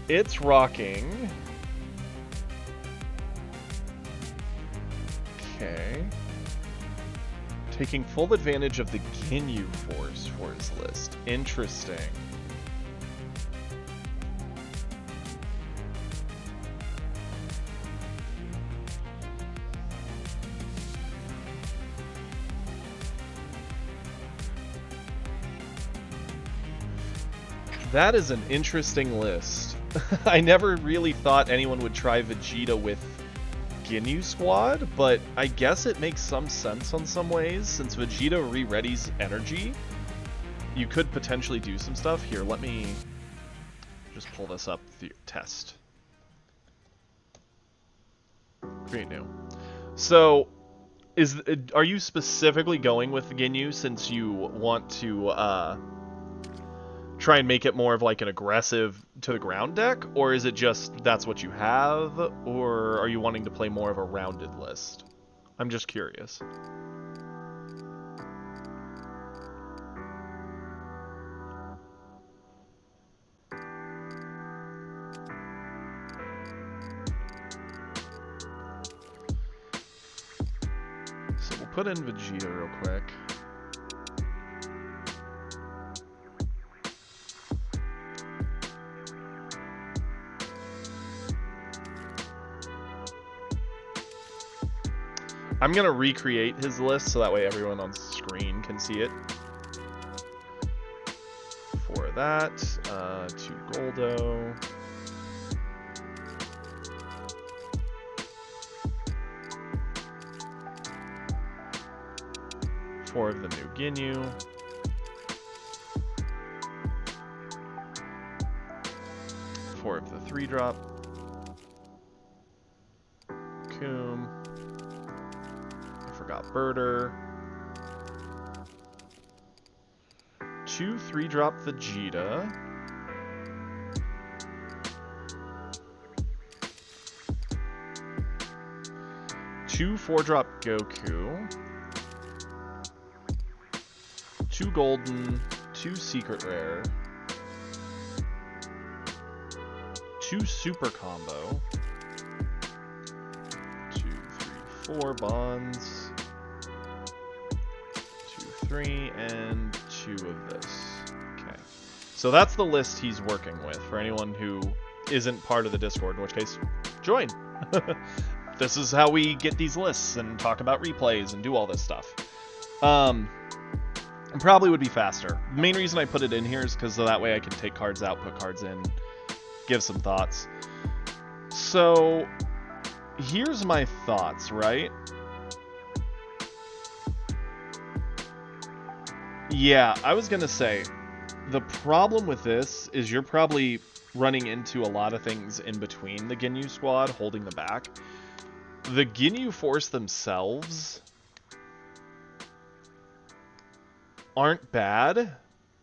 it's rocking. Okay. Taking full advantage of the Ginyu Force for his list. Interesting. That is an interesting list. I never really thought anyone would try Vegeta with Ginyu Squad, but I guess it makes some sense on some ways. Since Vegeta re-readies energy, you could potentially do some stuff. Here, let me just pull this up, the test. Create new. So, are you specifically going with Ginyu since you want to try and make it more of like an aggressive to the ground deck, or is it just that's what you have, or are you wanting to play more of a rounded list? I'm just curious. So we'll put in Vegeta real quick. I'm going to recreate his list so that way everyone on screen can see it. For that, 2 Goldo. Four of the new Ginyu. Four of the 3-drop. Coom. Got Birder. 2 3-drop Vegeta. Two 4-drop Goku. 2 golden, 2 secret rare. 2 super combo. 2, 3, 4 bonds. 3 and 2 of this. Okay. So that's the list he's working with for anyone who isn't part of the Discord, in which case, join. This is how we get these lists and talk about replays and do all this stuff. Probably would be faster. The main reason I put it in here is because that way I can take cards out, put cards in, give some thoughts. So, here's my thoughts, right? Yeah, I was going to say, the problem with this is you're probably running into a lot of things in between the Ginyu Squad holding them back. The Ginyu Force themselves aren't bad,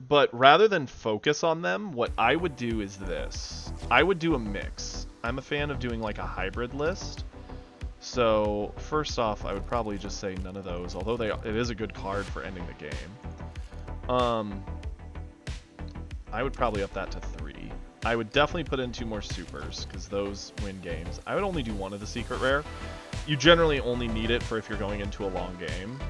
but rather than focus on them, what I would do is this. I would do a mix. I'm a fan of doing like a hybrid list. So first off, I would probably just say none of those, although it is a good card for ending the game. I would probably up that to 3. I would definitely put in 2 more supers, because those win games. I would only do 1 of the secret rare. You generally only need it for if you're going into a long game.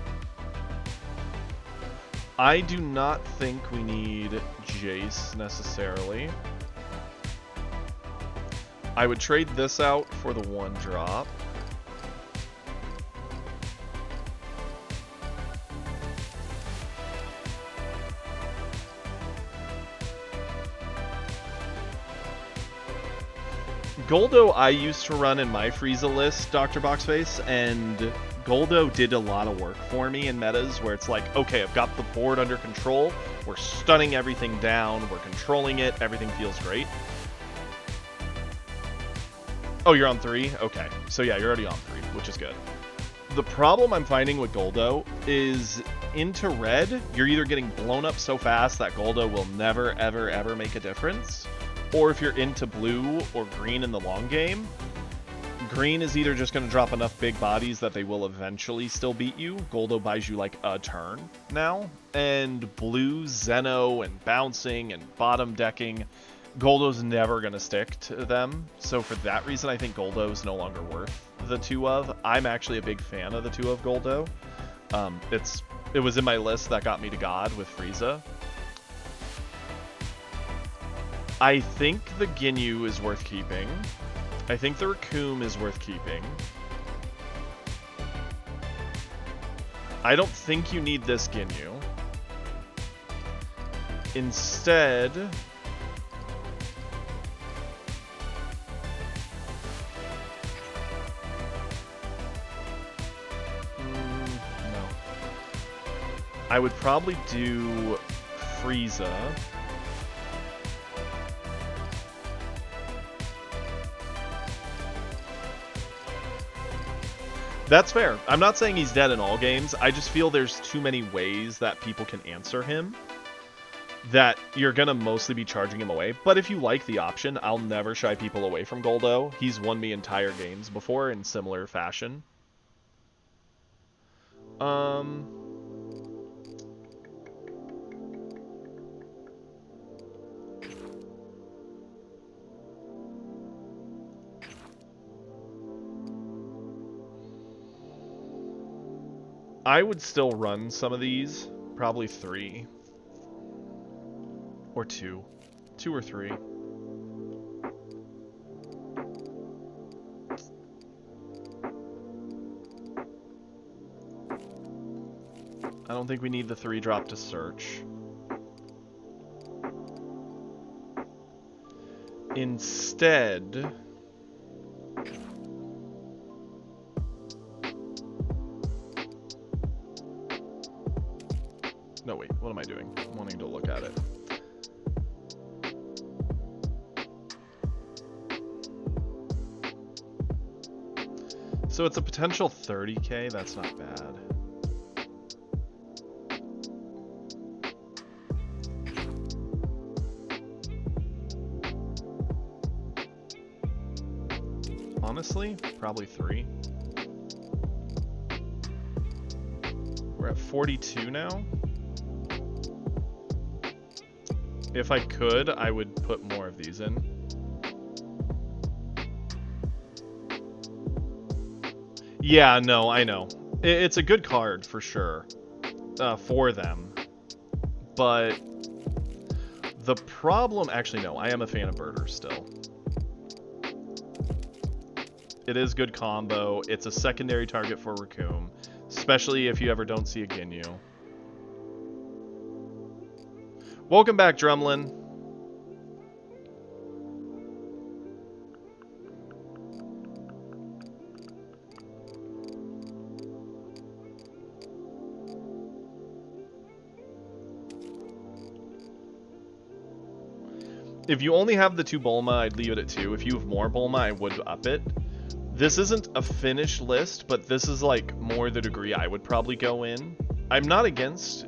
I do not think we need Jace necessarily. I would trade this out for the 1 drop. Goldo I used to run in my Frieza list, Dr. Boxface, and Goldo did a lot of work for me in metas where it's like, okay, I've got the board under control, we're stunning everything down, we're controlling it, everything feels great. Oh, you're on 3? Okay, so yeah, you're already on 3, which is good. The problem I'm finding with Goldo is into red, you're either getting blown up so fast that Goldo will never, ever, ever make a difference, or if you're into blue or green in the long game, green is either just going to drop enough big bodies that they will eventually still beat you. Goldo buys you like a turn now. And blue, Zeno, and bouncing and bottom decking, Goldo's never going to stick to them. So for that reason, I think Goldo is no longer worth the 2 of. I'm actually a big fan of the 2 of Goldo. It was in my list that got me to God with Frieza. I think the Ginyu is worth keeping. I think the Raccoon is worth keeping. I don't think you need this Ginyu. Instead, no. I would probably do Frieza. That's fair. I'm not saying he's dead in all games. I just feel there's too many ways that people can answer him that you're going to mostly be charging him away. But if you like the option, I'll never shy people away from Goldo. He's won me entire games before in similar fashion. I would still run some of these, probably 3 or 2 or 3. I don't think we need the 3 drop to search. Instead, no, wait, what am I doing? I'm wanting to look at it. So it's a potential 30k, that's not bad. Honestly, probably 3. We're at 42 now. If I could, I would put more of these in. Yeah, no, I know. It's a good card for sure for them. But the problem... Actually, no, I am a fan of Birder still. It is good combo. It's a secondary target for Raccoon, especially if you ever don't see a Ginyu. Welcome back, Drumlin. If you only have the 2 Bulma, I'd leave it at 2. If you have more Bulma, I would up it. This isn't a finished list, but this is like more the degree I would probably go in. I'm not against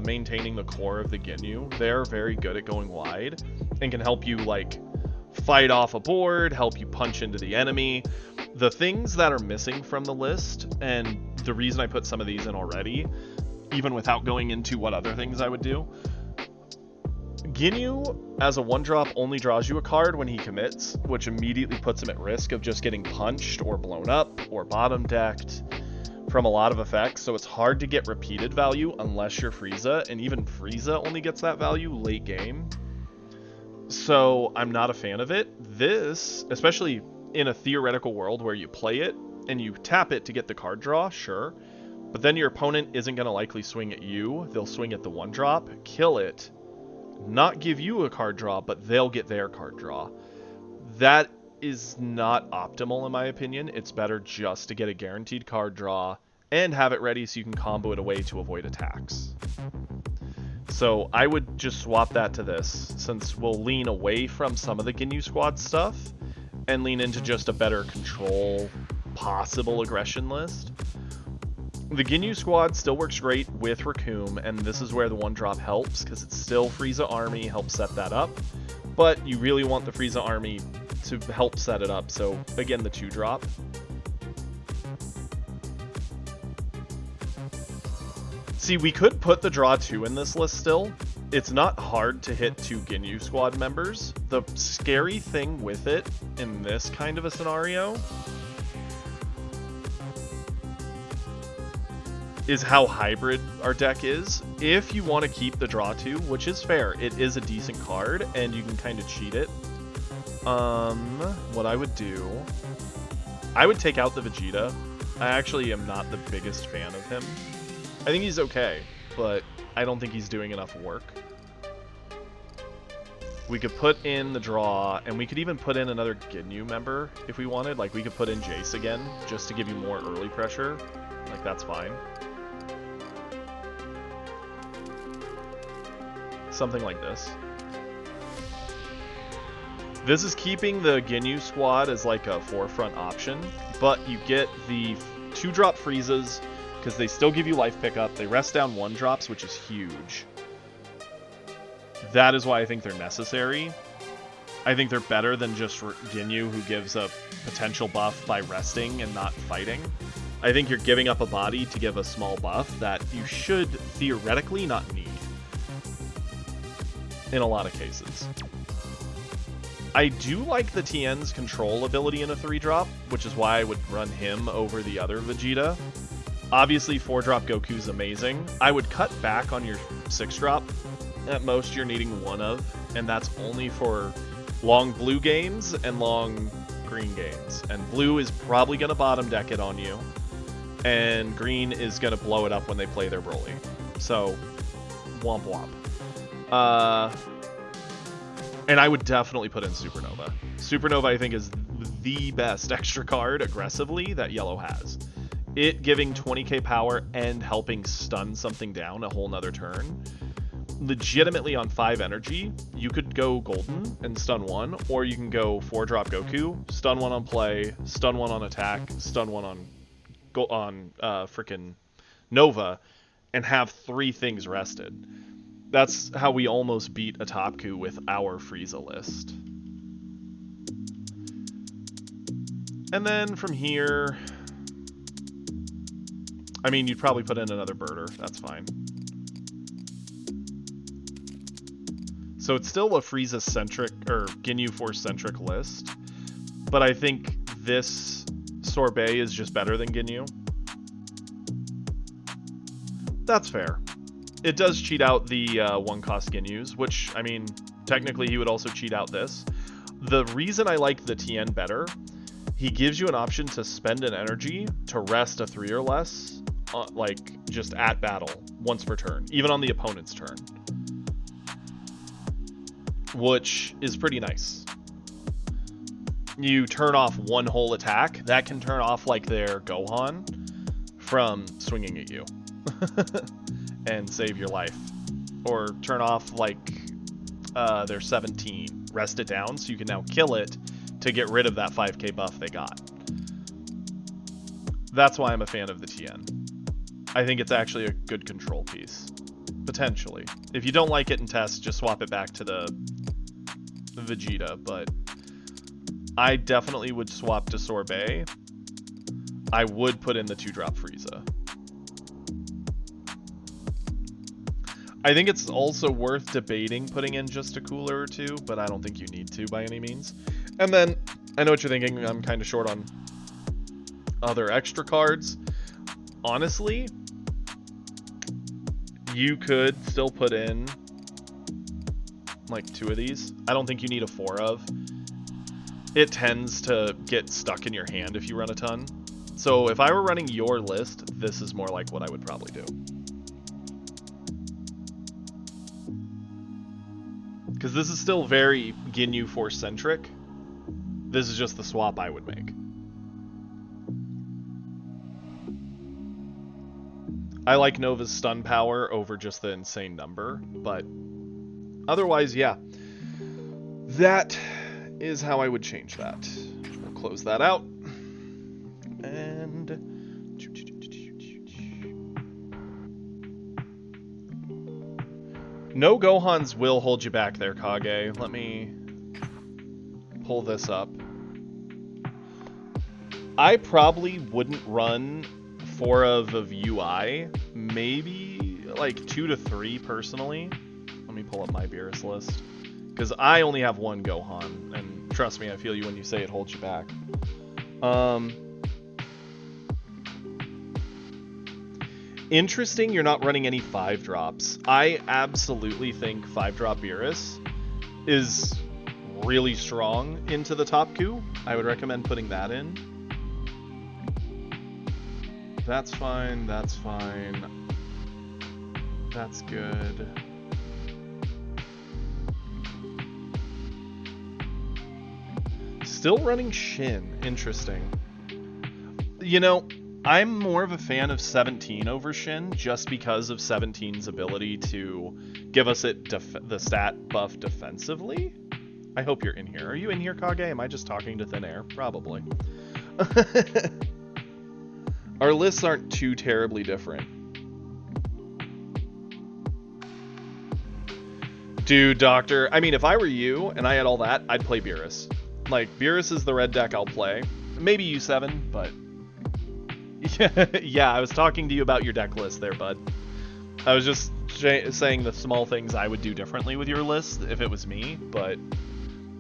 maintaining the core of the Ginyu. They're very good at going wide and can help you like fight off a board, help you punch into the enemy. The things that are missing from the list, and the reason I put some of these in already, even without going into what other things I would do, Ginyu as a 1-drop only draws you a card when he commits, which immediately puts him at risk of just getting punched or blown up or bottom decked from a lot of effects, so it's hard to get repeated value unless you're Frieza, and even Frieza only gets that value late game. So I'm not a fan of it. This, especially in a theoretical world where you play it and you tap it to get the card draw, sure, but then your opponent isn't going to likely swing at you. They'll swing at the 1-drop, kill it, not give you a card draw, but they'll get their card draw. That is not optimal in my opinion. It's better just to get a guaranteed card draw and have it ready so you can combo it away to avoid attacks. So I would just swap that to this, since we'll lean away from some of the Ginyu Squad stuff and lean into just a better control, possible aggression list. The Ginyu Squad still works great with Recoome, and this is where the 1-drop helps, because it's still Frieza Army, helps set that up. But you really want the Frieza Army to help set it up, so again, the 2-drop. See, we could put the draw 2 in this list still. It's not hard to hit 2 Ginyu Squad members. The scary thing with it in this kind of a scenario is how hybrid our deck is. If you want to keep the draw 2, which is fair, it is a decent card and you can kind of cheat it. What I would do, I would take out the Vegeta. I actually am not the biggest fan of him. I think he's okay, but I don't think he's doing enough work. We could put in the draw, and we could even put in another Ginyu member if we wanted. Like, we could put in Jace again, just to give you more early pressure. Like, that's fine. Something like this. This is keeping the Ginyu Squad as like a forefront option, but you get the 2-drop Friezas, because they still give you life pickup. They rest down 1-drops, which is huge. That is why I think they're necessary. I think they're better than just Ginyu, who gives a potential buff by resting and not fighting. I think you're giving up a body to give a small buff that you should theoretically not need in a lot of cases. I do like the Tien's control ability in a 3-drop, which is why I would run him over the other Vegeta. Obviously, 4-drop Goku's amazing. I would cut back on your 6-drop. At most, you're needing 1 of, and that's only for long blue games and long green games. And blue is probably going to bottom deck it on you, and green is going to blow it up when they play their Broly. So, womp womp. And I would definitely put in Supernova. Supernova, I think, is the best extra card aggressively that Yellow has. It giving 20k power and helping stun something down a whole nother turn. Legitimately on 5 energy, you could go Golden and stun 1, or you can go 4-drop Goku, stun 1 on play, stun 1 on attack, stun 1 on frickin' Nova, and have 3 things rested. That's how we almost beat Atopku with our Frieza list. And then from here, I mean, you'd probably put in another birder. That's fine. So it's still a Frieza-centric, or Ginyu Force-centric list. But I think this Sorbet is just better than Ginyu. That's fair. It does cheat out the 1-cost Ginyus, which, I mean, technically he would also cheat out this. The reason I like the Tien better, he gives you an option to spend an energy to rest a 3 or less, like, just at battle, once per turn, even on the opponent's turn. Which is pretty nice. You turn off 1 whole attack, that can turn off, like, their Gohan from swinging at you. And save your life. Or turn off, like, their 17. Rest it down so you can now kill it to get rid of that 5k buff they got. That's why I'm a fan of the Tien. I think it's actually a good control piece. Potentially. If you don't like it in test, just swap it back to the Vegeta, but I definitely would swap to Sorbet. I would put in the 2-drop Frieza. I think it's also worth debating putting in just a cooler or two, but I don't think you need to by any means. And then, I know what you're thinking, I'm kind of short on other extra cards. Honestly, you could still put in like 2 of these. I don't think you need a 4 of. It tends to get stuck in your hand if you run a ton. So if I were running your list, this is more like what I would probably do. Because this is still very Ginyu Force-centric. This is just the swap I would make. I like Nova's stun power over just the insane number, but otherwise, yeah. That is how I would change that. We'll close that out. And no Gohans will hold you back there, Kage. Let me pull this up. I probably wouldn't run 4 of UI. Maybe like 2 to 3 personally. Let me pull up my Beerus list. Because I only have 1 Gohan. And trust me, I feel you when you say it holds you back. Interesting, you're not running any 5-drops. I absolutely think 5-drop Beerus is really strong into the top coup. I would recommend putting that in. That's fine, that's fine. That's good. Still running Shin. Interesting. You know, I'm more of a fan of 17 over Shin just because of 17's ability to give us the stat buff defensively. I hope you're in here. Are you in here, Kage? Am I just talking to thin air? Probably. Our lists aren't too terribly different. Dude, Doctor, I mean, if I were you and I had all that, I'd play Beerus. Like, Beerus is the red deck I'll play. Maybe U7, but... yeah, I was talking to you about your deck list there, bud. I was just saying the small things I would do differently with your list if it was me, but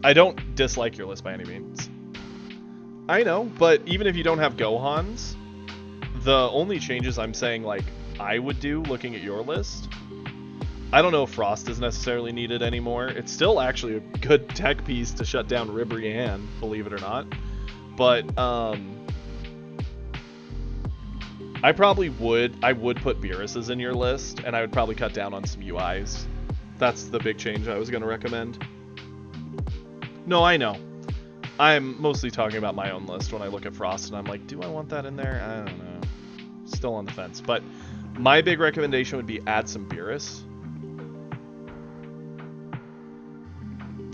I don't dislike your list by any means. I know, but even if you don't have Gohans, the only changes I'm saying, like, I would do looking at your list, I don't know if Frost is necessarily needed anymore. It's still actually a good tech piece to shut down Ribrianne, believe it or not. But, I would put Beerus's in your list, and I would probably cut down on some UIs. That's the big change I was going to recommend. No, I know. I'm mostly talking about my own list when I look at Frost, and I'm like, do I want that in there? I don't know. Still on the fence. But my big recommendation would be add some Beerus.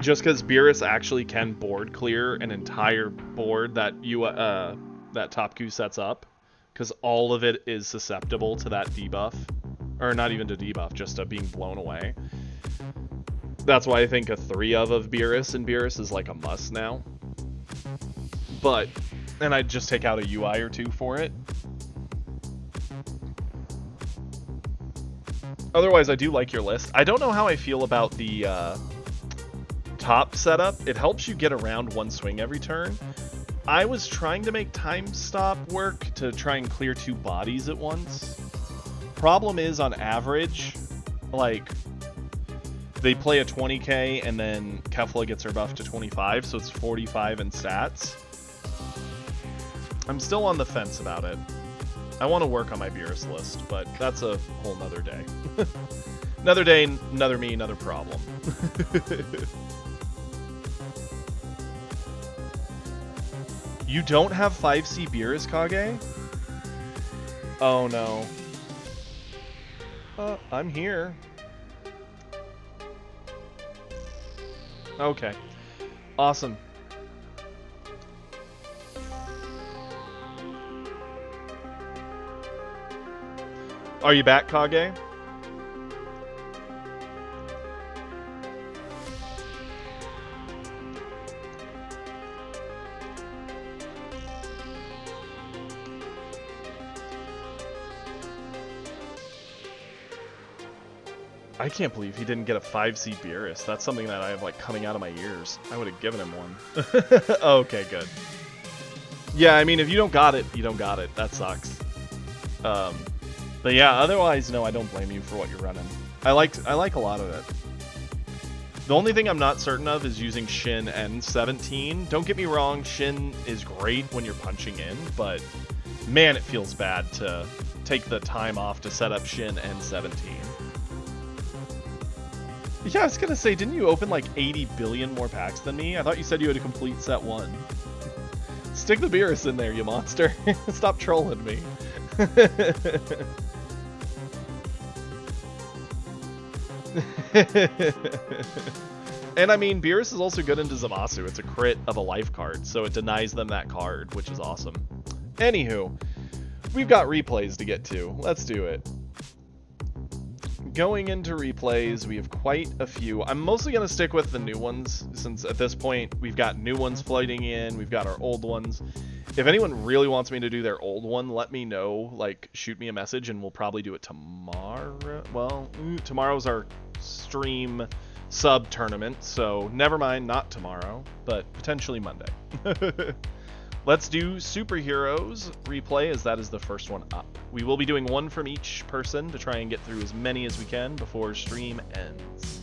Just because Beerus actually can board clear an entire board that that Top Q sets up. Because all of it is susceptible to that debuff. Or not even to debuff, just to being blown away. That's why I think a 3 of Beerus and Beerus is like a must now. But, and I'd just take out a UI or 2 for it. Otherwise, I do like your list. I don't know how I feel about the top setup. It helps you get around one swing every turn. I was trying to make time stop work to try and clear 2 bodies at once. Problem is, on average, like, they play a 20k and then Kefla gets her buff to 25, so it's 45 in stats. I'm still on the fence about it. I want to work on my Beerus list, but that's a whole nother day. Another day, another me, another problem. You don't have 5C Beerus, Kage? Oh no. I'm here. Okay. Awesome. Are you back, Kage? I can't believe he didn't get a 5C Beerus. That's something that I have like coming out of my ears. I would have given him one. Okay, good. Yeah, I mean, if you don't got it, you don't got it. That sucks. But yeah, otherwise, no, I don't blame you for what you're running. I like a lot of it. The only thing I'm not certain of is using Shin N17. Don't get me wrong, Shin is great when you're punching in, but man, it feels bad to take the time off to set up Shin N17. Yeah, I was gonna say, didn't you open like 80 billion more packs than me? I thought you said you had to complete set 1. Stick the Beerus in there, you monster. Stop trolling me. And I mean, Beerus is also good into Zamasu. It's a crit of a life card, so it denies them that card, which is awesome. Anywho, we've got replays to get to. Let's do it. Going into replays, we have quite a few. I'm mostly going to stick with the new ones, since at this point, we've got new ones floating in, we've got our old ones. If anyone really wants me to do their old one, let me know, like, shoot me a message, and we'll probably do it tomorrow. Well, tomorrow's our stream sub-tournament, so never mind, not tomorrow, but potentially Monday. Let's do superheroes replay, as that is the first one up. We will be doing one from each person to try and get through as many as we can before stream ends.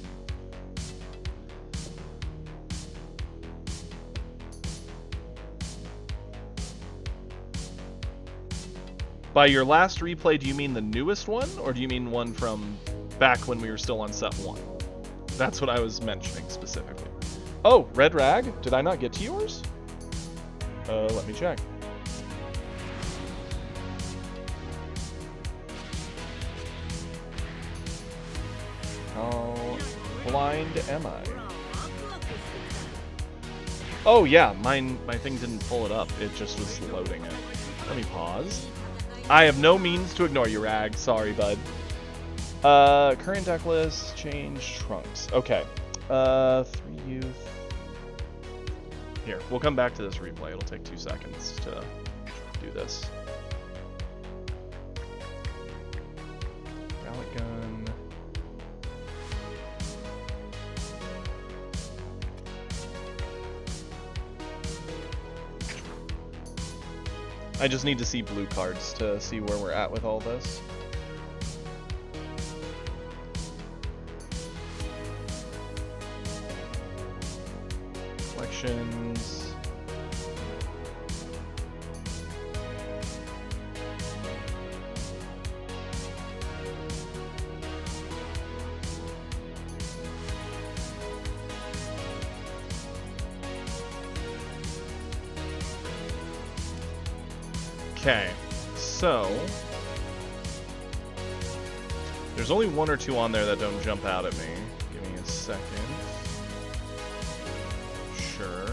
By your last replay, do you mean the newest one, or do you mean one from back when we were still on set 1? That's what I was mentioning specifically. Oh, Red Rag, did I not get to yours? Let me check. How blind am I? Oh yeah, my thing didn't pull it up. It just was loading it. Let me pause. I have no means to ignore you, Rag. Sorry, bud. Current deck list, change trunks. Okay. 3 youth. Here, we'll come back to this replay. It'll take 2 seconds to do this. Ballot gun. I just need to see blue cards to see where we're at with all this. Collections. Okay, so there's only 1 or 2 on there that don't jump out at me. Give me a second. Sure.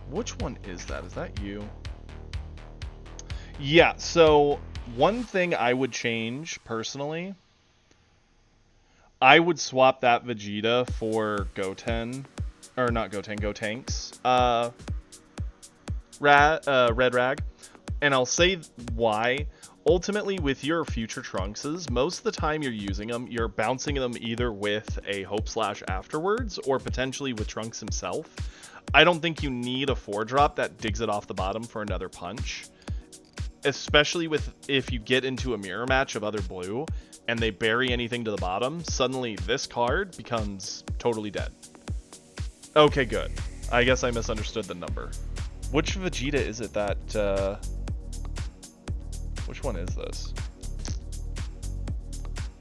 Which one is that? Is that you? Yeah, so one thing I would change, personally, I would swap that Vegeta for Goten. Or not Goten, Gotenks. Red Rag. And I'll say why. Ultimately, with your future Trunkses, most of the time you're using them, you're bouncing them either with a Hope Slash afterwards, or potentially with Trunks himself. I don't think you need a 4-drop that digs it off the bottom for another punch. Especially with if you get into a mirror match of other blue, and they bury anything to the bottom, suddenly this card becomes totally dead. Okay, good. I guess I misunderstood the number. Which Vegeta is it that, which one is this?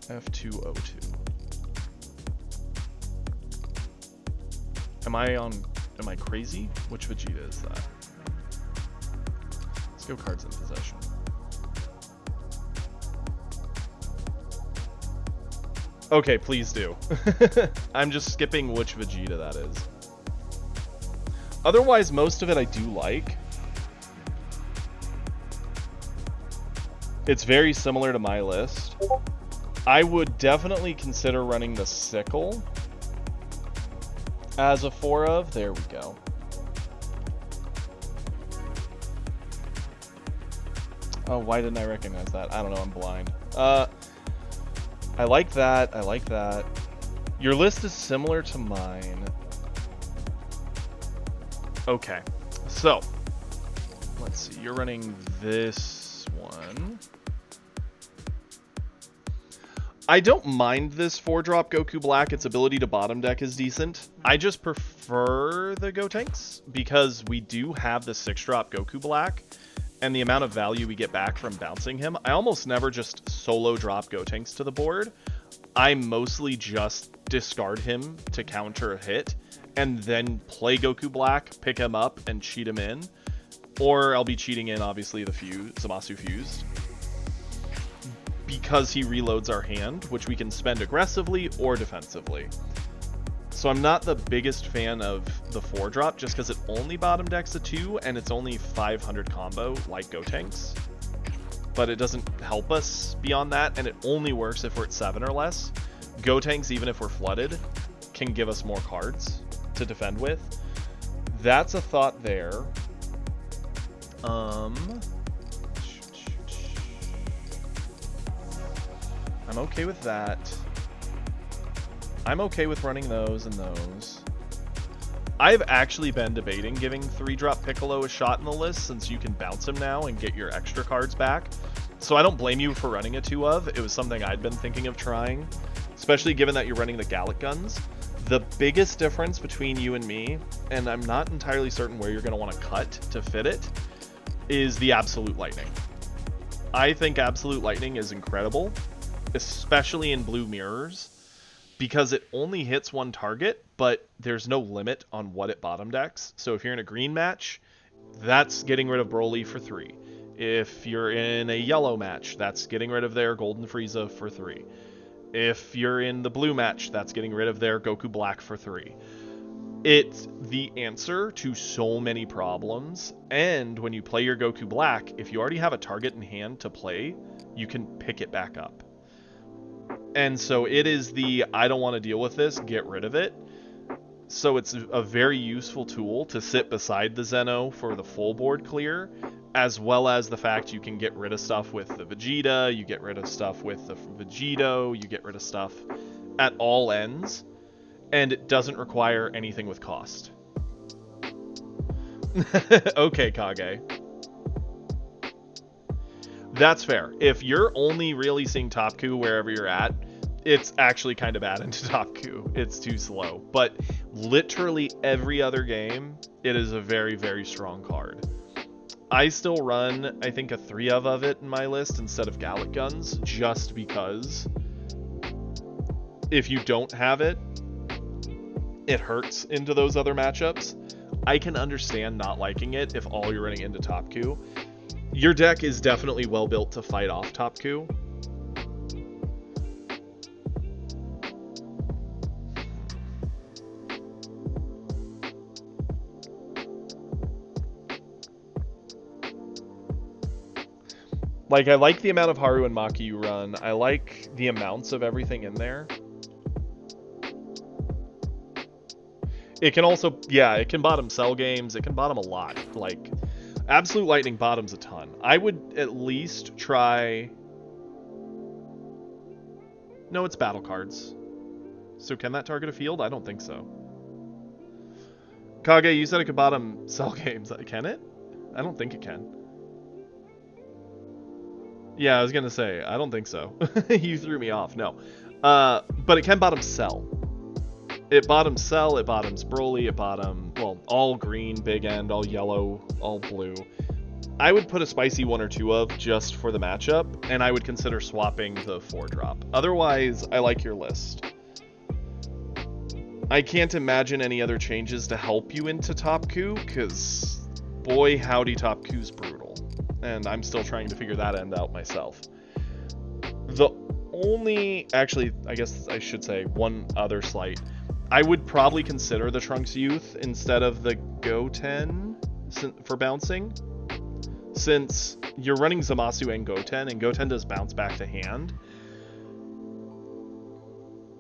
F202. Am I on Am I crazy? Which Vegeta is that? Let's go cards in possession. Okay, please do. I'm just skipping which Vegeta that is. Otherwise, most of it I do like. It's very similar to my list. I would definitely consider running the Sickle as a 4 of. There we go. Oh, why didn't I recognize that? I don't know, I'm blind. I like that. I like that. Your list is similar to mine. Okay, so let's see. You're running this one. I don't mind this 4-drop Goku Black. Its ability to bottom deck is decent. I just prefer the Gotenks because we do have the 6-drop Goku Black, and the amount of value we get back from bouncing him. I almost never just solo drop Gotenks to the board. I mostly just discard him to counter a hit, and then play Goku Black, pick him up, and cheat him in. Or I'll be cheating in, obviously, the Zamasu Fused, because he reloads our hand, which we can spend aggressively or defensively. So I'm not the biggest fan of the 4-drop, just because it only bottom decks a 2, and it's only 500 combo, like Gotenks. But it doesn't help us beyond that, and it only works if we're at 7 or less. Gotenks, even if we're flooded, can give us more cards to defend with. That's a thought there. I'm okay with that. I'm okay with running those and those. I've actually been debating giving 3-drop Piccolo a shot in the list, since you can bounce him now and get your extra cards back. So I don't blame you for running a 2 of. It was something I'd been thinking of trying, especially given that you're running the Gallic Guns. The biggest difference between you and me, and I'm not entirely certain where you're going to want to cut to fit it, is the Absolute Lightning. I think Absolute Lightning is incredible, especially in blue mirrors, because it only hits one target, but there's no limit on what it bottom decks. So if you're in a green match, that's getting rid of Broly for 3. If you're in a yellow match, that's getting rid of their Golden Frieza for 3. If you're in the blue match, that's getting rid of their Goku Black for 3. It's the answer to so many problems, and when you play your Goku Black, if you already have a target in hand to play, you can pick it back up. And so it is the, I don't want to deal with this, get rid of it. So it's a very useful tool to sit beside the Zeno for the full board clear, as well as the fact you can get rid of stuff with the Vegeta, you get rid of stuff with the Vegeto, you get rid of stuff at all ends, and it doesn't require anything with cost. Okay, Kage. That's fair. If you're only really seeing Topku wherever you're at, it's actually kind of bad into Topku. It's too slow. But literally every other game, it is a very, very strong card. I still run, I think, a 3 of it in my list instead of Gallic Guns, just because if you don't have it, it hurts into those other matchups. I can understand not liking it if all you're running into Topku. Your deck is definitely well built to fight off Topku. Like, I like the amount of Haru and Maki you run. I like the amounts of everything in there. It can also, yeah, it can bottom Cell games. It can bottom a lot. Like, Absolute Lightning bottoms a ton. I would at least try... No, it's battle cards. So can that target a field? I don't think so. Kage, you said it could bottom Cell games. Can it? I don't think it can. Yeah, I was gonna say, I don't think so. You threw me off. No. But it can bottom Cell. It bottoms Cell, it bottoms Broly, it well, all green, big end, all yellow, all blue. I would put a spicy 1 or 2 of just for the matchup, and I would consider swapping the 4-drop. Otherwise, I like your list. I can't imagine any other changes to help you into Top Coup, because boy howdy Top Coup's brutal. And I'm still trying to figure that end out myself. The only, actually, I guess I should say one other slight. I would probably consider the Trunks Youth instead of the Goten for bouncing, since you're running Zamasu and Goten does bounce back to hand.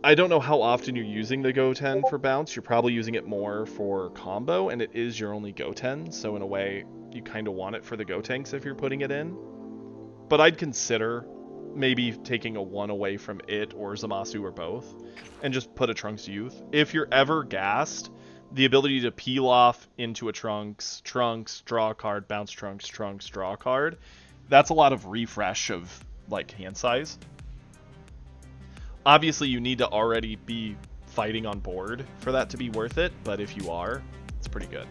I don't know how often you're using the Goten for bounce. You're probably using it more for combo, and it is your only Goten, so in a way, you kind of want it for the Gotenks if you're putting it in. But I'd consider maybe taking a 1 away from it or Zamasu or both, and just put a Trunks Youth. If you're ever gassed, the ability to peel off into a Trunks, draw a card, bounce Trunks, draw a card, that's a lot of refresh of, like, hand size. Obviously, you need to already be fighting on board for that to be worth it, but if you are, it's pretty good.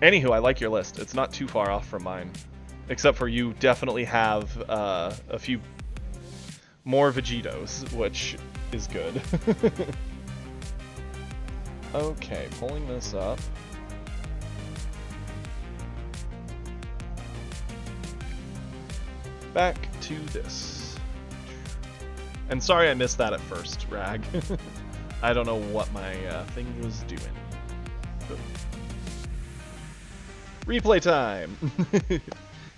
Anywho, I like your list. It's not too far off from mine. Except for you definitely have a few more Vegetos, which is good. Okay, pulling this up. Back to this. And sorry I missed that at first, Rag. I don't know what my thing was doing. Replay time!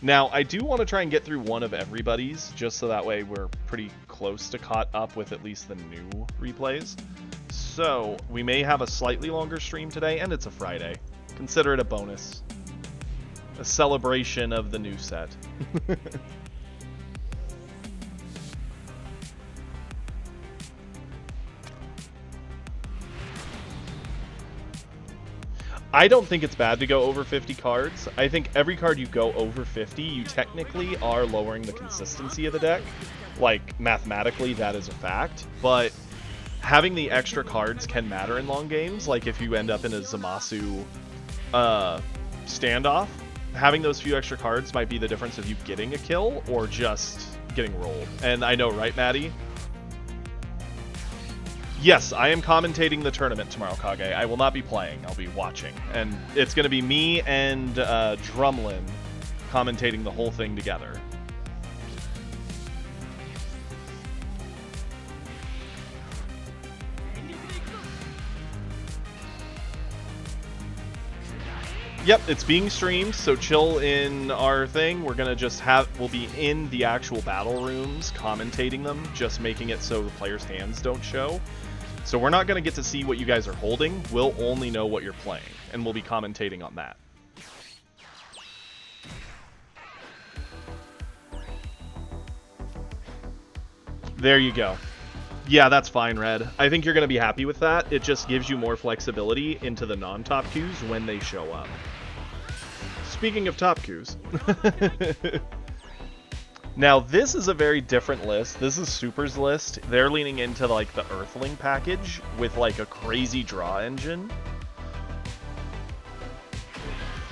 Now, I do want to try and get through one of everybody's, just so that way we're pretty close to caught up with at least the new replays. So, we may have a slightly longer stream today, and it's a Friday. Consider it a bonus. A celebration of the new set. I don't think it's bad to go over 50 cards. I think every card you go over 50, you technically are lowering the consistency of the deck. Like, mathematically, that is a fact. But having the extra cards can matter in long games. Like, if you end up in a Zamasu standoff, having those few extra cards might be the difference of you getting a kill or just getting rolled. And I know, right, Maddie? Yes, I am commentating the tournament tomorrow, Kage. I will not be playing. I'll be watching. And it's going to be me and Drumlin commentating the whole thing together. Yep, it's being streamed, so chill in our thing. We're going to just we'll be in the actual battle rooms commentating them, just making it so the players' hands don't show. So we're not going to get to see what you guys are holding. We'll only know what you're playing, and we'll be commentating on that. There you go. Yeah, that's fine, Red. I think you're going to be happy with that. It just gives you more flexibility into the non-top queues when they show up. Speaking of top queues. Now, this is a very different list. This is Super's list. They're leaning into, like, the Earthling package with, like, a crazy draw engine.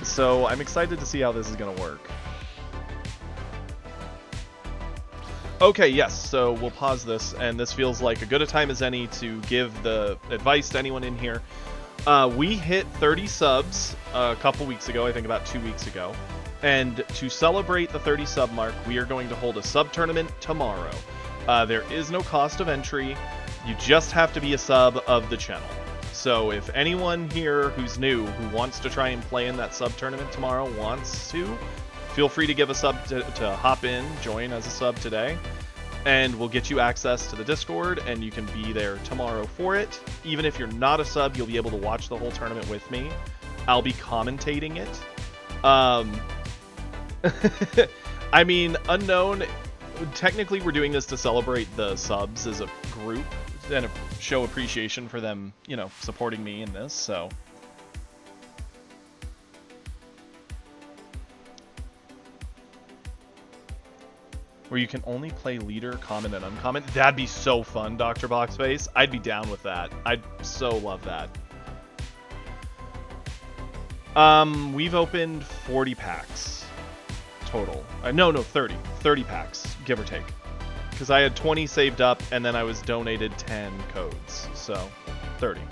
So, I'm excited to see how this is going to work. Okay, yes, so we'll pause this, and this feels like a good a time as any to give the advice to anyone in here. We hit 30 subs a couple weeks ago, I think about 2 weeks ago. And to celebrate the 30 sub mark, we are going to hold a sub tournament tomorrow. There is no cost of entry. You just have to be a sub of the channel. So if anyone here who's new, who wants to try and play in that sub tournament tomorrow wants to, feel free to give a sub to hop in, join as a sub today. And we'll get you access to the Discord, and you can be there tomorrow for it. Even if you're not a sub, you'll be able to watch the whole tournament with me. I'll be commentating it. I mean, unknown, technically we're doing this to celebrate the subs as a group and show appreciation for them, you know, supporting me in this, so. Where you can only play leader, common, and uncommon. That'd be so fun, Dr. Boxface. I'd be down with that. I'd so love that. We've opened 40 packs. Total. No, 30. 30 packs, give or take. because I had 20 saved up, and then I was donated 10 codes, so 30.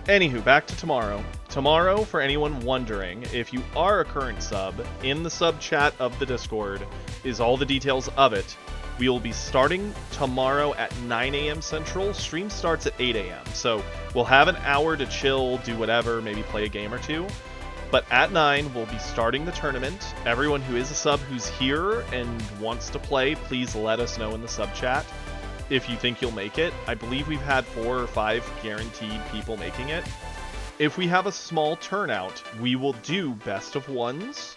Anywho, back to tomorrow. Tomorrow, for anyone wondering, if you are a current sub, in the sub chat of the Discord is all the details of it. We will be starting tomorrow at 9 a.m. Central. Stream starts at 8 a.m. So we'll have an hour to chill, do whatever, maybe play a game or two. But at 9, we'll be starting the tournament. Everyone who is a sub who's here and wants to play, please let us know in the sub chat if you think you'll make it. I believe we've had 4 or 5 guaranteed people making it. If we have a small turnout, we will do best of ones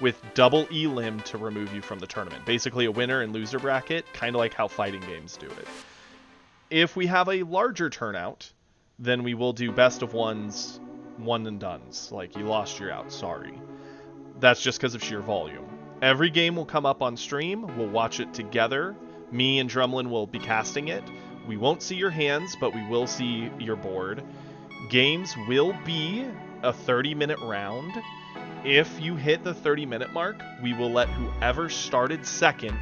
with double elim to remove you from the tournament. Basically a winner and loser bracket, kind of like how fighting games do it. If we have a larger turnout, then we will do best of ones, one and dones. Like, you lost, you're out, sorry. That's just because of sheer volume. Every game will come up on stream, we'll watch it together. Me and Drumlin will be casting it. We won't see your hands, but we will see your board. Games will be a 30-minute round. If you hit the 30-minute mark, we will let whoever started second,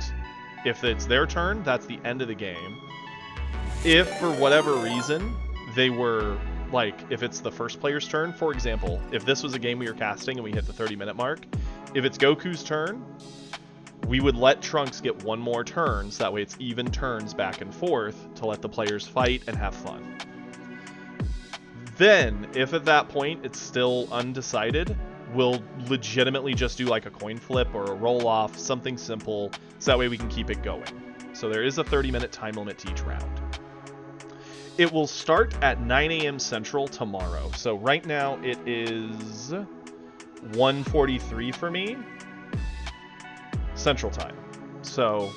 if it's their turn, that's the end of the game. If, for whatever reason, they were, like, if it's the first player's turn, for example, if this was a game we were casting and we hit the 30-minute mark, if it's Goku's turn, we would let Trunks get one more turn, so that way it's even turns back and forth to let the players fight and have fun. Then, if at that point it's still undecided, we'll legitimately just do like a coin flip or a roll-off, something simple, so that way we can keep it going. So there is a 30-minute time limit to each round. It will start at 9 a.m. Central tomorrow. So right now it is 1:43 for me. Central Time. So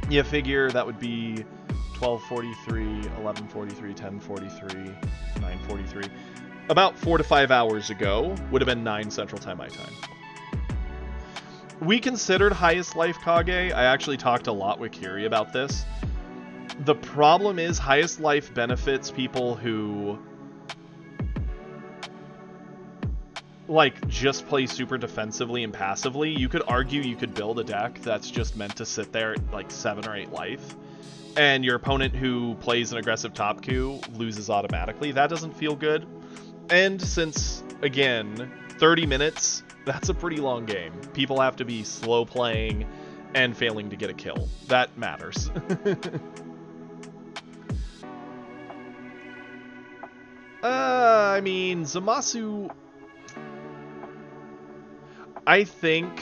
you figure that would be 12:43, 11:43, 10:43, 9:43. About 4 to 5 hours ago would have been 9 Central Time my time. We considered Highest Life Kage. I actually talked a lot with Kiri about this. The problem is Highest Life benefits people who like just play super defensively and passively. You could argue you could build a deck that's just meant to sit there at like 7 or 8 life, and your opponent who plays an aggressive top Q loses automatically. That doesn't feel good. And since, again, 30 minutes, that's a pretty long game. People have to be slow playing and failing to get a kill. That matters. I mean, Zamasu, I think...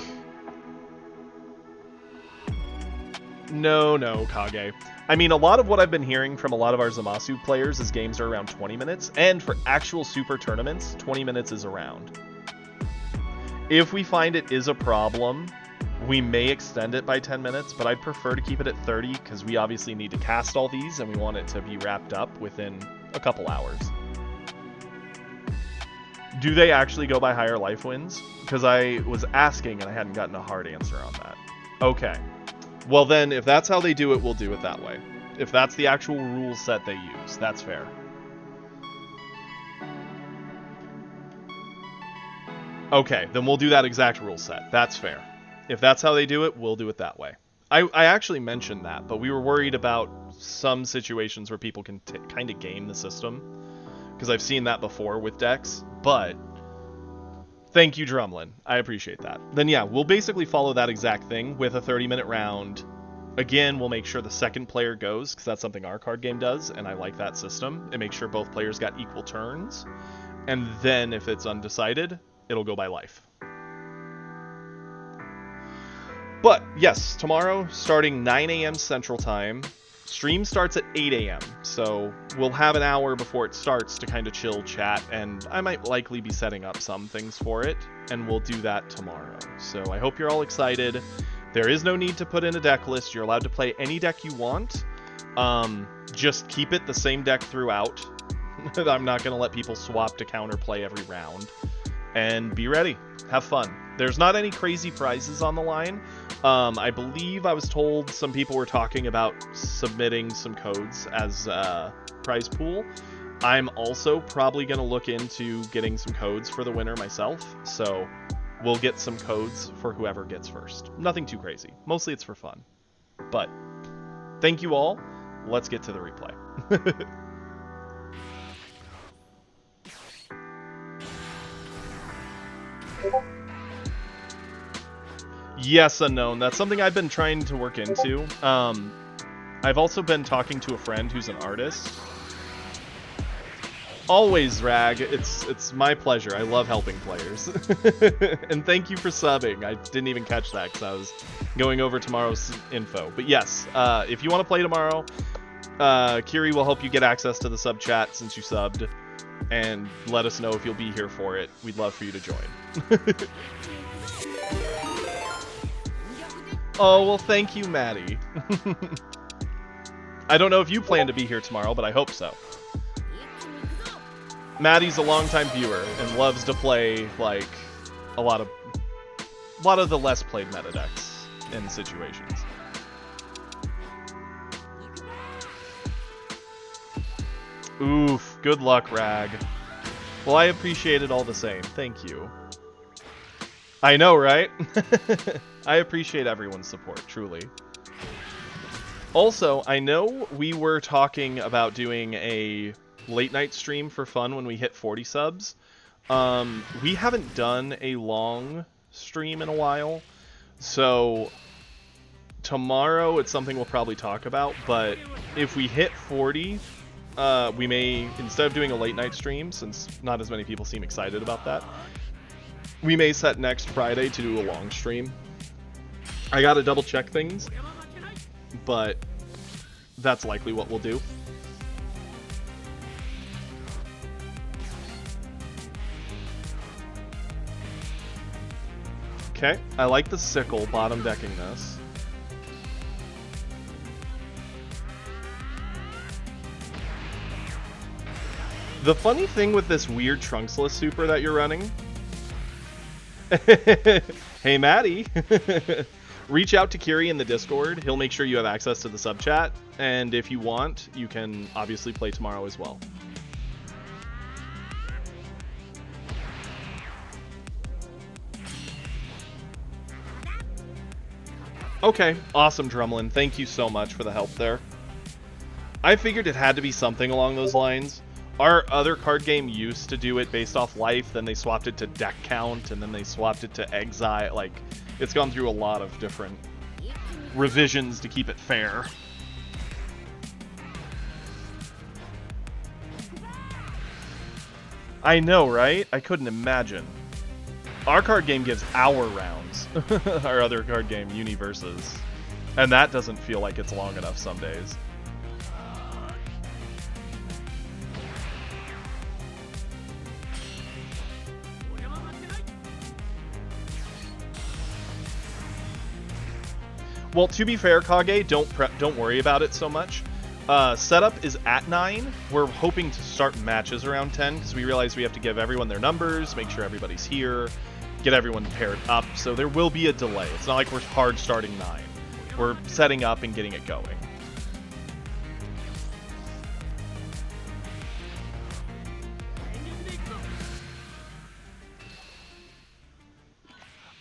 No, Kage. I mean, a lot of what I've been hearing from a lot of our Zamasu players is games are around 20 minutes, and for actual super tournaments, 20 minutes is around. If we find it is a problem, we may extend it by 10 minutes, but I'd prefer to keep it at 30, because we obviously need to cast all these, and we want it to be wrapped up within a couple hours. Do they actually go by higher life wins? Because I was asking, and I hadn't gotten a hard answer on that. Okay. Well then, if that's how they do it, we'll do it that way. If that's the actual rule set they use, that's fair. Okay, then we'll do that exact rule set. That's fair. If that's how they do it, we'll do it that way. I actually mentioned that, but we were worried about some situations where people can kind of game the system, because I've seen that before with decks, but... Thank you, Drumlin. I appreciate that. Then yeah, we'll basically follow that exact thing with a 30-minute round. Again, we'll make sure the second player goes, because that's something our card game does, and I like that system. It makes sure both players got equal turns. And then, if it's undecided, it'll go by life. But, yes, tomorrow, starting 9 a.m. Central Time, stream starts at 8 a.m., so we'll have an hour before it starts to kind of chill, chat, and I might likely be setting up some things for it, and we'll do that tomorrow. So I hope you're all excited. There is no need to put in a deck list. You're allowed to play any deck you want. Just keep it the same deck throughout. I'm not going to let people swap to counterplay every round. And be ready. Have fun. There's not any crazy prizes on the line. I believe I was told some people were talking about submitting some codes as a prize pool. I'm also probably going to look into getting some codes for the winner myself, so we'll get some codes for whoever gets first. Nothing too crazy. Mostly it's for fun. But Thank you all. Let's get to the replay. Yes, Unknown. That's something I've been trying to work into. I've also been talking to a friend who's an artist. Always, Rag. It's my pleasure. I love helping players. And thank you for subbing. I didn't even catch that because I was going over tomorrow's info. But yes, if you want to play tomorrow, Kiri will help you get access to the sub chat since you subbed. And let us know if you'll be here for it. We'd love for you to join. Oh, well, thank you, Maddie. I don't know if you plan to be here tomorrow, but I hope so. Maddie's a longtime viewer and loves to play, like, a lot of the less played meta decks in situations. Oof, good luck, Rag. Well, I appreciate it all the same. Thank you. I know, right? I appreciate everyone's support, truly. Also, I know we were talking about doing a late night stream for fun when we hit 40 subs. We haven't done a long stream in a while, so tomorrow it's something we'll probably talk about, but if we hit 40, we may, instead of doing a late night stream, since not as many people seem excited about that, we may set next Friday to do a long stream. I gotta double check things, but that's likely what we'll do. Okay, I like the sickle bottom decking this. The funny thing with this weird Trunksless super that you're running... Hey, Maddie! Reach out to Kiri in the Discord. He'll make sure you have access to the sub chat. And if you want, you can obviously play tomorrow as well. Okay, awesome, Drumlin. Thank you so much for the help there. I figured it had to be something along those lines. Our other card game used to do it based off life, then they swapped it to deck count, and then they swapped it to exile. Like, it's gone through a lot of different revisions to keep it fair. I know, right? I couldn't imagine. Our card game gives hour rounds. Our other card game, Universes. And that doesn't feel like it's long enough some days. Well, to be fair, Kage, don't worry about it so much. Setup is at 9. We're hoping to start matches around 10 because we realize we have to give everyone their numbers, make sure everybody's here, get everyone paired up. So there will be a delay. It's not like we're hard starting 9. We're setting up and getting it going.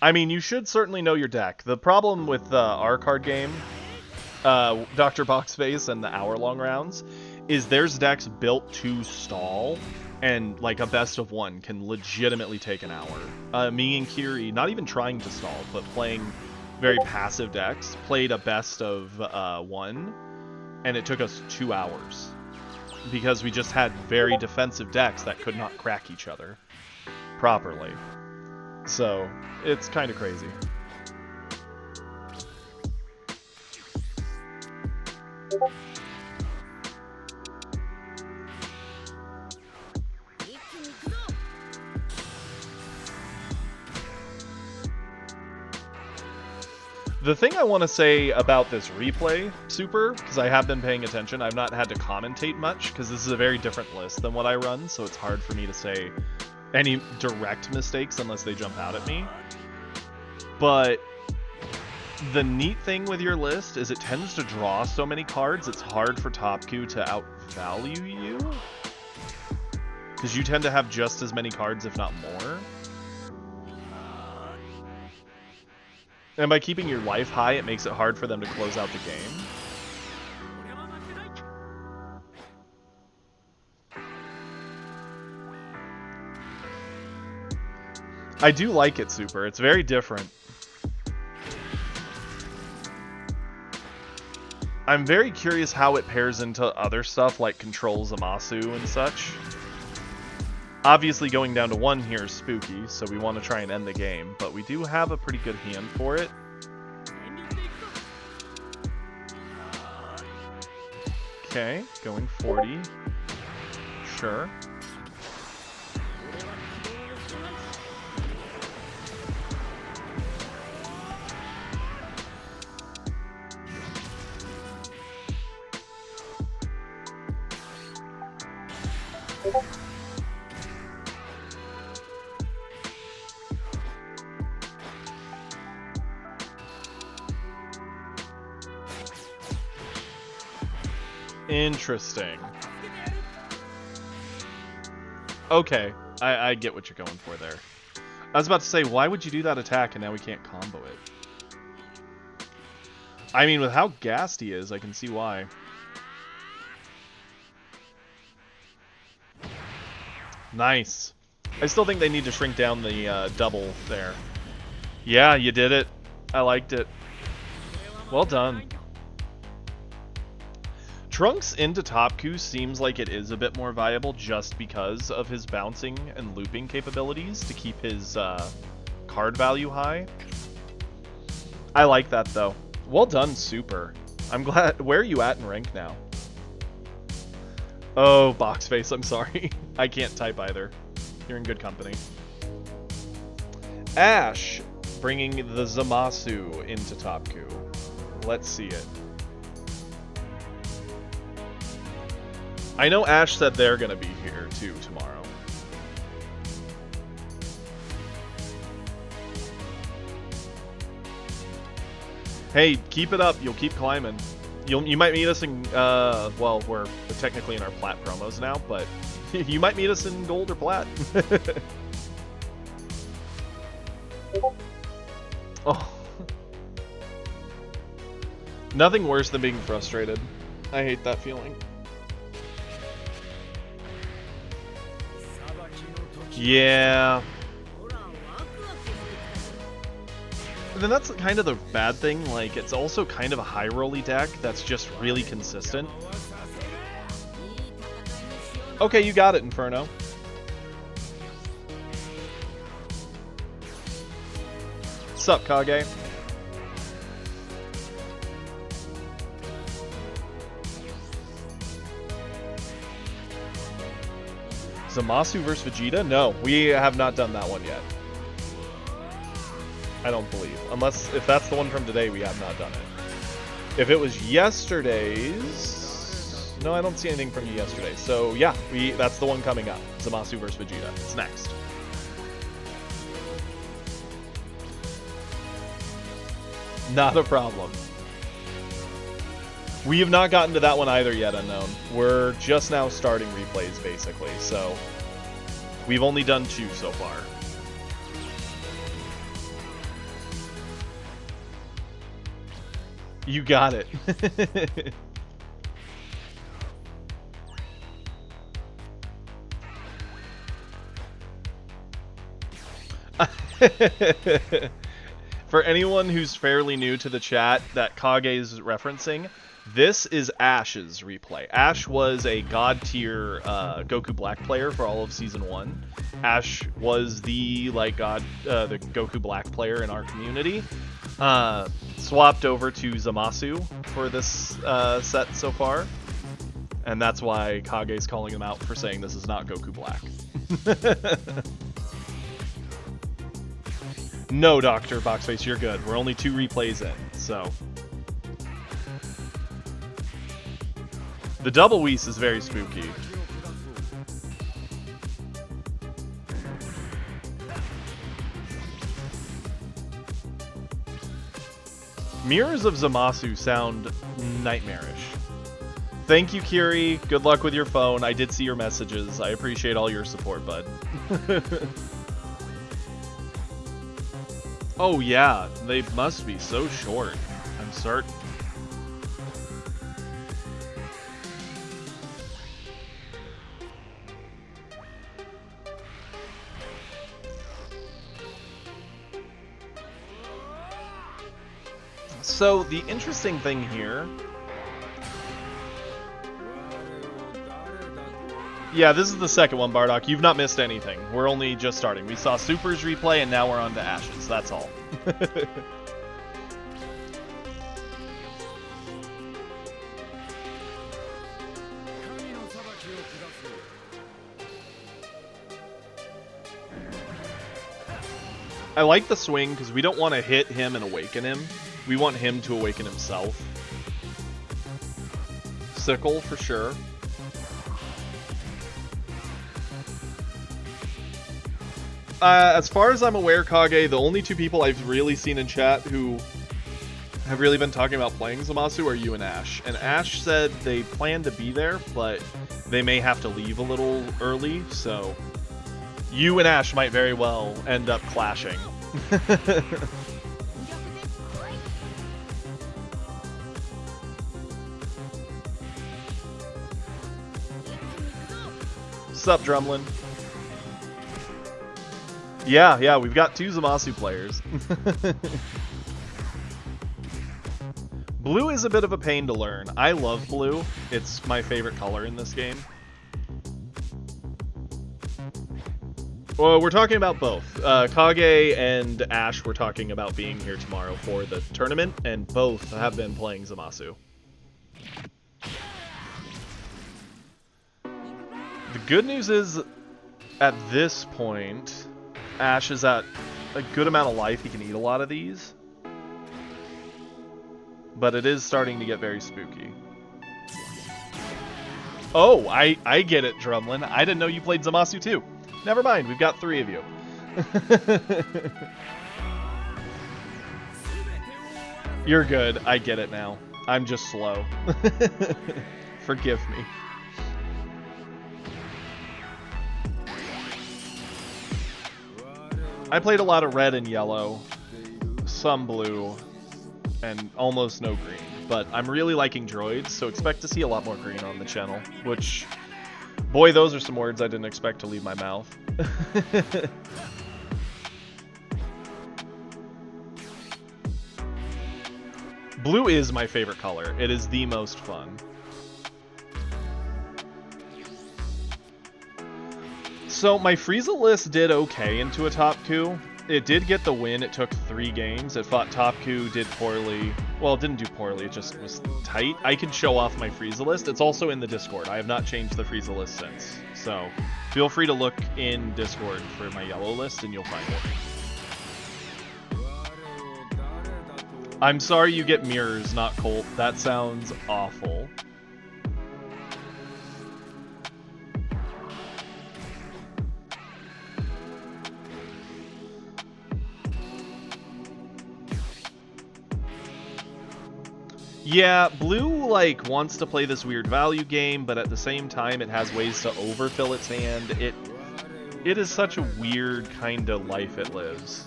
I mean, you should certainly know your deck. The problem with our card game, Dr. Boxface and the hour-long rounds, is there's decks built to stall, and like a best of one can legitimately take an hour. Me and Kiri, not even trying to stall, but playing very passive decks, played a best of one, and it took us 2 hours. Because we just had very defensive decks that could not crack each other properly. So, it's kind of crazy. The thing I want to say about this replay, Super, because I have been paying attention, I've not had to commentate much, because this is a very different list than what I run, so it's hard for me to say any direct mistakes unless they jump out at me. But the neat thing with your list is it tends to draw so many cards, it's hard for Topku to outvalue you. Because you tend to have just as many cards, if not more. And by keeping your life high, it makes it hard for them to close out the game. I do like it, Super. It's very different. I'm very curious how it pairs into other stuff like Control Zamasu and such. Obviously going down to 1 here is spooky, so we want to try and end the game, but we do have a pretty good hand for it. Okay, going 40. Sure. Interesting. Okay, I get what you're going for there. I was about to say, why would you do that attack and now we can't combo it? I mean, with how gassed he is, I can see why. Nice. I still think they need to shrink down the double there. Yeah, you did it. I liked it. Well done. Trunks into Topku seems like it is a bit more viable just because of his bouncing and looping capabilities to keep his card value high. I like that though. Well done, Super. I'm glad. Where are you at in rank now? Oh, Boxface, I'm sorry. I can't type either. You're in good company. Ash, bringing the Zamasu into Topku. Let's see it. I know Ash said they're going to be here, too, tomorrow. Hey, keep it up. You'll keep climbing. You might meet us in, well, we're technically in our Plat promos now, but you might meet us in Gold or Plat. Oh. Nothing worse than being frustrated. I hate that feeling. Yeah. And then that's kind of the bad thing, like, it's also kind of a high rolly deck that's just really consistent. Okay, you got it, Inferno. Sup, Kage? Zamasu versus Vegeta? No, we have not done that one yet. I don't believe. Unless, if that's the one from today, we have not done it. If it was yesterday's... No, I don't see anything from you yesterday. So, yeah, that's the one coming up. Zamasu versus Vegeta. It's next. Not a problem. We have not gotten to that one either yet, Unknown. We're just now starting replays, basically, so... We've only done 2 so far. You got it. For anyone who's fairly new to the chat that Kage is referencing, this is Ash's replay. Ash was a god tier Goku Black player for all of Season 1. Ash was the the Goku Black player in our community. Swapped over to Zamasu for this set so far. And that's why Kage's calling him out for saying this is not Goku Black. No, Dr. Boxface, you're good. We're only 2 replays in, so... The double Whis is very spooky. Mirrors of Zamasu sound nightmarish. Thank you, Kiri. Good luck with your phone. I did see your messages. I appreciate all your support, bud. Oh yeah, they must be so short. I'm certain. So the interesting thing here... Yeah, this is the second one, Bardock. You've not missed anything. We're only just starting. We saw Super's replay, and now we're on to Ashes. That's all. I like the swing because we don't want to hit him and awaken him. We want him to awaken himself. Sickle for sure. As far as I'm aware, Kage, the only two people I've really seen in chat who have really been talking about playing Zamasu are you and Ash. And Ash said they plan to be there, but they may have to leave a little early, so you and Ash might very well end up clashing. Sup, Drumlin? Yeah, we've got two Zamasu players. Blue is a bit of a pain to learn. I love blue. It's my favorite color in this game. Well, we're talking about both. Kage and Ash were talking about being here tomorrow for the tournament, and both have been playing Zamasu. The good news is, at this point, Ash is at a good amount of life. He can eat a lot of these. But it is starting to get very spooky. Oh, I get it, Drumlin. I didn't know you played Zamasu too. Never mind, we've got three of you. You're good, I get it now. I'm just slow. Forgive me. I played a lot of red and yellow, some blue, and almost no green. But I'm really liking droids, so expect to see a lot more green on the channel, which... Boy, those are some words I didn't expect to leave my mouth. Blue is my favorite color. It is the most fun. So my Frieza list did okay into a top coup. It did get the win. It took 3 games. It fought top coup, did poorly. Well, it didn't do poorly. It just was tight. I can show off my Frieza list. It's also in the Discord. I have not changed the Frieza list since. So feel free to look in Discord for my yellow list and you'll find it. I'm sorry you get mirrors, not Colt. That sounds awful. Yeah, Blue, like, wants to play this weird value game, but at the same time it has ways to overfill its hand. It is such a weird kind of life it lives.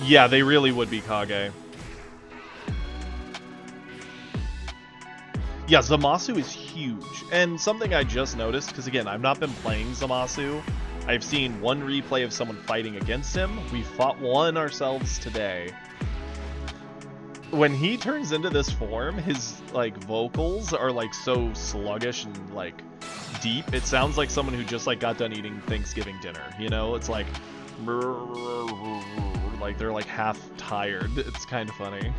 Yeah, they really would be Kage. Yeah, Zamasu is huge, and something I just noticed, because again, I've not been playing Zamasu. I've seen one replay of someone fighting against him. We fought one ourselves today. When he turns into this form, his, like, vocals are, like, so sluggish and, like, deep. It sounds like someone who just, like, got done eating Thanksgiving dinner, you know? It's like they're, like, half tired. It's kind of funny.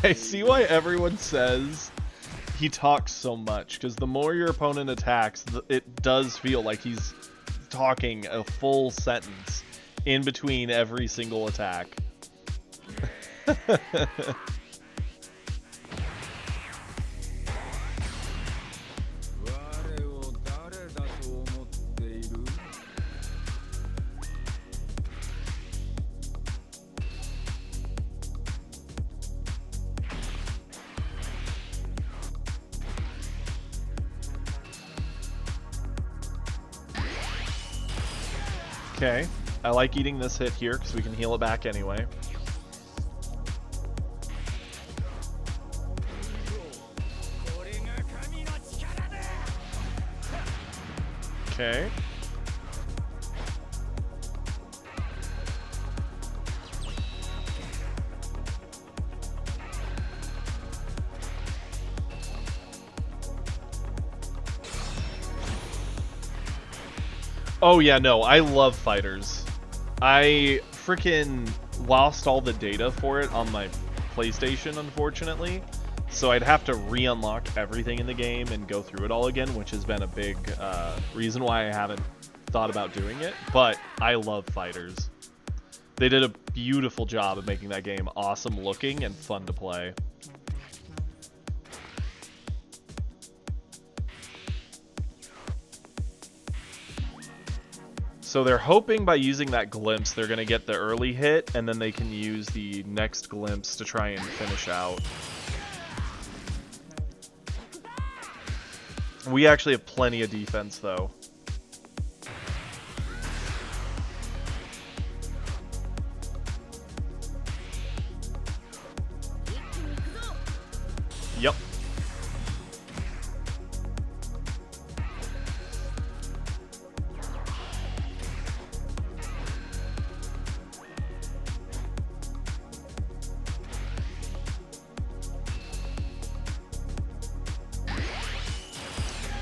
I see why everyone says he talks so much, because the more your opponent attacks, it does feel like he's talking a full sentence in between every single attack. Okay. I like eating this hit here because we can heal it back anyway. Okay. Oh yeah, no, I love fighters. I freaking lost all the data for it on my PlayStation, unfortunately. So I'd have to re-unlock everything in the game and go through it all again, which has been a big reason why I haven't thought about doing it. But I love fighters. They did a beautiful job of making that game awesome looking and fun to play. So they're hoping by using that glimpse they're going to get the early hit, and then they can use the next glimpse to try and finish out. We actually have plenty of defense, though. Yep.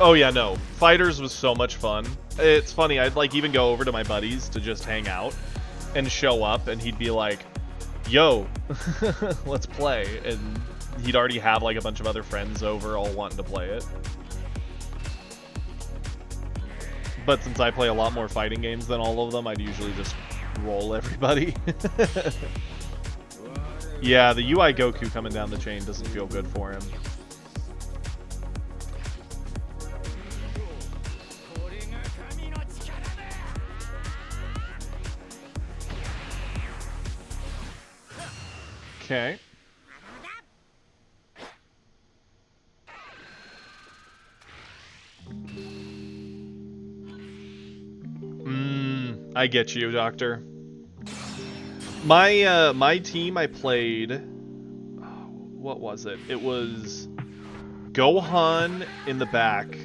Oh yeah, no. Fighters was so much fun. It's funny, I'd like even go over to my buddies to just hang out and show up, and he'd be like, yo, let's play. And he'd already have like a bunch of other friends over all wanting to play it. But since I play a lot more fighting games than all of them, I'd usually just roll everybody. Yeah, the UI Goku coming down the chain doesn't feel good for him. Okay. I get you, Doctor. My team, I played... what was it? It was Gohan in the back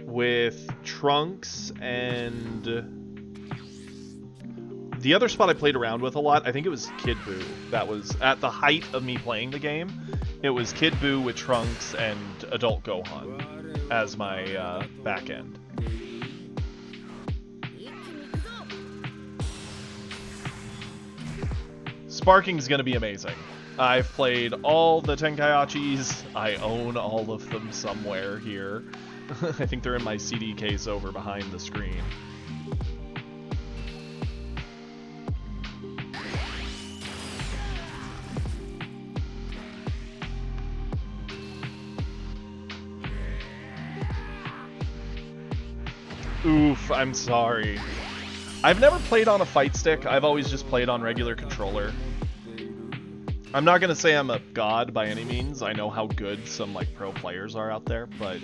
with Trunks and... The other spot I played around with a lot, I think it was Kid Buu. That was at the height of me playing the game. It was Kid Buu with Trunks and Adult Gohan as my back end. Sparking's gonna be amazing. I've played all the Tenkaichis. I own all of them somewhere here. I think they're in my CD case over behind the screen. Oof, I'm sorry. I've never played on a fight stick. I've always just played on regular controller. I'm not gonna say I'm a god by any means. I know how good some like pro players are out there, but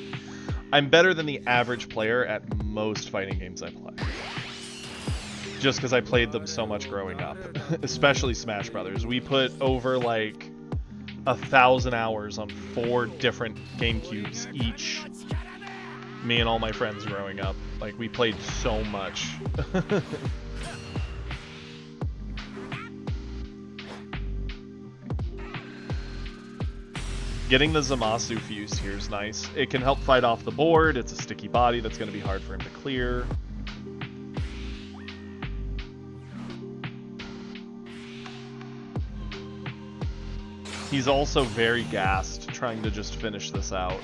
I'm better than the average player at most fighting games I play. Just because I played them so much growing up, especially Smash Brothers. We put over like 1,000 hours on 4 different GameCubes each. Me and all my friends growing up. Like, we played so much. Getting the Zamasu fused here is nice. It can help fight off the board. It's a sticky body that's going to be hard for him to clear. He's also very gassed, trying to just finish this out.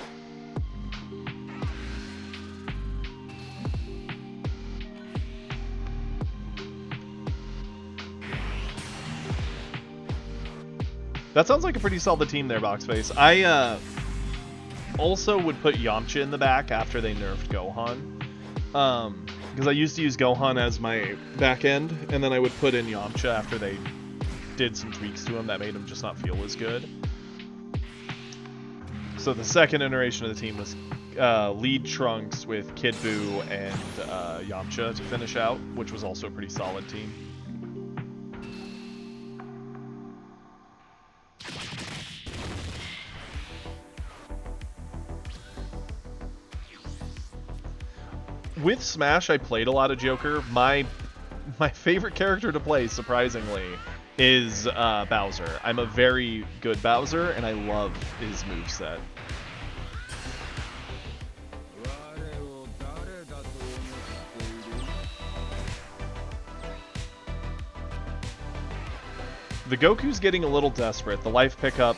That sounds like a pretty solid team there, Boxface. I also would put Yamcha in the back after they nerfed Gohan. Because I used to use Gohan as my back end, and then I would put in Yamcha after they did some tweaks to him that made him just not feel as good. So the second iteration of the team was lead Trunks with Kid Buu and Yamcha to finish out, which was also a pretty solid team. With Smash, I played a lot of Joker. My favorite character to play, surprisingly, is Bowser. I'm a very good Bowser, and I love his moveset. The Goku's getting a little desperate. The life pickup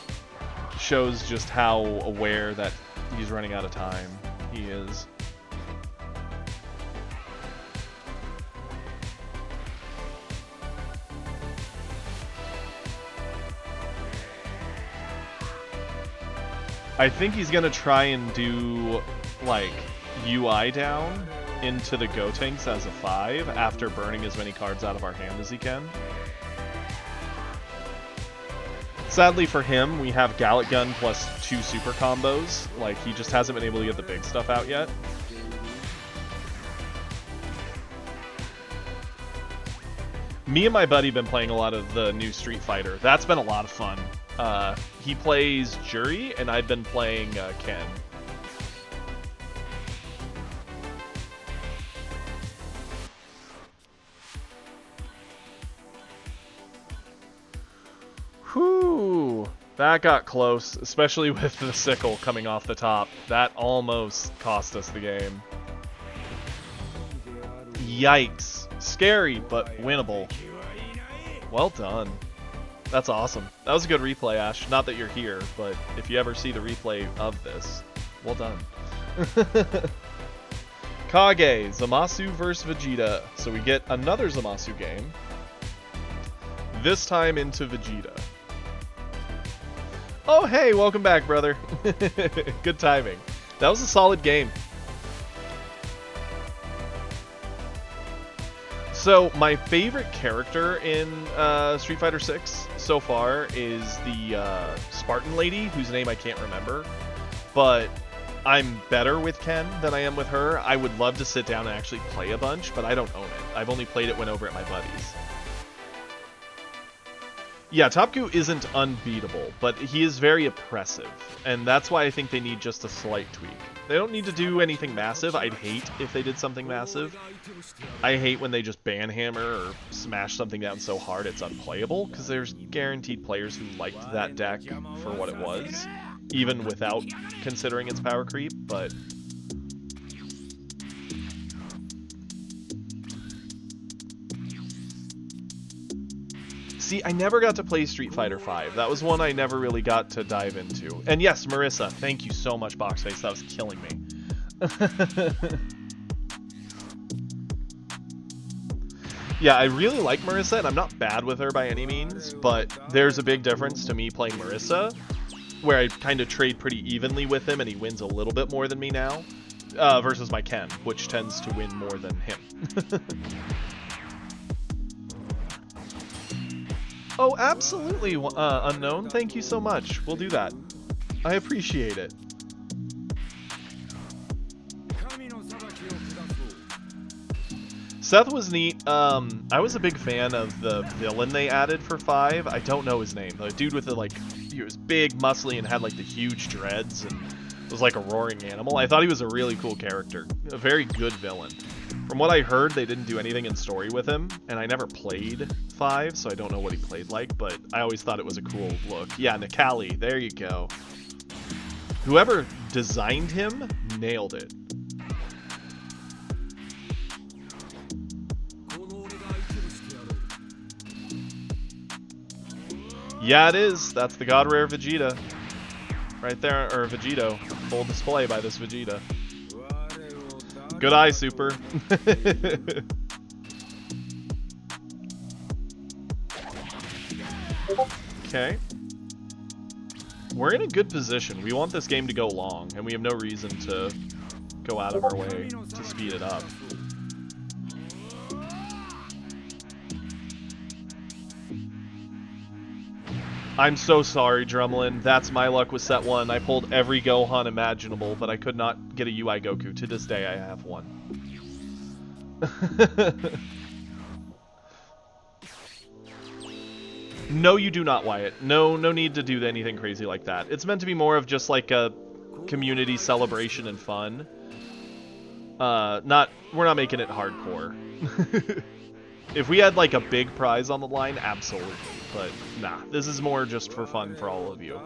shows just how aware that he's running out of time. He is. I think he's gonna try and do, like, UI down into the Gotenks as a 5 after burning as many cards out of our hand as he can. Sadly for him, we have Gallic Gun plus 2 super combos. Like, he just hasn't been able to get the big stuff out yet. Me and my buddy have been playing a lot of the new Street Fighter. That's been a lot of fun. He plays Juri, and I've been playing Ken. Whew, that got close, especially with the sickle coming off the top. That almost cost us the game. Yikes. Scary, but winnable. Well done. That's awesome. That was a good replay, Ash. Not that you're here, but if you ever see the replay of this, well done. Kage, Zamasu vs. Vegeta. So we get another Zamasu game. This time into Vegeta. Oh, hey, welcome back, brother. Good timing. That was a solid game. So, my favorite character in Street Fighter 6 so far is the Spartan lady, whose name I can't remember. But I'm better with Ken than I am with her. I would love to sit down and actually play a bunch, but I don't own it. I've only played it when over at my buddy's. Yeah, Topku isn't unbeatable, but he is very oppressive, and that's why I think they need just a slight tweak. They don't need to do anything massive. I'd hate if they did something massive. I hate when they just banhammer or smash something down so hard it's unplayable, because there's guaranteed players who liked that deck for what it was, even without considering its power creep, but... See, I never got to play Street Fighter V. That was one I never really got to dive into. And yes, Marissa, thank you so much, Boxface. That was killing me. Yeah, I really like Marissa, and I'm not bad with her by any means, but there's a big difference to me playing Marissa, where I kind of trade pretty evenly with him, and he wins a little bit more than me now, versus my Ken, which tends to win more than him. Oh, absolutely, Unknown. Thank you so much. We'll do that. I appreciate it. Seth was neat. I was a big fan of the villain they added for 5. I don't know his name. The dude with the, like, he was big, muscly, and had, like, the huge dreads, and was like a roaring animal. I thought he was a really cool character. A very good villain. From what I heard, they didn't do anything in story with him, and I never played 5, so I don't know what he played like, but I always thought it was a cool look. Yeah, Nikali, there you go. Whoever designed him nailed it. Yeah, it is. That's the God Rare Vegeta. Right there, or Vegito. Full display by this Vegeta. Good eye, Super. Okay. We're in a good position. We want this game to go long, and we have no reason to go out of our way to speed it up. I'm so sorry, Drumlin. That's my luck with set 1. I pulled every Gohan imaginable, but I could not get a UI Goku. To this day, I have one. No, you do not, Wyatt. No need to do anything crazy like that. It's meant to be more of just like a community celebration and fun. We're not making it hardcore. If we had like a big prize on the line, absolutely. But nah, this is more just for fun for all of you.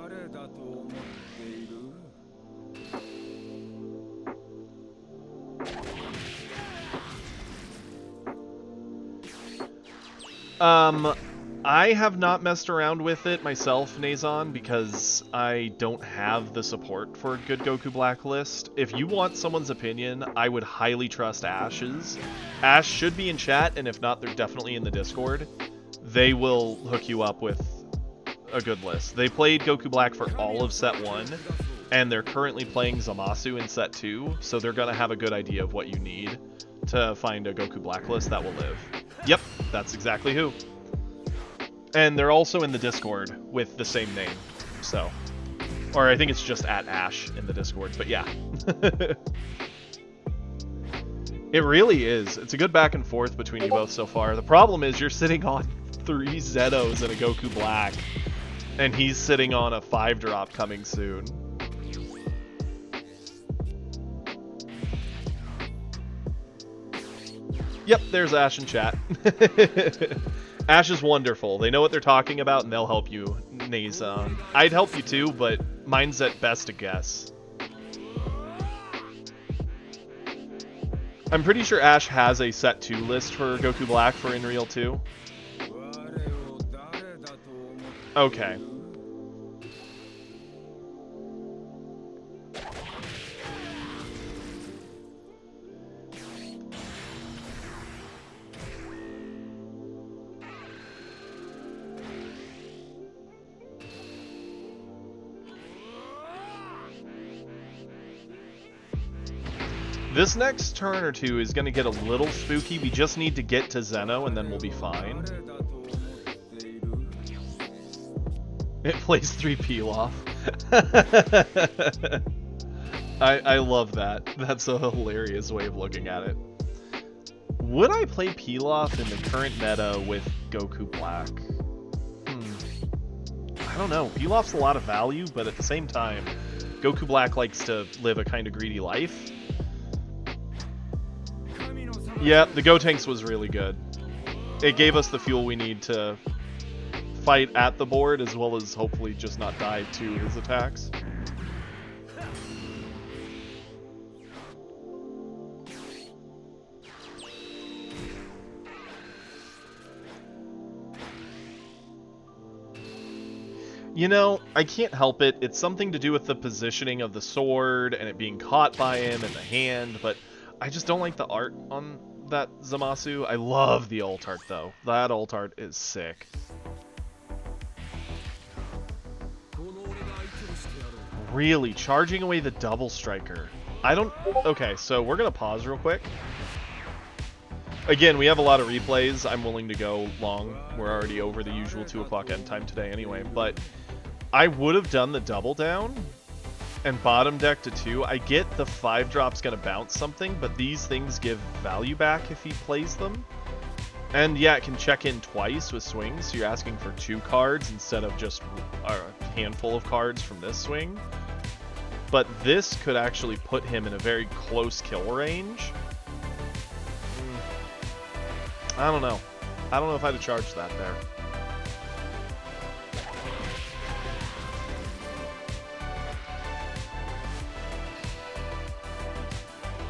I have not messed around with it myself, Nazon, because I don't have the support for a good Goku Blacklist. If you want someone's opinion, I would highly trust Ash's. Ash should be in chat, and if not, they're definitely in the Discord. They will hook you up with a good list. They played Goku Black for all of set 1, and they're currently playing Zamasu in set 2, so they're going to have a good idea of what you need to find a Goku Blacklist that will live. Yep, that's exactly who. And they're also in the Discord with the same name, so. Or I think it's just at Ash in the Discord, but yeah. It really is. It's a good back and forth between you both so far. The problem is you're sitting on 3 Zetos and a Goku Black, and he's sitting on a 5-drop coming soon. Yep, there's Ash in chat. Ash is wonderful. They know what they're talking about, and they'll help you, Nazon. I'd help you too, but mine's at best a guess. I'm pretty sure Ash has a set 2 list for Goku Black for Unreal 2. Okay. This next turn or two is going to get a little spooky. We just need to get to Zeno, and then we'll be fine. It plays 3 Pilaf. I love that. That's a hilarious way of looking at it. Would I play Pilaf in the current meta with Goku Black? I don't know. Pilaf's a lot of value, but at the same time, Goku Black likes to live a kind of greedy life. Yeah, the Gotenks was really good. It gave us the fuel we need to fight at the board, as well as hopefully just not die to his attacks. You know, I can't help it. It's something to do with the positioning of the sword and it being caught by him in the hand, but I just don't like the art on that Zamasu. I love the alt art, though. That alt art is sick. Really? Charging away the double striker. I don't... Okay, so we're going to pause real quick. Again, we have a lot of replays. I'm willing to go long. We're already over the usual 2 o'clock end time today anyway, but I would have done the double down and bottom deck to 2. I get the 5-drop's gonna bounce something, but these things give value back if he plays them. And yeah, it can check in twice with swings, so you're asking for 2 cards instead of just a handful of cards from this swing. But this could actually put him in a very close kill range. I don't know. I don't know if I'd have charged that there.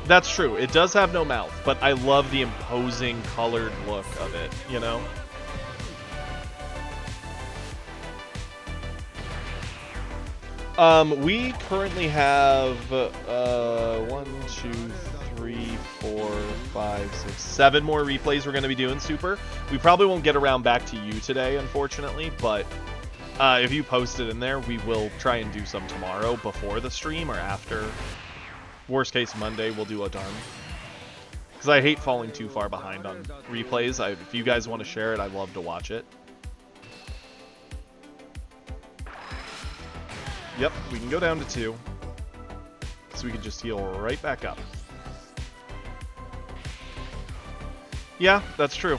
That's true. It does have no mouth, but I love the imposing colored look of it, you know? We currently have 1, 2, 3, 4, 5, 6, 7 more replays we're going to be doing, Super. We probably won't get around back to you today, unfortunately, but if you post it in there, we will try and do some tomorrow before the stream or after. Worst case, Monday, we'll do a done. Because I hate falling too far behind on replays. If you guys want to share it, I'd love to watch it. Yep, we can go down to 2. So we can just heal right back up. Yeah, that's true.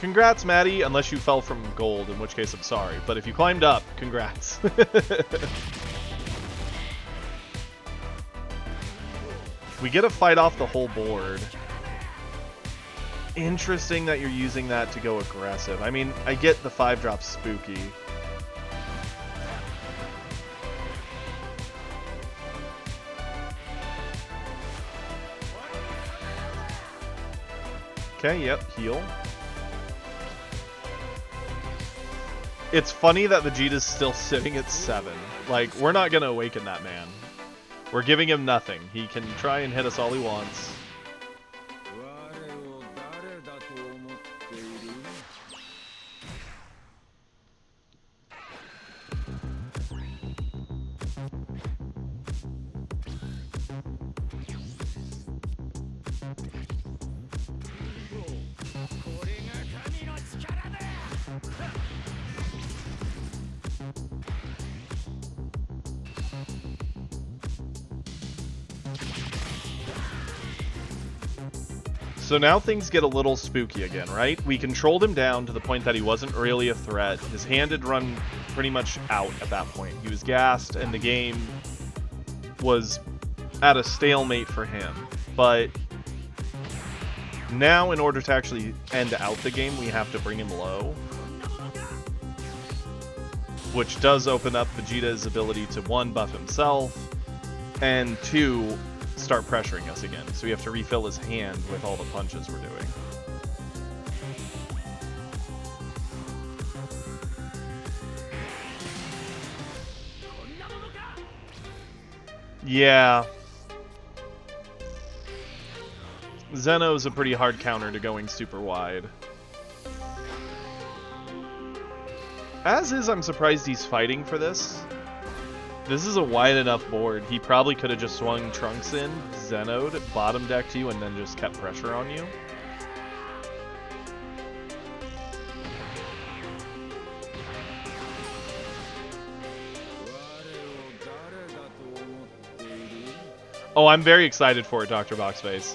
Congrats, Maddie, unless you fell from gold, in which case I'm sorry. But if you climbed up, congrats. We get to fight off the whole board. Interesting that you're using that to go aggressive. I mean, I get the 5-drop spooky. Okay, yep, heal. It's funny that Vegeta's still sitting at 7. Like, we're not gonna awaken that man. We're giving him nothing. He can try and hit us all he wants. So now things get a little spooky again, right? We controlled him down to the point that he wasn't really a threat. His hand had run pretty much out at that point. He was gassed, and the game was at a stalemate for him. But now, in order to actually end out the game, we have to bring him low. Which does open up Vegeta's ability to, 1, buff himself, and 2, start pressuring us again. So we have to refill his hand with all the punches we're doing. Yeah. Zeno's a pretty hard counter to going super wide. As is, I'm surprised he's fighting for this. This is a wide enough board. He probably could have just swung Trunks in, Zeno'd, bottom decked you, and then just kept pressure on you. Oh, I'm very excited for it, Dr. Boxface.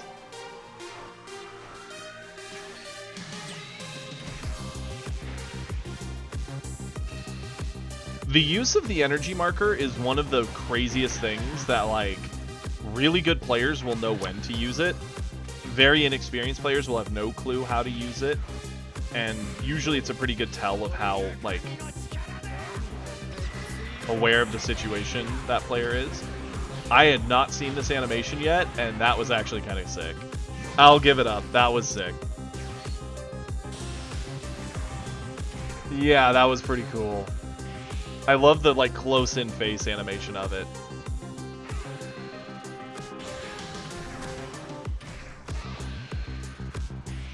The use of the energy marker is one of the craziest things that, like, really good players will know when to use it. Very inexperienced players will have no clue how to use it. And usually it's a pretty good tell of how, like, aware of the situation that player is. I had not seen this animation yet, and that was actually kind of sick. I'll give it up. That was sick. Yeah, that was pretty cool. I love the, like, close-in face animation of it.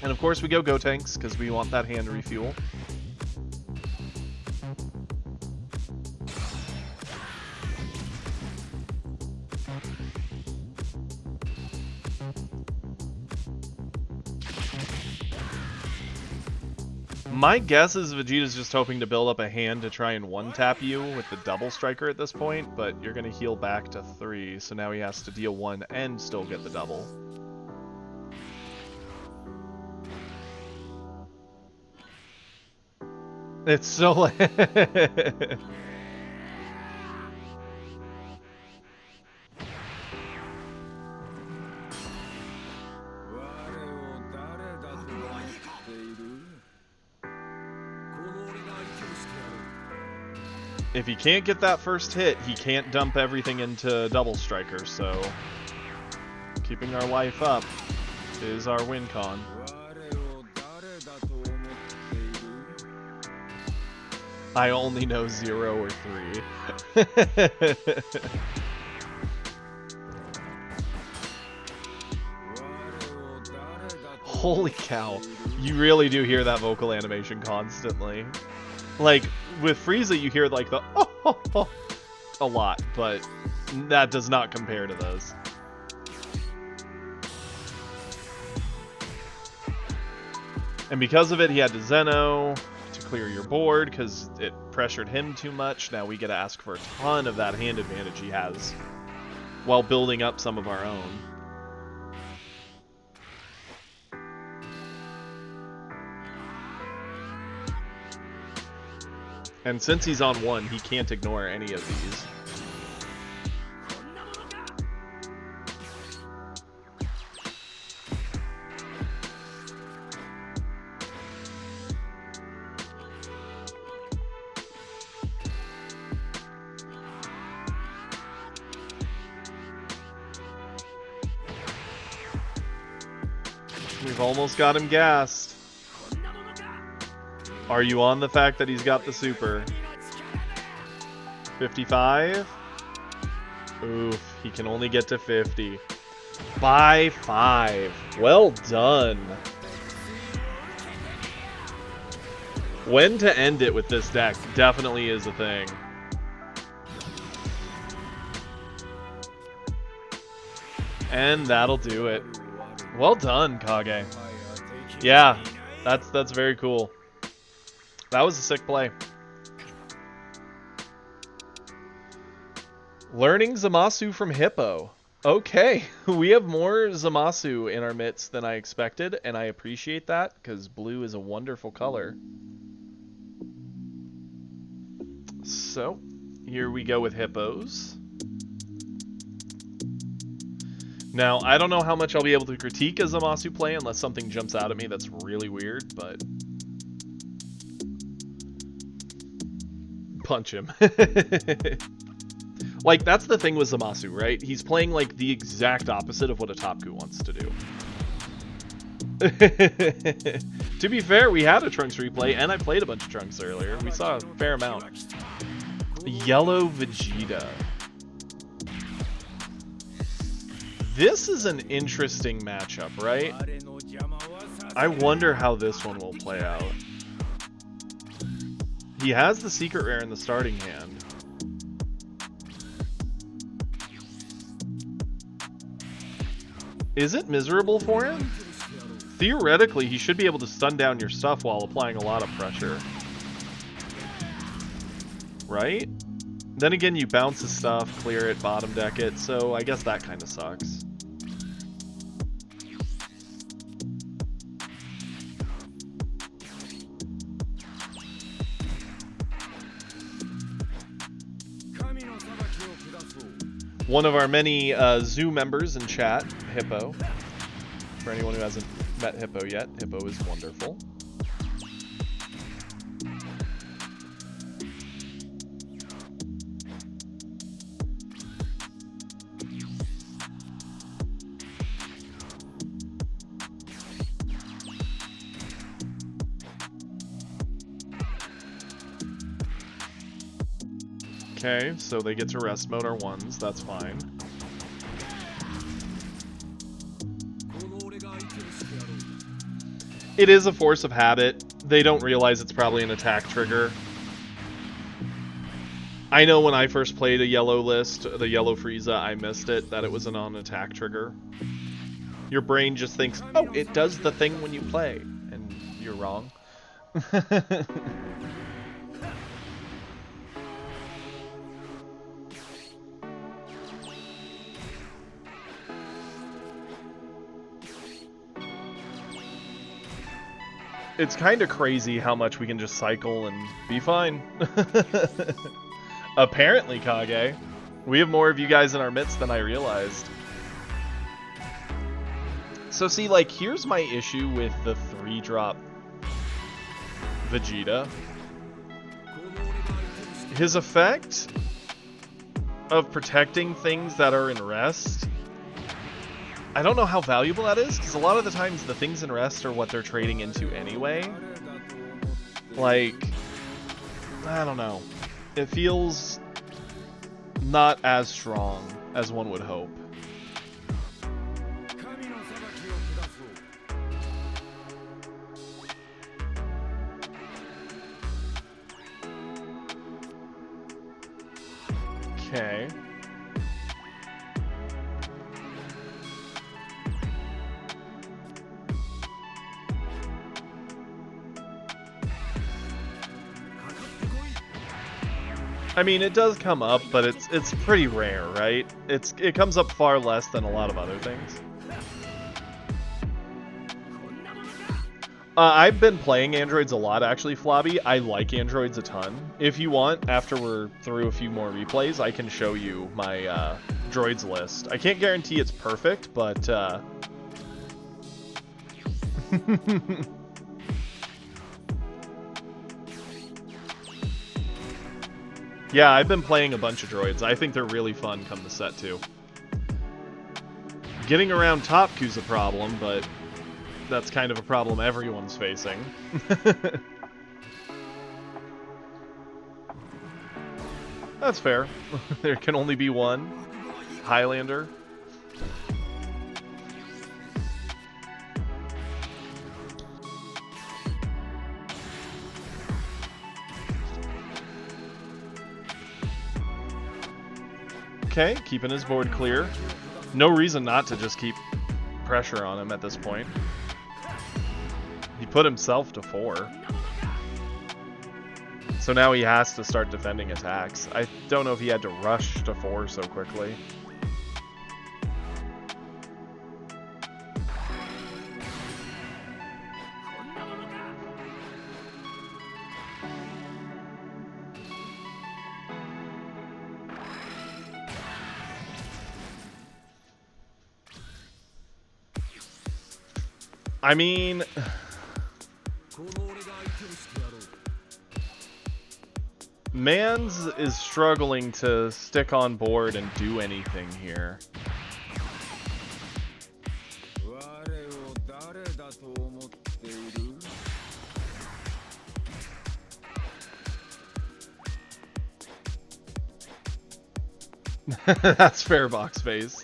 And of course we go Gotenks, because we want that hand to refuel. My guess is Vegeta's just hoping to build up a hand to try and one-tap you with the double striker at this point, but you're going to heal back to 3, so now he has to deal 1 and still get the double. It's so... If he can't get that first hit, he can't dump everything into double striker, so keeping our life up is our win con. I only know 0 or 3. Holy cow. You really do hear that vocal animation constantly. Like, with Frieza, you hear, like, the oh, a lot, but that does not compare to those. And because of it, he had to Zeno to clear your board because it pressured him too much. Now we get to ask for a ton of that hand advantage he has while building up some of our own. And since he's on 1, he can't ignore any of these. We've almost got him gassed. Are you on the fact that he's got the super? 55? Oof, he can only get to 50. By 5. Well done. When to end it with this deck definitely is a thing. And that'll do it. Well done, Kage. Yeah, that's very cool. That was a sick play. Learning Zamasu from Hippo. Okay, we have more Zamasu in our midst than I expected, and I appreciate that, because blue is a wonderful color. So, here we go with Hippos. Now, I don't know how much I'll be able to critique a Zamasu play unless something jumps out at me that's really weird, but... Punch him. Like, that's the thing with Zamasu, right? He's playing, like, the exact opposite of what a Topku wants to do. To be fair, we had a Trunks replay, and I played a bunch of Trunks earlier. We saw a fair amount. Yellow Vegeta. This is an interesting matchup, right? I wonder how this one will play out. He has the secret rare in the starting hand. Is it miserable for him? Theoretically, he should be able to stun down your stuff while applying a lot of pressure. Right? Then again, you bounce his stuff, clear it, bottom deck it, so I guess that kind of sucks. One of our many Zoo members in chat, Hippo. For anyone who hasn't met Hippo yet, Hippo is wonderful. Okay, so they get to rest mode our ones, that's fine. It is a force of habit. They don't realize it's probably an attack trigger. I know when I first played a yellow list, the yellow Frieza, I missed it, that it was a non-attack trigger. Your brain just thinks, oh, it does the thing when you play, and you're wrong. It's kind of crazy how much we can just cycle and be fine. Apparently, Kage. We have more of you guys in our midst than I realized. So see, like, here's my issue with the 3-drop Vegeta. His effect of protecting things that are in rest, I don't know how valuable that is, because a lot of the times the things in rest are what they're trading into anyway. Like, I don't know. It feels not as strong as one would hope. Okay. I mean, it does come up, but it's pretty rare, right? It comes up far less than a lot of other things. I've been playing androids a lot, actually, Flobby. I like androids a ton. If you want, after we're through a few more replays, I can show you my droids list. I can't guarantee it's perfect, but... Yeah, I've been playing a bunch of droids. I think they're really fun come to set 2. Getting around Topku's a problem, but that's kind of a problem everyone's facing. That's fair. There can only be one Highlander. Okay, keeping his board clear. No reason not to just keep pressure on him at this point. He put himself to 4. So now he has to start defending attacks. I don't know if he had to rush to 4 so quickly. I mean... Mans is struggling to stick on board and do anything here. That's fair, box face.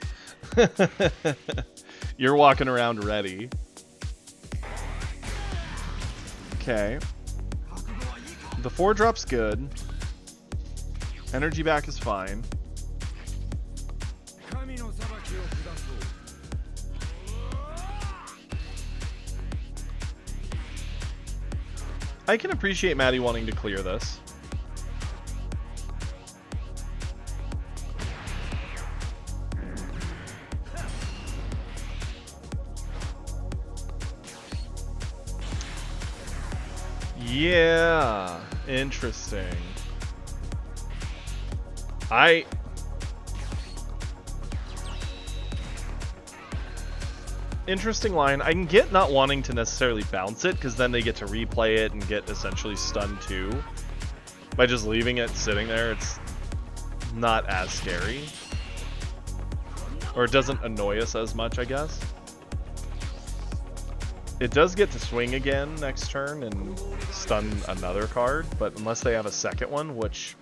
You're walking around ready. Okay. The 4-drop's good. Energy back is fine. I can appreciate Maddie wanting to clear this. Yeah, interesting. Interesting line. I can get not wanting to necessarily bounce it, because then they get to replay it and get essentially stunned too. By just leaving it sitting there, it's not as scary. Or it doesn't annoy us as much, I guess. It does get to swing again next turn and stun another card, but unless they have a second one, which,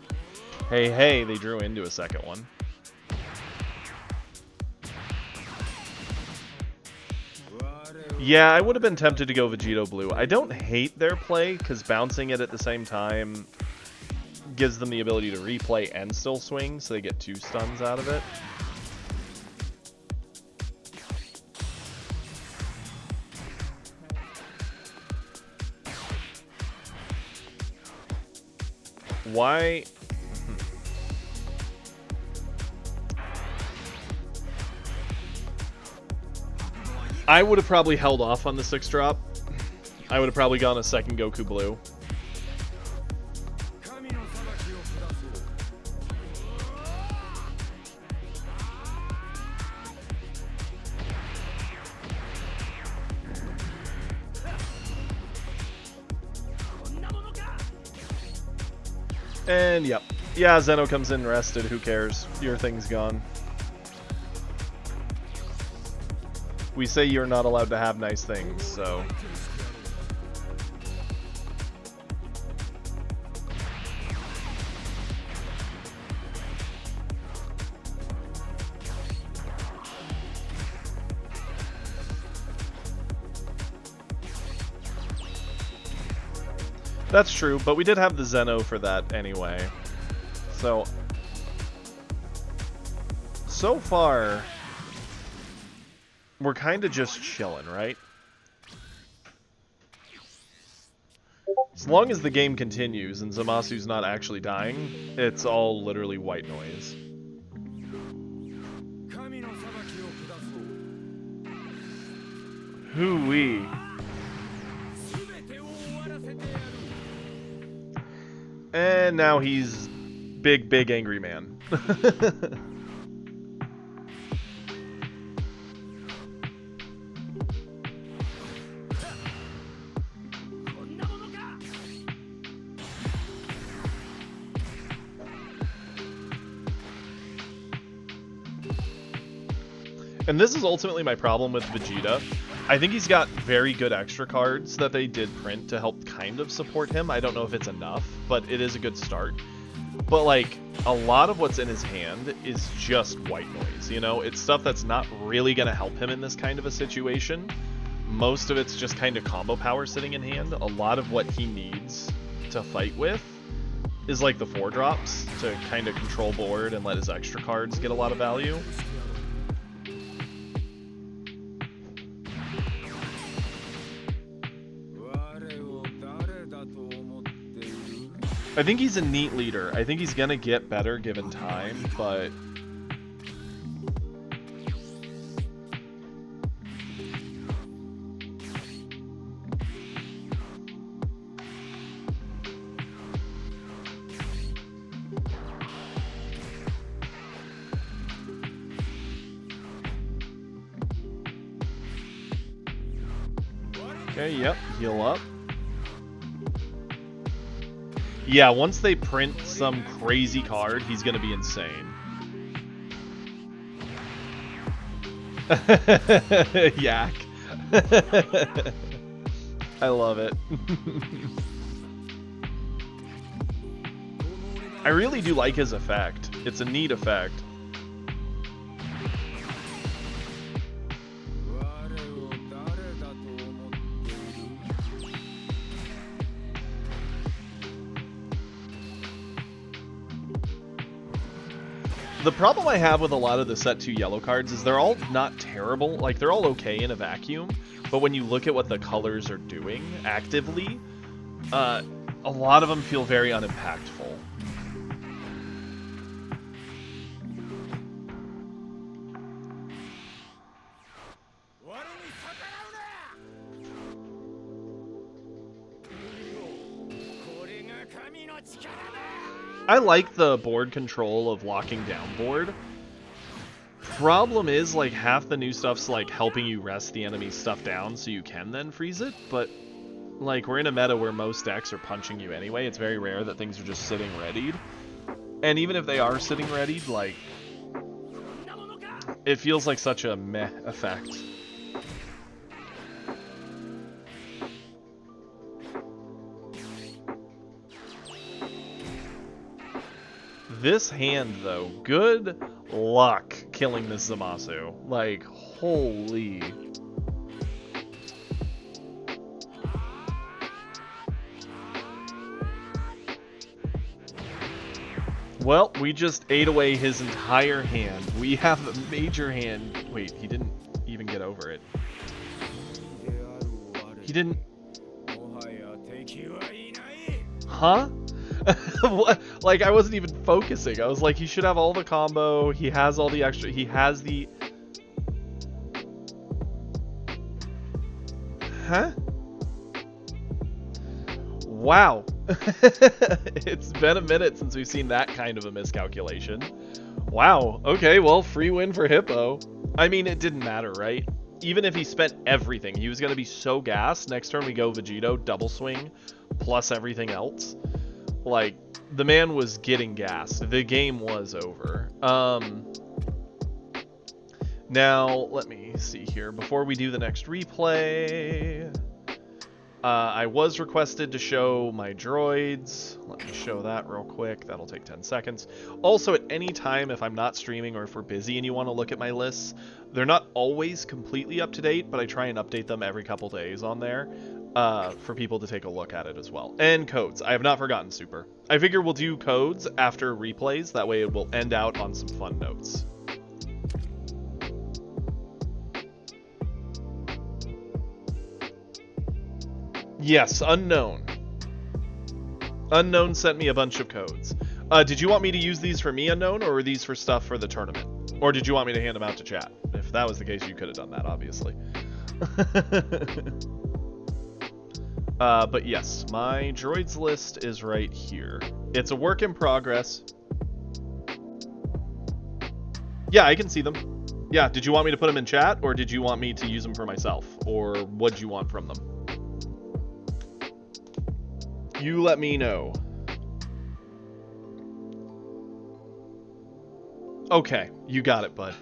hey, they drew into a second one. Yeah, I would have been tempted to go Vegito Blue. I don't hate their play, because bouncing it at the same time gives them the ability to replay and still swing, so they get 2 stuns out of it. Why? I would have probably held off on the 6-drop. I would have probably gone a second Goku Blue. And yep. Yeah, Zeno comes in rested. Who cares? Your thing's gone. We say you're not allowed to have nice things, so... That's true, but we did have the Zeno for that anyway. So far, we're kind of just chilling, right? As long as the game continues and Zamasu's not actually dying, it's all literally white noise. Hoo-wee. And now he's big angry man. And this is ultimately my problem with Vegeta. I think he's got very good extra cards that they did print to help kind of support him. I don't know if it's enough, but it is a good start. But like, a lot of what's in his hand is just white noise, you know? It's stuff that's not really going to help him in this kind of a situation. Most of it's just kind of combo power sitting in hand. A lot of what he needs to fight with is like the 4-drops to kind of control board and let his extra cards get a lot of value. I think he's a neat leader. I think he's gonna get better given time, but okay, yep, heal up. Yeah, once they print some crazy card, he's gonna be insane. Yak. I love it. I really do like his effect. It's a neat effect. The problem I have with a lot of the set 2 yellow cards is they're all not terrible. Like, they're all okay in a vacuum, but when you look at what the colors are doing actively, a lot of them feel very unimpactful. I like the board control of locking down board. Problem is, like, half the new stuff's like helping you rest the enemy's stuff down so you can then freeze it, but like, we're in a meta where most decks are punching you anyway. It's very rare that things are just sitting readied. And even if they are sitting readied, like, it feels like such a meh effect. This hand, though, good luck killing this Zamasu. Like, holy. Well, we just ate away his entire hand. We have a major hand. Wait, he didn't even get over it. He didn't... Huh? What? Like, I wasn't even focusing. I was like, he should have all the combo. He has all the extra. He has the... Huh? Wow. It's been a minute since we've seen that kind of a miscalculation. Wow. Okay, well, free win for Hippo. I mean, it didn't matter, right? Even if he spent everything, he was going to be so gassed. Next turn we go Vegito, double swing, plus everything else. Like, the man was getting gassed. The game was over. Now, let me see here. Before we do the next replay, I was requested to show my droids. Let me show that real quick. That'll take 10 seconds. Also, at any time, if I'm not streaming or if we're busy and you want to look at my lists, they're not always completely up to date, but I try and update them every couple days on there. For people to take a look at it as well. And codes. I have not forgotten Super. I figure we'll do codes after replays. That way it will end out on some fun notes. Yes, unknown. Unknown sent me a bunch of codes. Did you want me to use these for me, Unknown, or were these for stuff for the tournament? Or did you want me to hand them out to chat? If that was the case, you could have done that, obviously. But yes, my droids list is right here. It's a work in progress. Yeah, I can see them. Yeah, did you want me to put them in chat, or did you want me to use them for myself? Or what'd you want from them? You let me know. Okay, you got it, bud.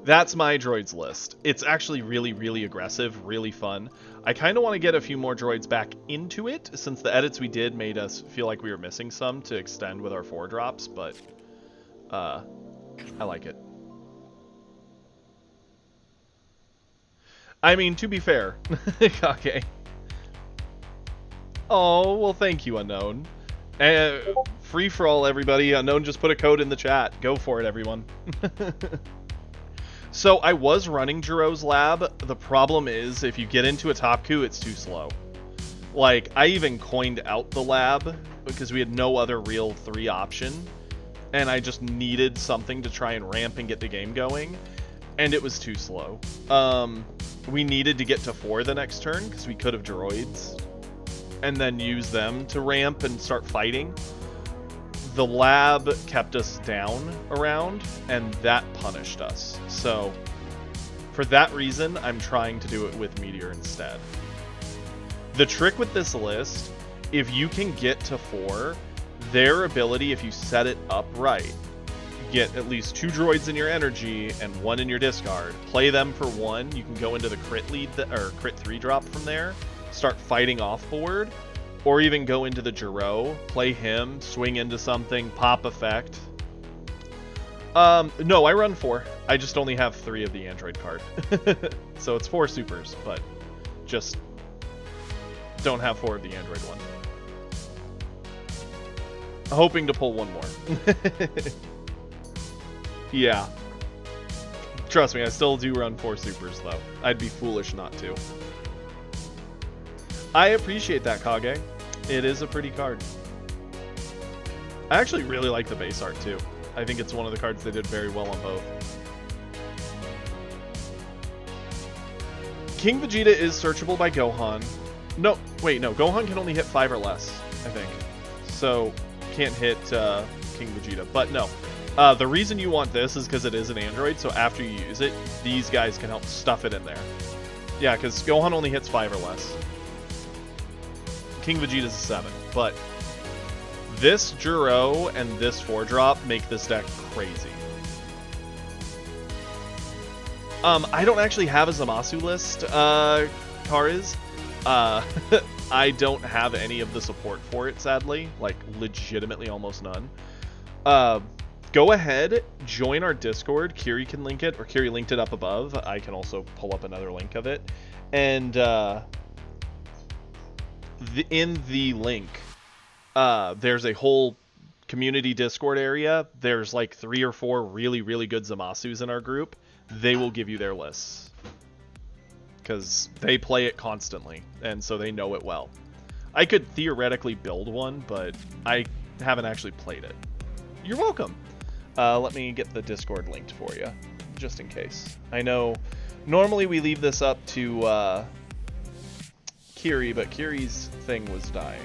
That's my droids list. It's actually really, really aggressive, really fun. I kind of want to get a few more droids back into it, since the edits we did made us feel like we were missing some to extend with our 4 drops, but I like it. I mean, to be fair. Okay. Oh, well, thank you, Unknown. Free for all, everybody. Unknown just put a code in the chat. Go for it, everyone. So I was running Jiro's lab. The problem is, if you get into a top coup, it's too slow. Like, I even coined out the lab because we had no other real 3 option. And I just needed something to try and ramp and get the game going. And it was too slow. We needed to get to 4 the next turn because we could have droids. And then use them to ramp and start fighting. The lab kept us down around, and that punished us. So, for that reason, I'm trying to do it with Meteor instead. The trick with this list, if you can get to 4, their ability, if you set it up right, get at least 2 droids in your energy and 1 in your discard, play them for 1, you can go into the crit lead, or crit 3 drop from there, start fighting off board, or even go into the Jiro, play him, swing into something, pop effect. No, I run 4. I just only have 3 of the Android card. So it's 4 supers, but just don't have 4 of the Android one. Hoping to pull 1 more. Yeah. Trust me, I still do run 4 supers, though. I'd be foolish not to. I appreciate that, Kage. It is a pretty card. I actually really like the base art, too. I think it's one of the cards they did very well on both. King Vegeta is searchable by Gohan. No, wait, no. Gohan can only hit 5 or less, I think. So, can't hit King Vegeta. But no. The reason you want this is because it is an android, so after you use it, these guys can help stuff it in there. Yeah, because Gohan only hits 5 or less. King Vegeta's a 7, but this Jiro and this 4-drop make this deck crazy. I don't actually have a Zamasu list, Kariz. I don't have any of the support for it, sadly. Like, legitimately almost none. Go ahead, join our Discord. Kiri can link it, or Kiri linked it up above. I can also pull up another link of it. And, in the link, there's a whole community Discord area. There's like 3 or 4 really, really good Zamasus in our group. They will give you their lists. Because they play it constantly, and so they know it well. I could theoretically build one, but I haven't actually played it. You're welcome. Let me get the Discord linked for you, just in case. I know normally we leave this up to Kiri, but Kiri's thing was dying.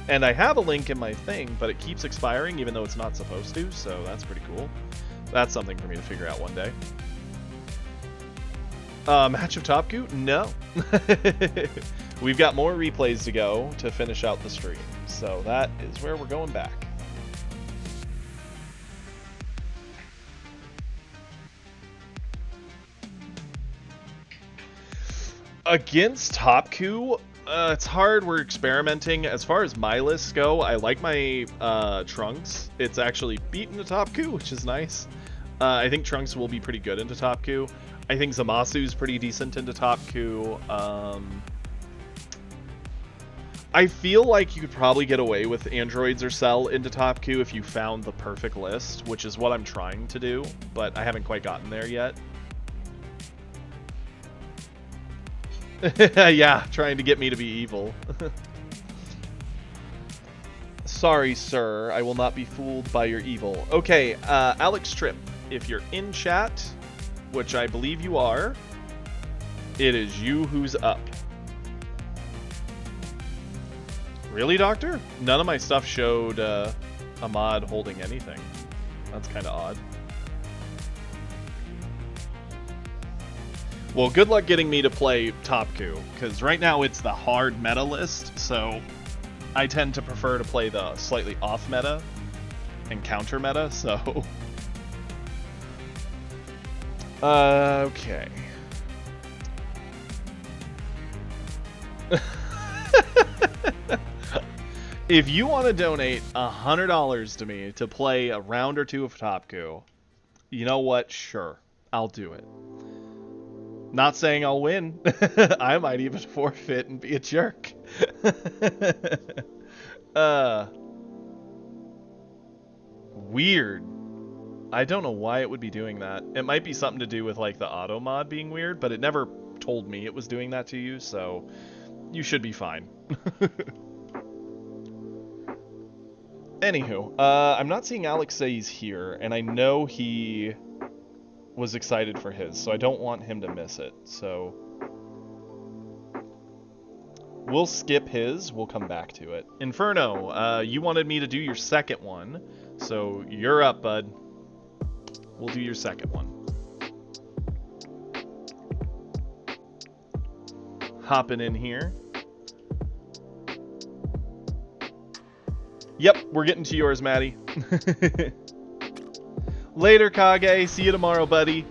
And I have a link in my thing, but it keeps expiring even though it's not supposed to, so that's pretty cool. That's something for me to figure out one day. Match of Top Goo? No. We've got more replays to go to finish out the stream, so that is where we're going back. Against Top Coup, it's hard. We're experimenting. As far as my lists go, I like my Trunks. It's actually beaten the Top Coup, which is nice. I think Trunks will be pretty good into Top Coup. I think Zamasu's pretty decent into Top Coup. I feel like you could probably get away with Androids or Cell into Top Coup if you found the perfect list, which is what I'm trying to do, but I haven't quite gotten there yet. Yeah, trying to get me to be evil. Sorry, sir. I will not be fooled by your evil. Okay, Alex Tripp, if you're in chat, which I believe you are, it is you who's up. Really, Doctor? None of my stuff showed Ahmad holding anything. That's kind of odd. Well, good luck getting me to play Topku, because right now it's the hard meta list, so I tend to prefer to play the slightly off meta and counter meta, so... okay. If you want to donate $100 to me to play a round or two of Topku, you know what? Sure, I'll do it. Not saying I'll win. I might even forfeit and be a jerk. Weird. I don't know why it would be doing that. It might be something to do with like the auto mod being weird, but it never told me it was doing that to you, so you should be fine. Anywho, I'm not seeing Alex say he's here, and I know he was excited for his, so I don't want him to miss it. So we'll skip his, we'll come back to it. Inferno, you wanted me to do your second one, so you're up, bud. We'll do your second one. Hopping in here. Yep, we're getting to yours, Maddie. Later, Kage. See you tomorrow, buddy.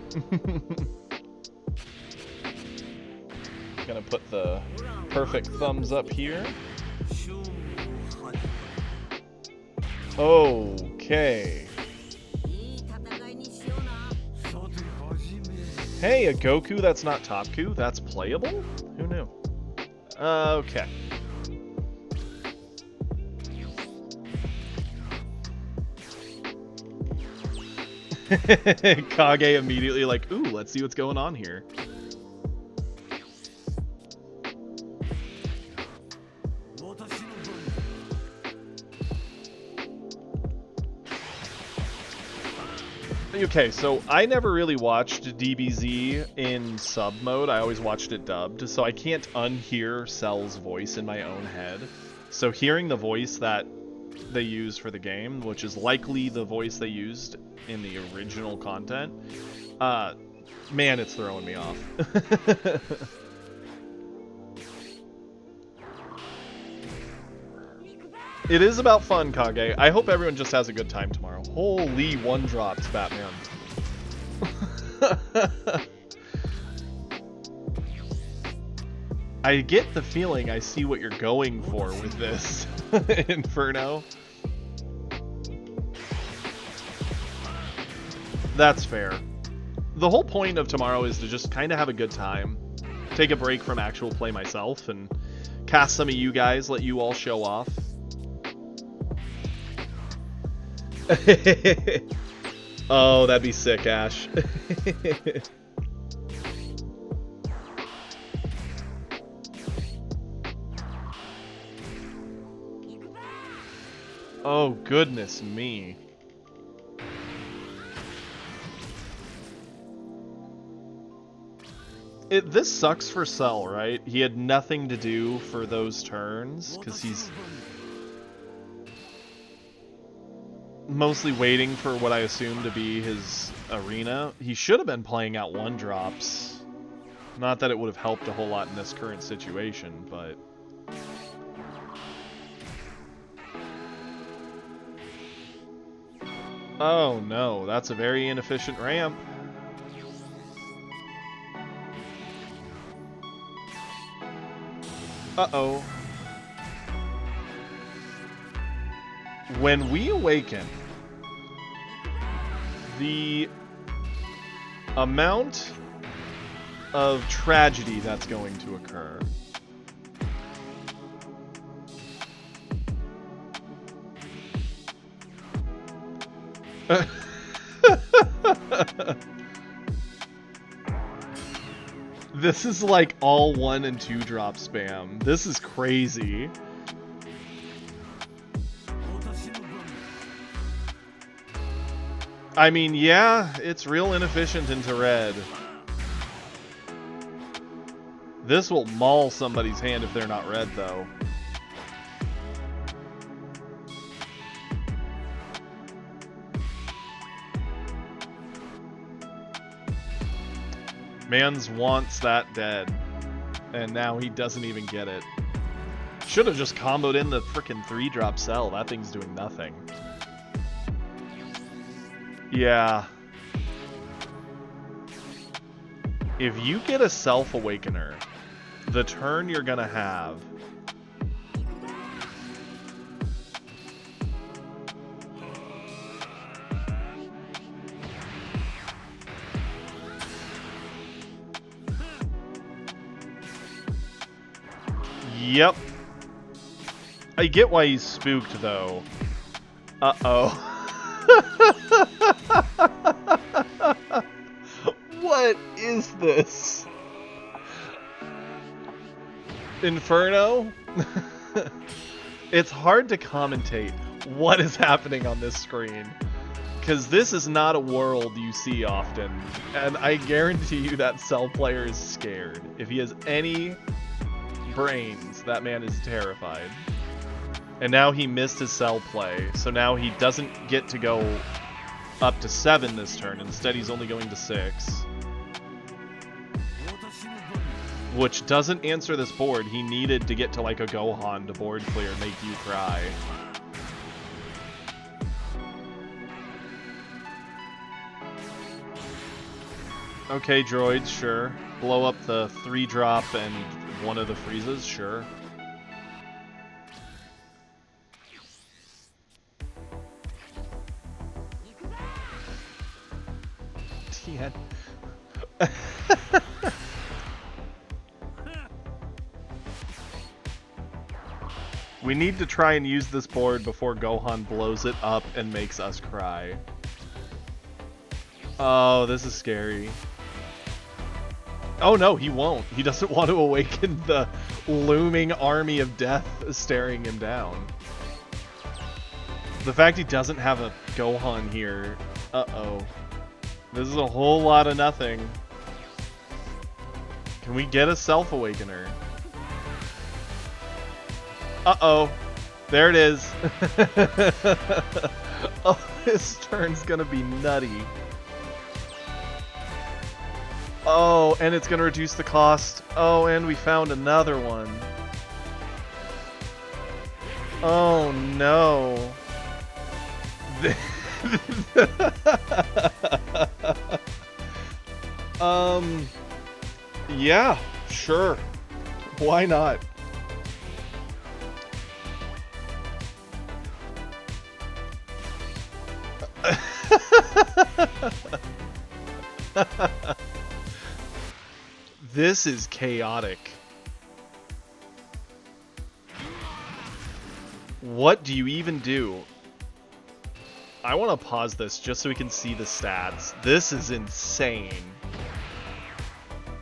Gonna put the perfect thumbs up here. Okay. Hey, a Goku that's not Topku? That's playable? Who knew? Okay. Kage immediately like, ooh, let's see what's going on here. Okay, so I never really watched DBZ in sub mode. I always watched it dubbed, so I can't unhear Cell's voice in my own head. So hearing the voice that they use for the game, which is likely the voice they used in the original content, man, it's throwing me off. It is about fun, Kage. I hope everyone just has a good time tomorrow. Holy one drops, Batman. I get the feeling I see what you're going for with this, Inferno. That's fair. The whole point of tomorrow is to just kind of have a good time, take a break from actual play myself, and cast some of you guys, let you all show off. Oh, that'd be sick, Ash. Oh, goodness me. This sucks for Cell, right? He had nothing to do for those turns, because he's mostly waiting for what I assume to be his arena. He should have been playing out one drops. Not that it would have helped a whole lot in this current situation, but... Oh no, that's a very inefficient ramp. Uh-oh. When we awaken, the amount of tragedy that's going to occur. This is like all 1 and 2 drop spam. This is crazy. I mean, yeah, it's real inefficient into red. This will maul somebody's hand if they're not red, though. Mans wants that dead, and now he doesn't even get it. Should have just comboed in the frickin' 3-drop cell. That thing's doing nothing. Yeah. If you get a Self-Awakener, the turn you're gonna have... Yep. I get why he's spooked, though. Uh-oh. What is this? Inferno? It's hard to commentate what is happening on this screen, because this is not a world you see often, and I guarantee you that Cell player is scared. If he has any brains, that man is terrified. And now he missed his Cell play, so now he doesn't get to go up to 7 this turn. Instead, he's only going to 6. Which doesn't answer this board. He needed to get to like a Gohan to board clear and make you cry. Okay, droids, sure. Blow up the 3-drop and one of the freezes, sure. Tien. We need to try and use this board before Gohan blows it up and makes us cry. Oh, this is scary. Oh no, he won't. He doesn't want to awaken the looming army of death staring him down. The fact he doesn't have a Gohan here. Uh-oh. This is a whole lot of nothing. Can we get a Self-Awakener? Uh-oh. There it is. Oh, this turn's gonna be nutty. Oh, and it's gonna reduce the cost. Oh, and we found another one. Oh, no. Yeah, sure. Why not? This is chaotic. What do you even do? I want to pause this just so we can see the stats. This is insane.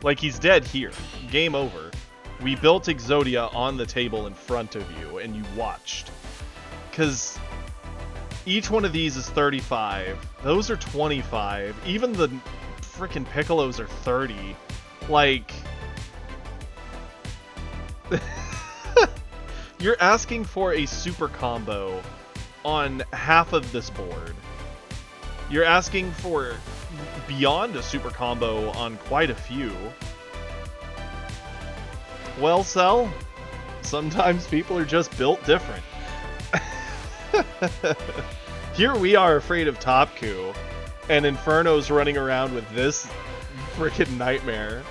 Like, he's dead here. Game over. We built Exodia on the table in front of you, and you watched. Because each one of these is 35. Those are 25. Even the frickin' Piccolos are 30. Like... You're asking for a super combo on half of this board. You're asking for beyond a super combo on quite a few. Well, Cell, sometimes people are just built different. Here we are afraid of Topku, and Inferno's running around with this frickin' nightmare.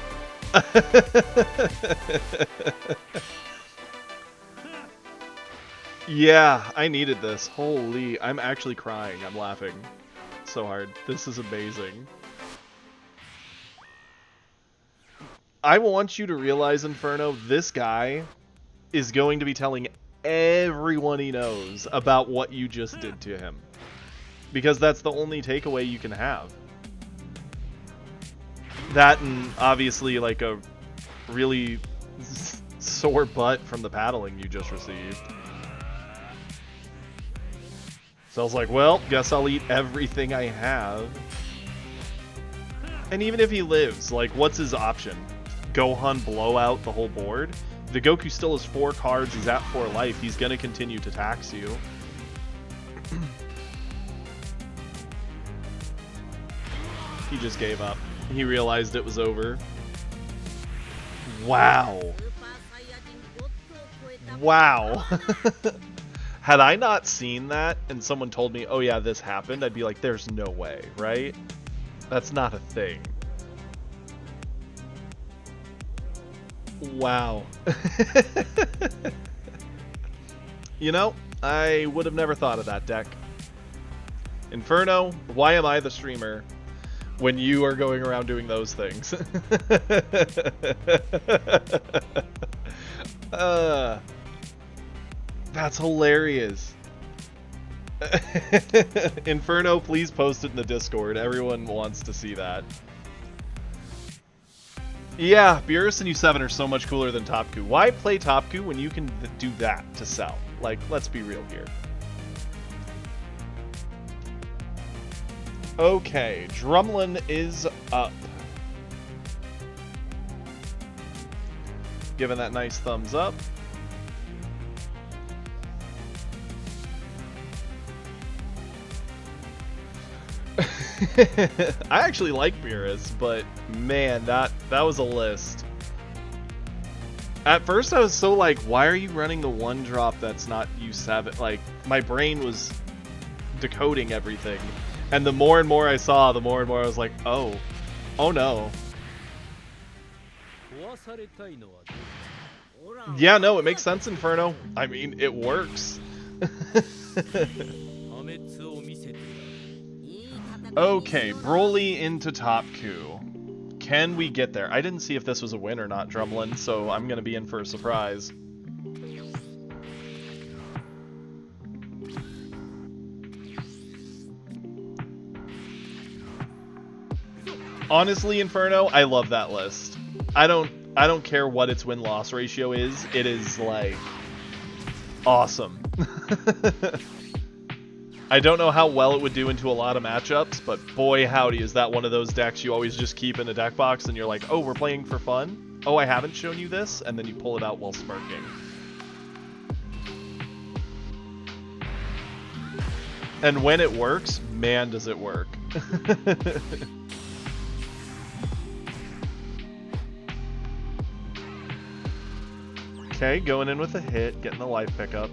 Yeah, I needed this. Holy, I'm actually crying. I'm laughing so hard. This is amazing. I want you to realize, Inferno, this guy is going to be telling everyone he knows about what you just did to him. Because that's the only takeaway you can have. That and obviously like a really sore butt from the paddling you just received. So I was like, well, guess I'll eat everything I have. And even if he lives, like, what's his option? Gohan blow out the whole board? The Goku still has 4 cards, he's at 4 life, he's gonna continue to tax you. He just gave up. He realized it was over. Wow. Wow. Had I not seen that and someone told me, oh yeah, this happened, I'd be like, there's no way, right? That's not a thing. Wow. You know, I would have never thought of that deck. Inferno, why am I the streamer when you are going around doing those things? That's hilarious. Inferno, please post it in the Discord. Everyone wants to see that. Yeah, Beerus and U7 are so much cooler than Topku. Why play Topku when you can do that to sell? Like, let's be real here. Okay, Drumlin is up. Giving that nice thumbs up. I actually like Beerus, but man, that was a list. At first I was so like, why are you running the 1-drop that's not U7? Like, my brain was decoding everything. And the more and more I saw, the more and more I was like, oh no. Yeah, no, it makes sense, Inferno. I mean, it works. Okay, Broly into Topku. Can we get there? I didn't see if this was a win or not, Drumlin, so I'm gonna be in for a surprise. Honestly, Inferno, I love that list. I don't care what its win-loss ratio is. It is like awesome. I don't know how well it would do into a lot of matchups, but boy howdy, is that one of those decks you always just keep in a deck box and you're like, oh, we're playing for fun? Oh, I haven't shown you this? And then you pull it out while smirking. And when it works, man, does it work. Okay, going in with a hit, getting the life pickup.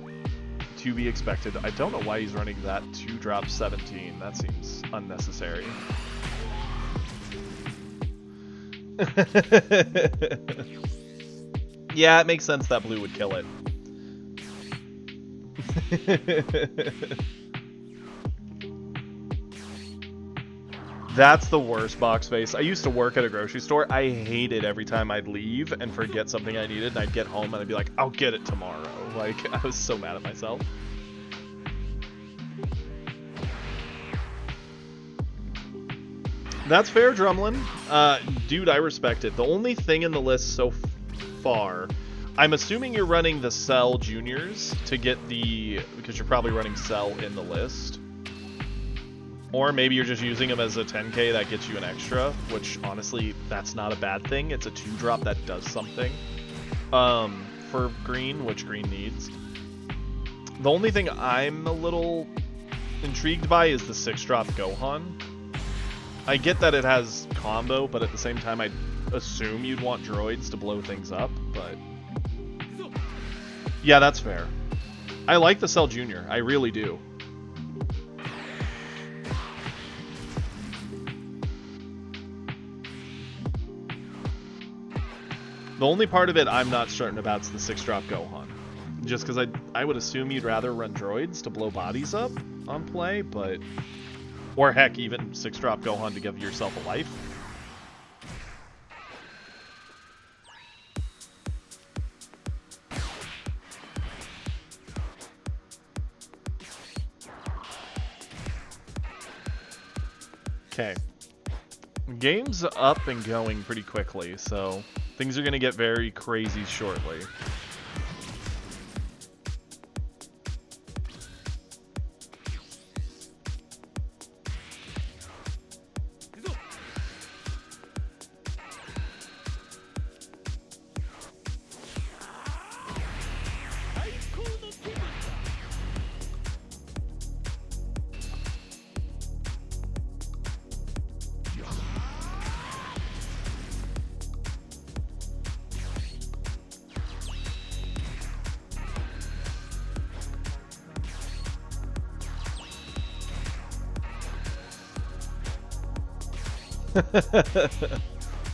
To be expected. I don't know why he's running that 2-drop 17. That seems unnecessary. Yeah, it makes sense that blue would kill it. That's the worst box face. I used to work at a grocery store. I hated every time I'd leave and forget something I needed, and I'd get home and I'd be like, I'll get it tomorrow. Like, I was so mad at myself. That's fair, Drumlin. Dude, I respect it. The only thing in the list so far, I'm assuming you're running the Cell Juniors to get the, because you're probably running Cell in the list. Or maybe you're just using them as a 10k that gets you an extra, which honestly, that's not a bad thing. It's a 2-drop that does something for green, which green needs. The only thing I'm a little intrigued by is the 6-drop Gohan. I get that it has combo, but at the same time, I'd assume you'd want droids to blow things up, but... Yeah, that's fair. I like the Cell Junior, I really do. The only part of it I'm not certain about is the 6-drop Gohan. Just because I would assume you'd rather run droids to blow bodies up on play, but... Or heck, even 6-drop Gohan to give yourself a life. Okay. Game's up and going pretty quickly, so things are going to get very crazy shortly.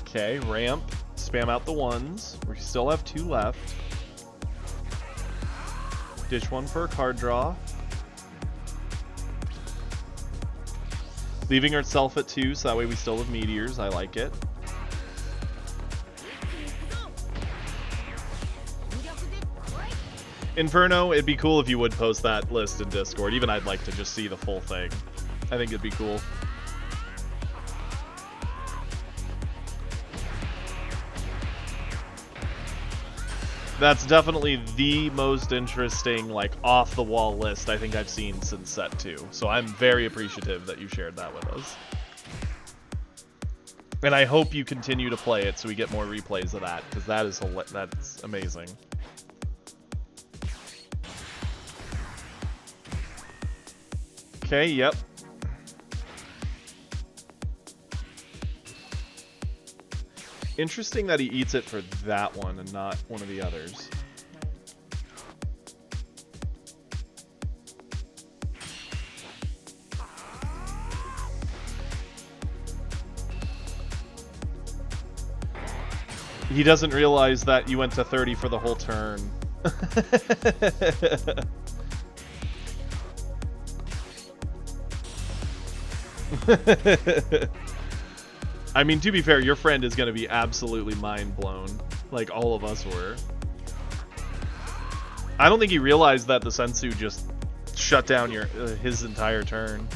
Okay, ramp. Spam out the ones. We still have 2 left. Ditch 1 for a card draw. Leaving herself at 2, so that way we still have meteors. I like it. Inferno, it'd be cool if you would post that list in Discord. Even I'd like to just see the full thing. I think it'd be cool. That's definitely the most interesting, like, off-the-wall list I think I've seen since Set 2. So I'm very appreciative that you shared that with us. And I hope you continue to play it so we get more replays of that, because that's amazing. Okay, yep. Interesting that he eats it for that one and not one of the others. He doesn't realize that you went to 30 for the whole turn. I mean, to be fair, your friend is going to be absolutely mind blown, like all of us were. I don't think he realized that the Sensu just shut down his entire turn.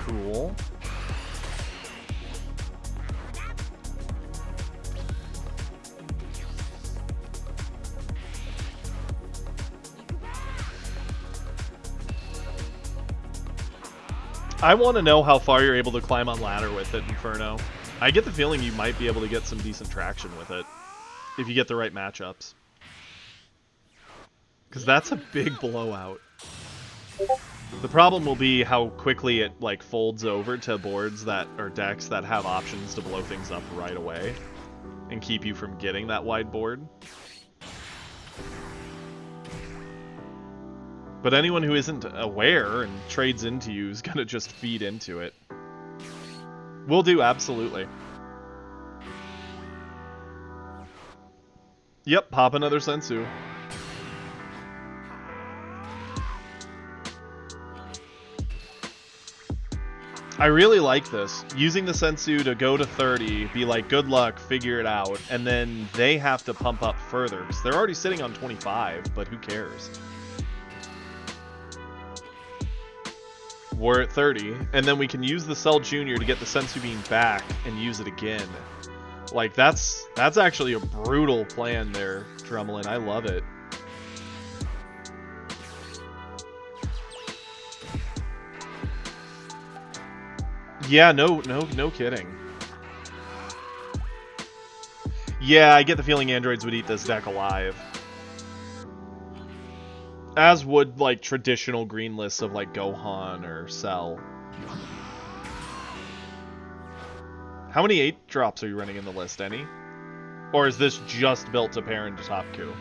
Cool. I want to know how far you're able to climb on ladder with it, Inferno. I get the feeling you might be able to get some decent traction with it, if you get the right matchups. Because that's a big blowout. The problem will be how quickly it, like, folds over to boards that, or decks that have options to blow things up right away, and keep you from getting that wide board. But anyone who isn't aware and trades into you is gonna just feed into it. Will do, absolutely. Yep, pop another Sensu. I really like this. Using the Sensu to go to 30, be like, good luck, figure it out, and then they have to pump up further. Because they're already sitting on 25, but who cares? We're at 30, and then we can use the Cell Junior to get the Sensu Bean back and use it again. Like, that's actually a brutal plan there, Drumlin. I love it. Yeah, no kidding. Yeah, I get the feeling androids would eat this deck alive. As would, like, traditional green lists of, like, Gohan or Cell. How many 8-drops are you running in the list, any? Or is this just built to pair into Top Coup?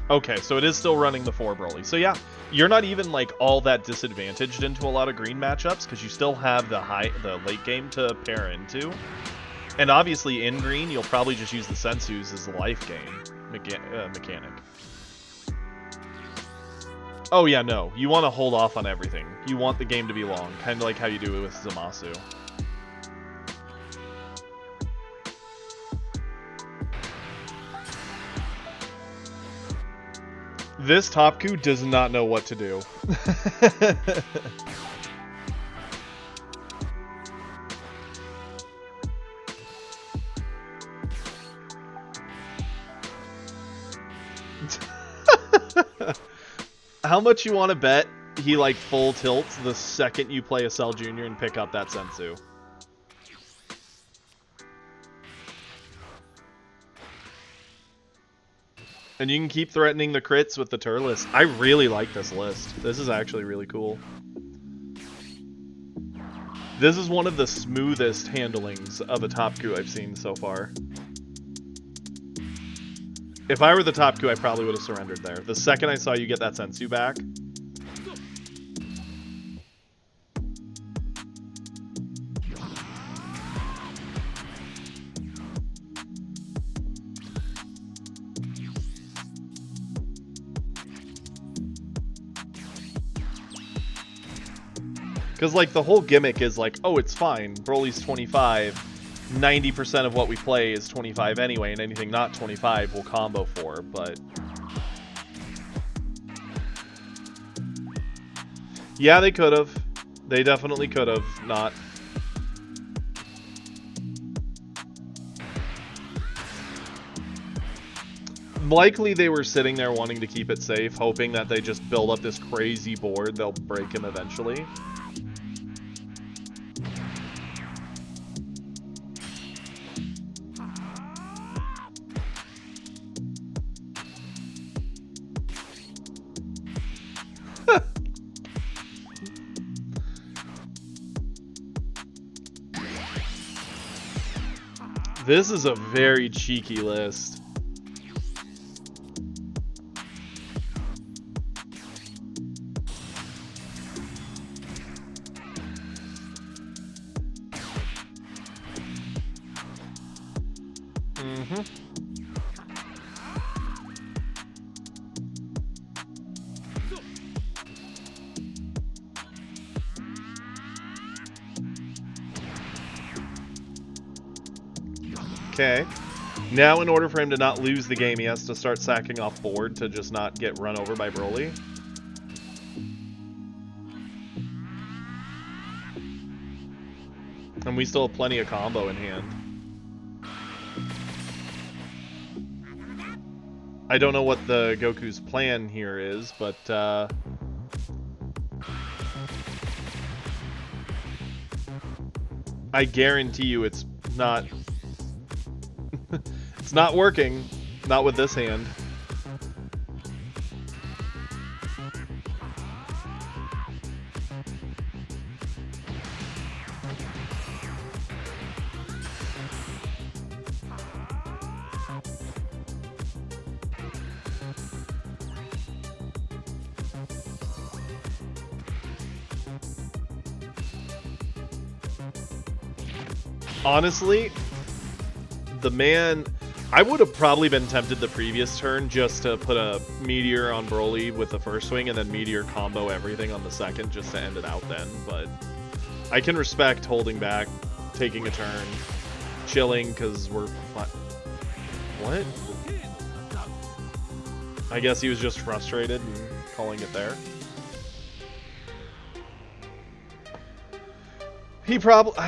Okay, so it is still running the 4 Broly. So yeah, you're not even like all that disadvantaged into a lot of green matchups because you still have the late game to pair into. And obviously in green, you'll probably just use the Sensus as the life gain mechanic. Oh yeah, no. You want to hold off on everything. You want the game to be long, kind of like how you do it with Zamasu. This Topku does not know what to do. How much you want to bet he like full tilts the second you play a Cell Jr. and pick up that Sensu? And you can keep threatening the crits with the Turles. I really like this list. This is actually really cool. This is one of the smoothest handlings of a Topku I've seen so far. If I were the Topku, I probably would have surrendered there. The second I saw you get that Sensu back. Because, like, the whole gimmick is like, oh, it's fine. Broly's 25. 90% of what we play is 25 anyway, and anything not 25 we'll combo for, but... Yeah, they could have. They definitely could have not. Likely they were sitting there wanting to keep it safe, hoping that they just build up this crazy board, they'll break him eventually. This is a very cheeky list. Okay. Now, in order for him to not lose the game, he has to start sacking off board to just not get run over by Broly. And we still have plenty of combo in hand. I don't know what the Goku's plan here is, but I guarantee you it's not... It's not working. Not with this hand. Honestly, the man... I would have probably been tempted the previous turn just to put a Meteor on Broly with the first swing and then Meteor combo everything on the second just to end it out then, but I can respect holding back, taking a turn, chilling, because we're... What? I guess he was just frustrated and calling it there. He probably...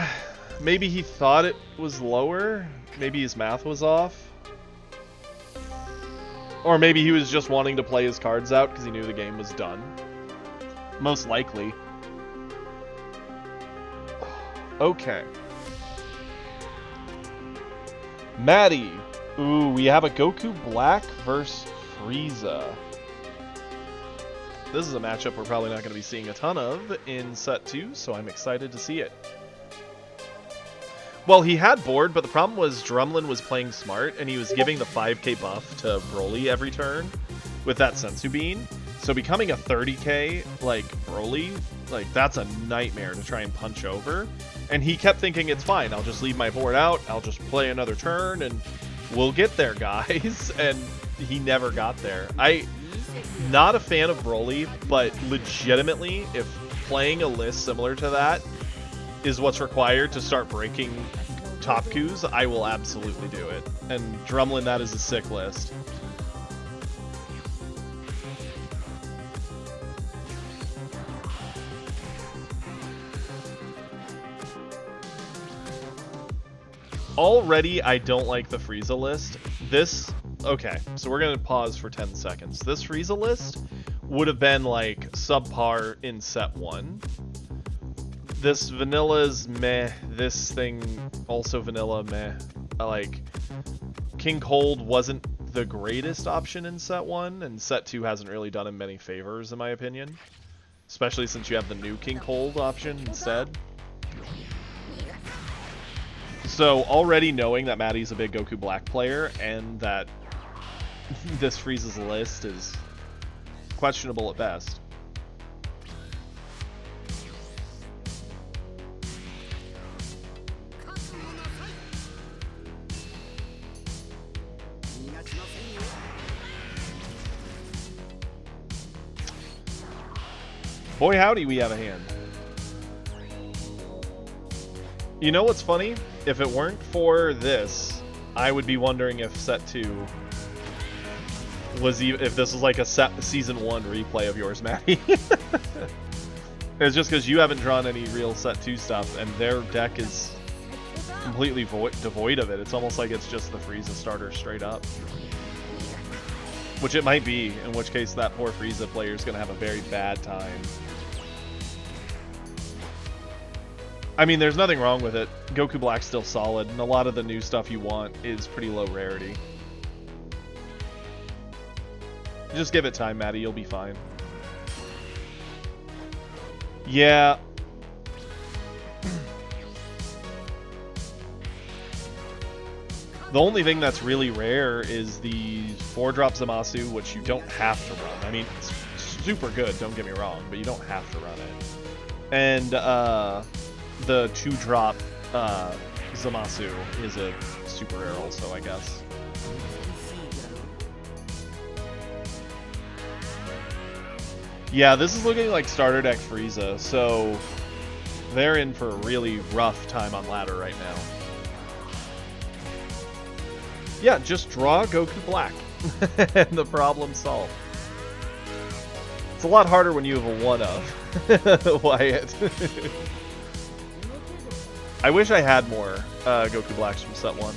Maybe he thought it was lower? Maybe his math was off? Or maybe he was just wanting to play his cards out because he knew the game was done. Most likely. Okay. Maddie. Ooh, we have a Goku Black versus Frieza. This is a matchup we're probably not going to be seeing a ton of in set 2, so I'm excited to see it. Well, he had board, but the problem was Drumlin was playing smart, and he was giving the 5k buff to Broly every turn with that Sensu Bean. So becoming a 30k, like, Broly, like, that's a nightmare to try and punch over. And he kept thinking it's fine. I'll just leave my board out. I'll just play another turn and we'll get there, guys. And he never got there. Not a fan of Broly, but legitimately, if playing a list similar to that is what's required to start breaking top coups, I will absolutely do it. And Drumlin, that is a sick list. Already, I don't like the Frieza list. Okay, so we're gonna pause for 10 seconds. This Frieza list would have been like subpar in set 1. This vanilla's meh. This thing also vanilla meh. Like, King Cold wasn't the greatest option in set 1, and set 2 hasn't really done him many favors in my opinion. Especially since you have the new King Cold option instead. So already knowing that Maddie's a big Goku Black player and that this Frieza's list is questionable at best. Boy howdy, we have a hand. You know what's funny? If it weren't for this, I would be wondering if set 2 was if this was like a season 1 replay of yours, Maddie. It's just because you haven't drawn any real set 2 stuff, and their deck is completely devoid of it. It's almost like it's just the Frieza starter straight up. Which it might be, in which case that poor Frieza player is going to have a very bad time. I mean, there's nothing wrong with it. Goku Black's still solid, and a lot of the new stuff you want is pretty low rarity. Just give it time, Maddie. You'll be fine. Yeah. The only thing that's really rare is the 4-drop Zamasu, which you don't have to run. I mean, it's super good, don't get me wrong, but you don't have to run it. And, the 2-drop Zamasu is a super rare also, I guess. Yeah, this is looking like starter deck Frieza, so they're in for a really rough time on ladder right now. Yeah, just draw Goku Black, and the problem's solved. It's a lot harder when you have a 1-of, Wyatt. I wish I had more Goku Blacks from set 1.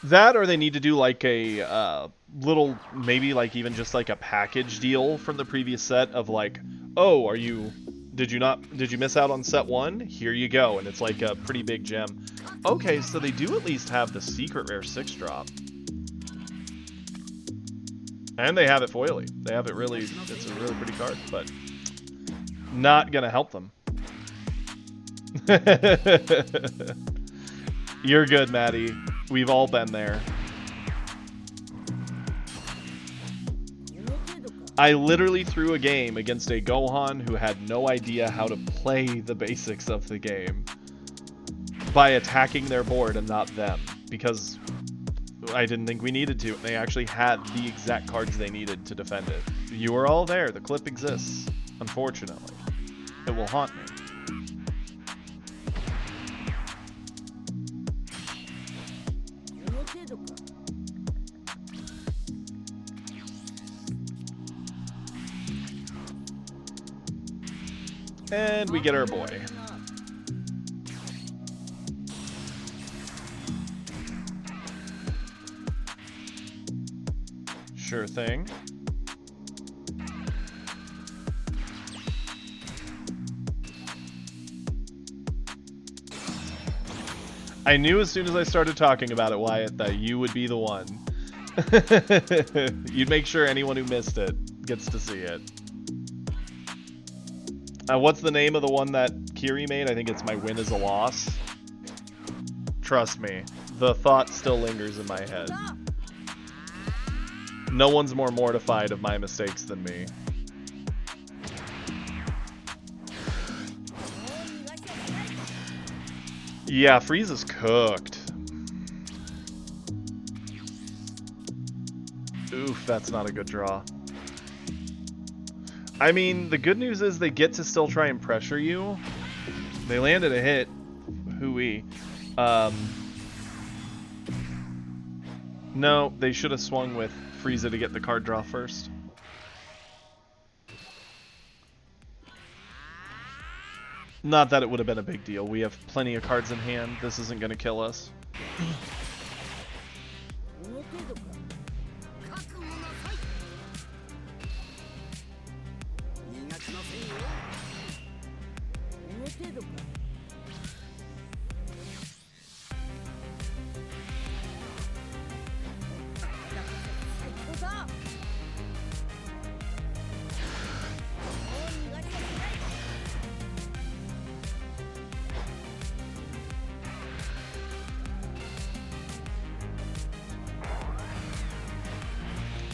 That, or they need to do like a little, maybe like even just like a package deal from the previous set of like, oh, did you miss out on set 1? Here you go, and it's like a pretty big gem. Okay, so they do at least have the secret rare 6-drop. And they have it foily. They have it really, it's a really pretty card, but not gonna help them. You're good, Maddie. We've all been there. I literally threw a game against a Gohan who had no idea how to play the basics of the game by attacking their board and not them, because I didn't think we needed to. They actually had the exact cards they needed to defend it. You were all there. The clip exists. Unfortunately. It will haunt me. And we get our boy. Sure thing. I knew as soon as I started talking about it, Wyatt, that you would be the one. You'd make sure anyone who missed it gets to see it. What's the name of the one that Kiri made? I think it's My Win is a Loss. Trust me, the thought still lingers in my head. No one's more mortified of my mistakes than me. Yeah, Frieza's cooked. Oof, that's not a good draw. I mean, the good news is they get to still try and pressure you. They landed a hit. Hooey. No, they should have swung with Frieza to get the card draw first. Not that it would have been a big deal. We have plenty of cards in hand. This isn't going to kill us.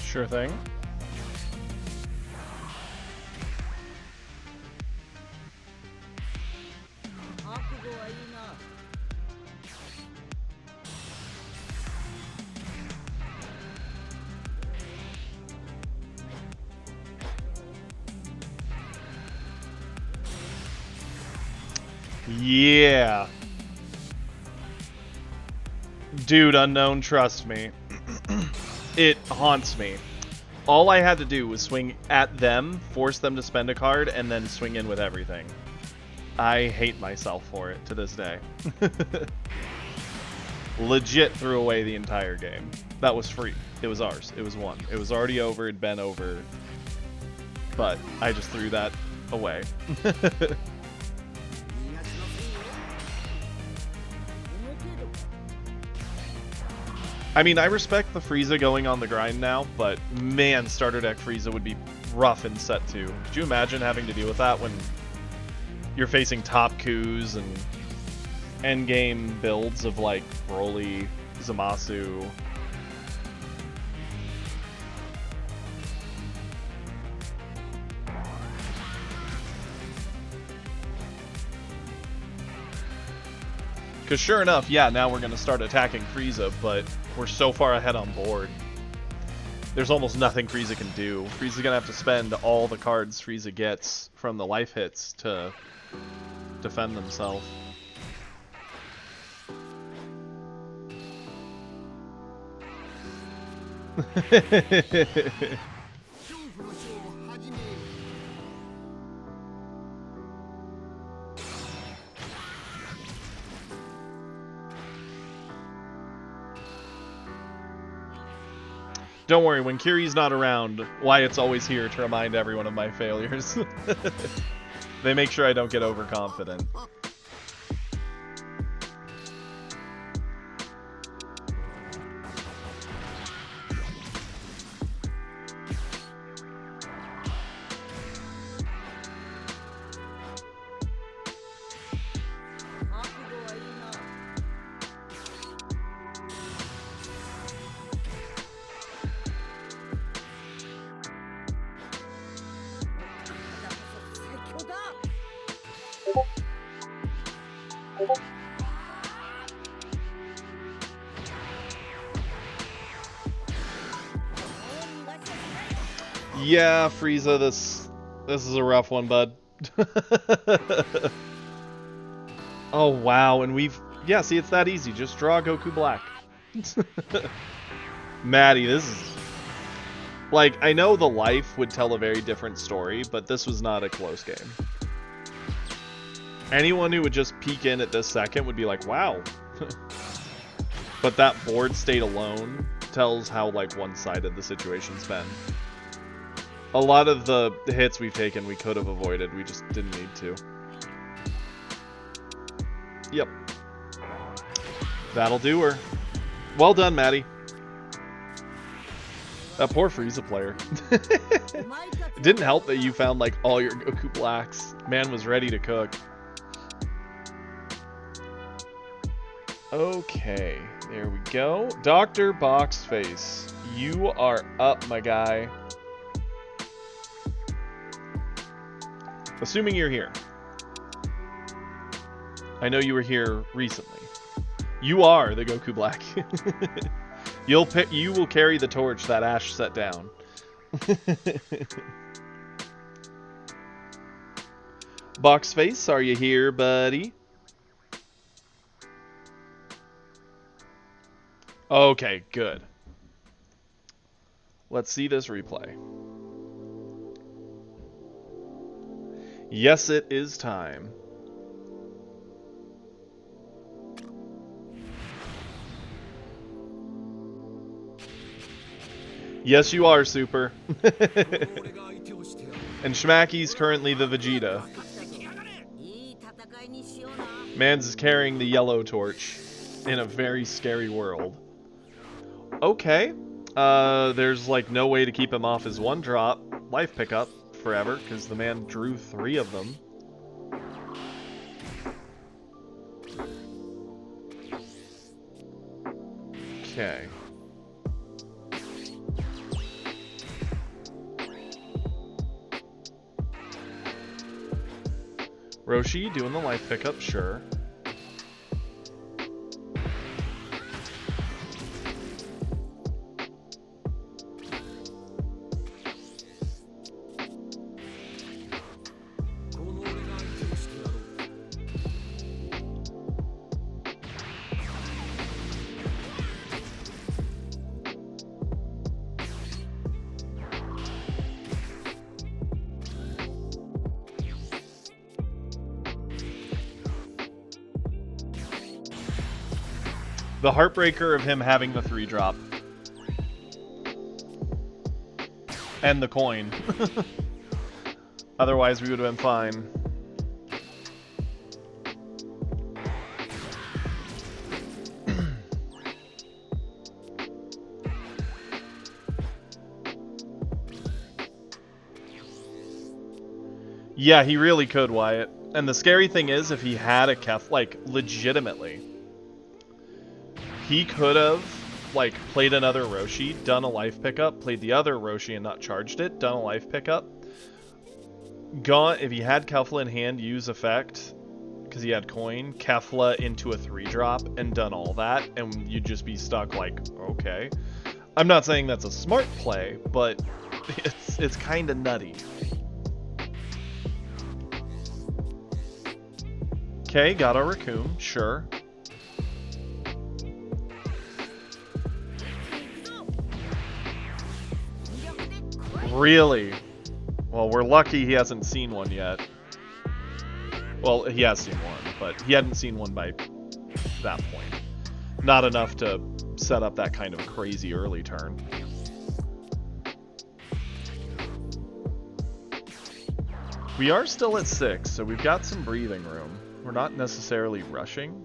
Sure thing. Yeah. Dude, Unknown, trust me. It haunts me. All I had to do was swing at them, force them to spend a card, and then swing in with everything. I hate myself for it to this day. Legit threw away the entire game. That was free. It was ours. It was won. It was already over. It'd been over. But I just threw that away. I mean, I respect the Frieza going on the grind now, but man, starter deck Frieza would be rough in set 2. Could you imagine having to deal with that when you're facing top coups and endgame builds of like Broly, Zamasu? Because sure enough, yeah, now we're going to start attacking Frieza, but we're so far ahead on board. There's almost nothing Frieza can do. Frieza's going to have to spend all the cards Frieza gets from the life hits to defend themselves. Don't worry, when Kiri's not around, Wyatt's always here to remind everyone of my failures. They make sure I don't get overconfident. Yeah, Frieza, this is a rough one, bud. Oh, wow, and yeah, see, it's that easy. Just draw Goku Black. Maddie, this is... Like, I know the life would tell a very different story, but this was not a close game. Anyone who would just peek in at this second would be like, wow. But that board state alone tells how, like, one-sided the situation's been. A lot of the hits we've taken we could have avoided, we just didn't need to. Yep. That'll do her. Well done, Maddie. That poor Frieza player. It didn't help that you found like all your Goku Blacks. Man was ready to cook. Okay, there we go. Dr. Boxface, you are up, my guy. Assuming you're here. I know you were here recently. You are the Goku Black. You will carry the torch that Ash set down. Boxface, are you here, buddy? Okay, good. Let's see this replay. Yes, it is time. Yes, you are, Super. And Schmacky's currently the Vegeta. Mans is carrying the yellow torch in a very scary world. Okay. There's like no way to keep him off his one drop life pickup forever because the man drew 3 of them. Okay. Roshi doing the life pickup, sure. The heartbreaker of him having the 3-drop. And the coin. Otherwise, we would have been fine. Yeah, he really could, Wyatt. And the scary thing is, if he had a Kef, like, legitimately, he could have, like, played another Roshi, done a life pickup, played the other Roshi and not charged it, done a life pickup. Gone, if he had Kefla in hand, use effect, because he had coin, Kefla into a 3-drop, and done all that, and you'd just be stuck like, okay. I'm not saying that's a smart play, but it's kind of nutty. Okay, got a Raccoon, sure. Really? Well, we're lucky he hasn't seen one yet. Well, he has seen one, but he hadn't seen one by that point. Not enough to set up that kind of crazy early turn. We are still at 6, so we've got some breathing room. We're not necessarily rushing.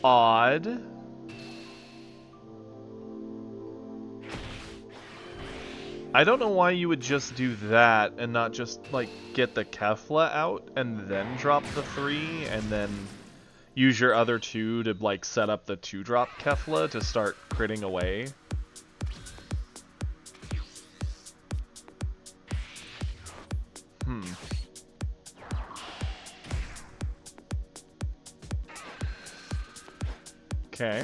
Odd. I don't know why you would just do that and not just, like, get the Kefla out and then drop the 3 and then use your other 2 to, like, set up the 2-drop Kefla to start critting away. Okay.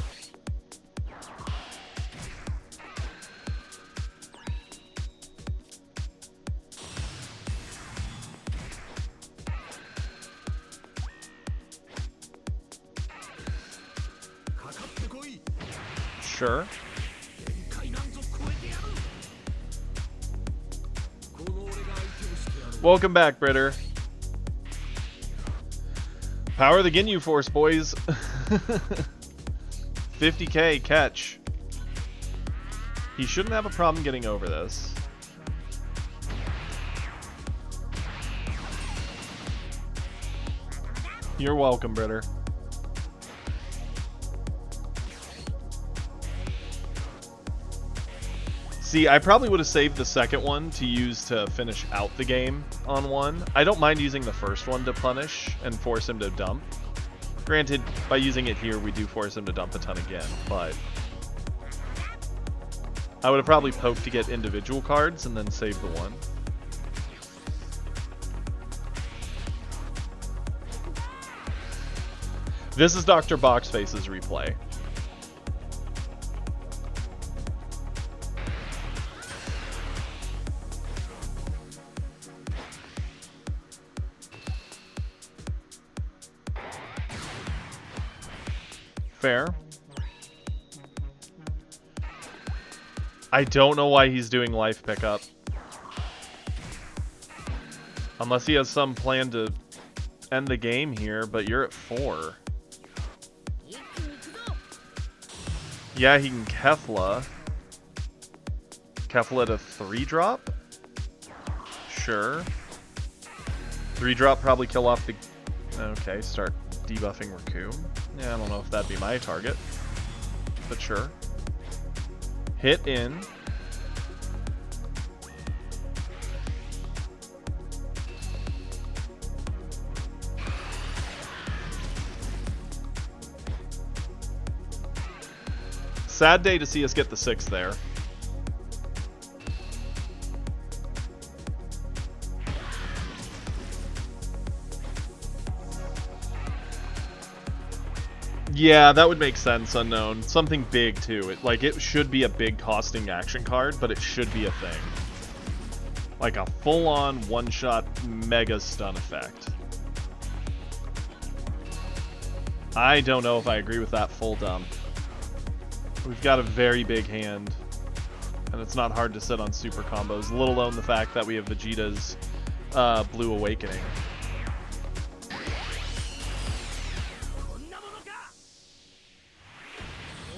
Sure. Welcome back, Britter. Power the Ginyu Force, boys. 50k catch. He shouldn't have a problem getting over this. You're welcome, Britter. See, I probably would have saved the second one to use to finish out the game on one. I don't mind using the first one to punish and force him to dump. Granted, by using it here, we do force him to dump a ton again, but I would have probably poked to get individual cards and then save the one. This is Dr. Boxface's replay. Fair. I don't know why he's doing life pickup. Unless he has some plan to end the game here, but you're at 4. Yeah, he can Kefla. Kefla at a 3-drop? Sure. 3-drop probably kill off the... Okay, start debuffing Raccoon. Yeah, I don't know if that'd be my target, but sure. Hit in. Sad day to see us get the 6 there. Yeah, that would make sense, Unknown. Something big, too. It should be a big costing action card, but it should be a thing. Like a full-on, one-shot, mega stun effect. I don't know if I agree with that full dump. We've got a very big hand, and it's not hard to sit on super combos, let alone the fact that we have Vegeta's Blue Awakening.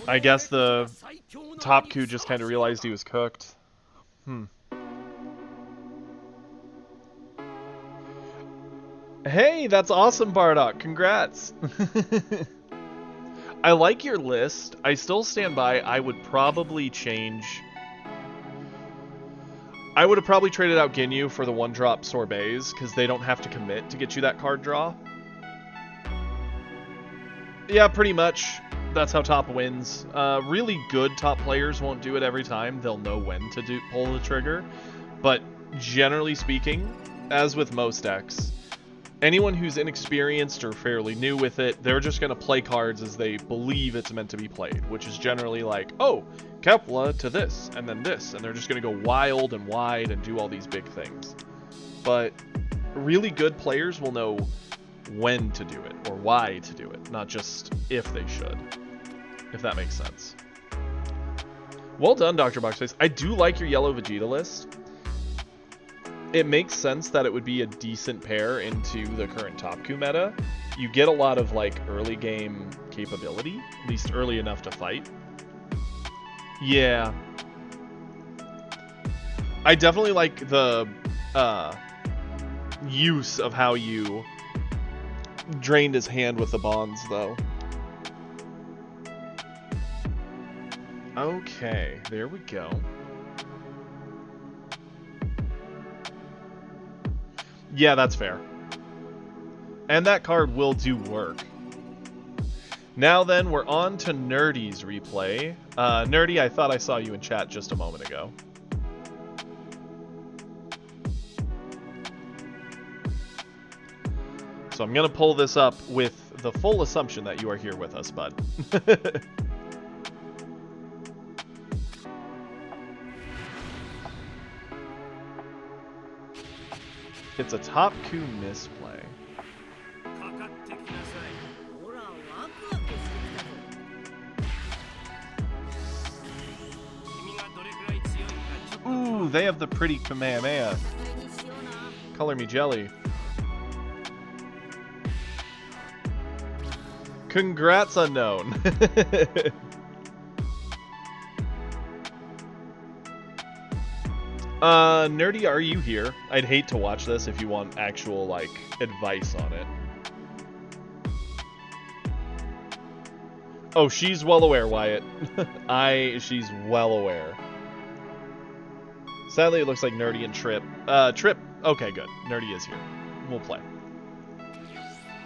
I guess the top Q just kind of realized he was cooked. Hey, that's awesome, Bardock. Congrats. I like your list. I still stand by. I would probably change... I would have probably traded out Ginyu for the 1-drop Sorbets, because they don't have to commit to get you that card draw. Yeah, pretty much. That's how top wins. Really good top players won't do it every time. They'll know when to pull the trigger. But generally speaking, as with most decks, anyone who's inexperienced or fairly new with it, they're just going to play cards as they believe it's meant to be played, which is generally like, oh, Kefla to this, and then this, and they're just going to go wild and wide and do all these big things. But really good players will know when to do it, or why to do it, not just if they should, if that makes sense. Well done, Dr. Boxface. I do like your yellow Vegeta list. It makes sense that it would be a decent pair into the current Top Q meta. You get a lot of, like, early game capability, at least early enough to fight. Yeah. I definitely like the use of how you drained his hand with the bonds, though. Okay, there we go. Yeah, that's fair. And that card will do work. Now then, we're on to Nerdy's replay. Nerdy, I thought I saw you in chat just a moment ago. So I'm going to pull this up with the full assumption that you are here with us, bud. It's a top Q misplay. Ooh, they have the pretty Kamehameha. Color me jelly. Congrats, Unknown. Nerdy, are you here? I'd hate to watch this if you want actual, like, advice on it. Oh, she's well aware, Wyatt. She's well aware. Sadly, it looks like Nerdy and Trip. Trip. Okay, good. Nerdy is here. We'll play.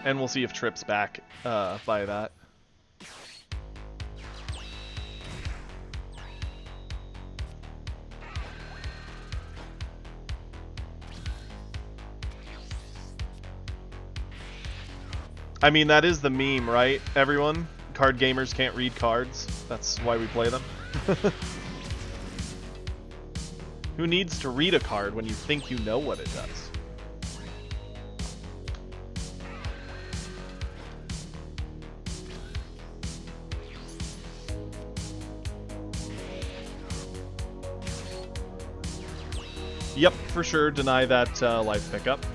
And we'll see if Trip's back by that. I mean, that is the meme, right, everyone? Card gamers can't read cards. That's why we play them. Who needs to read a card when you think you know what it does? Yep, for sure. Deny that life pickup.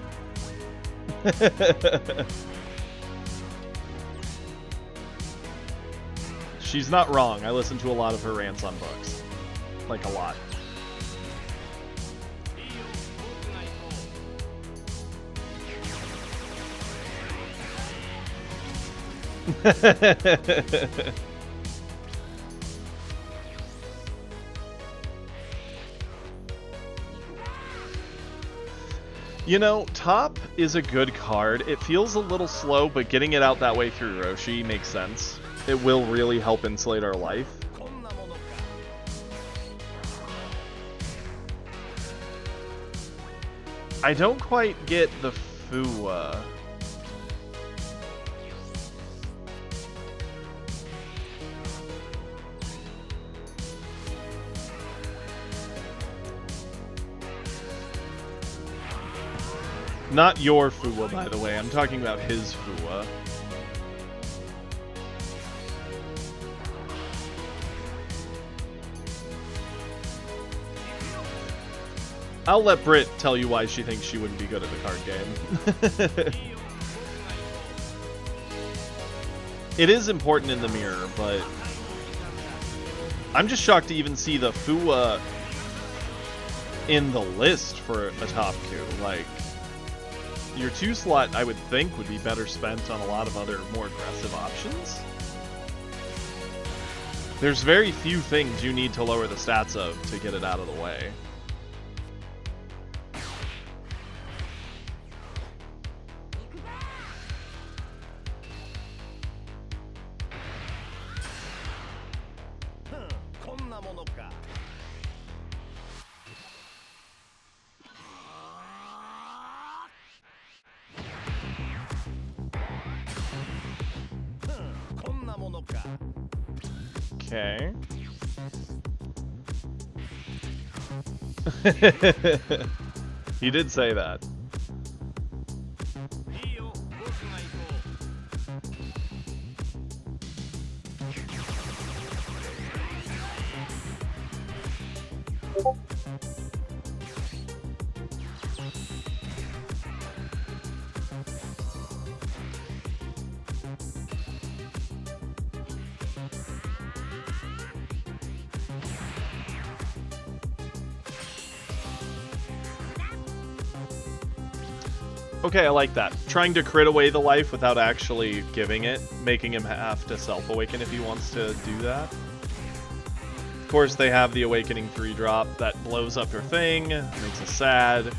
She's not wrong. I listen to a lot of her rants on books. Like, a lot. You know, Top is a good card. It feels a little slow, but getting it out that way through Roshi makes sense. It will really help insulate our life. I don't quite get the Fuwa. Not your Fuwa, by the way. I'm talking about his Fuwa. I'll let Britt tell you why she thinks she wouldn't be good at the card game. It is important in the mirror, but I'm just shocked to even see the Fuwa in the list for a top queue. Like, your 2 slot, I would think, would be better spent on a lot of other more aggressive options. There's very few things you need to lower the stats of to get it out of the way. Okay. He did say that. Okay, I like that. Trying to crit away the life without actually giving it, making him have to self-awaken if he wants to do that. Of course, they have the Awakening 3-drop that blows up your thing, makes us sad.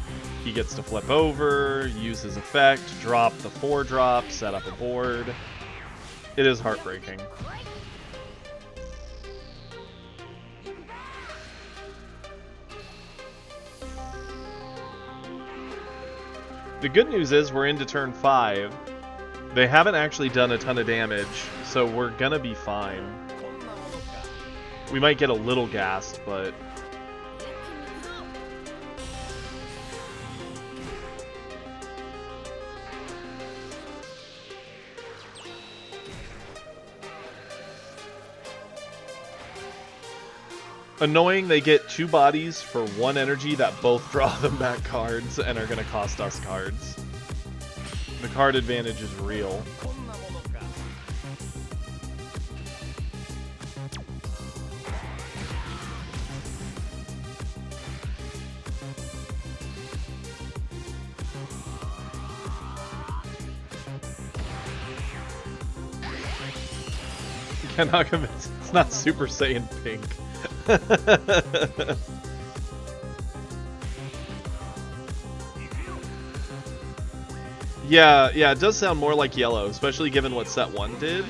He gets to flip over, use his effect, drop the 4-drop, set up a board. It is heartbreaking. The good news is we're into turn 5. They haven't actually done a ton of damage, so we're gonna be fine. We might get a little gassed, but... Annoying, they get 2 bodies for 1 energy that both draw them back cards and are going to cost us cards. The card advantage is real. Cannot convince. It's not Super Saiyan pink. Yeah, it does sound more like yellow, especially given what set 1 did.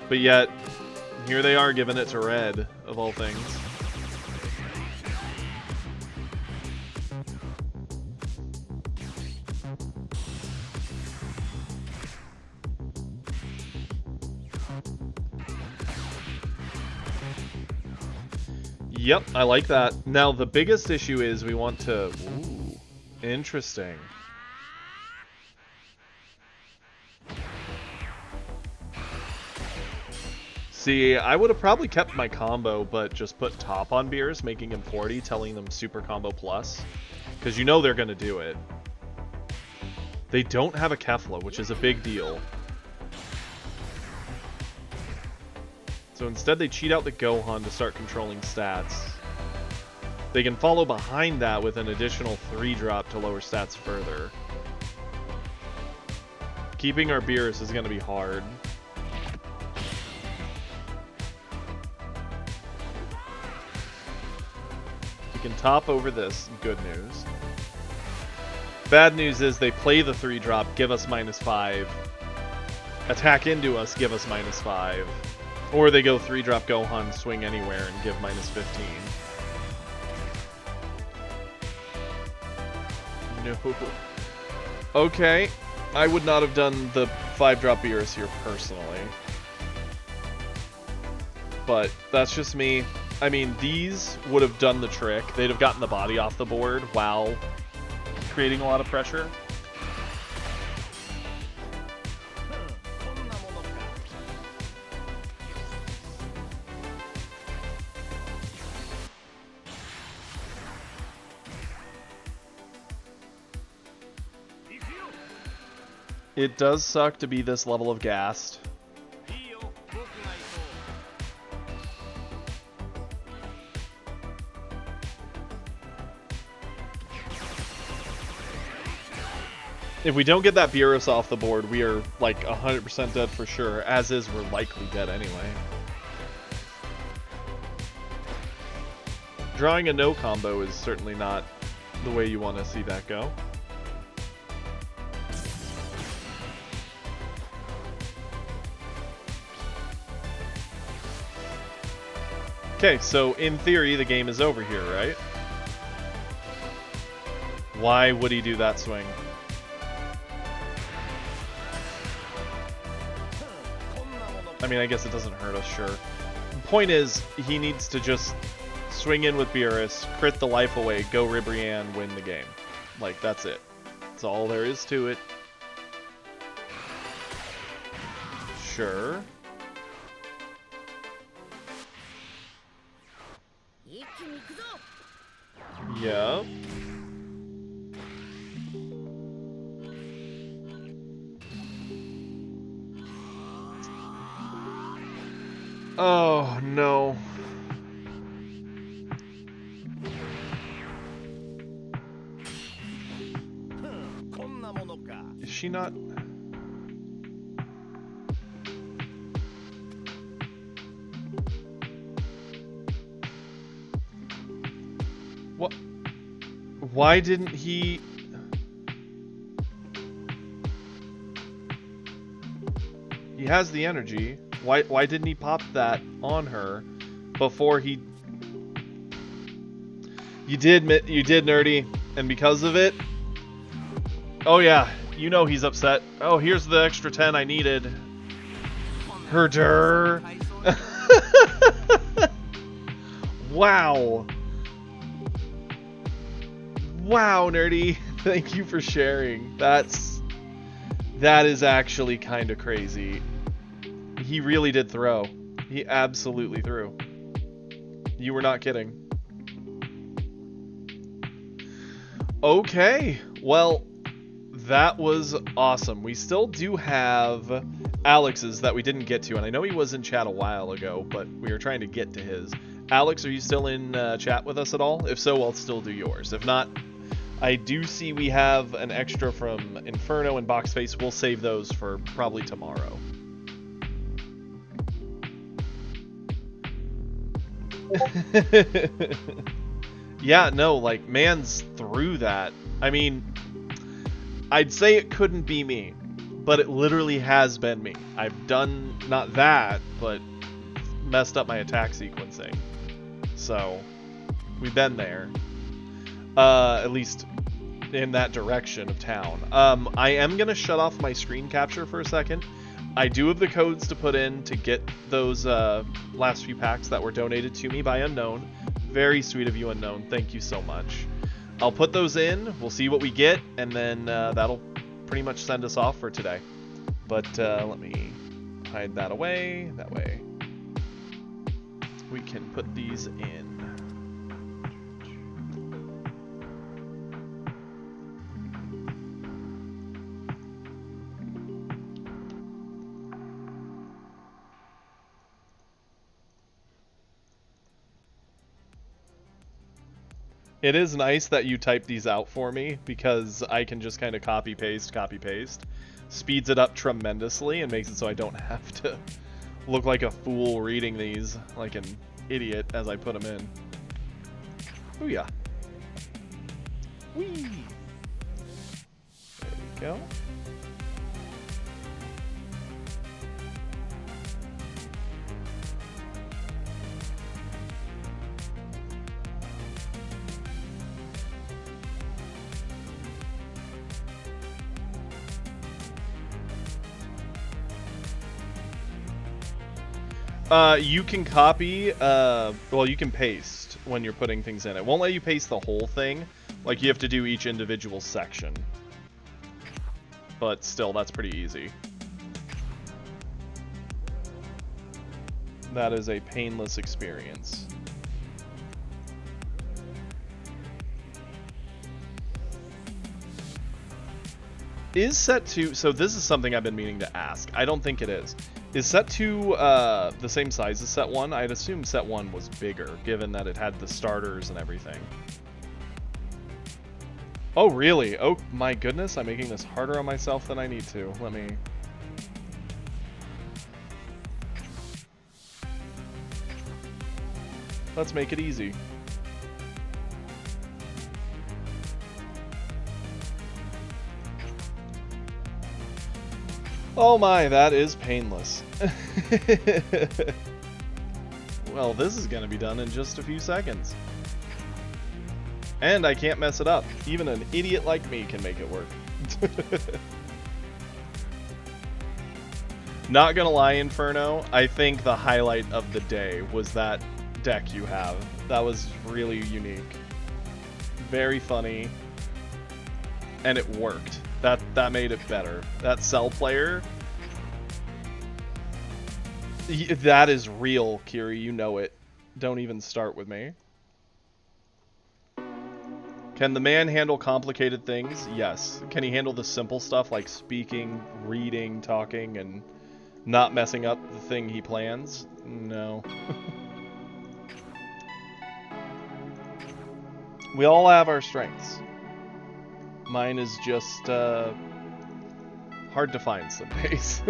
But yet, here they are giving it to red, of all things. Yep, I like that. Now, the biggest issue is we want to... Ooh, interesting. See, I would have probably kept my combo, but just put top on Beerus, making him 40, telling them super combo plus. Because you know they're going to do it. They don't have a Kefla, which is a big deal. So instead they cheat out the Gohan to start controlling stats. They can follow behind that with an additional 3-drop to lower stats further. Keeping our Beerus is going to be hard. We can top over this. Good news. Bad news is they play the 3-drop, give us -5. Attack into us, give us -5. Or they go 3-drop Gohan, swing anywhere, and give -15. No. Okay. I would not have done the 5-drop Beerus here personally. But that's just me. I mean, these would have done the trick. They'd have gotten the body off the board while creating a lot of pressure. It does suck to be this level of gassed. If we don't get that Beerus off the board, we are like 100% dead for sure. As is, we're likely dead anyway. Drawing a no combo is certainly not the way you want to see that go. Okay, so in theory, the game is over here, right? Why would he do that swing? I mean, I guess it doesn't hurt us, sure. The point is, he needs to just swing in with Beerus, crit the life away, go Ribrianne, win the game. Like, that's it. That's all there is to it. Sure. Yeah. Oh, no. Is she not... What? Why didn't he... He has the energy. Why didn't he pop that on her before he... You did, Nerdy, and because of it... Oh yeah, you know he's upset. Oh, here's the extra 10 I needed. Herder. Wow. Wow, Nerdy. Thank you for sharing. That is actually kind of crazy. He really did throw. He absolutely threw. You were not kidding. Okay. Well, that was awesome. We still do have Alex's that we didn't get to, and I know he was in chat a while ago, but we were trying to get to his. Alex, are you still in chat with us at all? If so, I'll still do yours. If not, I do see we have an extra from Inferno and Boxface. We'll save those for probably tomorrow. Yeah, no, like, man's through that. I mean, I'd say it couldn't be me, but it literally has been me. I've done, not that, but messed up my attack sequencing. So, we've been there. At least in that direction of town. I am going to shut off my screen capture for a second. I do have the codes to put in to get those last few packs that were donated to me by Unknown. Very sweet of you, Unknown. Thank you so much. I'll put those in. We'll see what we get, and then that'll pretty much send us off for today. But let me hide that away. That way we can put these in. It is nice that you type these out for me, because I can just kind of copy paste. Speeds it up tremendously and makes it so I don't have to look like a fool reading these like an idiot as I put them in. Booyah. Whee! There we go. You can copy, well, you can paste when you're putting things in. It won't let you paste the whole thing. Like, you have to do each individual section. But still, that's pretty easy. That is a painless experience. Is set 2... So this is something I've been meaning to ask. I don't think it is. Is set 2 the same size as set 1? I'd assume set 1 was bigger, given that it had the starters and everything. Oh, really? Oh, my goodness. I'm making this harder on myself than I need to. Let me... Let's make it easy. Oh my, that is painless. Well, this is gonna be done in just a few seconds. And I can't mess it up. Even an idiot like me can make it work. Not gonna lie, Inferno, I think the highlight of the day was that deck you have. That was really unique. Very funny. And it worked. That made it better. That Cell player... That is real, Kiri. You know it. Don't even start with me. Can the man handle complicated things? Yes. Can he handle the simple stuff like speaking, reading, talking, and not messing up the thing he plans? No. We all have our strengths. Mine is just hard to find some days.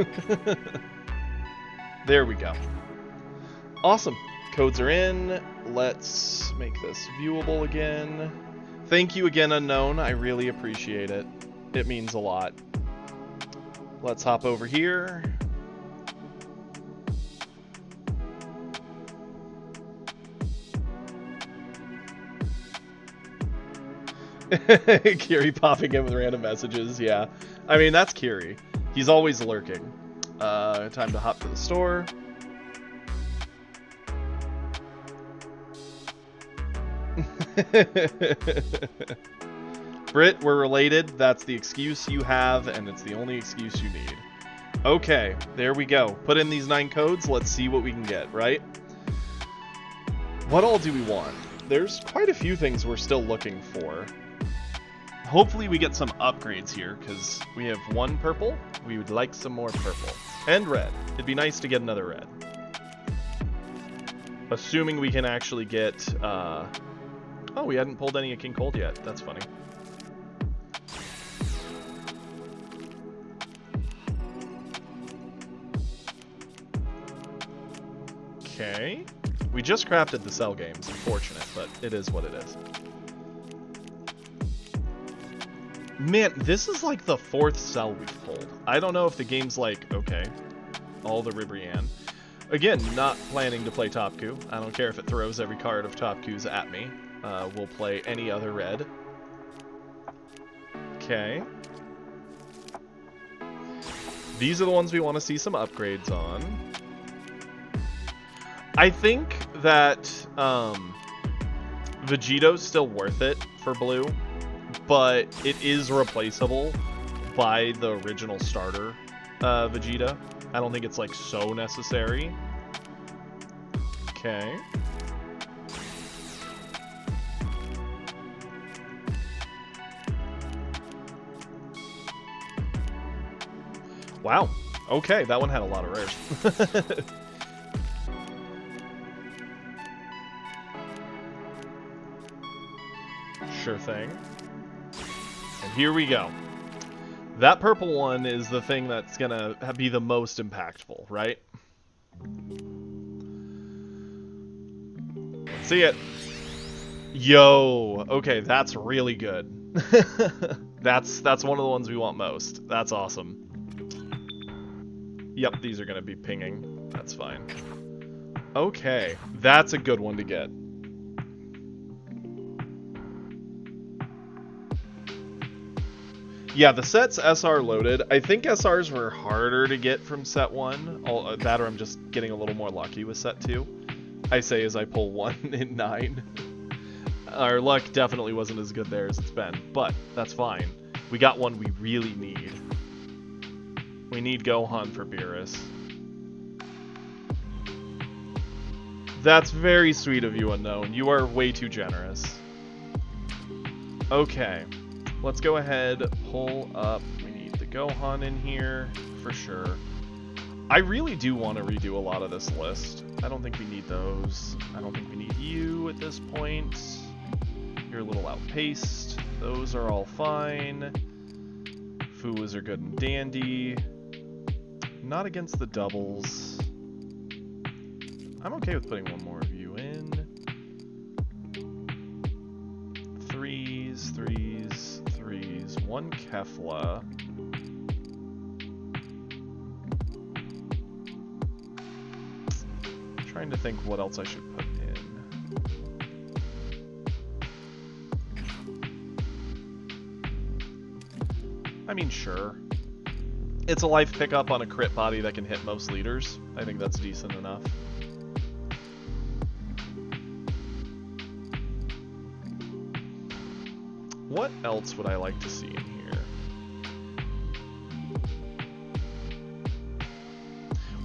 There we go. Awesome. Codes are in. Let's make this viewable again. Thank you again, Unknown. I really appreciate it. It means a lot. Let's hop over here. Kiri popping in with random messages, yeah. I mean, that's Kiri. He's always lurking. Time to hop to the store. Britt, we're related. That's the excuse you have, and it's the only excuse you need. Okay, there we go. Put in these 9 codes. Let's see what we can get, right? What all do we want? There's quite a few things we're still looking for. Hopefully we get some upgrades here, because we have 1 purple. We would like some more purple. And red. It'd be nice to get another red. Assuming we can actually get... Oh, we hadn't pulled any of King Cold yet. That's funny. Okay. We just crafted the Cell games, unfortunate, but it is what it is. Man, this is like the 4th Cell we've pulled. I don't know if the game's like, okay, all the Ribrianne. Again, not planning to play Topku. I don't care if it throws every card of Topku's at me. We'll play any other red. Okay. These are the ones we want to see some upgrades on. I think that Vegito's still worth it for blue, but it is replaceable by the original starter Vegeta. I don't think it's like so necessary. Okay. Wow. Okay, that one had a lot of rares. Sure thing. And here we go. That purple one is the thing that's gonna be the most impactful, right? Let's see it. Yo, okay, that's really good. That's one of the ones we want most. That's awesome. Yep, these are gonna be pinging. That's fine. Okay, that's a good one to get. Yeah, the set's SR loaded. I think SRs were harder to get from set 1. That or I'm just getting a little more lucky with set 2. I say as I pull 1 in 9. Our luck definitely wasn't as good there as it's been, but that's fine. We got one we really need. We need Gohan for Beerus. That's very sweet of you, Unknown. You are way too generous. Okay. Let's go ahead, pull up. We need the Gohan in here, for sure. I really do want to redo a lot of this list. I don't think we need those. I don't think we need you at this point. You're a little outpaced. Those are all fine. Fuwas are good and dandy. Not against the doubles. I'm okay with putting one more of you in. Threes. One Kefla. Trying to think what else I should put in. I mean, sure. It's a life pickup on a crit body that can hit most leaders. I think that's decent enough. What else would I like to see in here?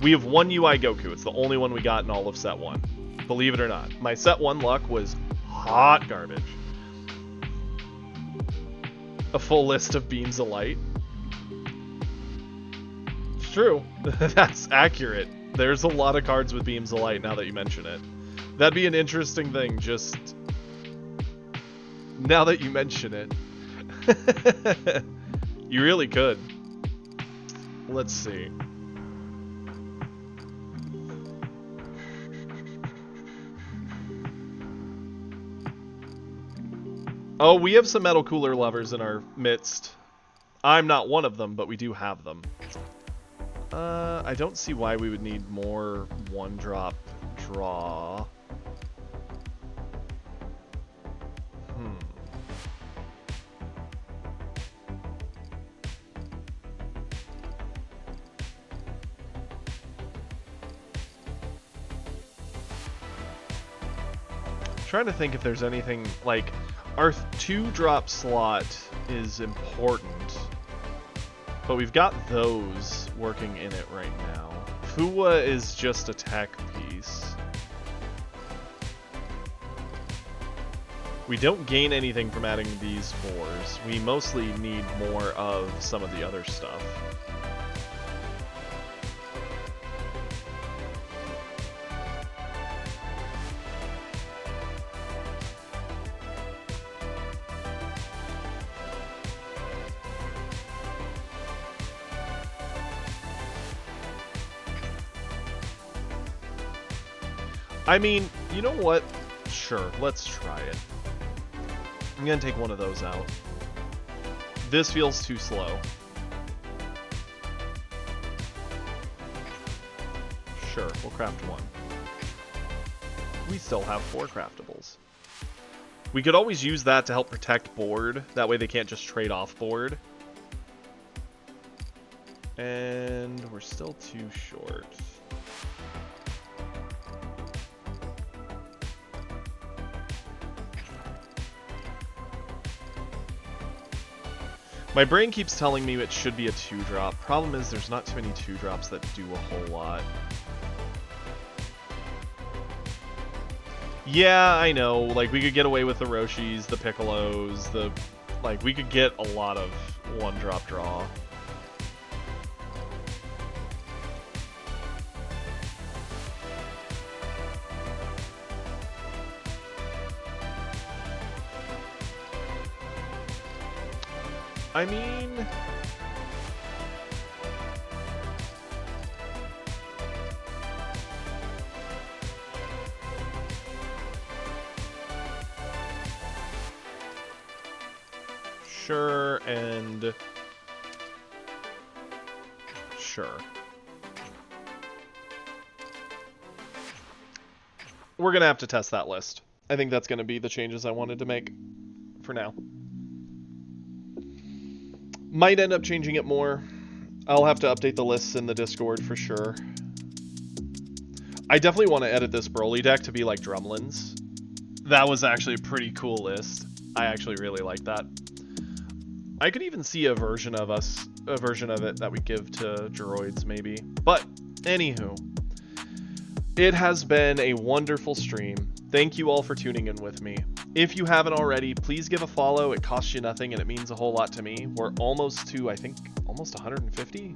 We have one UI Goku. It's the only one we got in all of set 1. Believe it or not. My set 1 luck was hot garbage. A full list of Beams of Light. It's true. That's accurate. There's a lot of cards with Beams of Light now that you mention it. That'd be an interesting thing, just... now that you mention it. You really could. Let's see. Oh, we have some Metal Cooler lovers in our midst. I'm not one of them, but we do have them. I don't see why we would need more one-drop draw. Trying to think if there's anything like our 2-drop slot is important, but we've got those working in it right now. Fuwa is just a tech piece. We don't gain anything from adding these 4s. We mostly need more of some of the other stuff. I mean, you know what? Sure, let's try it. I'm gonna take one of those out. This feels too slow. Sure, we'll craft one. We still have 4 craftables. We could always use that to help protect board. That way they can't just trade off board. And we're still too short. My brain keeps telling me it should be a 2-drop. Problem is there's not too many 2-drops that do a whole lot. Yeah, I know. Like, we could get away with the Roshis, the Piccolos, the... Like, we could get a lot of 1-drop draw. I mean... Sure, and... Sure. We're gonna have to test that list. I think that's gonna be the changes I wanted to make for now. Might end up changing it more. I'll have to update the lists in the Discord for sure. I definitely want to edit this Broly deck to be like Drumlin's. That was actually a pretty cool list. I actually really like that. I could even see a version of it that we give to Droids maybe. But anywho, it has been a wonderful stream. Thank you all for tuning in with me. If you haven't already, please give a follow. It costs you nothing and it means a whole lot to me. We're almost to, I think, almost 150?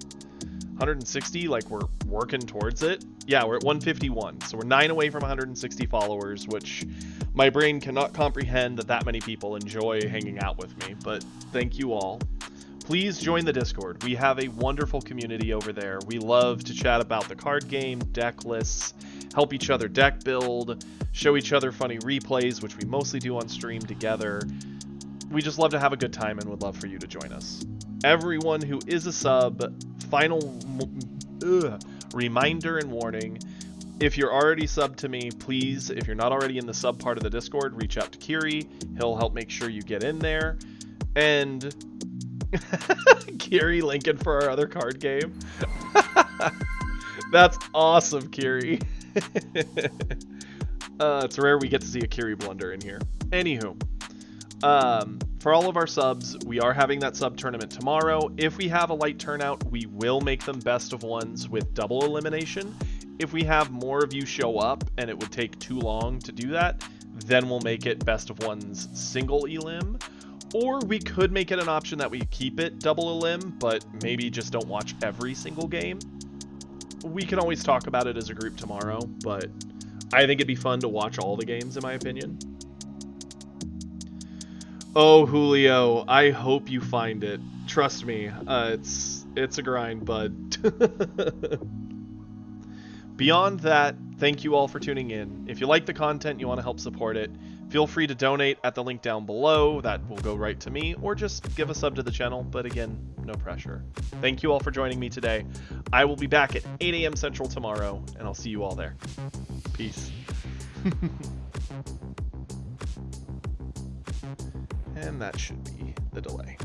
160, like we're working towards it. Yeah, we're at 151, so we're 9 away from 160 followers, which my brain cannot comprehend that many people enjoy hanging out with me, but thank you all. Please join the Discord. We have a wonderful community over there. We love to chat about the card game, deck lists, help each other deck build, show each other funny replays, which we mostly do on stream together. We just love to have a good time and would love for you to join us. Everyone who is a sub, final reminder and warning, if you're already subbed to me, please, if you're not already in the sub part of the Discord, reach out to Kiri. He'll help make sure you get in there. And Kiri linking for our other card game. That's awesome, Kiri. It's rare we get to see a Kiri blunder in here. Anywho, for all of our subs, we are having that sub tournament tomorrow. If we have a light turnout, we will make them best of ones with double elimination. If we have more of you show up and it would take too long to do that, then we'll make it best of ones single elim. Or we could make it an option that we keep it double elim, but maybe just don't watch every single game. We can always talk about it as a group tomorrow, but I think it'd be fun to watch all the games, in my opinion. Oh, Julio, I hope you find it. Trust me, it's a grind, bud. Beyond that, thank you all for tuning in. If you like the content, you want to help support it, feel free to donate at the link down below. That will go right to me, or just give a sub to the channel, but again, no pressure. Thank you all for joining me today. I will be back at 8 a.m. Central tomorrow, and I'll see you all there. Peace. And that should be the delay.